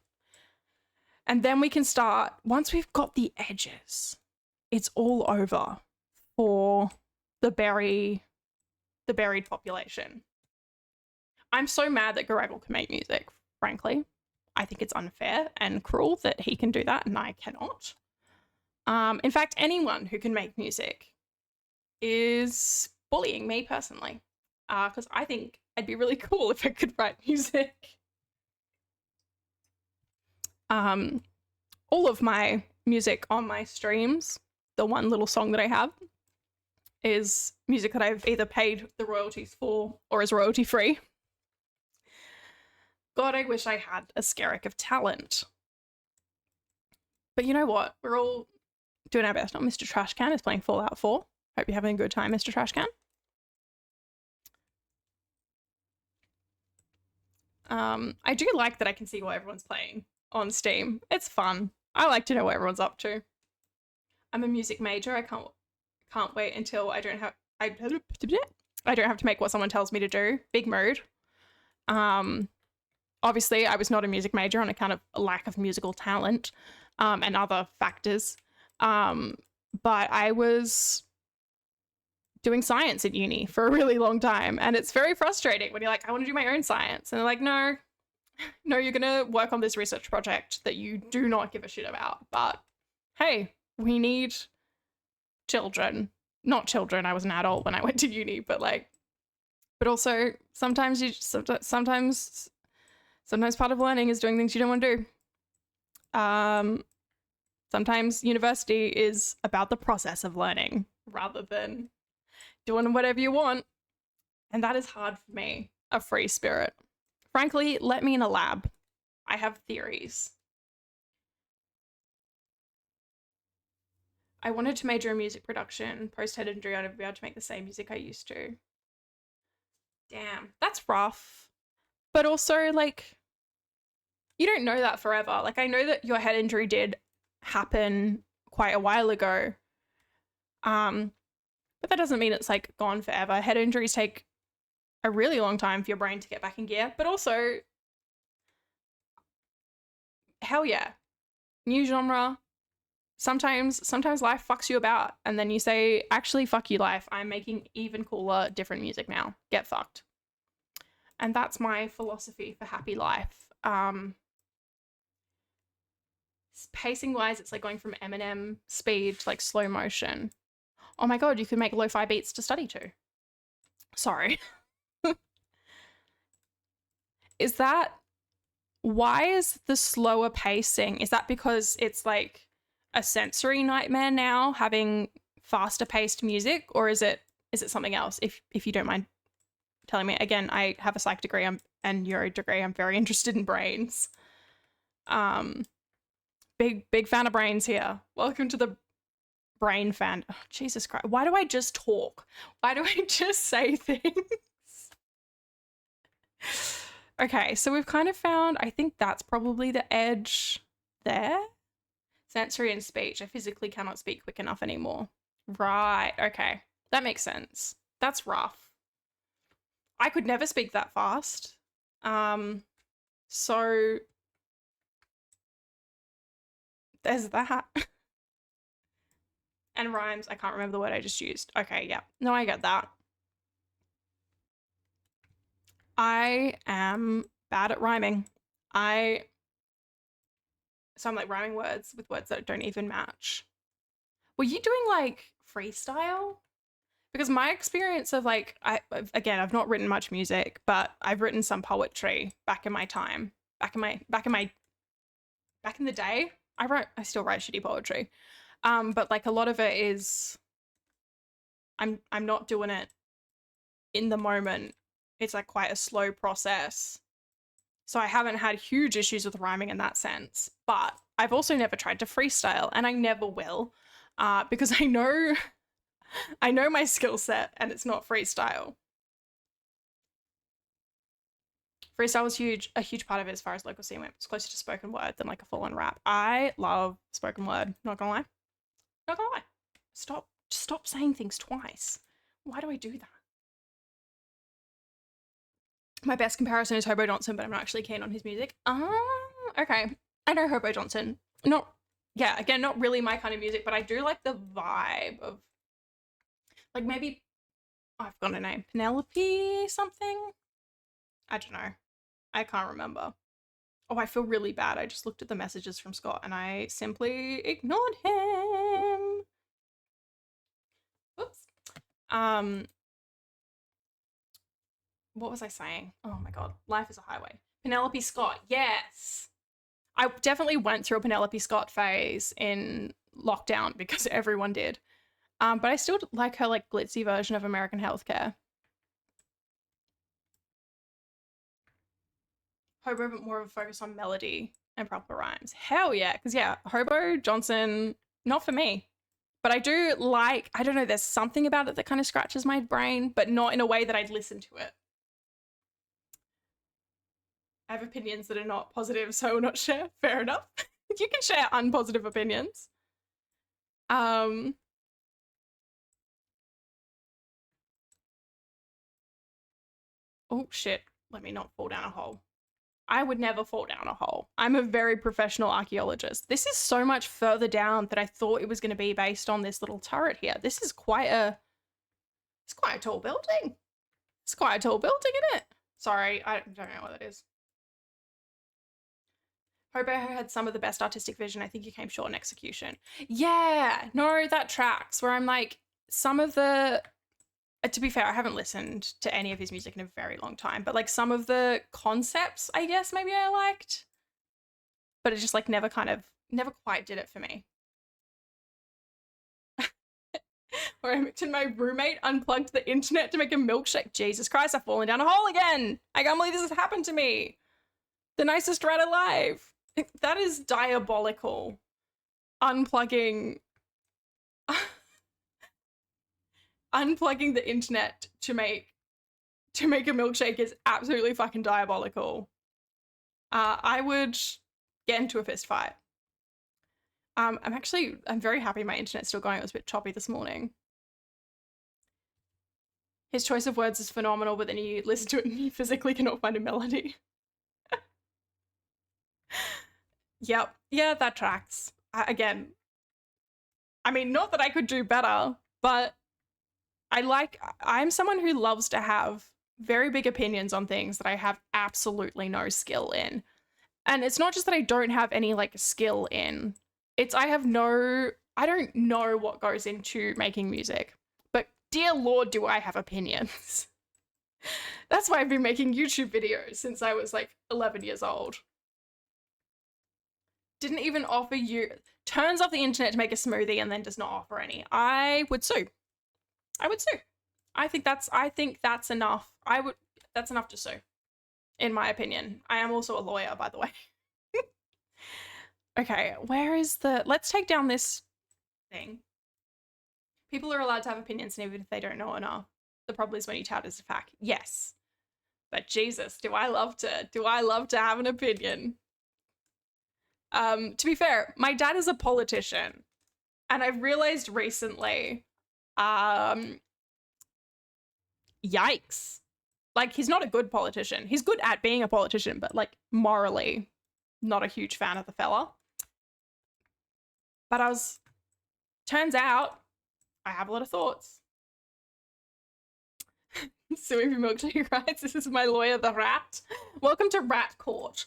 And then we can start, once we've got the edges, it's all over for the buried population. I'm so mad that Garaggle can make music, frankly. I think it's unfair and cruel that he can do that and I cannot. In fact, anyone who can make music is bullying me personally, because I think I'd be really cool if I could write music. All of my music on my streams, the one little song that I have, is music that I've either paid the royalties for or is royalty free. God, I wish I had a skerrick of talent. But you know what? We're all doing our best. Not Mr. Trashcan is playing Fallout 4. Hope you're having a good time, Mr. Trashcan. I do like that I can see what everyone's playing on Steam. It's fun. I like to know what everyone's up to. I'm a music major. I can't wait until I don't have to make what someone tells me to do. Big mood. Obviously, I was not a music major on account of a lack of musical talent and other factors. But I was doing science at uni for a really long time. And it's very frustrating when you're like, I want to do my own science. And they're like, no, you're going to work on this research project that you do not give a shit about. But hey, we need children. Not children, I was an adult when I went to uni, but also sometimes part of learning is doing things you don't want to do. Sometimes university is about the process of learning rather than doing whatever you want. And that is hard for me, a free spirit. Frankly, let me in a lab. I have theories. I wanted to major in music production. Post-head injury, I'd be able to make the same music I used to. Damn, that's rough. But also, like, you don't know that forever. Like, I know that your head injury did happen quite a while ago. But that doesn't mean it's, like, gone forever. Head injuries take a really long time for your brain to get back in gear. But also, hell yeah. New genre. Sometimes life fucks you about. And then you say, actually, fuck you, life. I'm making even cooler, different music now. Get fucked. And that's my philosophy for happy life. Pacing wise, it's like going from Eminem speed to like slow motion. Oh my god, you could make lo-fi beats to study to. Sorry. Why is the slower pacing? Is that because it's like a sensory nightmare now having faster paced music, or is it something else? If you don't mind telling me. Again, I have a psych degree and neuro degree. I'm very interested in brains. Big fan of brains here. Welcome to the brain fan. Oh, Jesus Christ. Why do I just talk? Why do I just say things? Okay, so we've kind of found, I think that's probably the edge there. Sensory and speech. I physically cannot speak quick enough anymore. Right, okay. That makes sense. That's rough. I could never speak that fast. So there's that. And rhymes. I can't remember the word I just used. Okay, yeah. No, I get that. I am bad at rhyming. So I'm like rhyming words with words that don't even match. Were you doing like freestyle? Because my experience of like, I've not written much music, but I've written some poetry back in my time, back in the day. I still write shitty poetry. But like a lot of it is, I'm not doing it in the moment. It's like quite a slow process. So I haven't had huge issues with rhyming in that sense, but I've also never tried to freestyle, and I never will, because I know my skill set, and it's not freestyle. Freestyle was a huge part of it as far as local scene went. It's closer to spoken word than like a full-on rap. I love spoken word. Not gonna lie. Not gonna lie. Stop saying things twice. Why do I do that? My best comparison is Hobo Johnson, but I'm not actually keen on his music. Okay. I know Hobo Johnson. Again, not really my kind of music, but I do like the vibe of, like, maybe, I've got a name. Penelope something? I don't know. I can't remember. Oh, I feel really bad. I just looked at the messages from Scott and I simply ignored him. Oops. What was I saying? Oh my god, life is a highway. Penelope Scott, yes. I definitely went through a Penelope Scott phase in lockdown because everyone did. But I still like her like glitzy version of American Healthcare. Hobo, but more of a focus on melody and proper rhymes. Hell yeah, because yeah, Hobo Johnson, not for me. But I do like, I don't know, there's something about it that kind of scratches my brain, but not in a way that I'd listen to it. I have opinions that are not positive, so I will not share. Fair enough. You can share unpositive opinions. Oh shit, let me not fall down a hole. I would never fall down a hole. I'm a very professional archaeologist. This is so much further down than I thought it was going to be based on this little turret here. This is quite a tall building. It's quite a tall building, isn't it? Sorry, I don't know what that is. Hobo had some of the best artistic vision. I think he came short in execution. Yeah, no, that tracks. Where I'm like, some of the, to be fair, I haven't listened to any of his music in a very long time, but like some of the concepts, I guess maybe I liked, but it just like never quite did it for me. Where my roommate unplugged the internet to make a milkshake. Jesus Christ, I've fallen down a hole again. I can't believe this has happened to me. The nicest rat alive. That is diabolical. Unplugging the internet to make a milkshake is absolutely fucking diabolical. I would get into a fist fight. I'm very happy my internet's still going. It was a bit choppy this morning. His choice of words is phenomenal, but then you listen to it and you physically cannot find a melody. Yep. Yeah, that tracks. Again, I mean, not that I could do better, but I'm someone who loves to have very big opinions on things that I have absolutely no skill in. And it's not just that I don't have any like skill in, it's I don't know what goes into making music. But dear Lord, do I have opinions. That's why I've been making YouTube videos since I was like 11 years old. Didn't even offer you, turns off the internet to make a smoothie and then does not offer any. I would sue. I think that's enough. That's enough to sue, in my opinion. I am also a lawyer, by the way. Okay, let's take down this thing. People are allowed to have opinions, and even if they don't know enough, the problem is when you tout as a fact. Yes. But Jesus, do I love to have an opinion. To be fair, my dad is a politician, and I've realized recently, yikes. Like, he's not a good politician. He's good at being a politician, but like morally, not a huge fan of the fella. But turns out, I have a lot of thoughts. Suing for milkshake rights. This is my lawyer, the RaAT. Welcome to RaAT Court,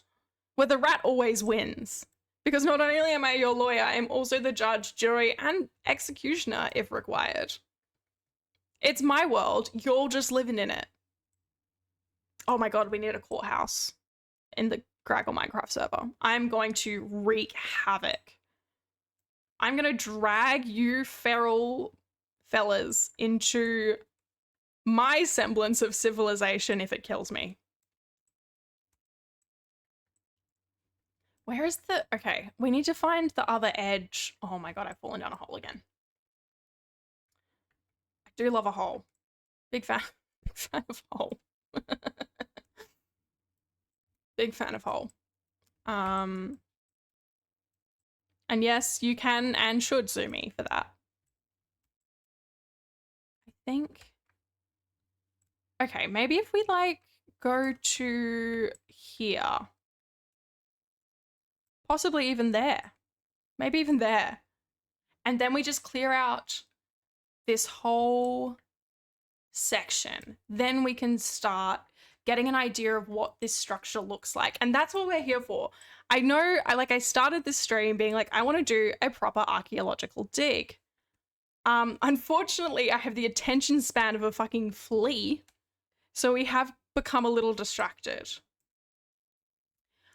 where the rat always wins. Because not only am I your lawyer, I am also the judge, jury, and executioner if required. It's my world. You're just living in it. Oh my god, we need a courthouse in the Graggle Minecraft server. I'm going to wreak havoc. I'm going to drag you feral fellas into my semblance of civilization if it kills me. Where is the... Okay, we need to find the other edge. Oh my god, I've fallen down a hole again. I do love a hole. Big fan of hole. Big fan of hole. And yes, you can and should sue me for that. I think... Okay, maybe if we, like, go to here. Possibly even there. Maybe even there. And then we just clear out this whole section. Then we can start getting an idea of what this structure looks like. And that's what we're here for. I know, I started this stream being like, I want to do a proper archaeological dig. Unfortunately, I have the attention span of a fucking flea. So we have become a little distracted.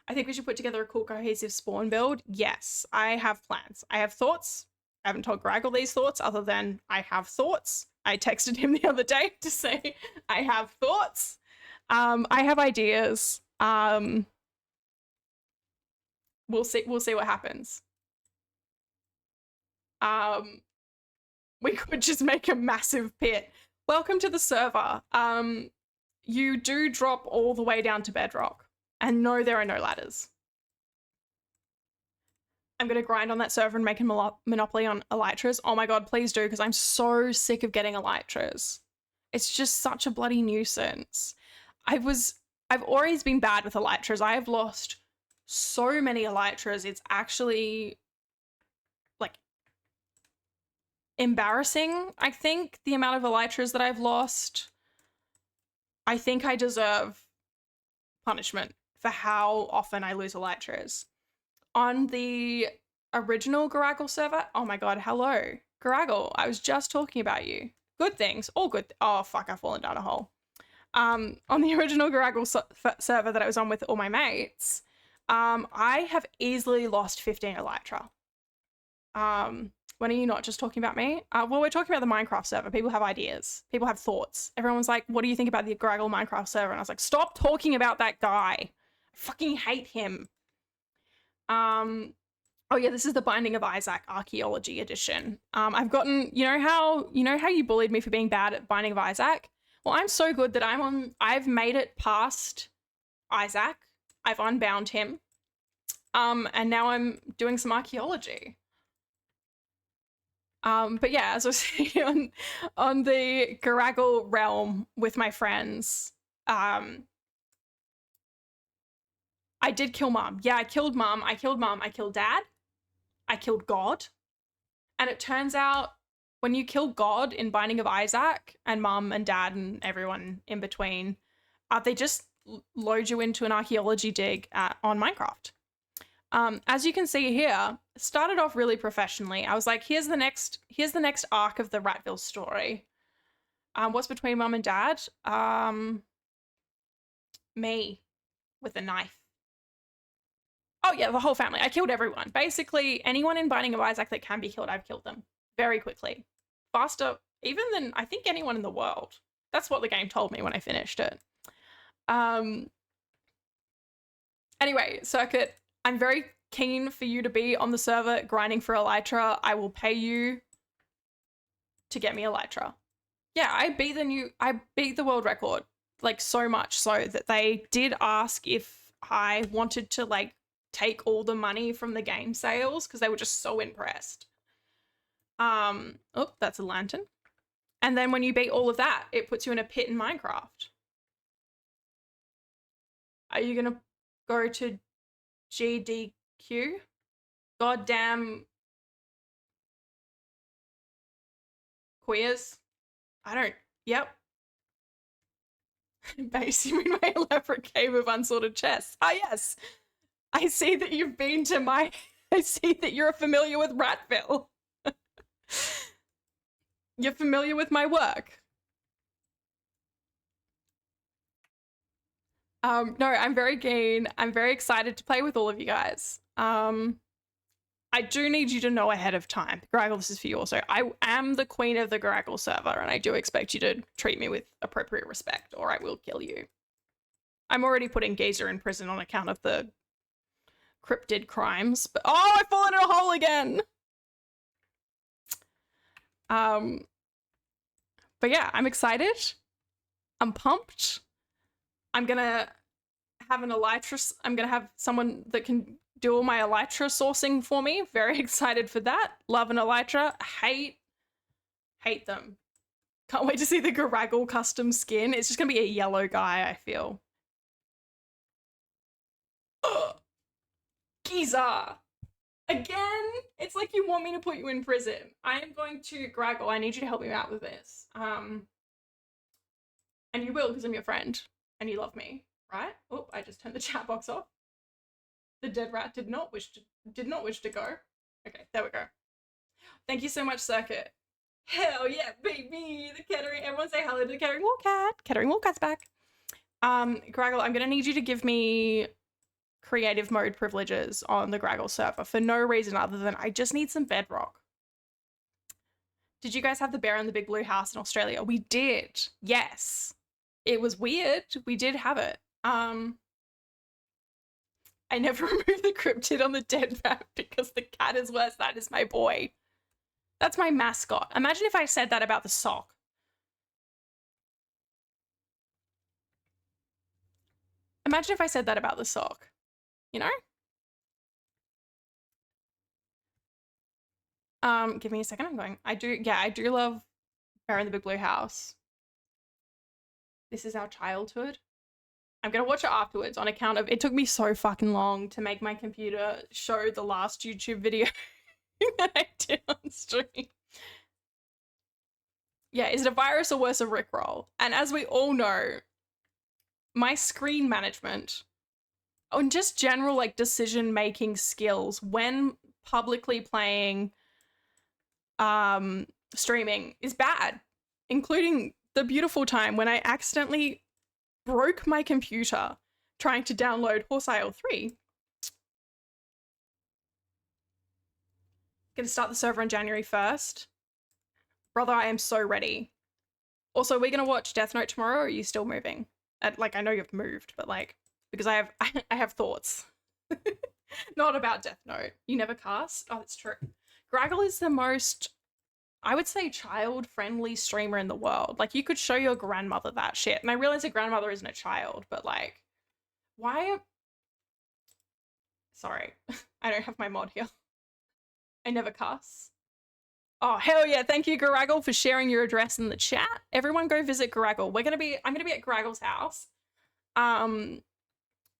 I think we should put together a cool cohesive spawn build. Yes, I have plans. I have thoughts. I haven't told Graggle these thoughts other than I have thoughts. I texted him the other day to say I have thoughts. I have ideas. We'll see what happens. We could just make a massive pit. Welcome to the server. You do drop all the way down to bedrock. And no, there are no ladders. I'm going to grind on that server and make a monopoly on elytras. Oh my god, please do, because I'm so sick of getting elytras. It's just such a bloody nuisance. I've always been bad with elytras. I have lost so many elytras. It's actually, like, embarrassing, I think, the amount of elytras that I've lost. I think I deserve punishment for how often I lose elytras. On the original Garaggle server, oh my god, hello. Garaggle, I was just talking about you. Good things, all good. Oh fuck, I've fallen down a hole. On the original Garaggle server that I was on with all my mates, I have easily lost 15 elytra. When are you not just talking about me? Well, we're talking about the Minecraft server. People have ideas. People have thoughts. Everyone's like, what do you think about the Graggle Minecraft server? And I was like, stop talking about that guy. I fucking hate him. Oh yeah, this is the Binding of Isaac Archaeology Edition. I've gotten, you know how you bullied me for being bad at Binding of Isaac? Well, I'm so good that I've made it past Isaac. I've unbound him. And now I'm doing some archaeology. But yeah, as I was saying, on the Garaggle realm with my friends, I did kill Mum. Yeah, I killed Mum. I killed Dad. I killed God. And it turns out when you kill God in Binding of Isaac and Mum and Dad and everyone in between, they just load you into an archaeology dig on Minecraft. As you can see here, started off really professionally. I was like, here's the next arc of the Ratville story. What's between Mum and Dad? Me with a knife. Oh yeah, the whole family. I killed everyone. Basically, anyone in Binding of Isaac that can be killed, I've killed them. Very quickly. Faster even than, I think, anyone in the world. That's what the game told me when I finished it. Anyway, Circuit, I'm very keen for you to be on the server grinding for elytra. I will pay you to get me elytra. Yeah, I beat the world record, like, so much so that they did ask if I wanted to, like, take all the money from the game sales because they were just so impressed. Oh, that's a lantern. And then when you beat all of that, it puts you in a pit in Minecraft. Are you gonna go to GDQ? Goddamn queers. Yep. Base, you mean my elaborate cave of unsorted chests? Ah, yes. I see that you've been to my... I see that you're familiar with Ratville. You're familiar with my work. No, I'm very keen. I'm very excited to play with all of you guys. I do need you to know ahead of time. Graggle, this is for you also. I am the queen of the Graggle server, and I do expect you to treat me with appropriate respect, or I will kill you. I'm already putting Geezer in prison on account of the cryptid crimes, but oh, I've fallen in a hole again! But yeah, I'm excited. I'm pumped. I'm gonna have an elytra. I'm gonna have someone that can do all my elytra sourcing for me. Very excited for that. Love an elytra. Hate them. Can't wait to see the Garaggle custom skin. It's just gonna be a yellow guy, I feel. Ugh. Giza! Again? It's like you want me to put you in prison. I am going to Graggle. I need you to help me out with this. And you will, because I'm your friend. And you love me, right? Oh, I just turned the chat box off. The dead rat did not wish to go. Okay, there we go. Thank you so much, Circuit. Hell yeah, baby! The Kettering. Everyone say hello to the Kettering Wallcat. Kettering Wallcat's back. Graggle, I'm gonna need you to give me creative mode privileges on the Graggle server for no reason other than I just need some bedrock. Did you guys have the bear in the big blue house in Australia? We did. Yes. It was weird. We did have it. I never removed the cryptid on the dead rat because the cat is worse. That is my boy. That's my mascot. Imagine if I said that about the sock. Imagine if I said that about the sock. You know? Give me a second. I'm going. I do love Bear in the Big Blue House. This is our childhood. I'm gonna watch it afterwards on account of it took me so fucking long to make my computer show the last YouTube video that I did on stream. Yeah, is it a virus or worse, a Rickroll? And as we all know, my screen management and just general like decision-making skills when publicly playing streaming is bad, including the beautiful time when I accidentally broke my computer trying to download Horse Isle 3. Gonna start the server on January 1st. Brother, I am so ready. Also, we're gonna watch Death Note tomorrow, or are you still moving? Like, I know you've moved, but like, because I have thoughts. Not about Death Note. You never cast? Oh, that's true. Graggle is the most, I would say, child-friendly streamer in the world. Like, you could show your grandmother that shit. And I realize a grandmother isn't a child, but like, why? Sorry, I don't have my mod here. I never cuss. Oh, hell yeah. Thank you, Garaggle, for sharing your address in the chat. Everyone go visit Garaggle. I'm gonna be at Garaggle's house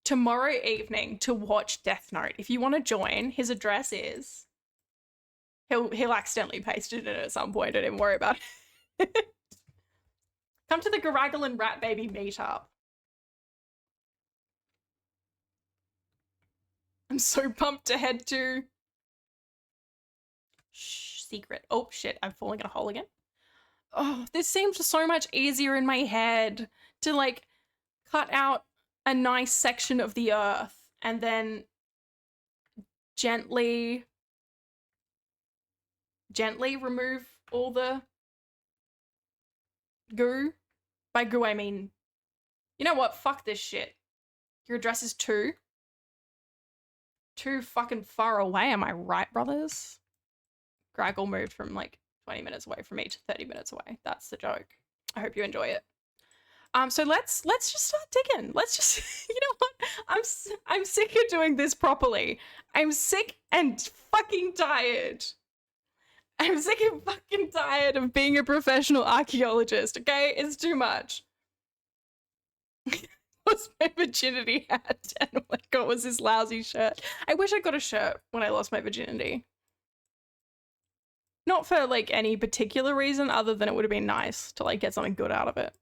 tomorrow evening to watch Death Note. If you want to join, his address is he'll accidentally paste it in at some point. Don't even worry about it. Come to the Garaggle and Rat Baby meetup. I'm so pumped to head to secret. Oh shit, I'm falling in a hole again. Oh, this seems so much easier in my head to like cut out a nice section of the earth and then gently remove all the goo. By goo, I mean, you know what? Fuck this shit. Your address is too fucking far away, am I right, brothers? Graggle moved from like 20 minutes away from me to 30 minutes away. That's the joke. I hope you enjoy it. So let's just start digging. Let's just, you know what? I'm sick of doing this properly. I'm sick and fucking tired. I'm sick and fucking tired of being a professional archaeologist, okay? It's too much. Lost my virginity hat. And oh my god, was this lousy shirt? I wish I got a shirt when I lost my virginity. Not for like any particular reason other than it would have been nice to like get something good out of it.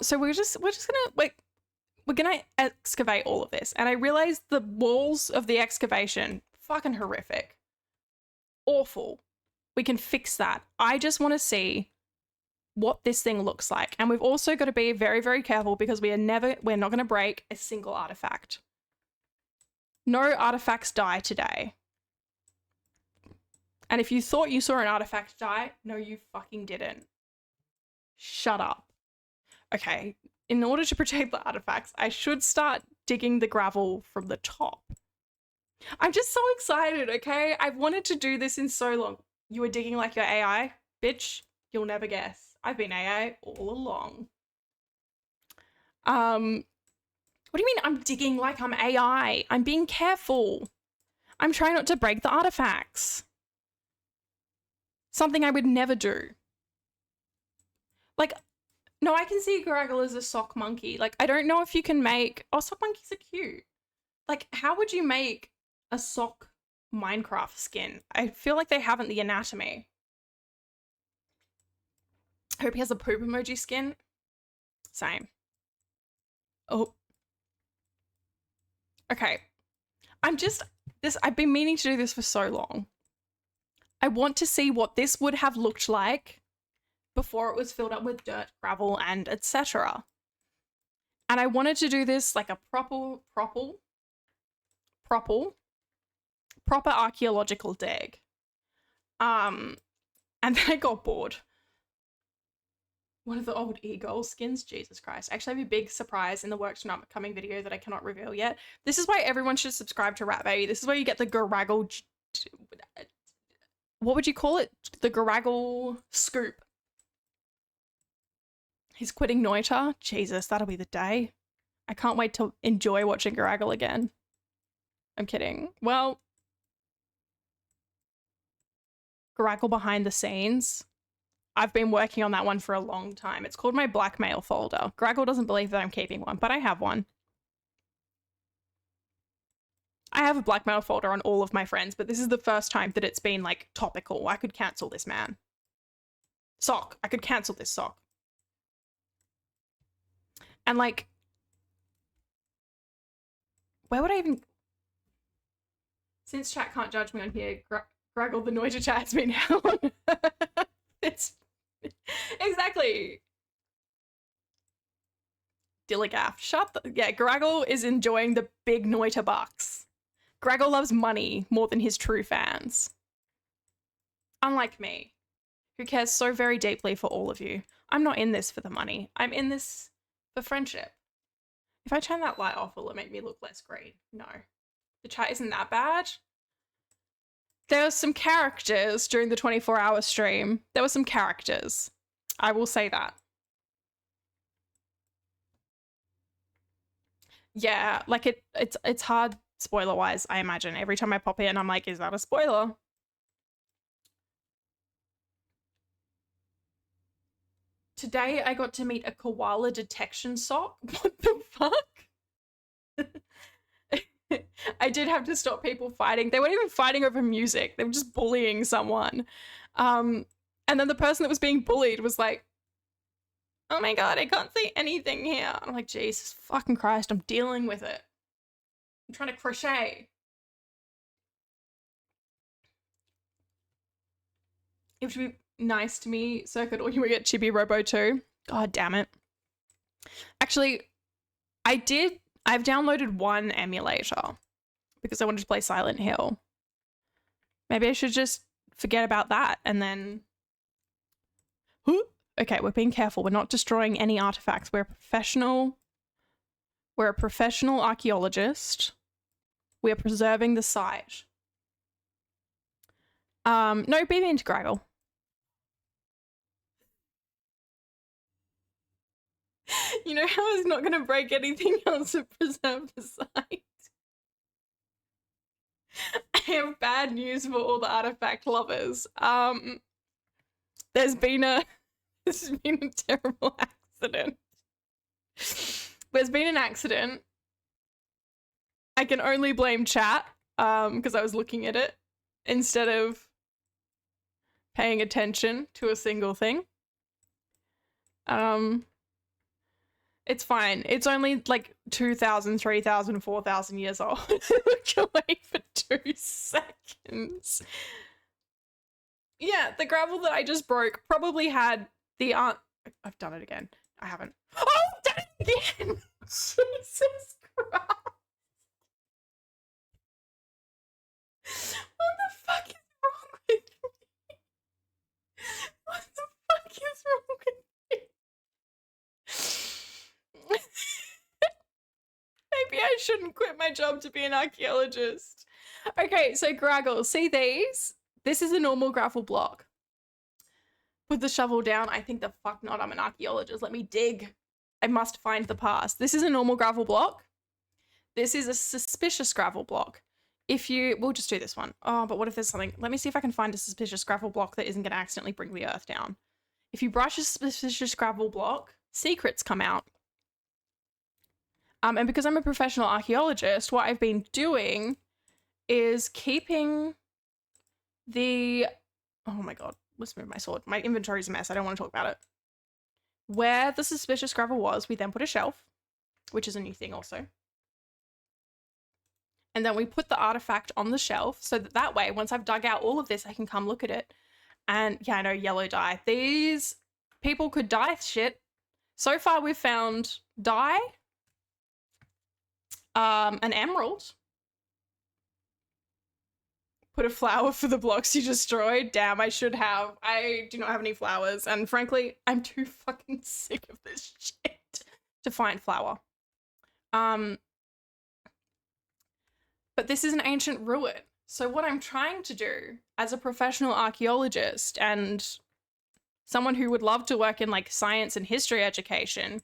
So we're just gonna like, we're gonna excavate all of this. And I realized the walls of the excavation, fucking horrific. Awful. We can fix that. I just want to see what this thing looks like. And we've also got to be very, very careful because we're not going to break a single artifact. No artifacts die today. And if you thought you saw an artifact die, no, you fucking didn't. Shut up. Okay, in order to protect the artifacts, I should start digging the gravel from the top. I'm just so excited, okay? I've wanted to do this in so long. You were digging like your AI? Bitch, you'll never guess. I've been AI all along. What do you mean I'm digging like I'm AI? I'm being careful. I'm trying not to break the artifacts. Something I would never do. Like, no, I can see Garaggle as a sock monkey. Like, I don't know if you can make... Oh, sock monkeys are cute. Like, how would you make a sock Minecraft skin? I feel like they haven't the anatomy. I hope he has a poop emoji skin. Same. Oh. Okay. I've been meaning to do this for so long. I want to see what this would have looked like before it was filled up with dirt, gravel, and etc. And I wanted to do this like a proper archaeological dig. And then I got bored. One of the old e-gold skins, Jesus Christ. Actually, I have a big surprise in the works for an upcoming video that I cannot reveal yet. This is why everyone should subscribe to RaAT, baby. This is where you get the Garaggle... What would you call it? The Garaggle scoop. He's quitting Noita. Jesus, that'll be the day. I can't wait to enjoy watching Garaggle again. I'm kidding. Well, Garaggle behind the scenes. I've been working on that one for a long time. It's called my blackmail folder. Garaggle doesn't believe that I'm keeping one, but I have one. I have a blackmail folder on all of my friends, but this is the first time that it's been like topical. I could cancel this man. Sock. I could cancel this sock. And like, where would I even... Since chat can't judge me on here, Garaggle the Noita chat has been held. It's... Exactly. Dilligaff. Shut the... Yeah, Garaggle is enjoying the big Noita bucks. Garaggle loves money more than his true fans. Unlike me, who cares so very deeply for all of you. I'm not in this for the money. I'm in this for friendship. If I turn that light off, will it make me look less green? No. The chat isn't that bad. There were some characters during the 24-hour stream. There were some characters. I will say that. Yeah, like it's hard spoiler-wise, I imagine. Every time I pop in, I'm like, is that a spoiler? Today, I got to meet a koala detection sock. What the fuck? I did have to stop people fighting. They weren't even fighting over music. They were just bullying someone. And then the person that was being bullied was like, oh my God, I can't see anything here. I'm like, Jesus fucking Christ, I'm dealing with it. I'm trying to crochet. It would be nice to me, Circuit, or you would get Chibi Robo too. God damn it. Actually, I've downloaded one emulator because I wanted to play Silent Hill. Maybe I should just forget about that and then... Okay, we're being careful. We're not destroying any artifacts. We're a professional archaeologist. We are preserving the site. No, be into Garaggle. You know how I was not going to break anything else to preserve the site? I have bad news for all the artifact lovers. There's been a terrible accident. There's been an accident. I can only blame chat, because I was looking at it instead of paying attention to a single thing. It's fine. It's only like 2,000, 3,000, 4,000 years old. Look away for 2 seconds. Yeah, the gravel that I just broke probably had The I've done it again. I haven't. Oh, I've done it again! Jesus Christ. What the fuck is wrong with me? What the fuck is wrong with me? Maybe I shouldn't quit my job to be an archaeologist. Okay, so Graggle, see these? This is a normal gravel block. Put the shovel down. I think the fuck not. I'm an archaeologist. Let me dig. I must find the past. This is a normal gravel block. This is a suspicious gravel block. We'll just do this one. Oh, but what if there's something? Let me see if I can find a suspicious gravel block that isn't going to accidentally bring the earth down. If you brush a suspicious gravel block, secrets come out. And because I'm a professional archaeologist, what I've been doing is keeping the... Oh my god, let's move my sword. My inventory's a mess. I don't want to talk about it. Where the suspicious gravel was, we then put a shelf, which is a new thing also. And then we put the artifact on the shelf so that way, once I've dug out all of this, I can come look at it. And yeah, I know, yellow dye. These people could dye shit. So far, we've found dye, an emerald, put a flower for the blocks you destroyed. Damn, I should have. I do not have any flowers. And frankly, I'm too fucking sick of this shit to find flour. But this is an ancient ruin. So what I'm trying to do as a professional archaeologist and someone who would love to work in like science and history education,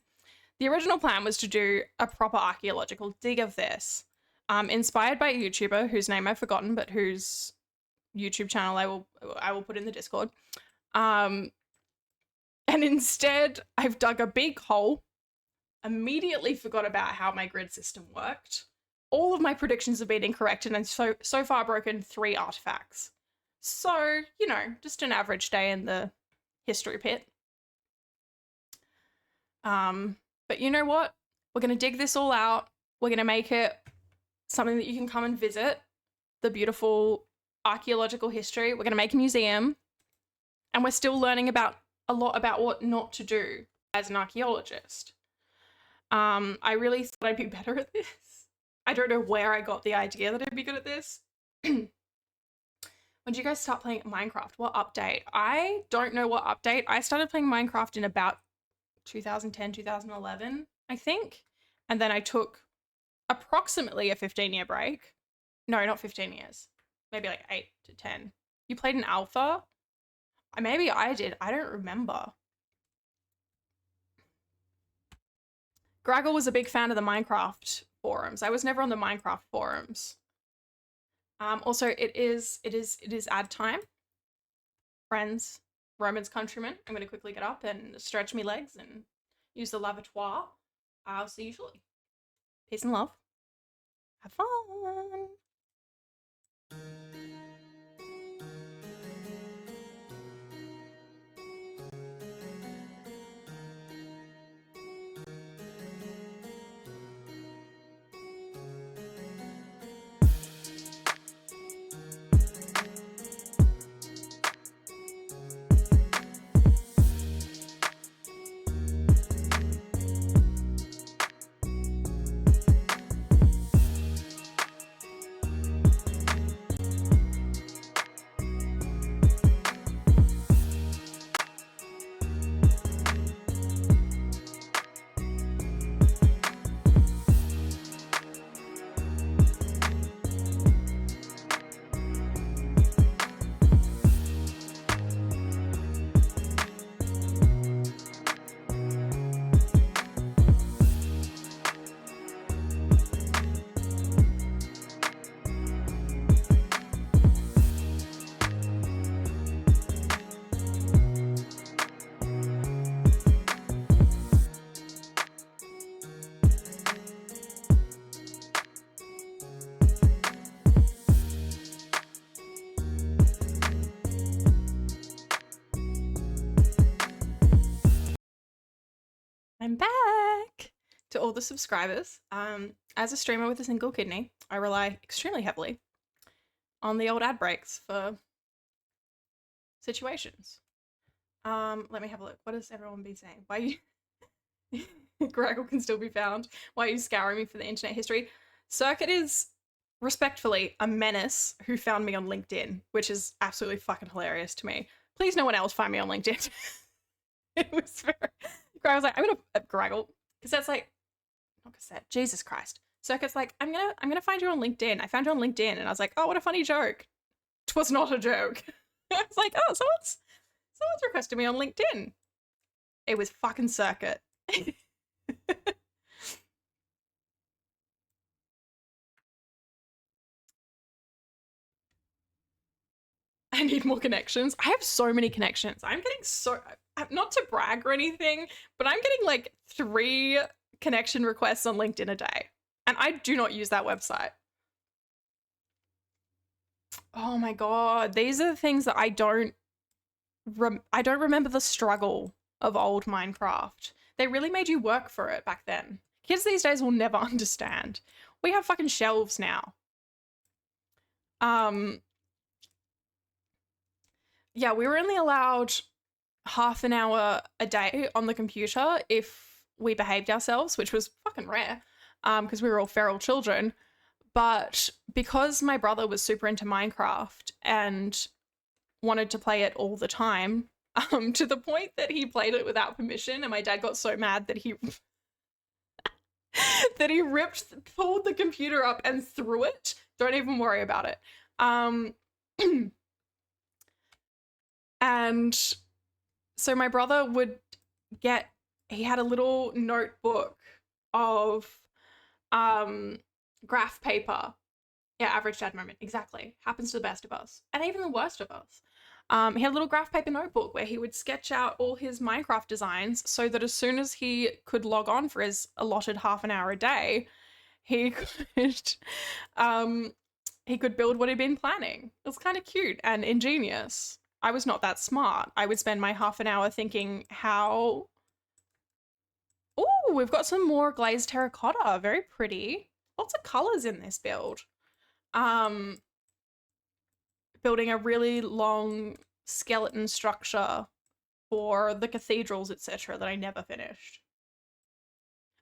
the original plan was to do a proper archaeological dig of this. Inspired by a YouTuber whose name I've forgotten, but whose YouTube channel I will put in the Discord. And instead, I've dug a big hole, immediately forgot about how my grid system worked. All of my predictions have been incorrect, and so far broken 3 artifacts. So, you know, just an average day in the history pit. But you know what? We're going to dig this all out. We're going to make it something that you can come and visit, the beautiful archaeological history. We're going to make a museum, and we're still learning a lot about what not to do as an archaeologist. I really thought I'd be better at this. I don't know where I got the idea that I'd be good at this. When did you guys start playing Minecraft? What update? I don't know what update. I started playing Minecraft in about 2010, 2011, I think. And then I took approximately a 15-year break. No, not 15 years. Maybe like 8 to 10. You played an alpha? Maybe I did. I don't remember. Graggle was a big fan of the Minecraft forums. I was never on the Minecraft forums. Also, it is ad time. Friends, Romans, countrymen. I'm going to quickly get up and stretch my legs and use the lavatoire. I'll see you shortly. Peace and love. Have fun. I'm back! To all the subscribers. As a streamer with a single kidney, I rely extremely heavily on the old ad breaks for situations. Let me have a look. What has everyone been saying? Why you Graggle can still be found. Why are you scouring me for the internet history? Circuit is respectfully a menace who found me on LinkedIn, which is absolutely fucking hilarious to me. Please no one else find me on LinkedIn. It was very Graggle was like, I'm gonna Graggle. Because that's like not cassette. Jesus Christ. Circuit's like, I'm gonna find you on LinkedIn. I found you on LinkedIn, and I was like, oh, what a funny joke. It was not a joke. I was like, oh, someone's requested me on LinkedIn. It was fucking Circuit. I need more connections. I have so many connections. I'm getting so, not to brag or anything, but I'm getting like 3 connection requests on LinkedIn a day. And I do not use that website. Oh my God. These are the things that I don't remember the struggle of old Minecraft. They really made you work for it back then. Kids these days will never understand. We have fucking shelves now. Yeah, we were only allowed half an hour a day on the computer if we behaved ourselves, which was fucking rare because we were all feral children. But because my brother was super into Minecraft and wanted to play it all the time, to the point that he played it without permission, and my dad got so mad that he pulled the computer up and threw it. Don't even worry about it. And so my brother would he had a little notebook of graph paper. Yeah, average dad moment. Exactly. Happens to the best of us. And even the worst of us. He had a little graph paper notebook where he would sketch out all his Minecraft designs so that as soon as he could log on for his allotted half an hour a day, he could build what he'd been planning. It was kind of cute and ingenious. I was not that smart. I would spend my half an hour thinking how... Oh, we've got some more glazed terracotta. Very pretty. Lots of colors in this build. Building a really long skeleton structure for the cathedrals, etc. that I never finished.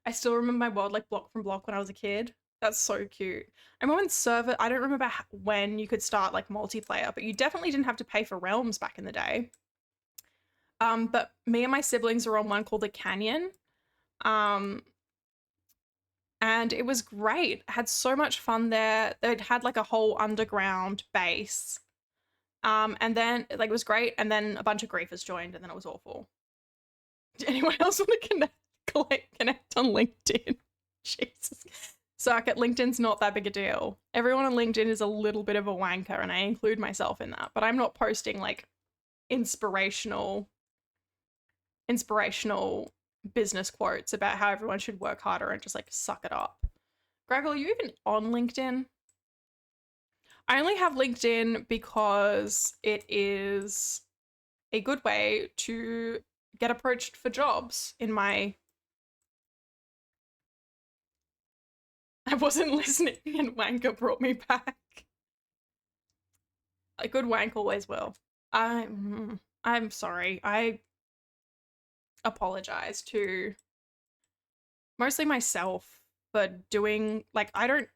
I still remember my world like block from block when I was a kid. That's so cute. I remember when server, I don't remember when you could start like multiplayer, but you definitely didn't have to pay for realms back in the day. But me and my siblings were on one called the Canyon. And it was great. I had so much fun there. They'd had like a whole underground base. And then like it was great. And then a bunch of griefers joined and then it was awful. Did anyone else want to connect on LinkedIn? Jesus. Circuit, LinkedIn's not that big a deal. Everyone on LinkedIn is a little bit of a wanker, and I include myself in that, but I'm not posting like inspirational business quotes about how everyone should work harder and just like suck it up. Graggle, are you even on LinkedIn? I only have LinkedIn because it is a good way to get approached for jobs in my... I wasn't listening and wanker brought me back. A good wank always will. I'm sorry. I apologize to mostly myself for doing like I don't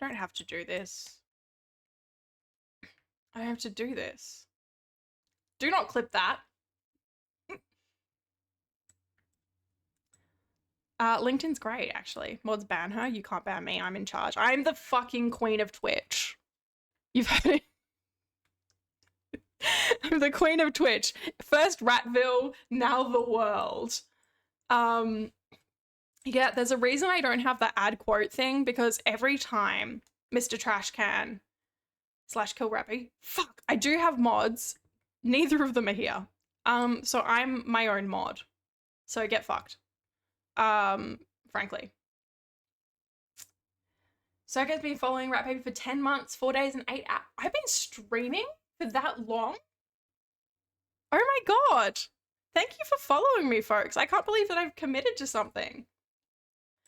have to do this. I have to do this. Do not clip that. LinkedIn's great, actually. Mods ban her. You can't ban me. I'm in charge. I'm the fucking queen of Twitch. You've heard it. I'm the queen of Twitch. First RaATville, now the world. Yeah, there's a reason I don't have the ad quote thing, because every time Mr. Trashcan / Kill Rappy, fuck, I do have mods. Neither of them are here. So I'm my own mod. So get fucked. Frankly. Circuit's been following Rat Paper for 10 months, 4 days, and 8 hours. I've been streaming for that long? Oh my god. Thank you for following me, folks. I can't believe that I've committed to something.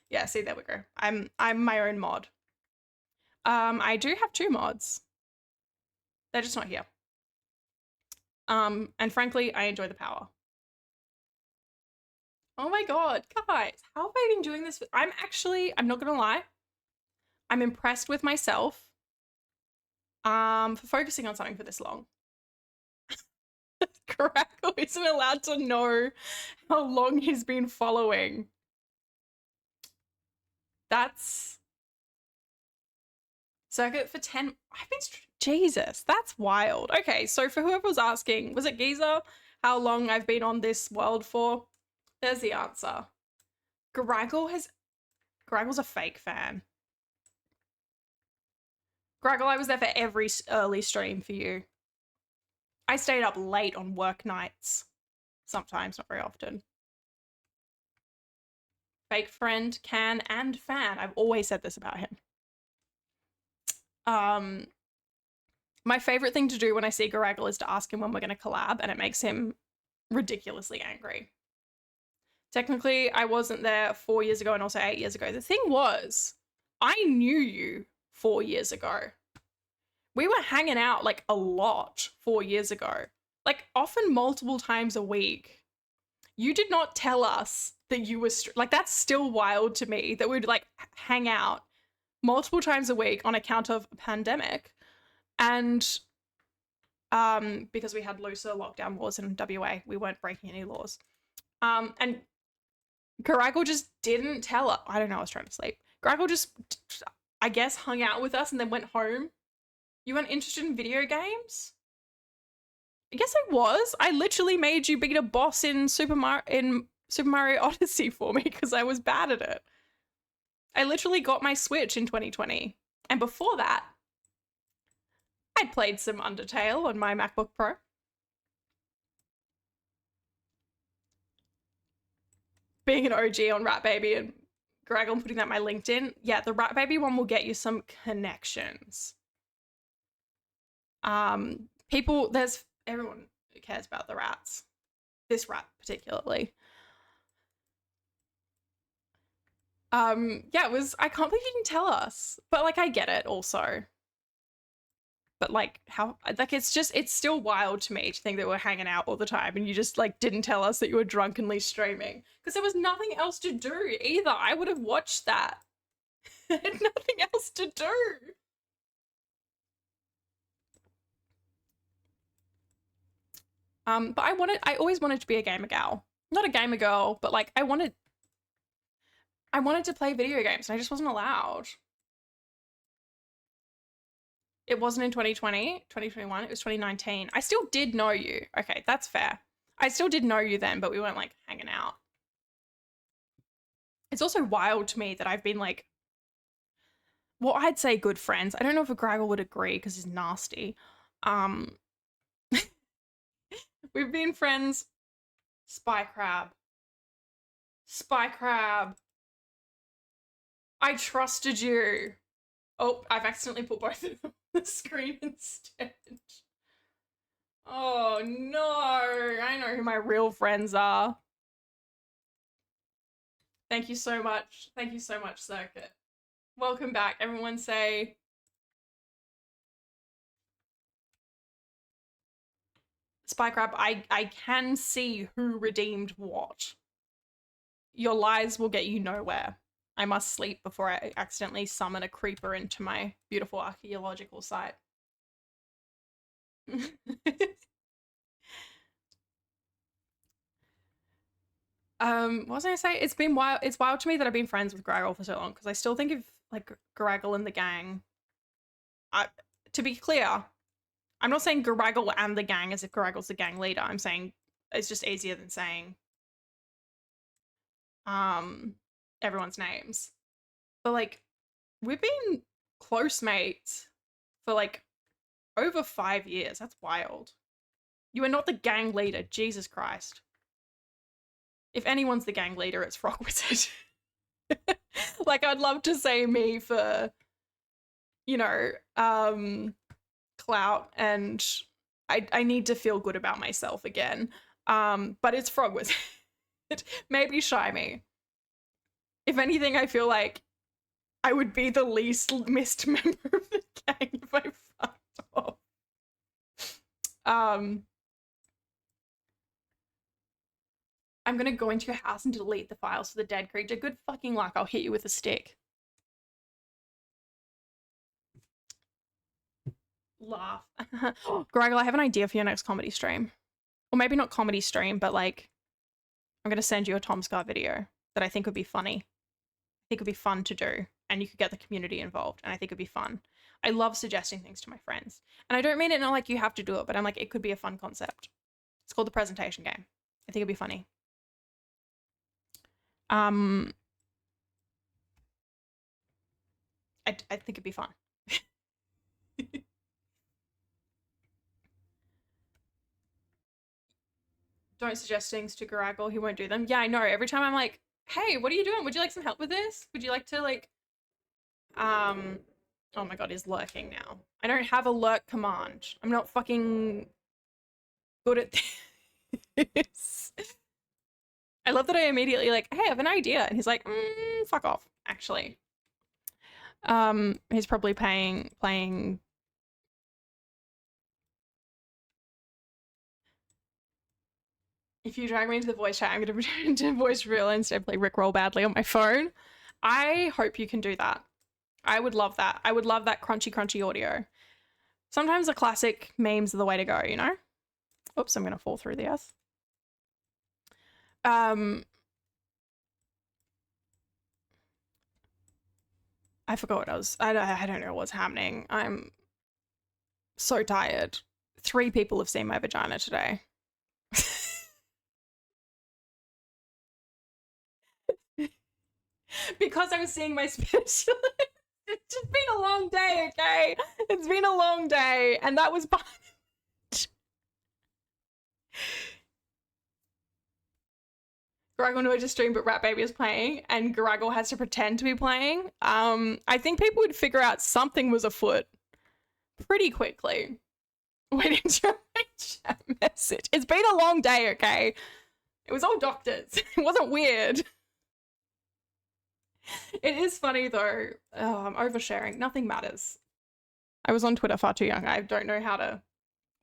Yeah, see, there we go. I'm my own mod. I do have 2 mods. They're just not here. And frankly, I enjoy the power. Oh my god, guys, how have I been doing this? I'm not gonna lie, I'm impressed with myself for focusing on something for this long. Crackle isn't allowed to know how long he's been following. That's circuit for 10. Jesus, that's wild. Okay, so for whoever was asking, was it Giza, how long I've been on this world for? There's the answer. Graggle's a fake fan. Graggle, I was there for every early stream for you. I stayed up late on work nights. Sometimes, not very often. Fake friend, can, and fan. I've always said this about him. My favorite thing to do when I see Garaggle is to ask him when we're going to collab, and it makes him ridiculously angry. Technically, I wasn't there 4 years ago and also 8 years ago. The thing was, I knew you 4 years ago. We were hanging out like a lot 4 years ago, like often multiple times a week. You did not tell us that you were like, that's still wild to me that we'd like hang out multiple times a week on account of a pandemic. And because we had looser lockdown laws in WA, we weren't breaking any laws. And Garaggle just didn't tell us. I don't know, I was trying to sleep. Garaggle just, I guess, hung out with us and then went home. You weren't interested in video games? I guess I was. I literally made you beat a boss in Super Mario Odyssey for me because I was bad at it. I literally got my Switch in 2020. And before that, I'd played some Undertale on my MacBook Pro. Being an OG on RaAT Baby and Greg, I'm putting that on my LinkedIn. Yeah, the RaAT Baby one will get you some connections. Everyone who cares about the rats. This rat particularly. Yeah, I can't believe you didn't tell us. But like, I get it also. But like, it's still wild to me to think that we're hanging out all the time and you just like didn't tell us that you were drunkenly streaming. Because there was nothing else to do either. I would have watched that. I had nothing else to do. But I always wanted to be a gamer gal. Not a gamer girl, but like I wanted to play video games and I just wasn't allowed. It wasn't in 2020, 2021, it was 2019. I still did know you. Okay, that's fair. I still did know you then, but we weren't like hanging out. It's also wild to me that I've been like, well, I'd say good friends. I don't know if a Graggle would agree because he's nasty. We've been friends. Spy Crab. I trusted you. Oh, I've accidentally put both of them on the screen instead. Oh no, I know who my real friends are. Thank you so much. Thank you so much, Circuit. Welcome back. Everyone say... Spycrab, I can see who redeemed what. Your lies will get you nowhere. I must sleep before I accidentally summon a creeper into my beautiful archaeological site. What was I gonna say? It's wild to me that I've been friends with Graggle for so long because I still think of like Graggle and the gang. To be clear, I'm not saying Graggle and the gang as if Graggle's the gang leader. I'm saying it's just easier than saying everyone's names. But like, we've been close mates for like over 5 years. That's wild. You are not the gang leader, Jesus Christ. If anyone's the gang leader, it's Frog Wizard. Like, I'd love to say me for, you know, clout, and I need to feel good about myself again. But it's Frog Wizard. Maybe Shyme. If anything, I feel like I would be the least missed member of the gang if I fucked off. I'm gonna go into your house and delete the files for the dead creature. Good fucking luck. I'll hit you with a stick. Laugh. Graggle, I have an idea for your next comedy stream. Or maybe not comedy stream, but like, I'm gonna send you a Tom Scar video that I think would be funny. I think would be fun to do, and you could get the community involved, and I think it'd be fun. I love suggesting things to my friends. And I don't mean it not like you have to do it, but I'm like, it could be a fun concept. It's called the presentation game. I think it'd be funny. I think it'd be fun. Don't suggest things to Garaggle, he won't do them. Yeah, I know. Every time I'm like, hey, what are you doing? Would you like some help with this? Would you like to like, oh my god, he's lurking now. I don't have a lurk command. I'm not fucking good at this. I love that I immediately like, hey, I have an idea. And he's like, fuck off, actually. He's probably playing if you drag me into the voice chat, I'm going to return to voice real and instead play Rickroll badly on my phone. I hope you can do that. I would love that. I would love that crunchy audio. Sometimes the classic memes are the way to go, you know? Oops, I'm going to fall through the S. I forgot what I don't know what's happening. I'm so tired. 3 people have seen my vagina today. Because I was seeing my specialist. It's just been a long day, okay? It's been a long day, and that was Garaggle knew I just streamed, but Rat Baby is playing, and Garaggle has to pretend to be playing. I think people would figure out something was afoot pretty quickly. Waiting to my chat message. It's been a long day, okay? It was all doctors. It wasn't weird. It is funny though. Oh, I'm oversharing. Nothing matters. I was on Twitter far too young. I don't know how to.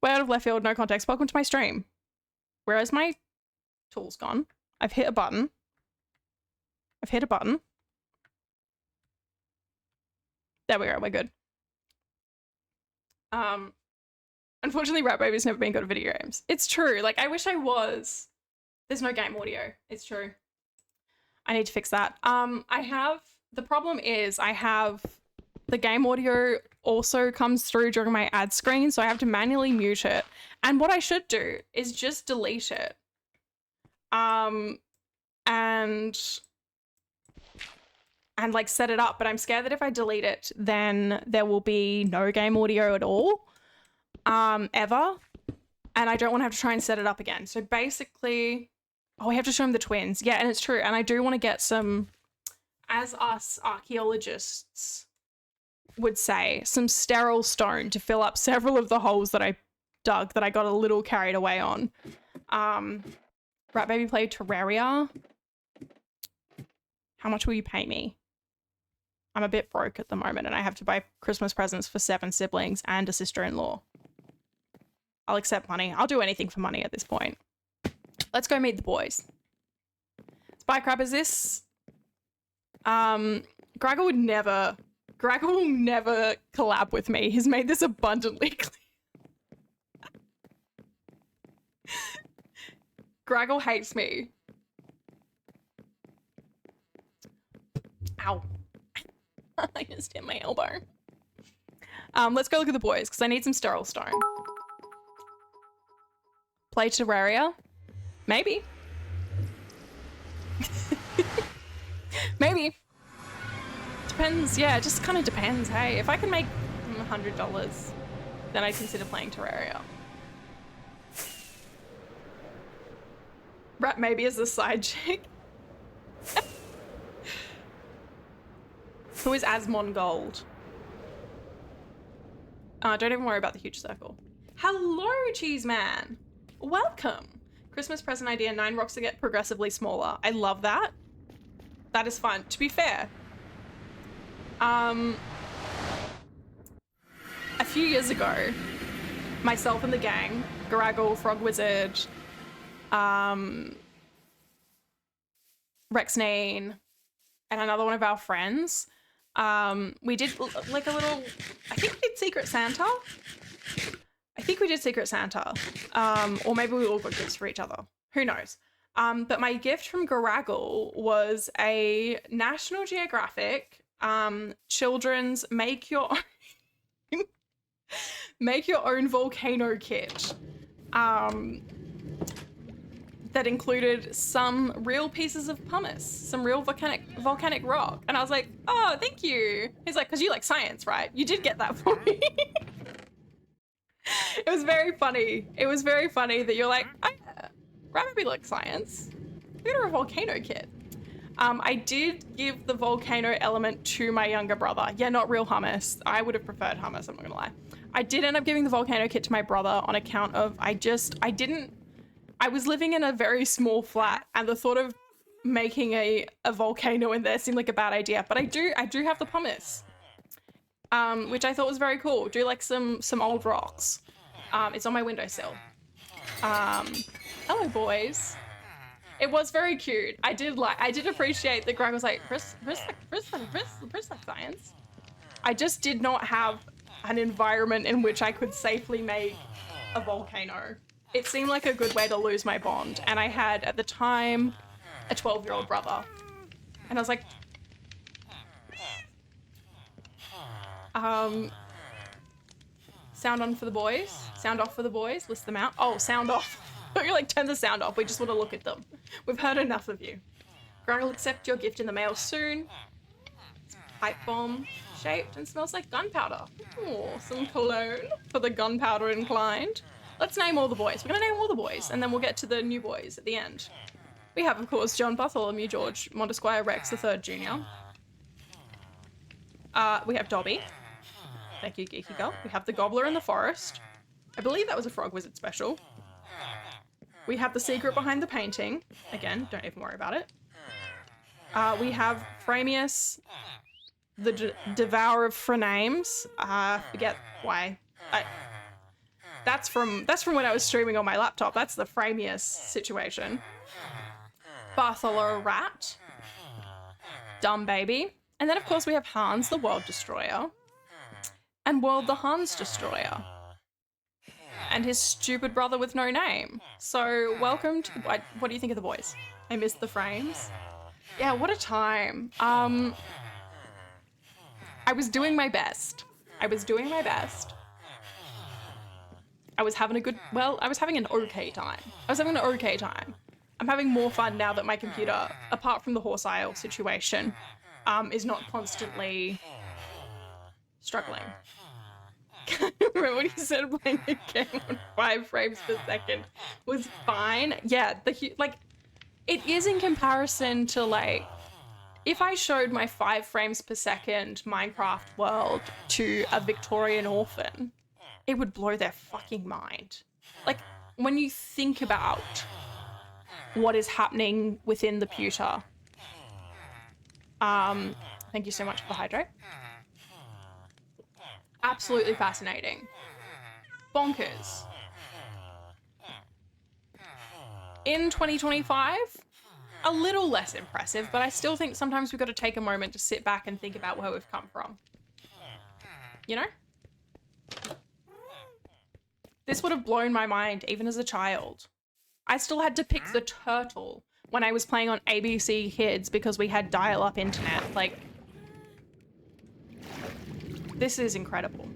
Way out of left field, no context. Welcome to my stream. Where is my tools gone? I've hit a button. I've hit a button. There we go. We're good. Unfortunately, Rat Baby's never been good at video games. It's true. Like, I wish I was. There's no game audio. It's true. I need to fix that. The problem is I have the game audio also comes through during my ad screen, so I have to manually mute it. And what I should do is just delete it. And like set it up, but I'm scared that if I delete it, then there will be no game audio at all, ever. And I don't want to have to try and set it up again. So basically, oh, we have to show him the twins. Yeah, and it's true. And I do want to get some, as us archaeologists would say, some sterile stone to fill up several of the holes that I dug that I got a little carried away on. Rat Baby played Terraria. How much will you pay me? I'm a bit broke at the moment and I have to buy Christmas presents for 7 siblings and a sister-in-law. I'll accept money. I'll do anything for money at this point. Let's go meet the boys. Spy Crab, is this? Graggle will never collab with me. He's made this abundantly clear. Graggle hates me. Ow. I just hit my elbow. Let's go look at the boys, because I need some sterile stone. Play Terraria? Maybe. Maybe. Depends, yeah, it just kind of depends, hey. If I can make $100, then I'd consider playing Terraria. Rat maybe as a side chick. Who is Asmon Gold? Don't even worry about the huge circle. Hello, Cheese Man. Welcome. Christmas present idea, 9 rocks to get progressively smaller. I love that. That is fun. To be fair, a few years ago, myself and the gang, Garaggle, Frog Wizard, Rexnane, and another one of our friends. We did like a little, I think we did Secret Santa. Or maybe we all got gifts for each other. Who knows? But my gift from Garaggle was a National Geographic children's make your own volcano kit. That included some real pieces of pumice, some real volcanic rock. And I was like, oh, thank you. He's like, because you like science, right? You did get that for me. It was very funny. It was very funny that you're like, Rabbit like science. Get her a volcano kit. I did give the volcano element to my younger brother. Yeah, not real hummus. I would have preferred hummus, I'm not gonna lie. I did end up giving the volcano kit to my brother on account of I was living in a very small flat, and the thought of making a volcano in there seemed like a bad idea. But I do have the pumice, which I thought was very cool. Do like some old rocks. It's on my windowsill. Hello, boys. It was very cute. I did appreciate that Greg was like, Chris like science. I just did not have an environment in which I could safely make a volcano. It seemed like a good way to lose my bond. And I had, at the time, a 12-year-old brother. And I was like, sound on for the boys, sound off for the boys, list them out. Oh, sound off. You're like, turn the sound off. We just want to look at them. We've heard enough of you. Greg will accept your gift in the mail soon. It's pipe bomb shaped and smells like gunpowder. Oh, some cologne for the gunpowder inclined. Let's name all the boys. We're going to name all the boys, and then we'll get to the new boys at the end. We have, of course, John Bartholomew George Montesquieu Rex III Jr. We have Dobby. Thank you, Geeky Girl. We have the Gobbler in the Forest. I believe that was a Frog Wizard special. We have the secret behind the painting. Again, don't even worry about it. We have Framius, the Devourer of Frenames. Forget why. That's from when I was streaming on my laptop. That's the Framius situation. Bartholo RaAT. Dumb Baby. And then, of course, we have Hans, the World Destroyer. And World, the Hans Destroyer. And his stupid brother with no name. So, welcome to... What do you think of the boys? I missed the frames. Yeah, what a time. I was doing my best. I was having an okay time. I'm having more fun now that my computer, apart from the horse aisle situation, is not constantly struggling. Remember when you said playing the game on 5 frames per second was fine? Yeah, it is in comparison to, like, if I showed my 5 frames per second Minecraft world to a Victorian orphan, it would blow their fucking mind. Like, when you think about what is happening within the pewter. Thank you so much for the hydrate. Absolutely fascinating. Bonkers. In 2025, a little less impressive, but I still think sometimes we've got to take a moment to sit back and think about where we've come from. You know? This would have blown my mind even as a child. I still had to pick the turtle when I was playing on ABC Kids because we had dial-up internet. Like, this is incredible.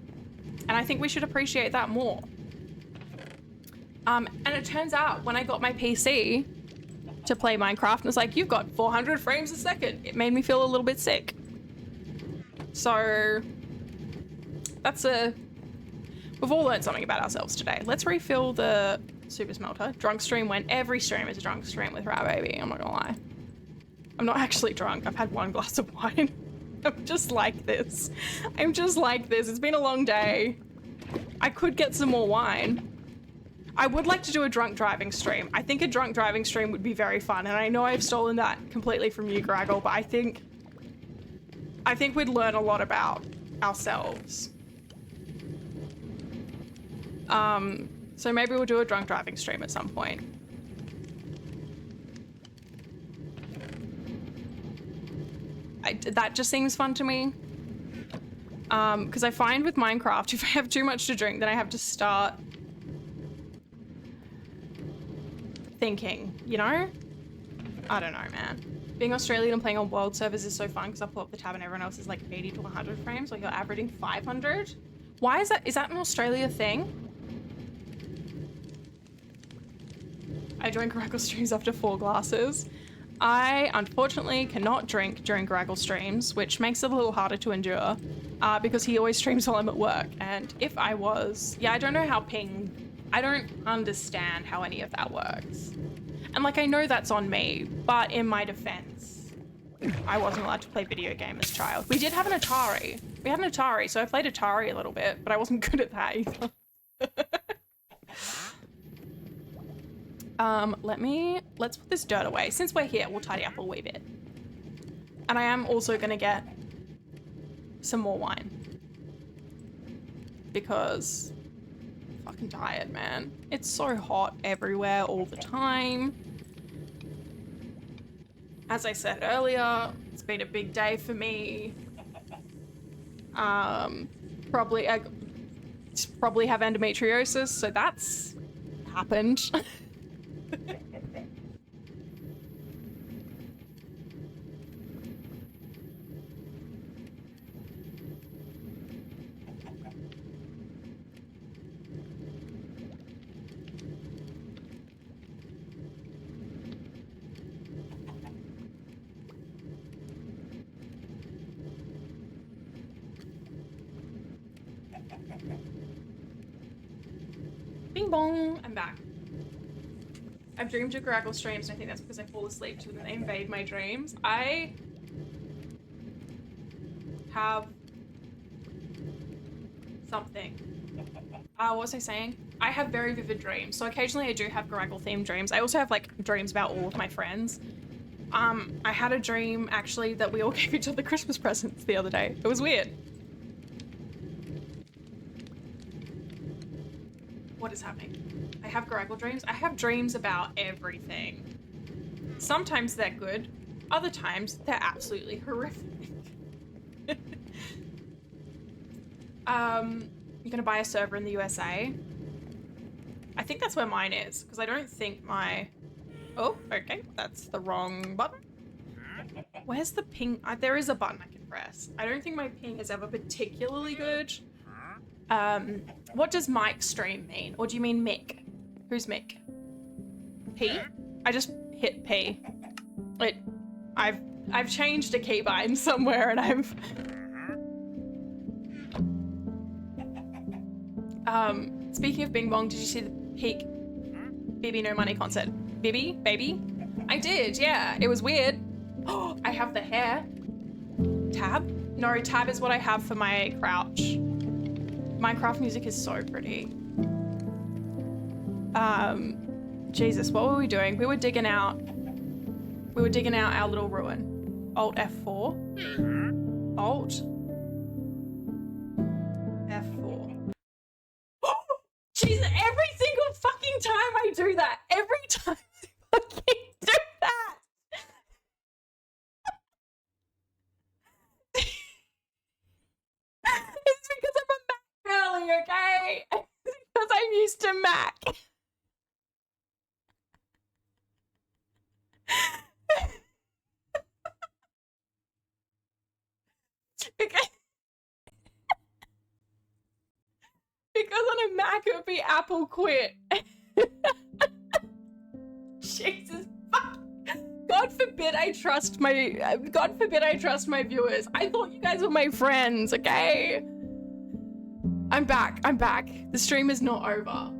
And I think we should appreciate that more. And it turns out when I got my PC to play Minecraft, and it's like, you've got 400 frames a second. It made me feel a little bit sick. So we've all learned something about ourselves today. Let's refill the super smelter. Drunk stream when every stream is a drunk stream with RaAT Baby. I'm not gonna lie. I'm not actually drunk. I've had 1 glass of wine. I'm just like this. It's been a long day. I could get some more wine. I would like to do a drunk driving stream. I think a drunk driving stream would be very fun, and I know I've stolen that completely from you, Graggle, but I think we'd learn a lot about ourselves. So maybe we'll do a drunk driving stream at some point. that just seems fun to me. Because I find with Minecraft, if I have too much to drink, then I have to start thinking, you know? I don't know, man. Being Australian and playing on world servers is so fun because I pull up the tab and everyone else is like 80 to 100 frames, like you're averaging 500. Why is that? Is that an Australia thing? I drink Graggle streams after 4 glasses. I unfortunately cannot drink during Graggle streams, which makes it a little harder to endure because he always streams while I'm at work. And if I was, yeah, I don't know how I don't understand how any of that works. And like, I know that's on me, but in my defense, I wasn't allowed to play video game as a child. We did have an Atari. We had an Atari, so I played Atari a little bit, but I wasn't good at that either. Let's put this dirt away. Since we're here, we'll tidy up a wee bit. And I am also gonna get some more wine. Because I'm fucking tired, man. It's so hot everywhere all the time. As I said earlier, it's been a big day for me. Probably have endometriosis, so that's happened. Bing bong, I'm back. I've dreamed of Graggle streams, and I think that's because I fall asleep to them. They invade my dreams. I have something. What was I saying? I have very vivid dreams. So occasionally I do have Graggle themed dreams. I also have like dreams about all of my friends. I had a dream actually that we all gave each other Christmas presents the other day. It was weird. What is happening? I have Graggle dreams. I have dreams about everything. Sometimes they're good. Other times they're absolutely horrific. You're gonna buy a server in the USA? I think that's where mine is, because I don't think my... Oh, okay, that's the wrong button. Where's the ping? There is a button I can press. I don't think my ping is ever particularly good. What does Mike stream mean? Or do you mean Mick? Who's Mick? P? I just hit P. I've changed a keybind somewhere and speaking of Bing Bong, did you see the peak Bibby No Money concert? Bibby? Baby? I did, yeah. It was weird. Oh, I have the hair. Tab? No, tab is what I have for my crouch. Minecraft music is so pretty. Jesus, what were we doing? We were digging out our little ruin. Alt F4. Alt F4. Jesus, every single fucking time I do that. Every time I fucking do that. It's because I'm a Mac girly, okay? It's because I'm used to Mac. Okay. Because on a Mac it would be Apple quit. Jesus fuck. God forbid I trust my viewers. I thought you guys were my friends, okay? I'm back. The stream is not over.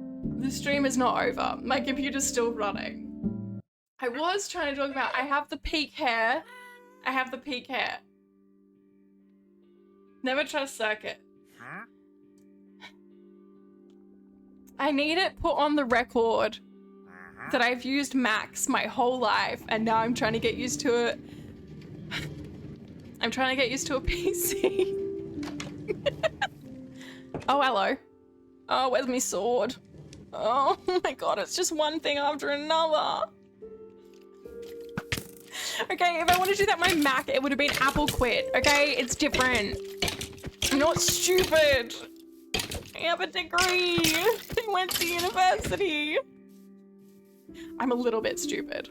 My computer's still running. I was trying to talk about, I have the peak hair. Never trust circuit. I need it put on the record that I've used Macs my whole life and now I'm trying to get used to it. I'm trying to get used to a PC. Oh, hello. Oh, where's my sword? Oh my god, it's just one thing after another. Okay, if I want to do that on my Mac, it would have been Apple quit. Okay, it's different. I'm not stupid. I have a degree. I went to university. I'm a little bit stupid.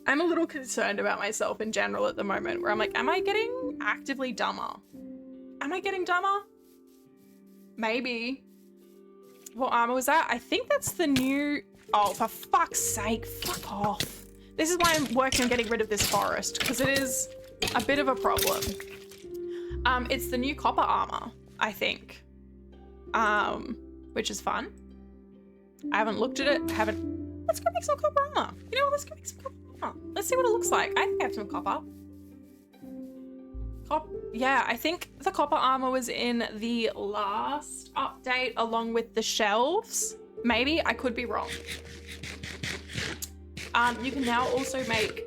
I'm a little concerned about myself in general at the moment, where I'm like, am I getting actively dumber? Am I getting dumber? Maybe. What armor was that? I think that's the new... Oh, for fuck's sake, fuck off. This is why I'm working on getting rid of this forest, because it is a bit of a problem. It's the new copper armor, I think. Which is fun. I haven't looked at it, Let's go make some copper armor. You know, let's go make some copper armor. Let's see what it looks like. I think I have some copper. Yeah, I think the copper armor was in the last update along with the shelves. Maybe, I could be wrong. You can now also make...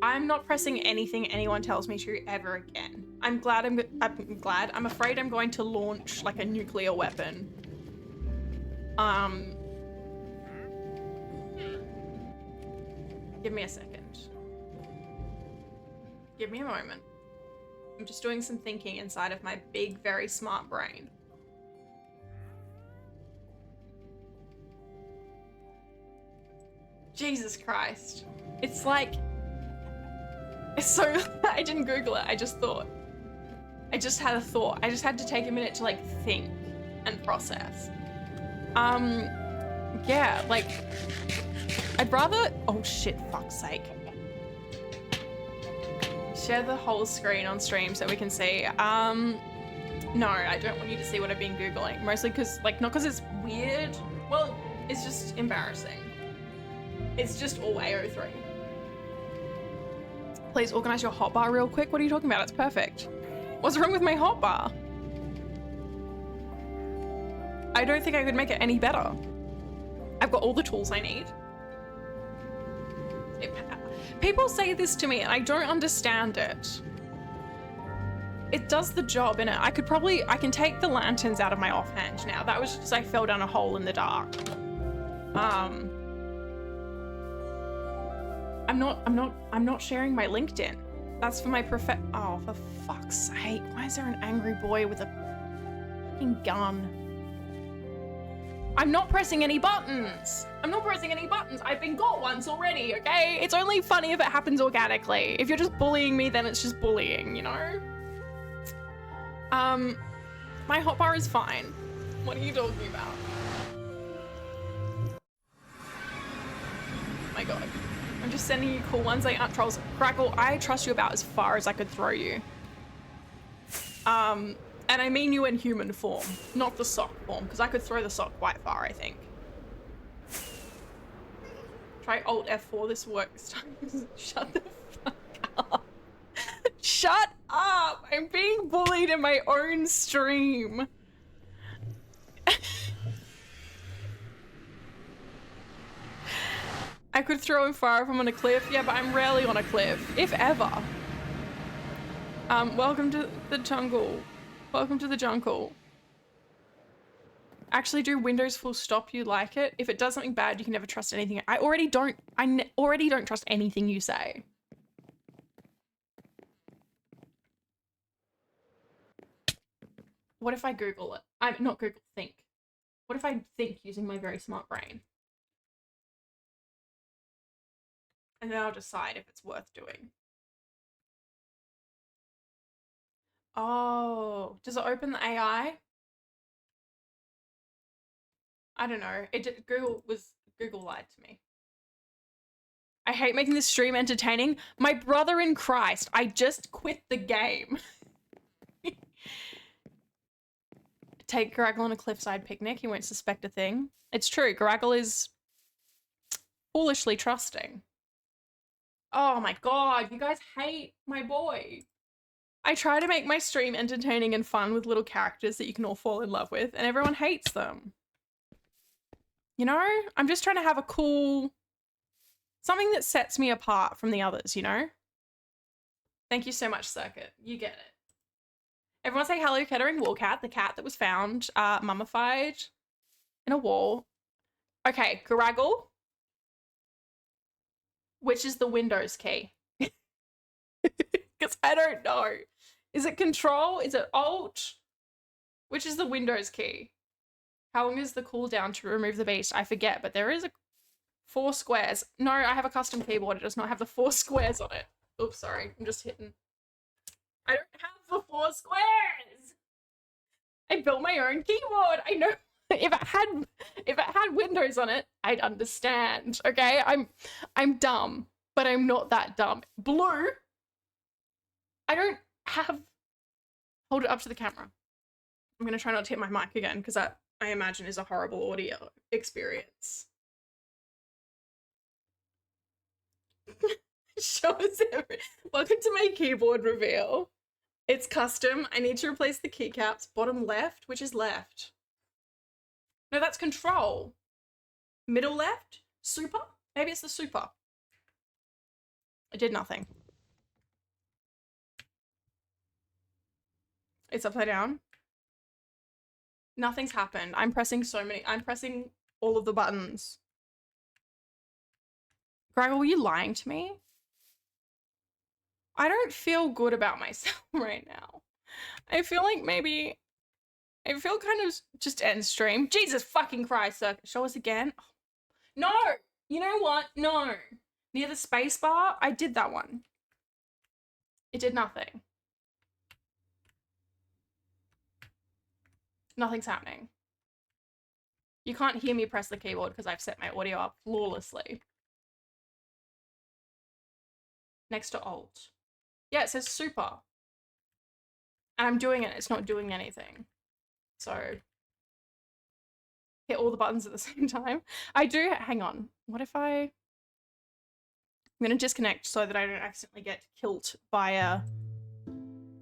I'm not pressing anything anyone tells me to ever again. I'm afraid I'm going to launch like a nuclear weapon. Give me a second. Give me a moment. I'm just doing some thinking inside of my big, very smart brain. Jesus Christ. It's like... It's so... I didn't Google it, I just thought. I just had a thought. I just had to take a minute to like think and process. Yeah, like... I'd rather... Oh shit, fuck's sake. Share the whole screen on stream so we can see. No, I don't want you to see what I've been Googling. Mostly because, like, not because it's weird. Well, it's just embarrassing. It's just all AO3. Please organize your hotbar real quick. What are you talking about? It's perfect. What's wrong with my hotbar? I don't think I could make it any better. I've got all the tools I need. People say this to me and I don't understand it. It does the job, innit? I can take the lanterns out of my offhand now. That was just I fell down a hole in the dark. I'm not sharing my LinkedIn. That's for my oh, for fuck's sake. Why is there an angry boy with a fucking gun? I'm not pressing any buttons. I'm not pressing any buttons. I've been got once already, okay? It's only funny if it happens organically. If you're just bullying me, then it's just bullying, you know? My hotbar is fine. What are you talking about? Oh my god. I'm just sending you cool ones. They aren't trolls. Crackle, I trust you about as far as I could throw you. And I mean you in human form, not the sock form, because I could throw the sock quite far, I think. Try Alt F4, this works. Shut the fuck up. Shut up! I'm being bullied in my own stream. I could throw him far if I'm on a cliff. Yeah, but I'm rarely on a cliff, if ever. Welcome to the jungle. Welcome to the jungle. Actually, do Windows full stop you like it? If it does something bad, you can never trust anything. I already don't trust anything you say. What if I Google it? I'm not Google, think. What if I think using my very smart brain? And then I'll decide if it's worth doing. Oh, does it open the AI? I don't know. Google lied to me. I hate making this stream entertaining. My brother in Christ, I just quit the game. Take Garaggle on a cliffside picnic. He won't suspect a thing. It's true. Garaggle is foolishly trusting. Oh my god, you guys hate my boy. I try to make my stream entertaining and fun with little characters that you can all fall in love with, and everyone hates them. You know? I'm just trying to have a cool... something that sets me apart from the others, you know? Thank you so much, Circuit. You get it. Everyone say hello, Kettering Wallcat, the cat that was found mummified in a wall. Okay, Garaggle. Which is the Windows key? Because I don't know. Is it Control? Is it Alt? Which is the Windows key? How long is the cooldown to remove the beast? I forget, but there is 4 squares. No, I have a custom keyboard. It does not have the 4 squares on it. Oops, sorry. I'm just hitting. I don't have the 4 squares. I built my own keyboard. I know. If it had Windows on it, I'd understand. Okay? I'm dumb, but I'm not that dumb. Blue. I don't have. Hold it up to the camera. I'm gonna try not to hit my mic again because that, I imagine, is a horrible audio experience. Show us Welcome to my keyboard reveal. It's custom. I need to replace the keycaps. Bottom left, which is left? No, that's Control. Middle left? Super? Maybe it's the super. It did nothing. It's upside down. Nothing's happened. I'm pressing all of the buttons. Gregor, were you lying to me? I don't feel good about myself right now. I feel like maybe I feel kind of just end stream. Jesus fucking Christ, sir. Show us again. No! You know what? No. Near the space bar, I did that one. It did nothing. Nothing's happening. You can't hear me press the keyboard because I've set my audio up flawlessly. Next to Alt. Yeah, it says super. And I'm doing it. It's not doing anything. So hit all the buttons at the same time. I do. Hang on. What if I'm going to disconnect so that I don't accidentally get killed by a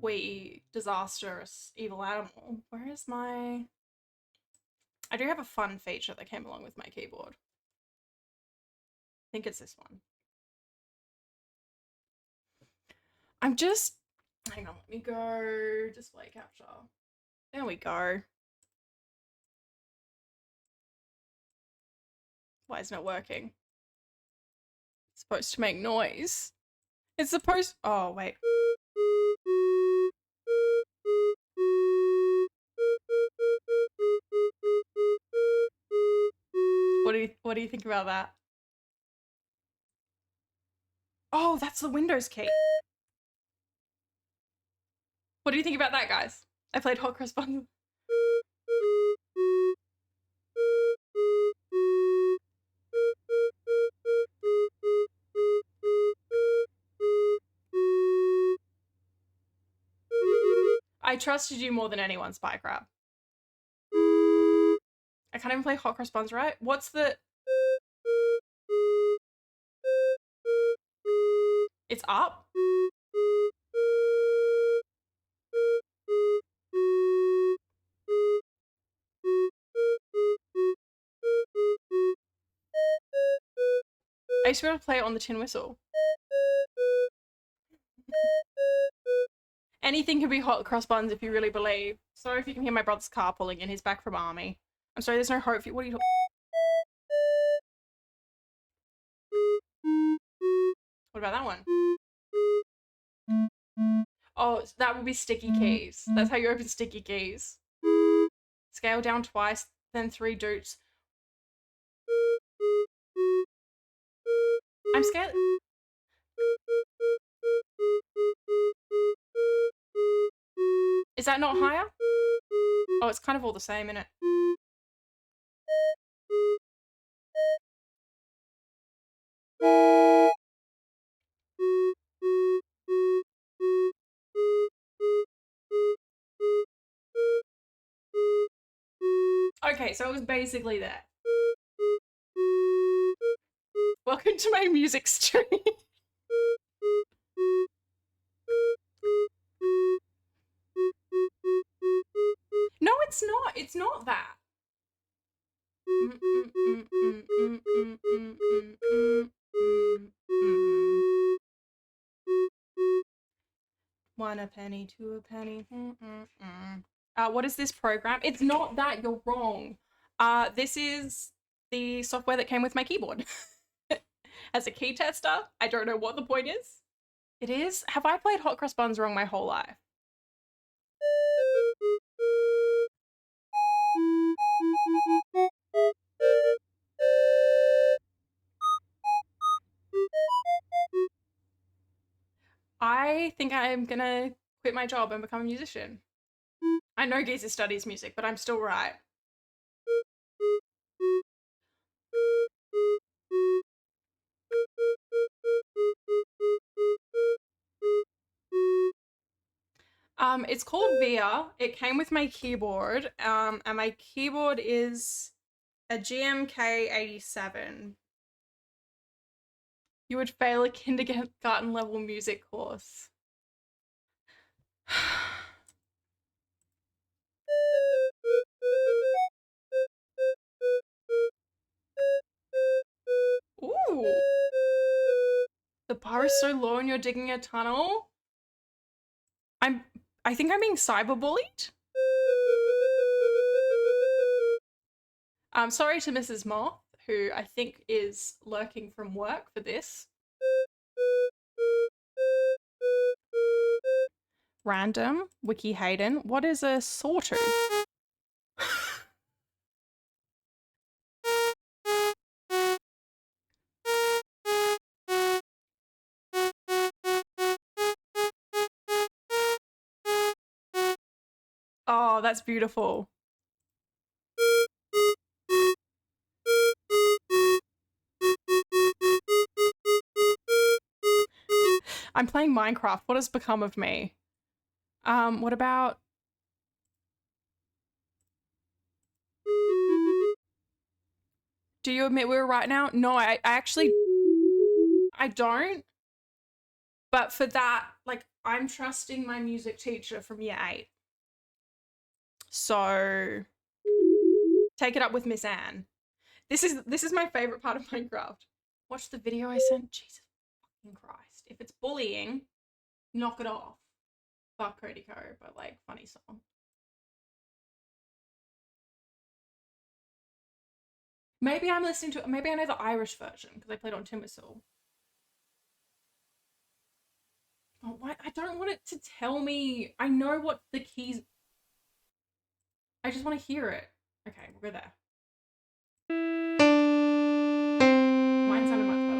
wee disastrous evil animal. Where is my... I do have a fun feature that came along with my keyboard. I think it's this one. I'm just... Hang on, let me go display capture. There we go. Why isn't it working? It's supposed to make noise. It's supposed... Oh, wait. What do you think about that? Oh, that's the Windows key. What do you think about that, guys? I played Hot Cross Buns. I trusted you more than anyone, Spy Crab. I can't even play Hot Cross Buns, right? What's the... It's up? I used to be able to play it on the tin whistle. Anything can be Hot Cross Buns if you really believe. Sorry if you can hear my brother's car pulling in. He's back from army. I'm sorry, there's no hope for you. What are you talking... What about that one? Oh, that would be sticky keys. That's how you open sticky keys. Scale down twice, then 3 doots. I'm scared. Is that not higher? Oh, it's kind of all the same, isn't it? Okay, so it was basically that. Welcome to my music stream. No, it's not. It's not that. One a penny, two a penny. What is this program? It's not that. You're wrong. This is the software that came with my keyboard. As a key tester, I don't know what the point is. It is? Have I played hot cross buns wrong my whole life? I think I'm gonna quit my job and become a musician. I know Geezer studies music, but I'm still right. It's called Via. It came with my keyboard, and my keyboard is a GMK 87. You would fail a kindergarten level music course. Ooh. The bar is so low and you're digging a tunnel. I think I'm being cyberbullied. Sorry to Mrs. Moth, who I think is lurking from work for this. Random, Wiki Hayden. What is a sawtooth? Oh, that's beautiful. I'm playing Minecraft. What has become of me? What about... Do you admit we were right now? No, I actually... I don't. But for that, like, I'm trusting my music teacher from year 8. So take it up with Miss Anne. This is my favorite part of Minecraft. Watch the video I sent. Jesus fucking Christ. If it's bullying, knock it off. Fuck Cody Co, but like, funny song. Maybe I'm listening to, maybe I know the Irish version because I played on Tin Whistle. Oh, why? I don't want it to tell me. I know what the keys. I just want to hear it. Okay, we'll go there. Mine sounded much better.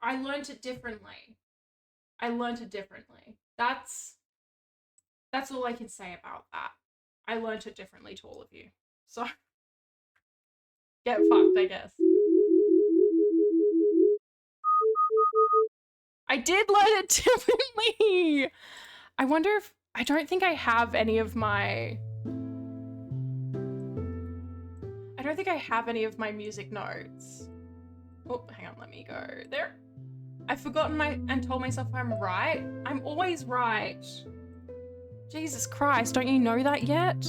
I learned it differently. That's all I can say about that. I learned it differently to all of you. So get fucked, I guess. I did learn it differently. I wonder if, I don't think I have any of my, I don't think I have any of my music notes. Oh, hang on, let me go there. I've forgotten and told myself I'm right. I'm always right. Jesus Christ, don't you know that yet?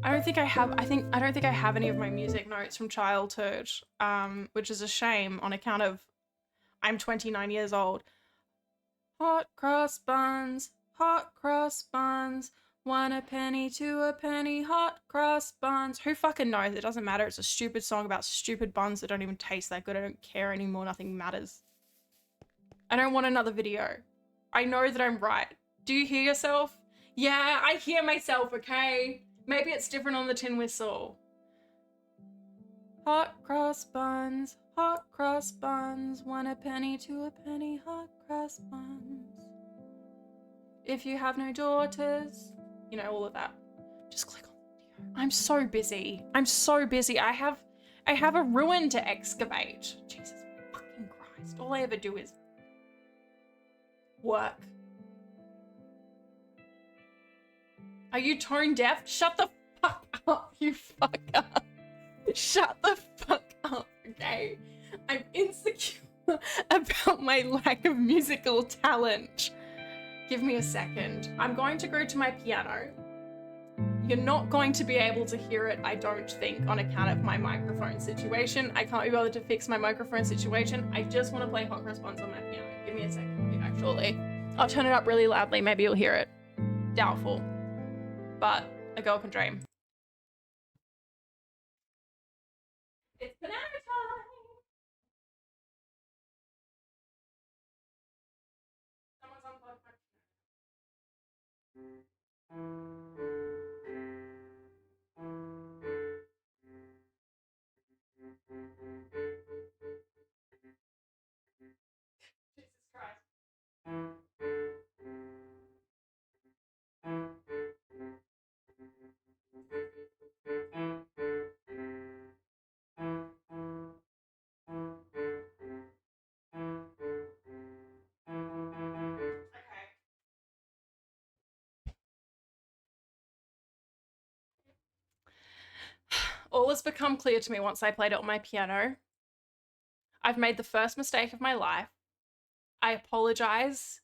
I don't think I have any of my music notes from childhood, which is a shame on account of I'm 29 years old. Hot cross buns, 1 a penny, 2 a penny, hot cross buns. Who fucking knows? It doesn't matter. It's a stupid song about stupid buns that don't even taste that good. I don't care anymore. Nothing matters. I don't want another video. I know that I'm right. Do you hear yourself? Yeah, I hear myself, okay? Maybe it's different on the Tin Whistle. Hot cross buns, 1 a penny, 2 a penny, hot cross buns. If you have no daughters, you know, all of that. Just click on the video. I'm so busy. I have a ruin to excavate. Jesus fucking Christ. All I ever do is work. Are you tone deaf? Shut the fuck up, you fucker. Shut the fuck up, okay? I'm insecure about my lack of musical talent. Give me a second. I'm going to go to my piano. You're not going to be able to hear it, I don't think, on account of my microphone situation. I can't be bothered to fix my microphone situation. I just want to play Hot Cross Buns on my piano. Give me a second, actually. I'll turn it up really loudly, maybe you'll hear it. Doubtful. But a girl can dream. It's banana time! Someone's unplugged my Jesus Christ. Okay. All has become clear to me once I played it on my piano. I've made the first mistake of my life. I apologize.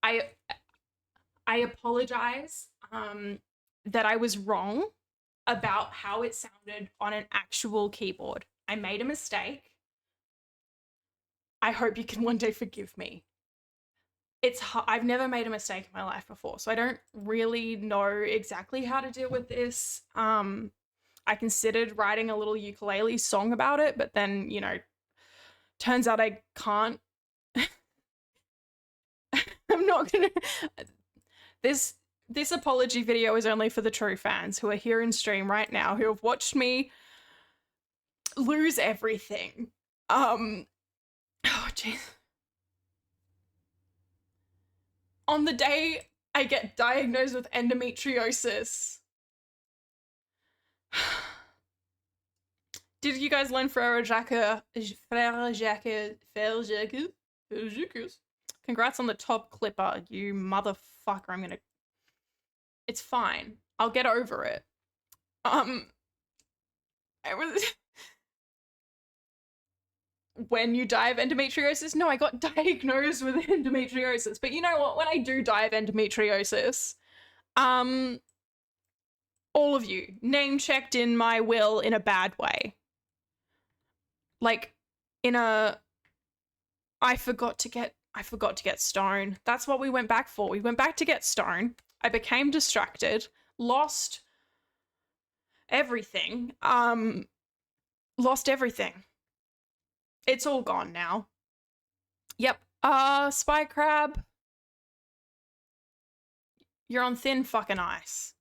I apologize that I was wrong about how it sounded on an actual keyboard. I made a mistake. I hope you can one day forgive me. I've never made a mistake in my life before, so I don't really know exactly how to deal with this. I considered writing a little ukulele song about it, but then, you know, turns out I can't. I'm not gonna. This apology video is only for the true fans who are here in stream right now, who have watched me lose everything. Oh jeez. On the day I get diagnosed with endometriosis. Did you guys learn Frere Jacques? Congrats on the top clipper, you motherfucker. It's fine. I'll get over it. When you die of endometriosis? No, I got diagnosed with endometriosis. But you know what? When I do die of endometriosis, all of you name checked in my will in a bad way. Like, I forgot to get stone. That's what we went back for. We went back to get stone. I became distracted, lost everything. Lost everything. It's all gone now. Yep. Spy Crab. You're on thin fucking ice.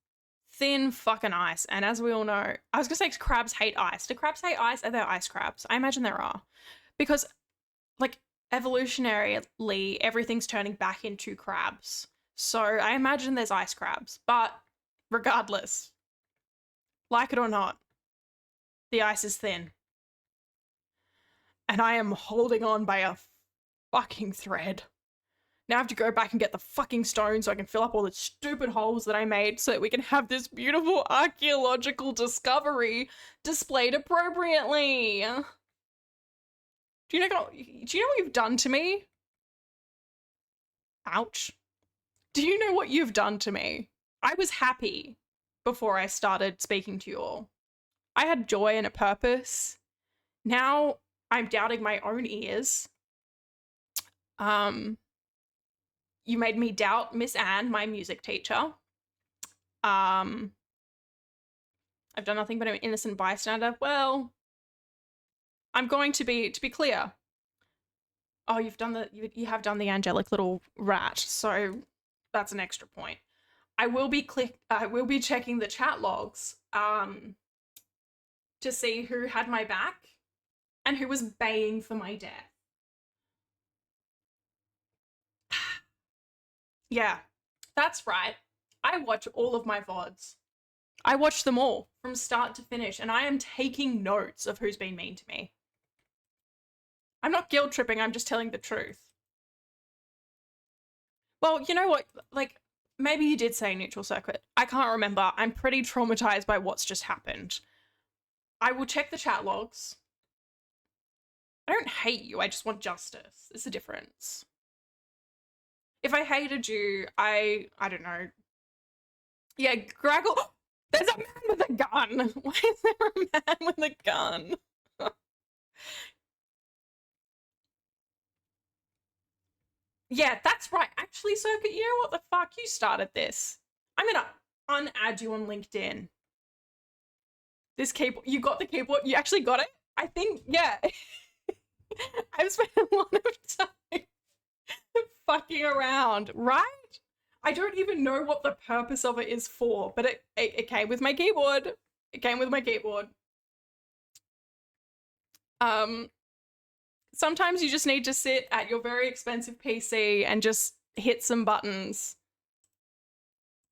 Thin fucking ice. And as we all know, I was gonna say crabs hate ice. Do crabs hate ice? Are there ice crabs? I imagine there are. Because, like, evolutionarily, everything's turning back into crabs. So I imagine there's ice crabs. But regardless, like it or not, the ice is thin. And I am holding on by a fucking thread. Now I have to go back and get the fucking stone so I can fill up all the stupid holes that I made so that we can have this beautiful archaeological discovery displayed appropriately. Do you know what you've done to me? Ouch. Do you know what you've done to me? I was happy before I started speaking to you all. I had joy and a purpose. Now I'm doubting my own ears. You made me doubt Miss Anne, my music teacher. I've done nothing but an innocent bystander. Well, I'm going to be clear. Oh, you have done the angelic little rat, so that's an extra point. I will be checking the chat logs to see who had my back and who was baying for my death. Yeah, that's right. I watch all of my VODs. I watch them all from start to finish, and I am taking notes of who's been mean to me. I'm not guilt tripping, I'm just telling the truth. Well, you know what? Like, maybe you did say neutral circuit. I can't remember. I'm pretty traumatized by what's just happened. I will check the chat logs. I don't hate you, I just want justice. There's a difference. If I hated you, I don't know, Yeah, Graggle. There's a man with a gun. Why is there a man with a gun? Yeah, that's right. Actually, Circuit, you know what the fuck? You started this. I'm gonna unadd you on LinkedIn. This keyboard, you got the keyboard? You actually got it? I think, yeah. I've spent a lot of time fucking around, right? I don't even know what the purpose of it is for, but it came with my keyboard. It came with my keyboard. Sometimes you just need to sit at your very expensive PC and just hit some buttons.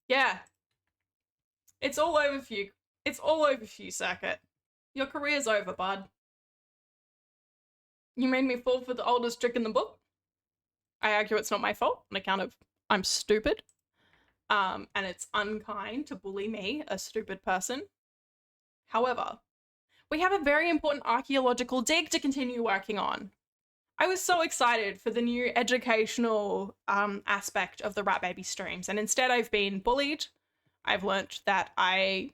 Yeah. It's all over for you. It's all over for you, Circuit. Your career's over, bud. You made me fall for the oldest trick in the book. I argue it's not my fault on account of I'm stupid. And it's unkind to bully me, a stupid person. However, we have a very important archaeological dig to continue working on. I was so excited for the new educational aspect of the RaAT Baby streams, and instead I've been bullied. I've learnt that I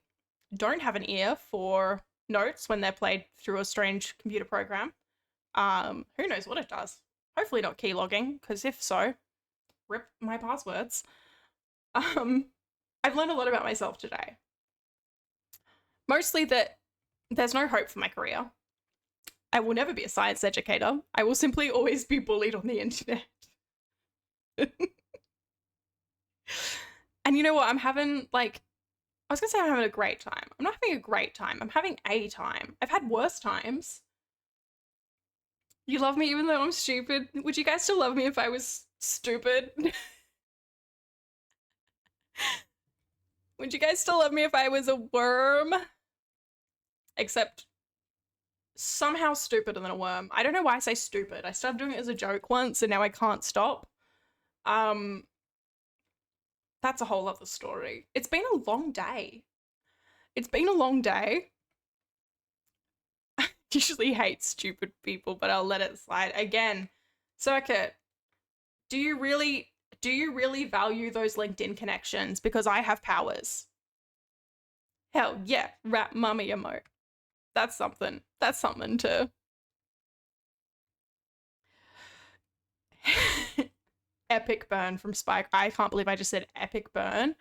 don't have an ear for notes when they're played through a strange computer program. Who knows what it does? Hopefully not keylogging, because if so, rip my passwords. I've learned a lot about myself today. Mostly that there's no hope for my career. I will never be a science educator. I will simply always be bullied on the internet. And you know what? I'm having, like, I was gonna say I'm having a great time. I'm not having a great time. I'm having a time. I've had worse times. You love me even though I'm stupid? Would you guys still love me if I was stupid? Would you guys still love me if I was a worm? Except somehow stupider than a worm. I don't know why I say stupid. I started doing it as a joke once and now I can't stop. That's a whole other story. It's been a long day. It's been a long day. I usually hate stupid people, but I'll let it slide. Again, Circuit, do you really value those LinkedIn connections? Because I have powers. Hell yeah, rap mummy emote. That's something. That's something to... Epic burn from Spike. I can't believe I just said epic burn.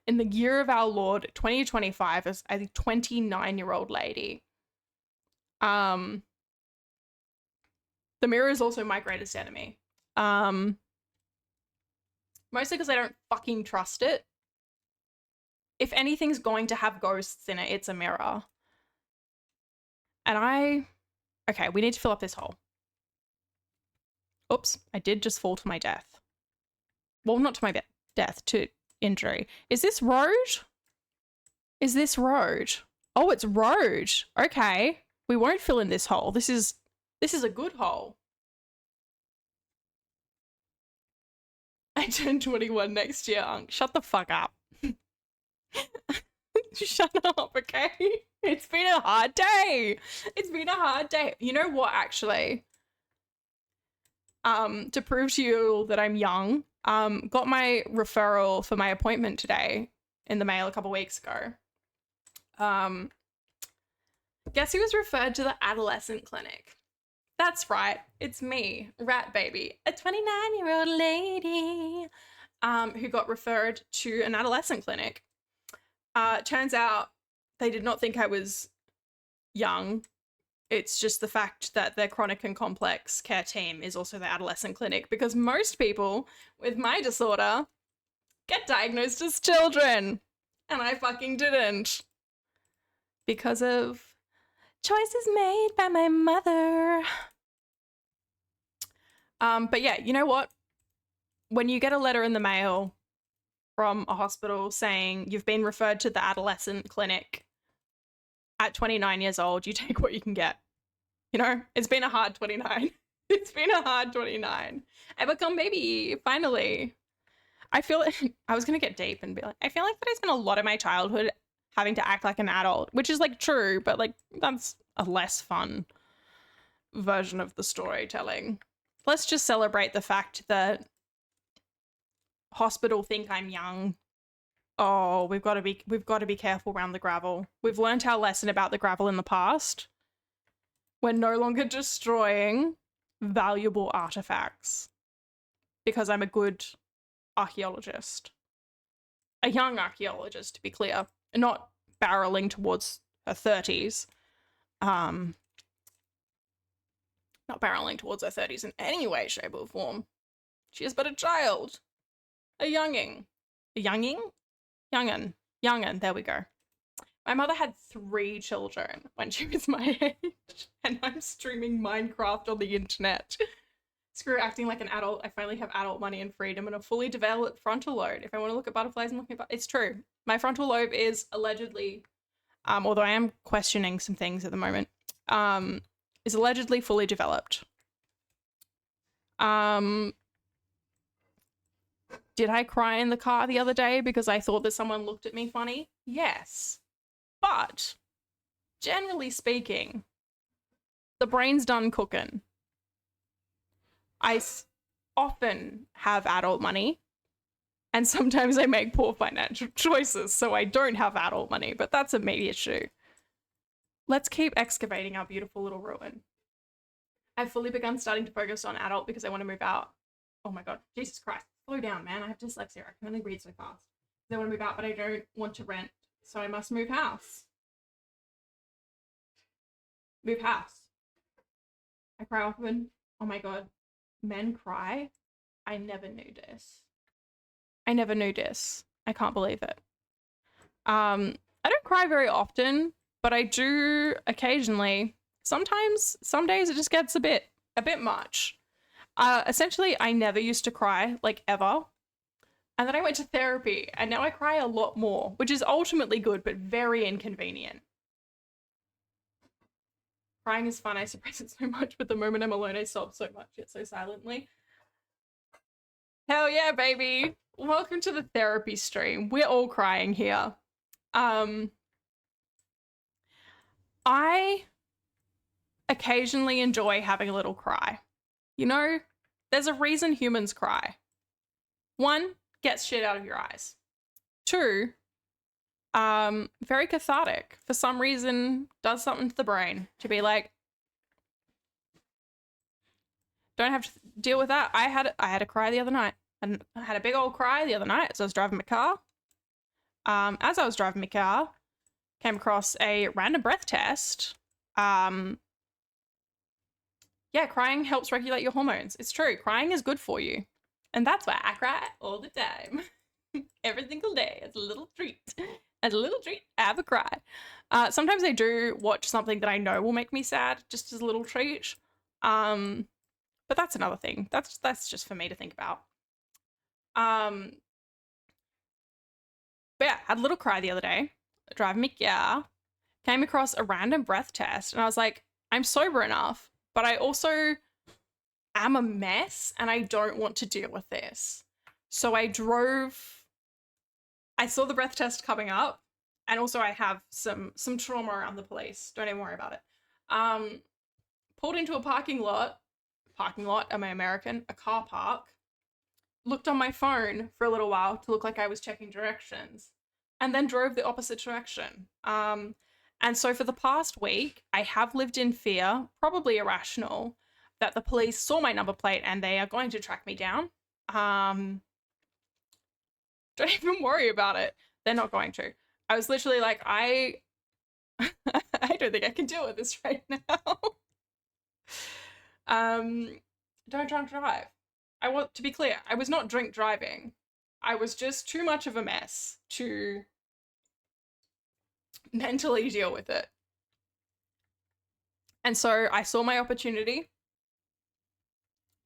In the year of our Lord, 2025, as a 29-year-old lady. The mirror is also my greatest enemy. Mostly because I don't fucking trust it. If anything's going to have ghosts in it, it's a mirror. And okay, we need to fill up this hole. Oops, I did just fall to my death. Well, not to my death, to injury. Is this road? Is this road? Oh, it's road. Okay. We won't fill in this hole. This is a good hole. I turn 21 next year, Unc. Shut the fuck up. Shut up, okay? It's been a hard day. It's been a hard day. You know what, actually? To prove to you that I'm young, got my referral for my appointment today in the mail a couple weeks ago. Guess who was referred to the adolescent clinic? That's right, it's me, RaAT Baby, a 29-year-old lady who got referred to an adolescent clinic. Turns out they did not think I was young. It's just the fact that their chronic and complex care team is also the adolescent clinic, because most people with my disorder get diagnosed as children. And I fucking didn't. Because of choices made by my mother. But yeah, you know what? When you get a letter in the mail from a hospital saying you've been referred to the adolescent clinic at 29 years old, you take what you can get. You know, it's been a hard 29. It's been a hard 29. I become baby, finally. I feel like I was going to get deep and be like, I feel like that I spent a lot of my childhood having to act like an adult, which is like true, but like that's a less fun version of the storytelling. Let's just celebrate the fact that hospital think I'm young Oh, we've got to be careful around the gravel. We've learned our lesson about the gravel in the past. We're no longer destroying valuable artifacts because I'm a good archaeologist. A young archaeologist, to be clear, not barreling towards her 30s. Not barreling towards her 30s in any way, shape, or form. She is but a child. A younging. A younging? Youngin. There we go. My mother had 3 children when she was my age, and I'm streaming Minecraft on the internet. Screw acting like an adult. I finally have adult money and freedom and a fully developed frontal lobe. If I want to look at butterflies and looking at it's true. My frontal lobe is allegedly, although I am questioning some things at the moment, is allegedly fully developed. Did I cry in the car the other day because I thought that someone looked at me funny? Yes. But, generally speaking, the brain's done cooking. I often have adult money, and sometimes I make poor financial choices, so I don't have adult money, but that's a me issue. Let's keep excavating our beautiful little ruin. I've fully begun starting to focus on adult because I want to move out. Oh my god, Jesus Christ. Slow down, man. I have dyslexia. I can only read so fast. I want to move out, but I don't want to rent, so I must move house. Move house. I cry often. Oh my god. Men cry? I never knew this. I never knew this. I can't believe it. I don't cry very often, but I do occasionally. Sometimes, some days it just gets a bit much. Essentially, I never used to cry, like, ever. And then I went to therapy, and now I cry a lot more, which is ultimately good, but very inconvenient. Crying is fun. I suppress it so much, but the moment I'm alone, I sob so much, yet so silently. Hell yeah, baby. Welcome to the therapy stream. We're all crying here. I occasionally enjoy having a little cry. You know, there's a reason humans cry. 1, gets shit out of your eyes. 2, very cathartic. For some reason, does something to the brain to be like, don't have to deal with that. I had a cry the other night, and I had a big old cry the other night as I was driving my car. As I was driving my car, came across a random breath test. Yeah, crying helps regulate your hormones. It's true. Crying is good for you. And that's why I cry all the time. Every single day. It's a little treat. As a little treat, I have a cry. Sometimes I do watch something that I know will make me sad, just as a little treat. But that's another thing. That's just for me to think about. But yeah, had a little cry the other day. Driving me car. Came across a random breath test, and I was like, I'm sober enough, but I also am a mess and I don't want to deal with this. So I saw the breath test coming up, and also I have some trauma around the police. Don't even worry about it. Pulled into a parking lot, am I American? A car park. Looked on my phone for a little while to look like I was checking directions, and then drove the opposite direction. And so for the past week, I have lived in fear, probably irrational, that the police saw my number plate and they are going to track me down. Don't even worry about it. They're not going to. I was literally like, I don't think I can deal with this right now. Don't drunk drive. I want to be clear, I was not drink driving. I was just too much of a mess to mentally deal with it. And so I saw my opportunity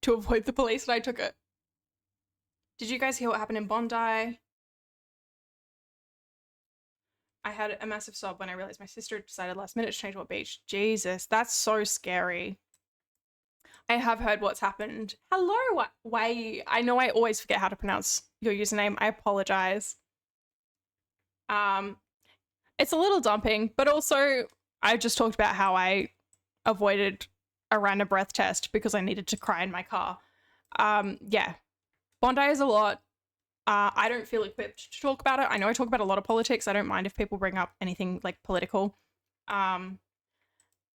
to avoid the police and I took it. Did you guys hear what happened in Bondi? I had a massive sob when I realized my sister decided last minute to change what beach. Jesus, that's so scary. I have heard what's happened. Hello, Wei. I know I always forget how to pronounce your username. I apologize. It's a little dumping, but also I just talked about how I avoided a random breath test because I needed to cry in my car. Yeah. Bondi is a lot. I don't feel equipped to talk about it. I know I talk about a lot of politics. I don't mind if people bring up anything like political. But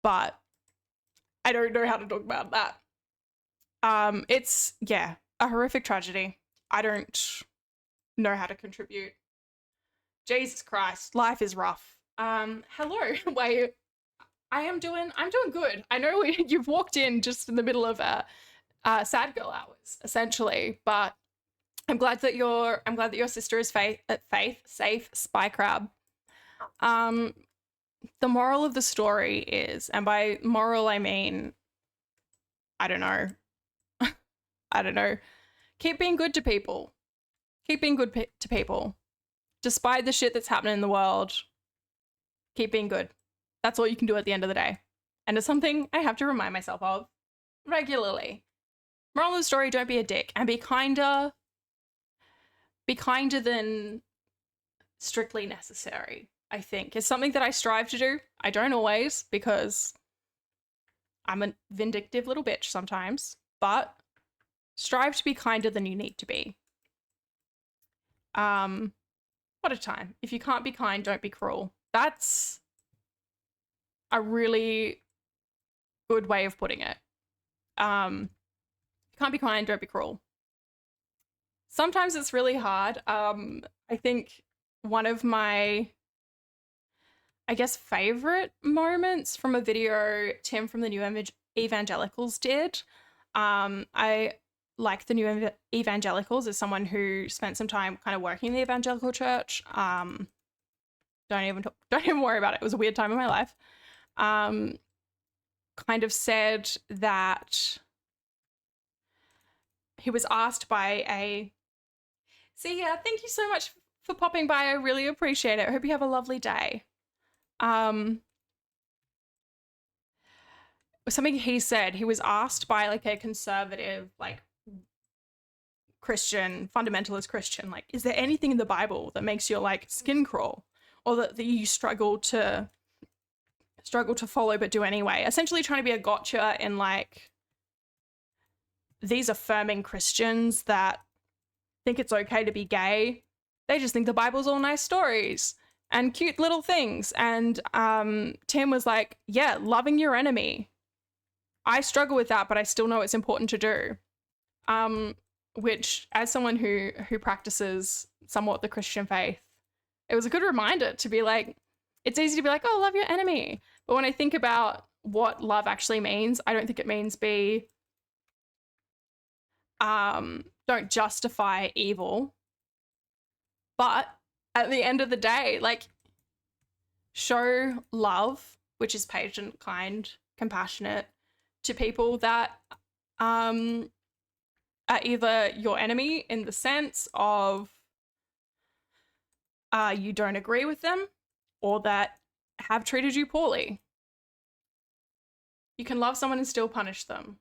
I don't know how to talk about that. It's, yeah, a horrific tragedy. I don't know how to contribute. Jesus Christ, life is rough. Hello. Wait, I'm doing good. I know you've walked in just in the middle of sad girl hours, essentially, but I'm glad that your sister is safe, Spy Crab. The moral of the story is, and by moral I mean, I don't know. I don't know. Keep being good to people. Keep being good to people. Despite the shit that's happening in the world, keep being good. That's all you can do at the end of the day. And it's something I have to remind myself of regularly. Moral of the story, don't be a dick, and be kinder than strictly necessary, I think. It's something that I strive to do. I don't always, because I'm a vindictive little bitch sometimes, but strive to be kinder than you need to be. What a time. If you can't be kind, don't be cruel. That's a really good way of putting it. If you can't be kind, don't be cruel. Sometimes it's really hard. I think one of my, I guess, favorite moments from a video Tim from the New Evangelicals did. I like the New Evangelicals as someone who spent some time kind of working in the evangelical church. Don't even worry about it. It was a weird time in my life. Kind of said that he was asked by a, see ya, thank you so much for popping by. I really appreciate it. I hope you have a lovely day. Something he said, he was asked by like a conservative, like Christian, fundamentalist Christian, like, is there anything in the Bible that makes your like skin crawl, or that you struggle to follow but do anyway? Essentially trying to be a gotcha in like these affirming Christians that think it's okay to be gay. They just think the Bible's all nice stories and cute little things. And Tim was like, yeah, loving your enemy. I struggle with that, but I still know it's important to do. Which, as someone who practices somewhat the Christian faith, it was a good reminder to be like, it's easy to be like, oh, love your enemy. But when I think about what love actually means, I don't think it means don't justify evil. But at the end of the day, like, show love, which is patient, kind, compassionate, to people that are either your enemy in the sense of you don't agree with them, or that have treated you poorly. You can love someone and still punish them.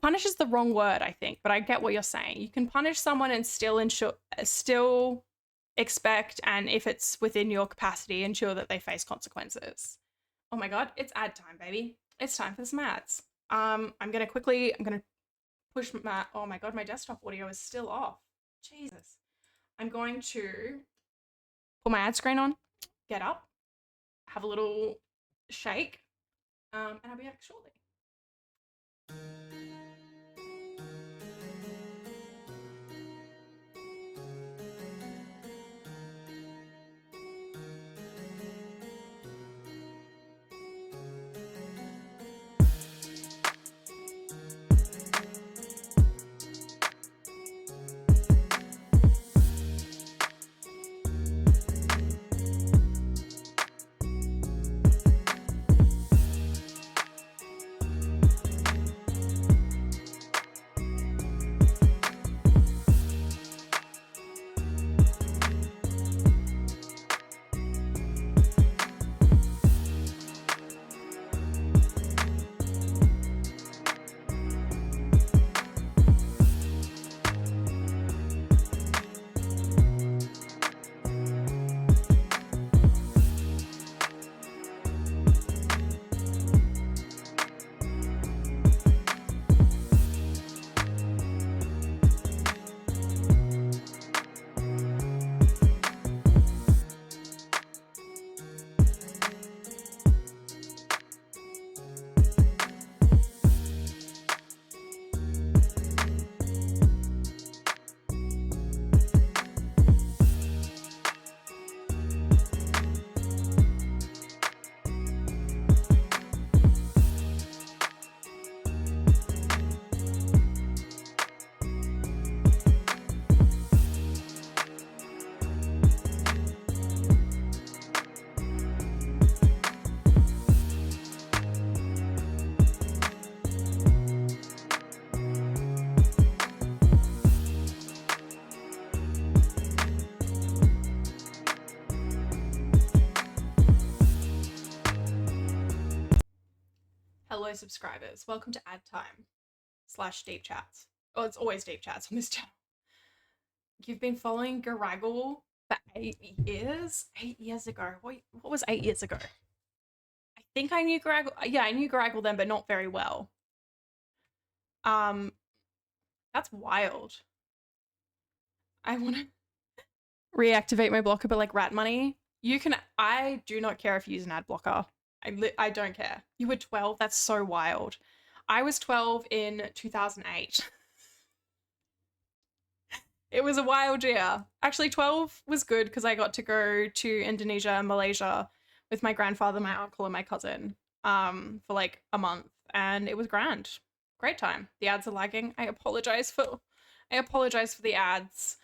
Punish is the wrong word, I think, but I get what you're saying. You can punish someone and still expect, and if it's within your capacity, ensure that they face consequences. Oh my God, it's ad time, baby. It's time for some ads. I'm gonna push oh my God, my desktop audio is still off. Jesus. I'm going to put my ad screen on, get up, have a little shake, and I'll be back shortly. subscribers. Welcome to ad time / deep chats. Oh, it's always deep chats on this channel. You've been following Garaggle for 8 years? 8 years ago. What was 8 years ago? I think I knew Garaggle. Yeah, I knew Garaggle then, but not very well. That's wild. I want to reactivate my blocker, but like RaAT money. You can. I do not care if you use an ad blocker. I don't care. You were 12. That's so wild. I was 12 in 2008. It was a wild year. Actually, 12 was good because I got to go to Indonesia and Malaysia with my grandfather, my uncle, and my cousin for like a month, and it was grand. Great time. The ads are lagging. I apologize for the ads.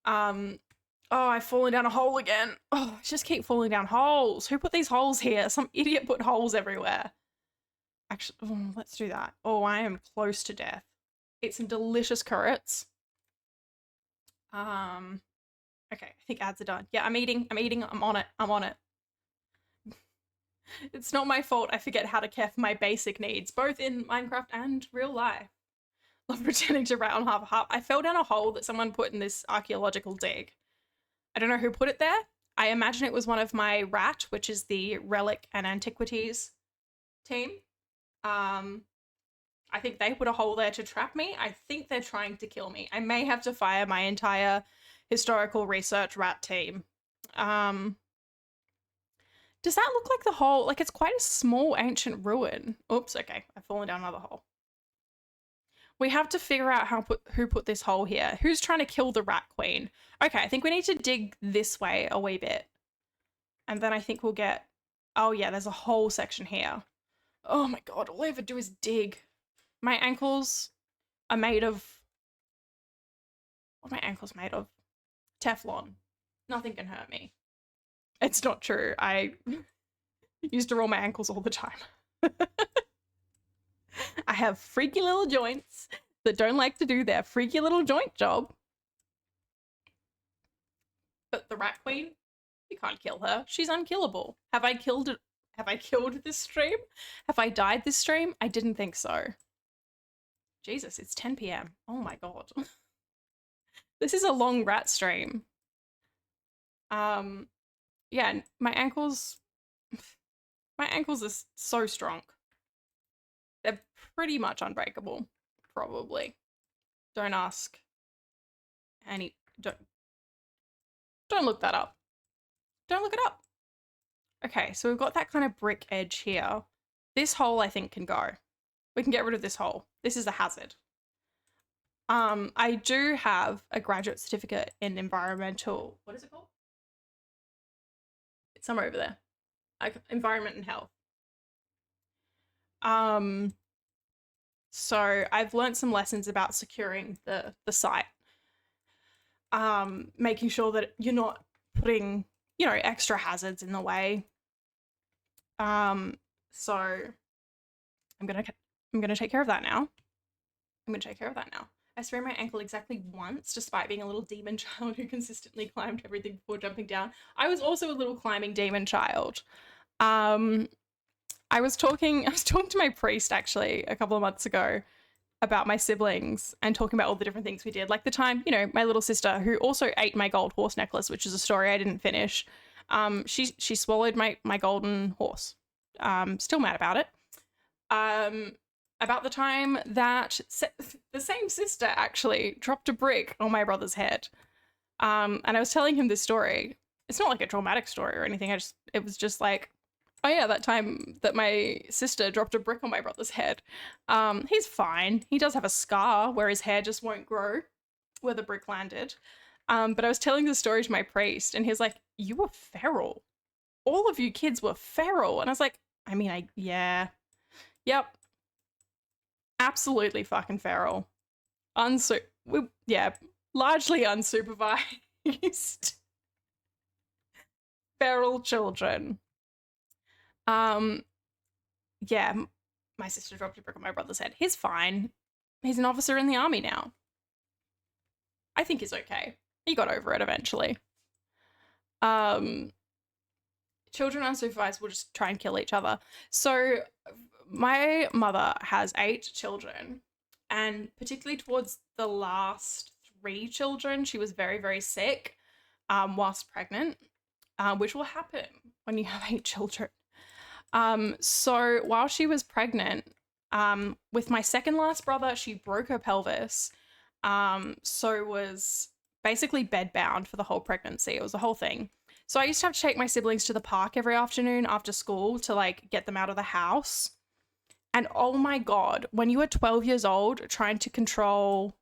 Oh, I've fallen down a hole again. Oh, I just keep falling down holes. Who put these holes here? Some idiot put holes everywhere. Actually, let's do that. Oh, I am close to death. Ate some delicious carrots. Okay, I think ads are done. Yeah, I'm eating, I'm on it. It's not my fault I forget how to care for my basic needs, both in Minecraft and real life. Love pretending to write on half a heart. I fell down a hole that someone put in this archaeological dig. I don't know who put it there. I imagine it was one of my RaAT, which is the Relic and Antiquities team. I think they put a hole there to trap me. I think they're trying to kill me. I may have to fire my entire historical research RaAT team. Does that look like the hole? Like, it's quite a small ancient ruin. Oops, okay. I've fallen down another hole. We have to figure out who put this hole here. Who's trying to kill the rat queen? Okay, I think we need to dig this way a wee bit. And then I think we'll get... Oh yeah, there's a whole section here. Oh my god, all I ever do is dig. My ankles are made of... What are my ankles made of? Teflon. Nothing can hurt me. It's not true. I used to roll my ankles all the time. I have freaky little joints that don't like to do their freaky little joint job. But the rat queen, you can't kill her. She's unkillable. Have I killed this stream? Have I died this stream? I didn't think so. Jesus, it's 10 PM. Oh my god. This is a long rat stream. Yeah, my ankles are so strong. They're pretty much unbreakable, probably. Don't ask any, don't look that up. Don't look it up. Okay, so we've got that kind of brick edge here. This hole I think can go. We can get rid of this hole. This is a hazard. I do have a graduate certificate in environmental, what is it called? It's somewhere over there. Environment and health. So I've learned some lessons about securing the site. Making sure that you're not putting, you know, extra hazards in the way. So I'm gonna take care of that now. I sprained my ankle exactly once, despite being a little demon child who consistently climbed everything before jumping down. I was also a little climbing demon child. I was talking to my priest actually a couple of months ago about my siblings and talking about all the different things we did. Like the time, you know, my little sister who also ate my gold horse necklace, which is a story I didn't finish. She swallowed my golden horse. Still mad about it. About the time that the same sister actually dropped a brick on my brother's head. And I was telling him this story. It's not like a traumatic story or anything. It was just like, oh yeah, that time that my sister dropped a brick on my brother's head. He's fine. He does have a scar where his hair just won't grow where the brick landed. But I was telling the story to my priest and he was like, you were feral. All of you kids were feral. And I was like, I mean, yeah. Yep. Absolutely fucking feral. Yeah, largely unsupervised. Feral children. Yeah, my sister dropped a brick on my brother's head. He's fine. He's an officer in the army now. I think he's okay. He got over it eventually. Children unsupervised will just try and kill each other. So my mother has 8 children, and particularly towards the last 3 children, she was very, very sick whilst pregnant, which will happen when you have 8 children. So while she was pregnant, with my second last brother, she broke her pelvis. So was basically bedbound for the whole pregnancy. It was a whole thing. So I used to have to take my siblings to the park every afternoon after school to like get them out of the house. And oh my God, when you are 12 years old trying to control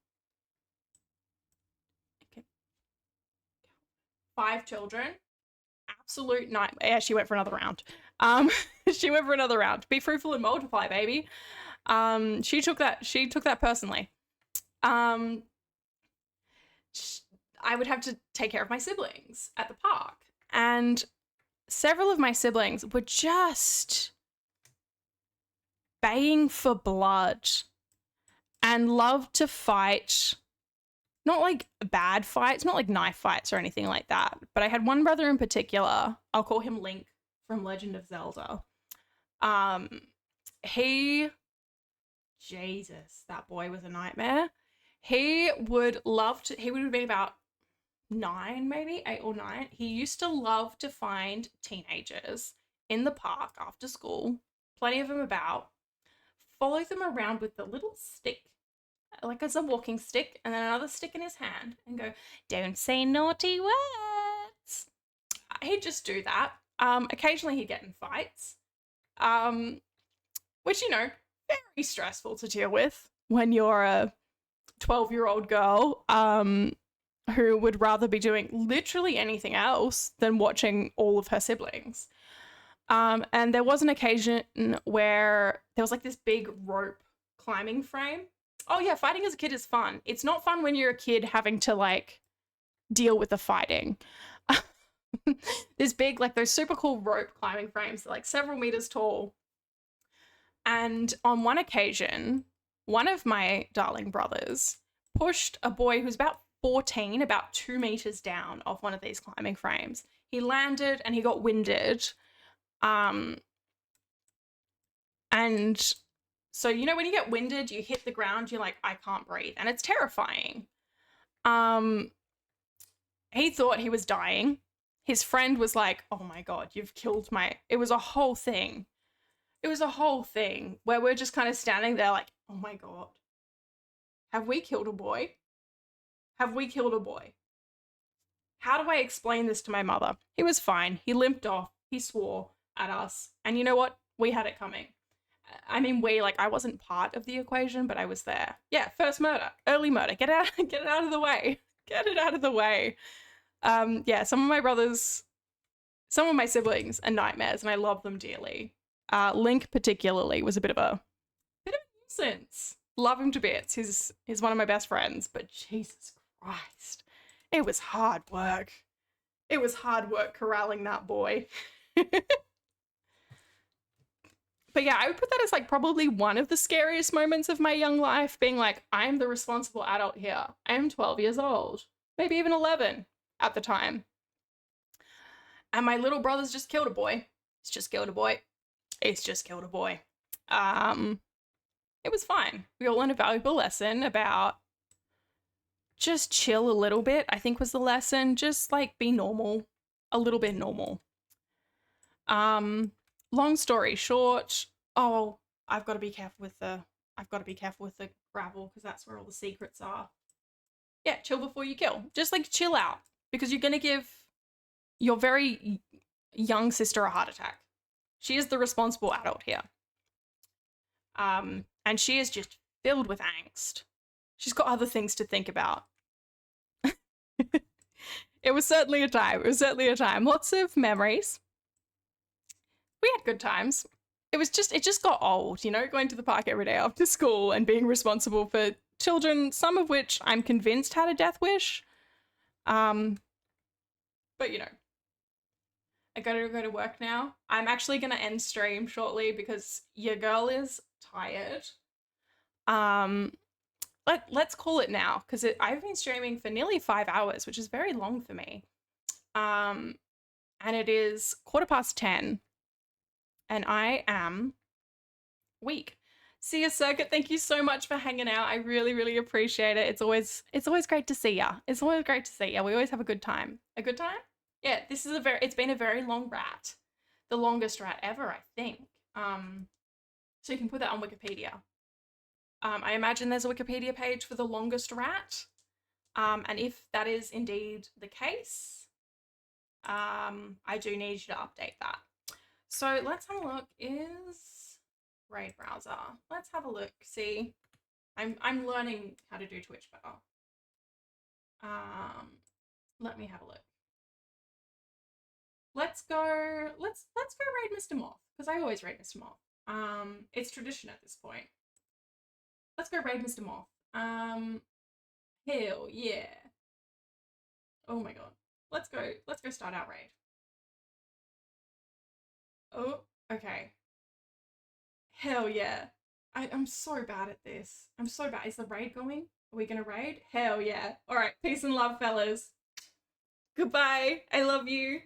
5 children, absolute nightmare. Yeah, she went for another round. She went for another round. Be fruitful and multiply, baby. She took that personally. I would have to take care of my siblings at the park, and several of my siblings were just baying for blood and loved to fight. Not like bad fights, not like knife fights or anything like that. But I had one brother in particular. I'll call him Link from Legend of Zelda. Jesus, that boy was a nightmare. He would have been about 9, maybe 8 or 9. He used to love to find teenagers in the park after school, plenty of them about, follow them around with the little stick, like as a walking stick, and then another stick in his hand, and go, "Don't say naughty words." He'd just do that. Occasionally he'd get in fights, which, very stressful to deal with when you're a 12-year-old girl who would rather be doing literally anything else than watching all of her siblings. And there was an occasion where there was like this big rope climbing frame. Oh yeah, fighting as a kid is fun. It's not fun when you're a kid having to like deal with the fighting. This big, like those super cool rope climbing frames, like several meters tall. And on one occasion, one of my darling brothers pushed a boy who's about 14, about 2 meters down off one of these climbing frames. He landed and he got winded. And so, when you get winded, you hit the ground, you're like, I can't breathe. And it's terrifying. He thought he was dying. His friend was like, "Oh my God, you've killed it was a whole thing. It was a whole thing where we're just kind of standing there like, "Oh my God, have we killed a boy? Have we killed a boy?" How do I explain this to my mother? He was fine. He limped off. He swore at us. And you know what? We had it coming. I mean, I wasn't part of the equation, but I was there. Yeah, first murder, early murder. Get it out of the way. Get it out of the way. Yeah, some of my siblings are nightmares, and I love them dearly. Link particularly was a bit of a nuisance. Love him to bits. He's one of my best friends, but Jesus Christ, it was hard work. It was hard work corralling that boy. But yeah, I would put that as like probably one of the scariest moments of my young life, being like, I'm the responsible adult here. I am 12 years old, maybe even 11 at the time. And my little brother's just killed a boy. It's just killed a boy. It's just killed a boy. It was fine. We all learned a valuable lesson about just chill a little bit, I think was the lesson. Just like be normal, a little bit normal. Long story short, I've got to be careful with the gravel because that's where all the secrets are. Yeah, chill before you kill. Just like chill out because you're going to give your very young sister a heart attack. She is the responsible adult here. And she is just filled with angst. She's got other things to think about. It was certainly a time. Lots of memories. We had good times. It just got old, going to the park every day after school and being responsible for children, some of which I'm convinced had a death wish. But I gotta go to work now. I'm actually gonna end stream shortly because your girl is tired. Let's call it now because I've been streaming for nearly 5 hours, which is very long for me. And it is 10:15. And I am week. See you, Circuit. Thank you so much for hanging out. I really, really appreciate it. It's always great to see ya. It's always great to see ya. We always have a good time. A good time? Yeah, it's been a very long RaAT. The longest RaAT ever, I think. So you can put that on Wikipedia. I imagine there's a Wikipedia page for the longest RaAT. And if that is indeed the case, I do need you to update that. So let's have a look. Is RAID browser? Let's have a look. See, I'm learning how to do Twitch better. Let me have a look. Let's go raid Mr. Moth, because I always raid Mr. Moth. It's tradition at this point. Let's go raid Mr. Moth. Hell yeah. Oh my god. Let's go start our raid. Oh, okay. Hell yeah. I'm so bad at this. I'm so bad. Is the raid going? Are we gonna raid? Hell yeah. Alright, peace and love, fellas. Goodbye. I love you.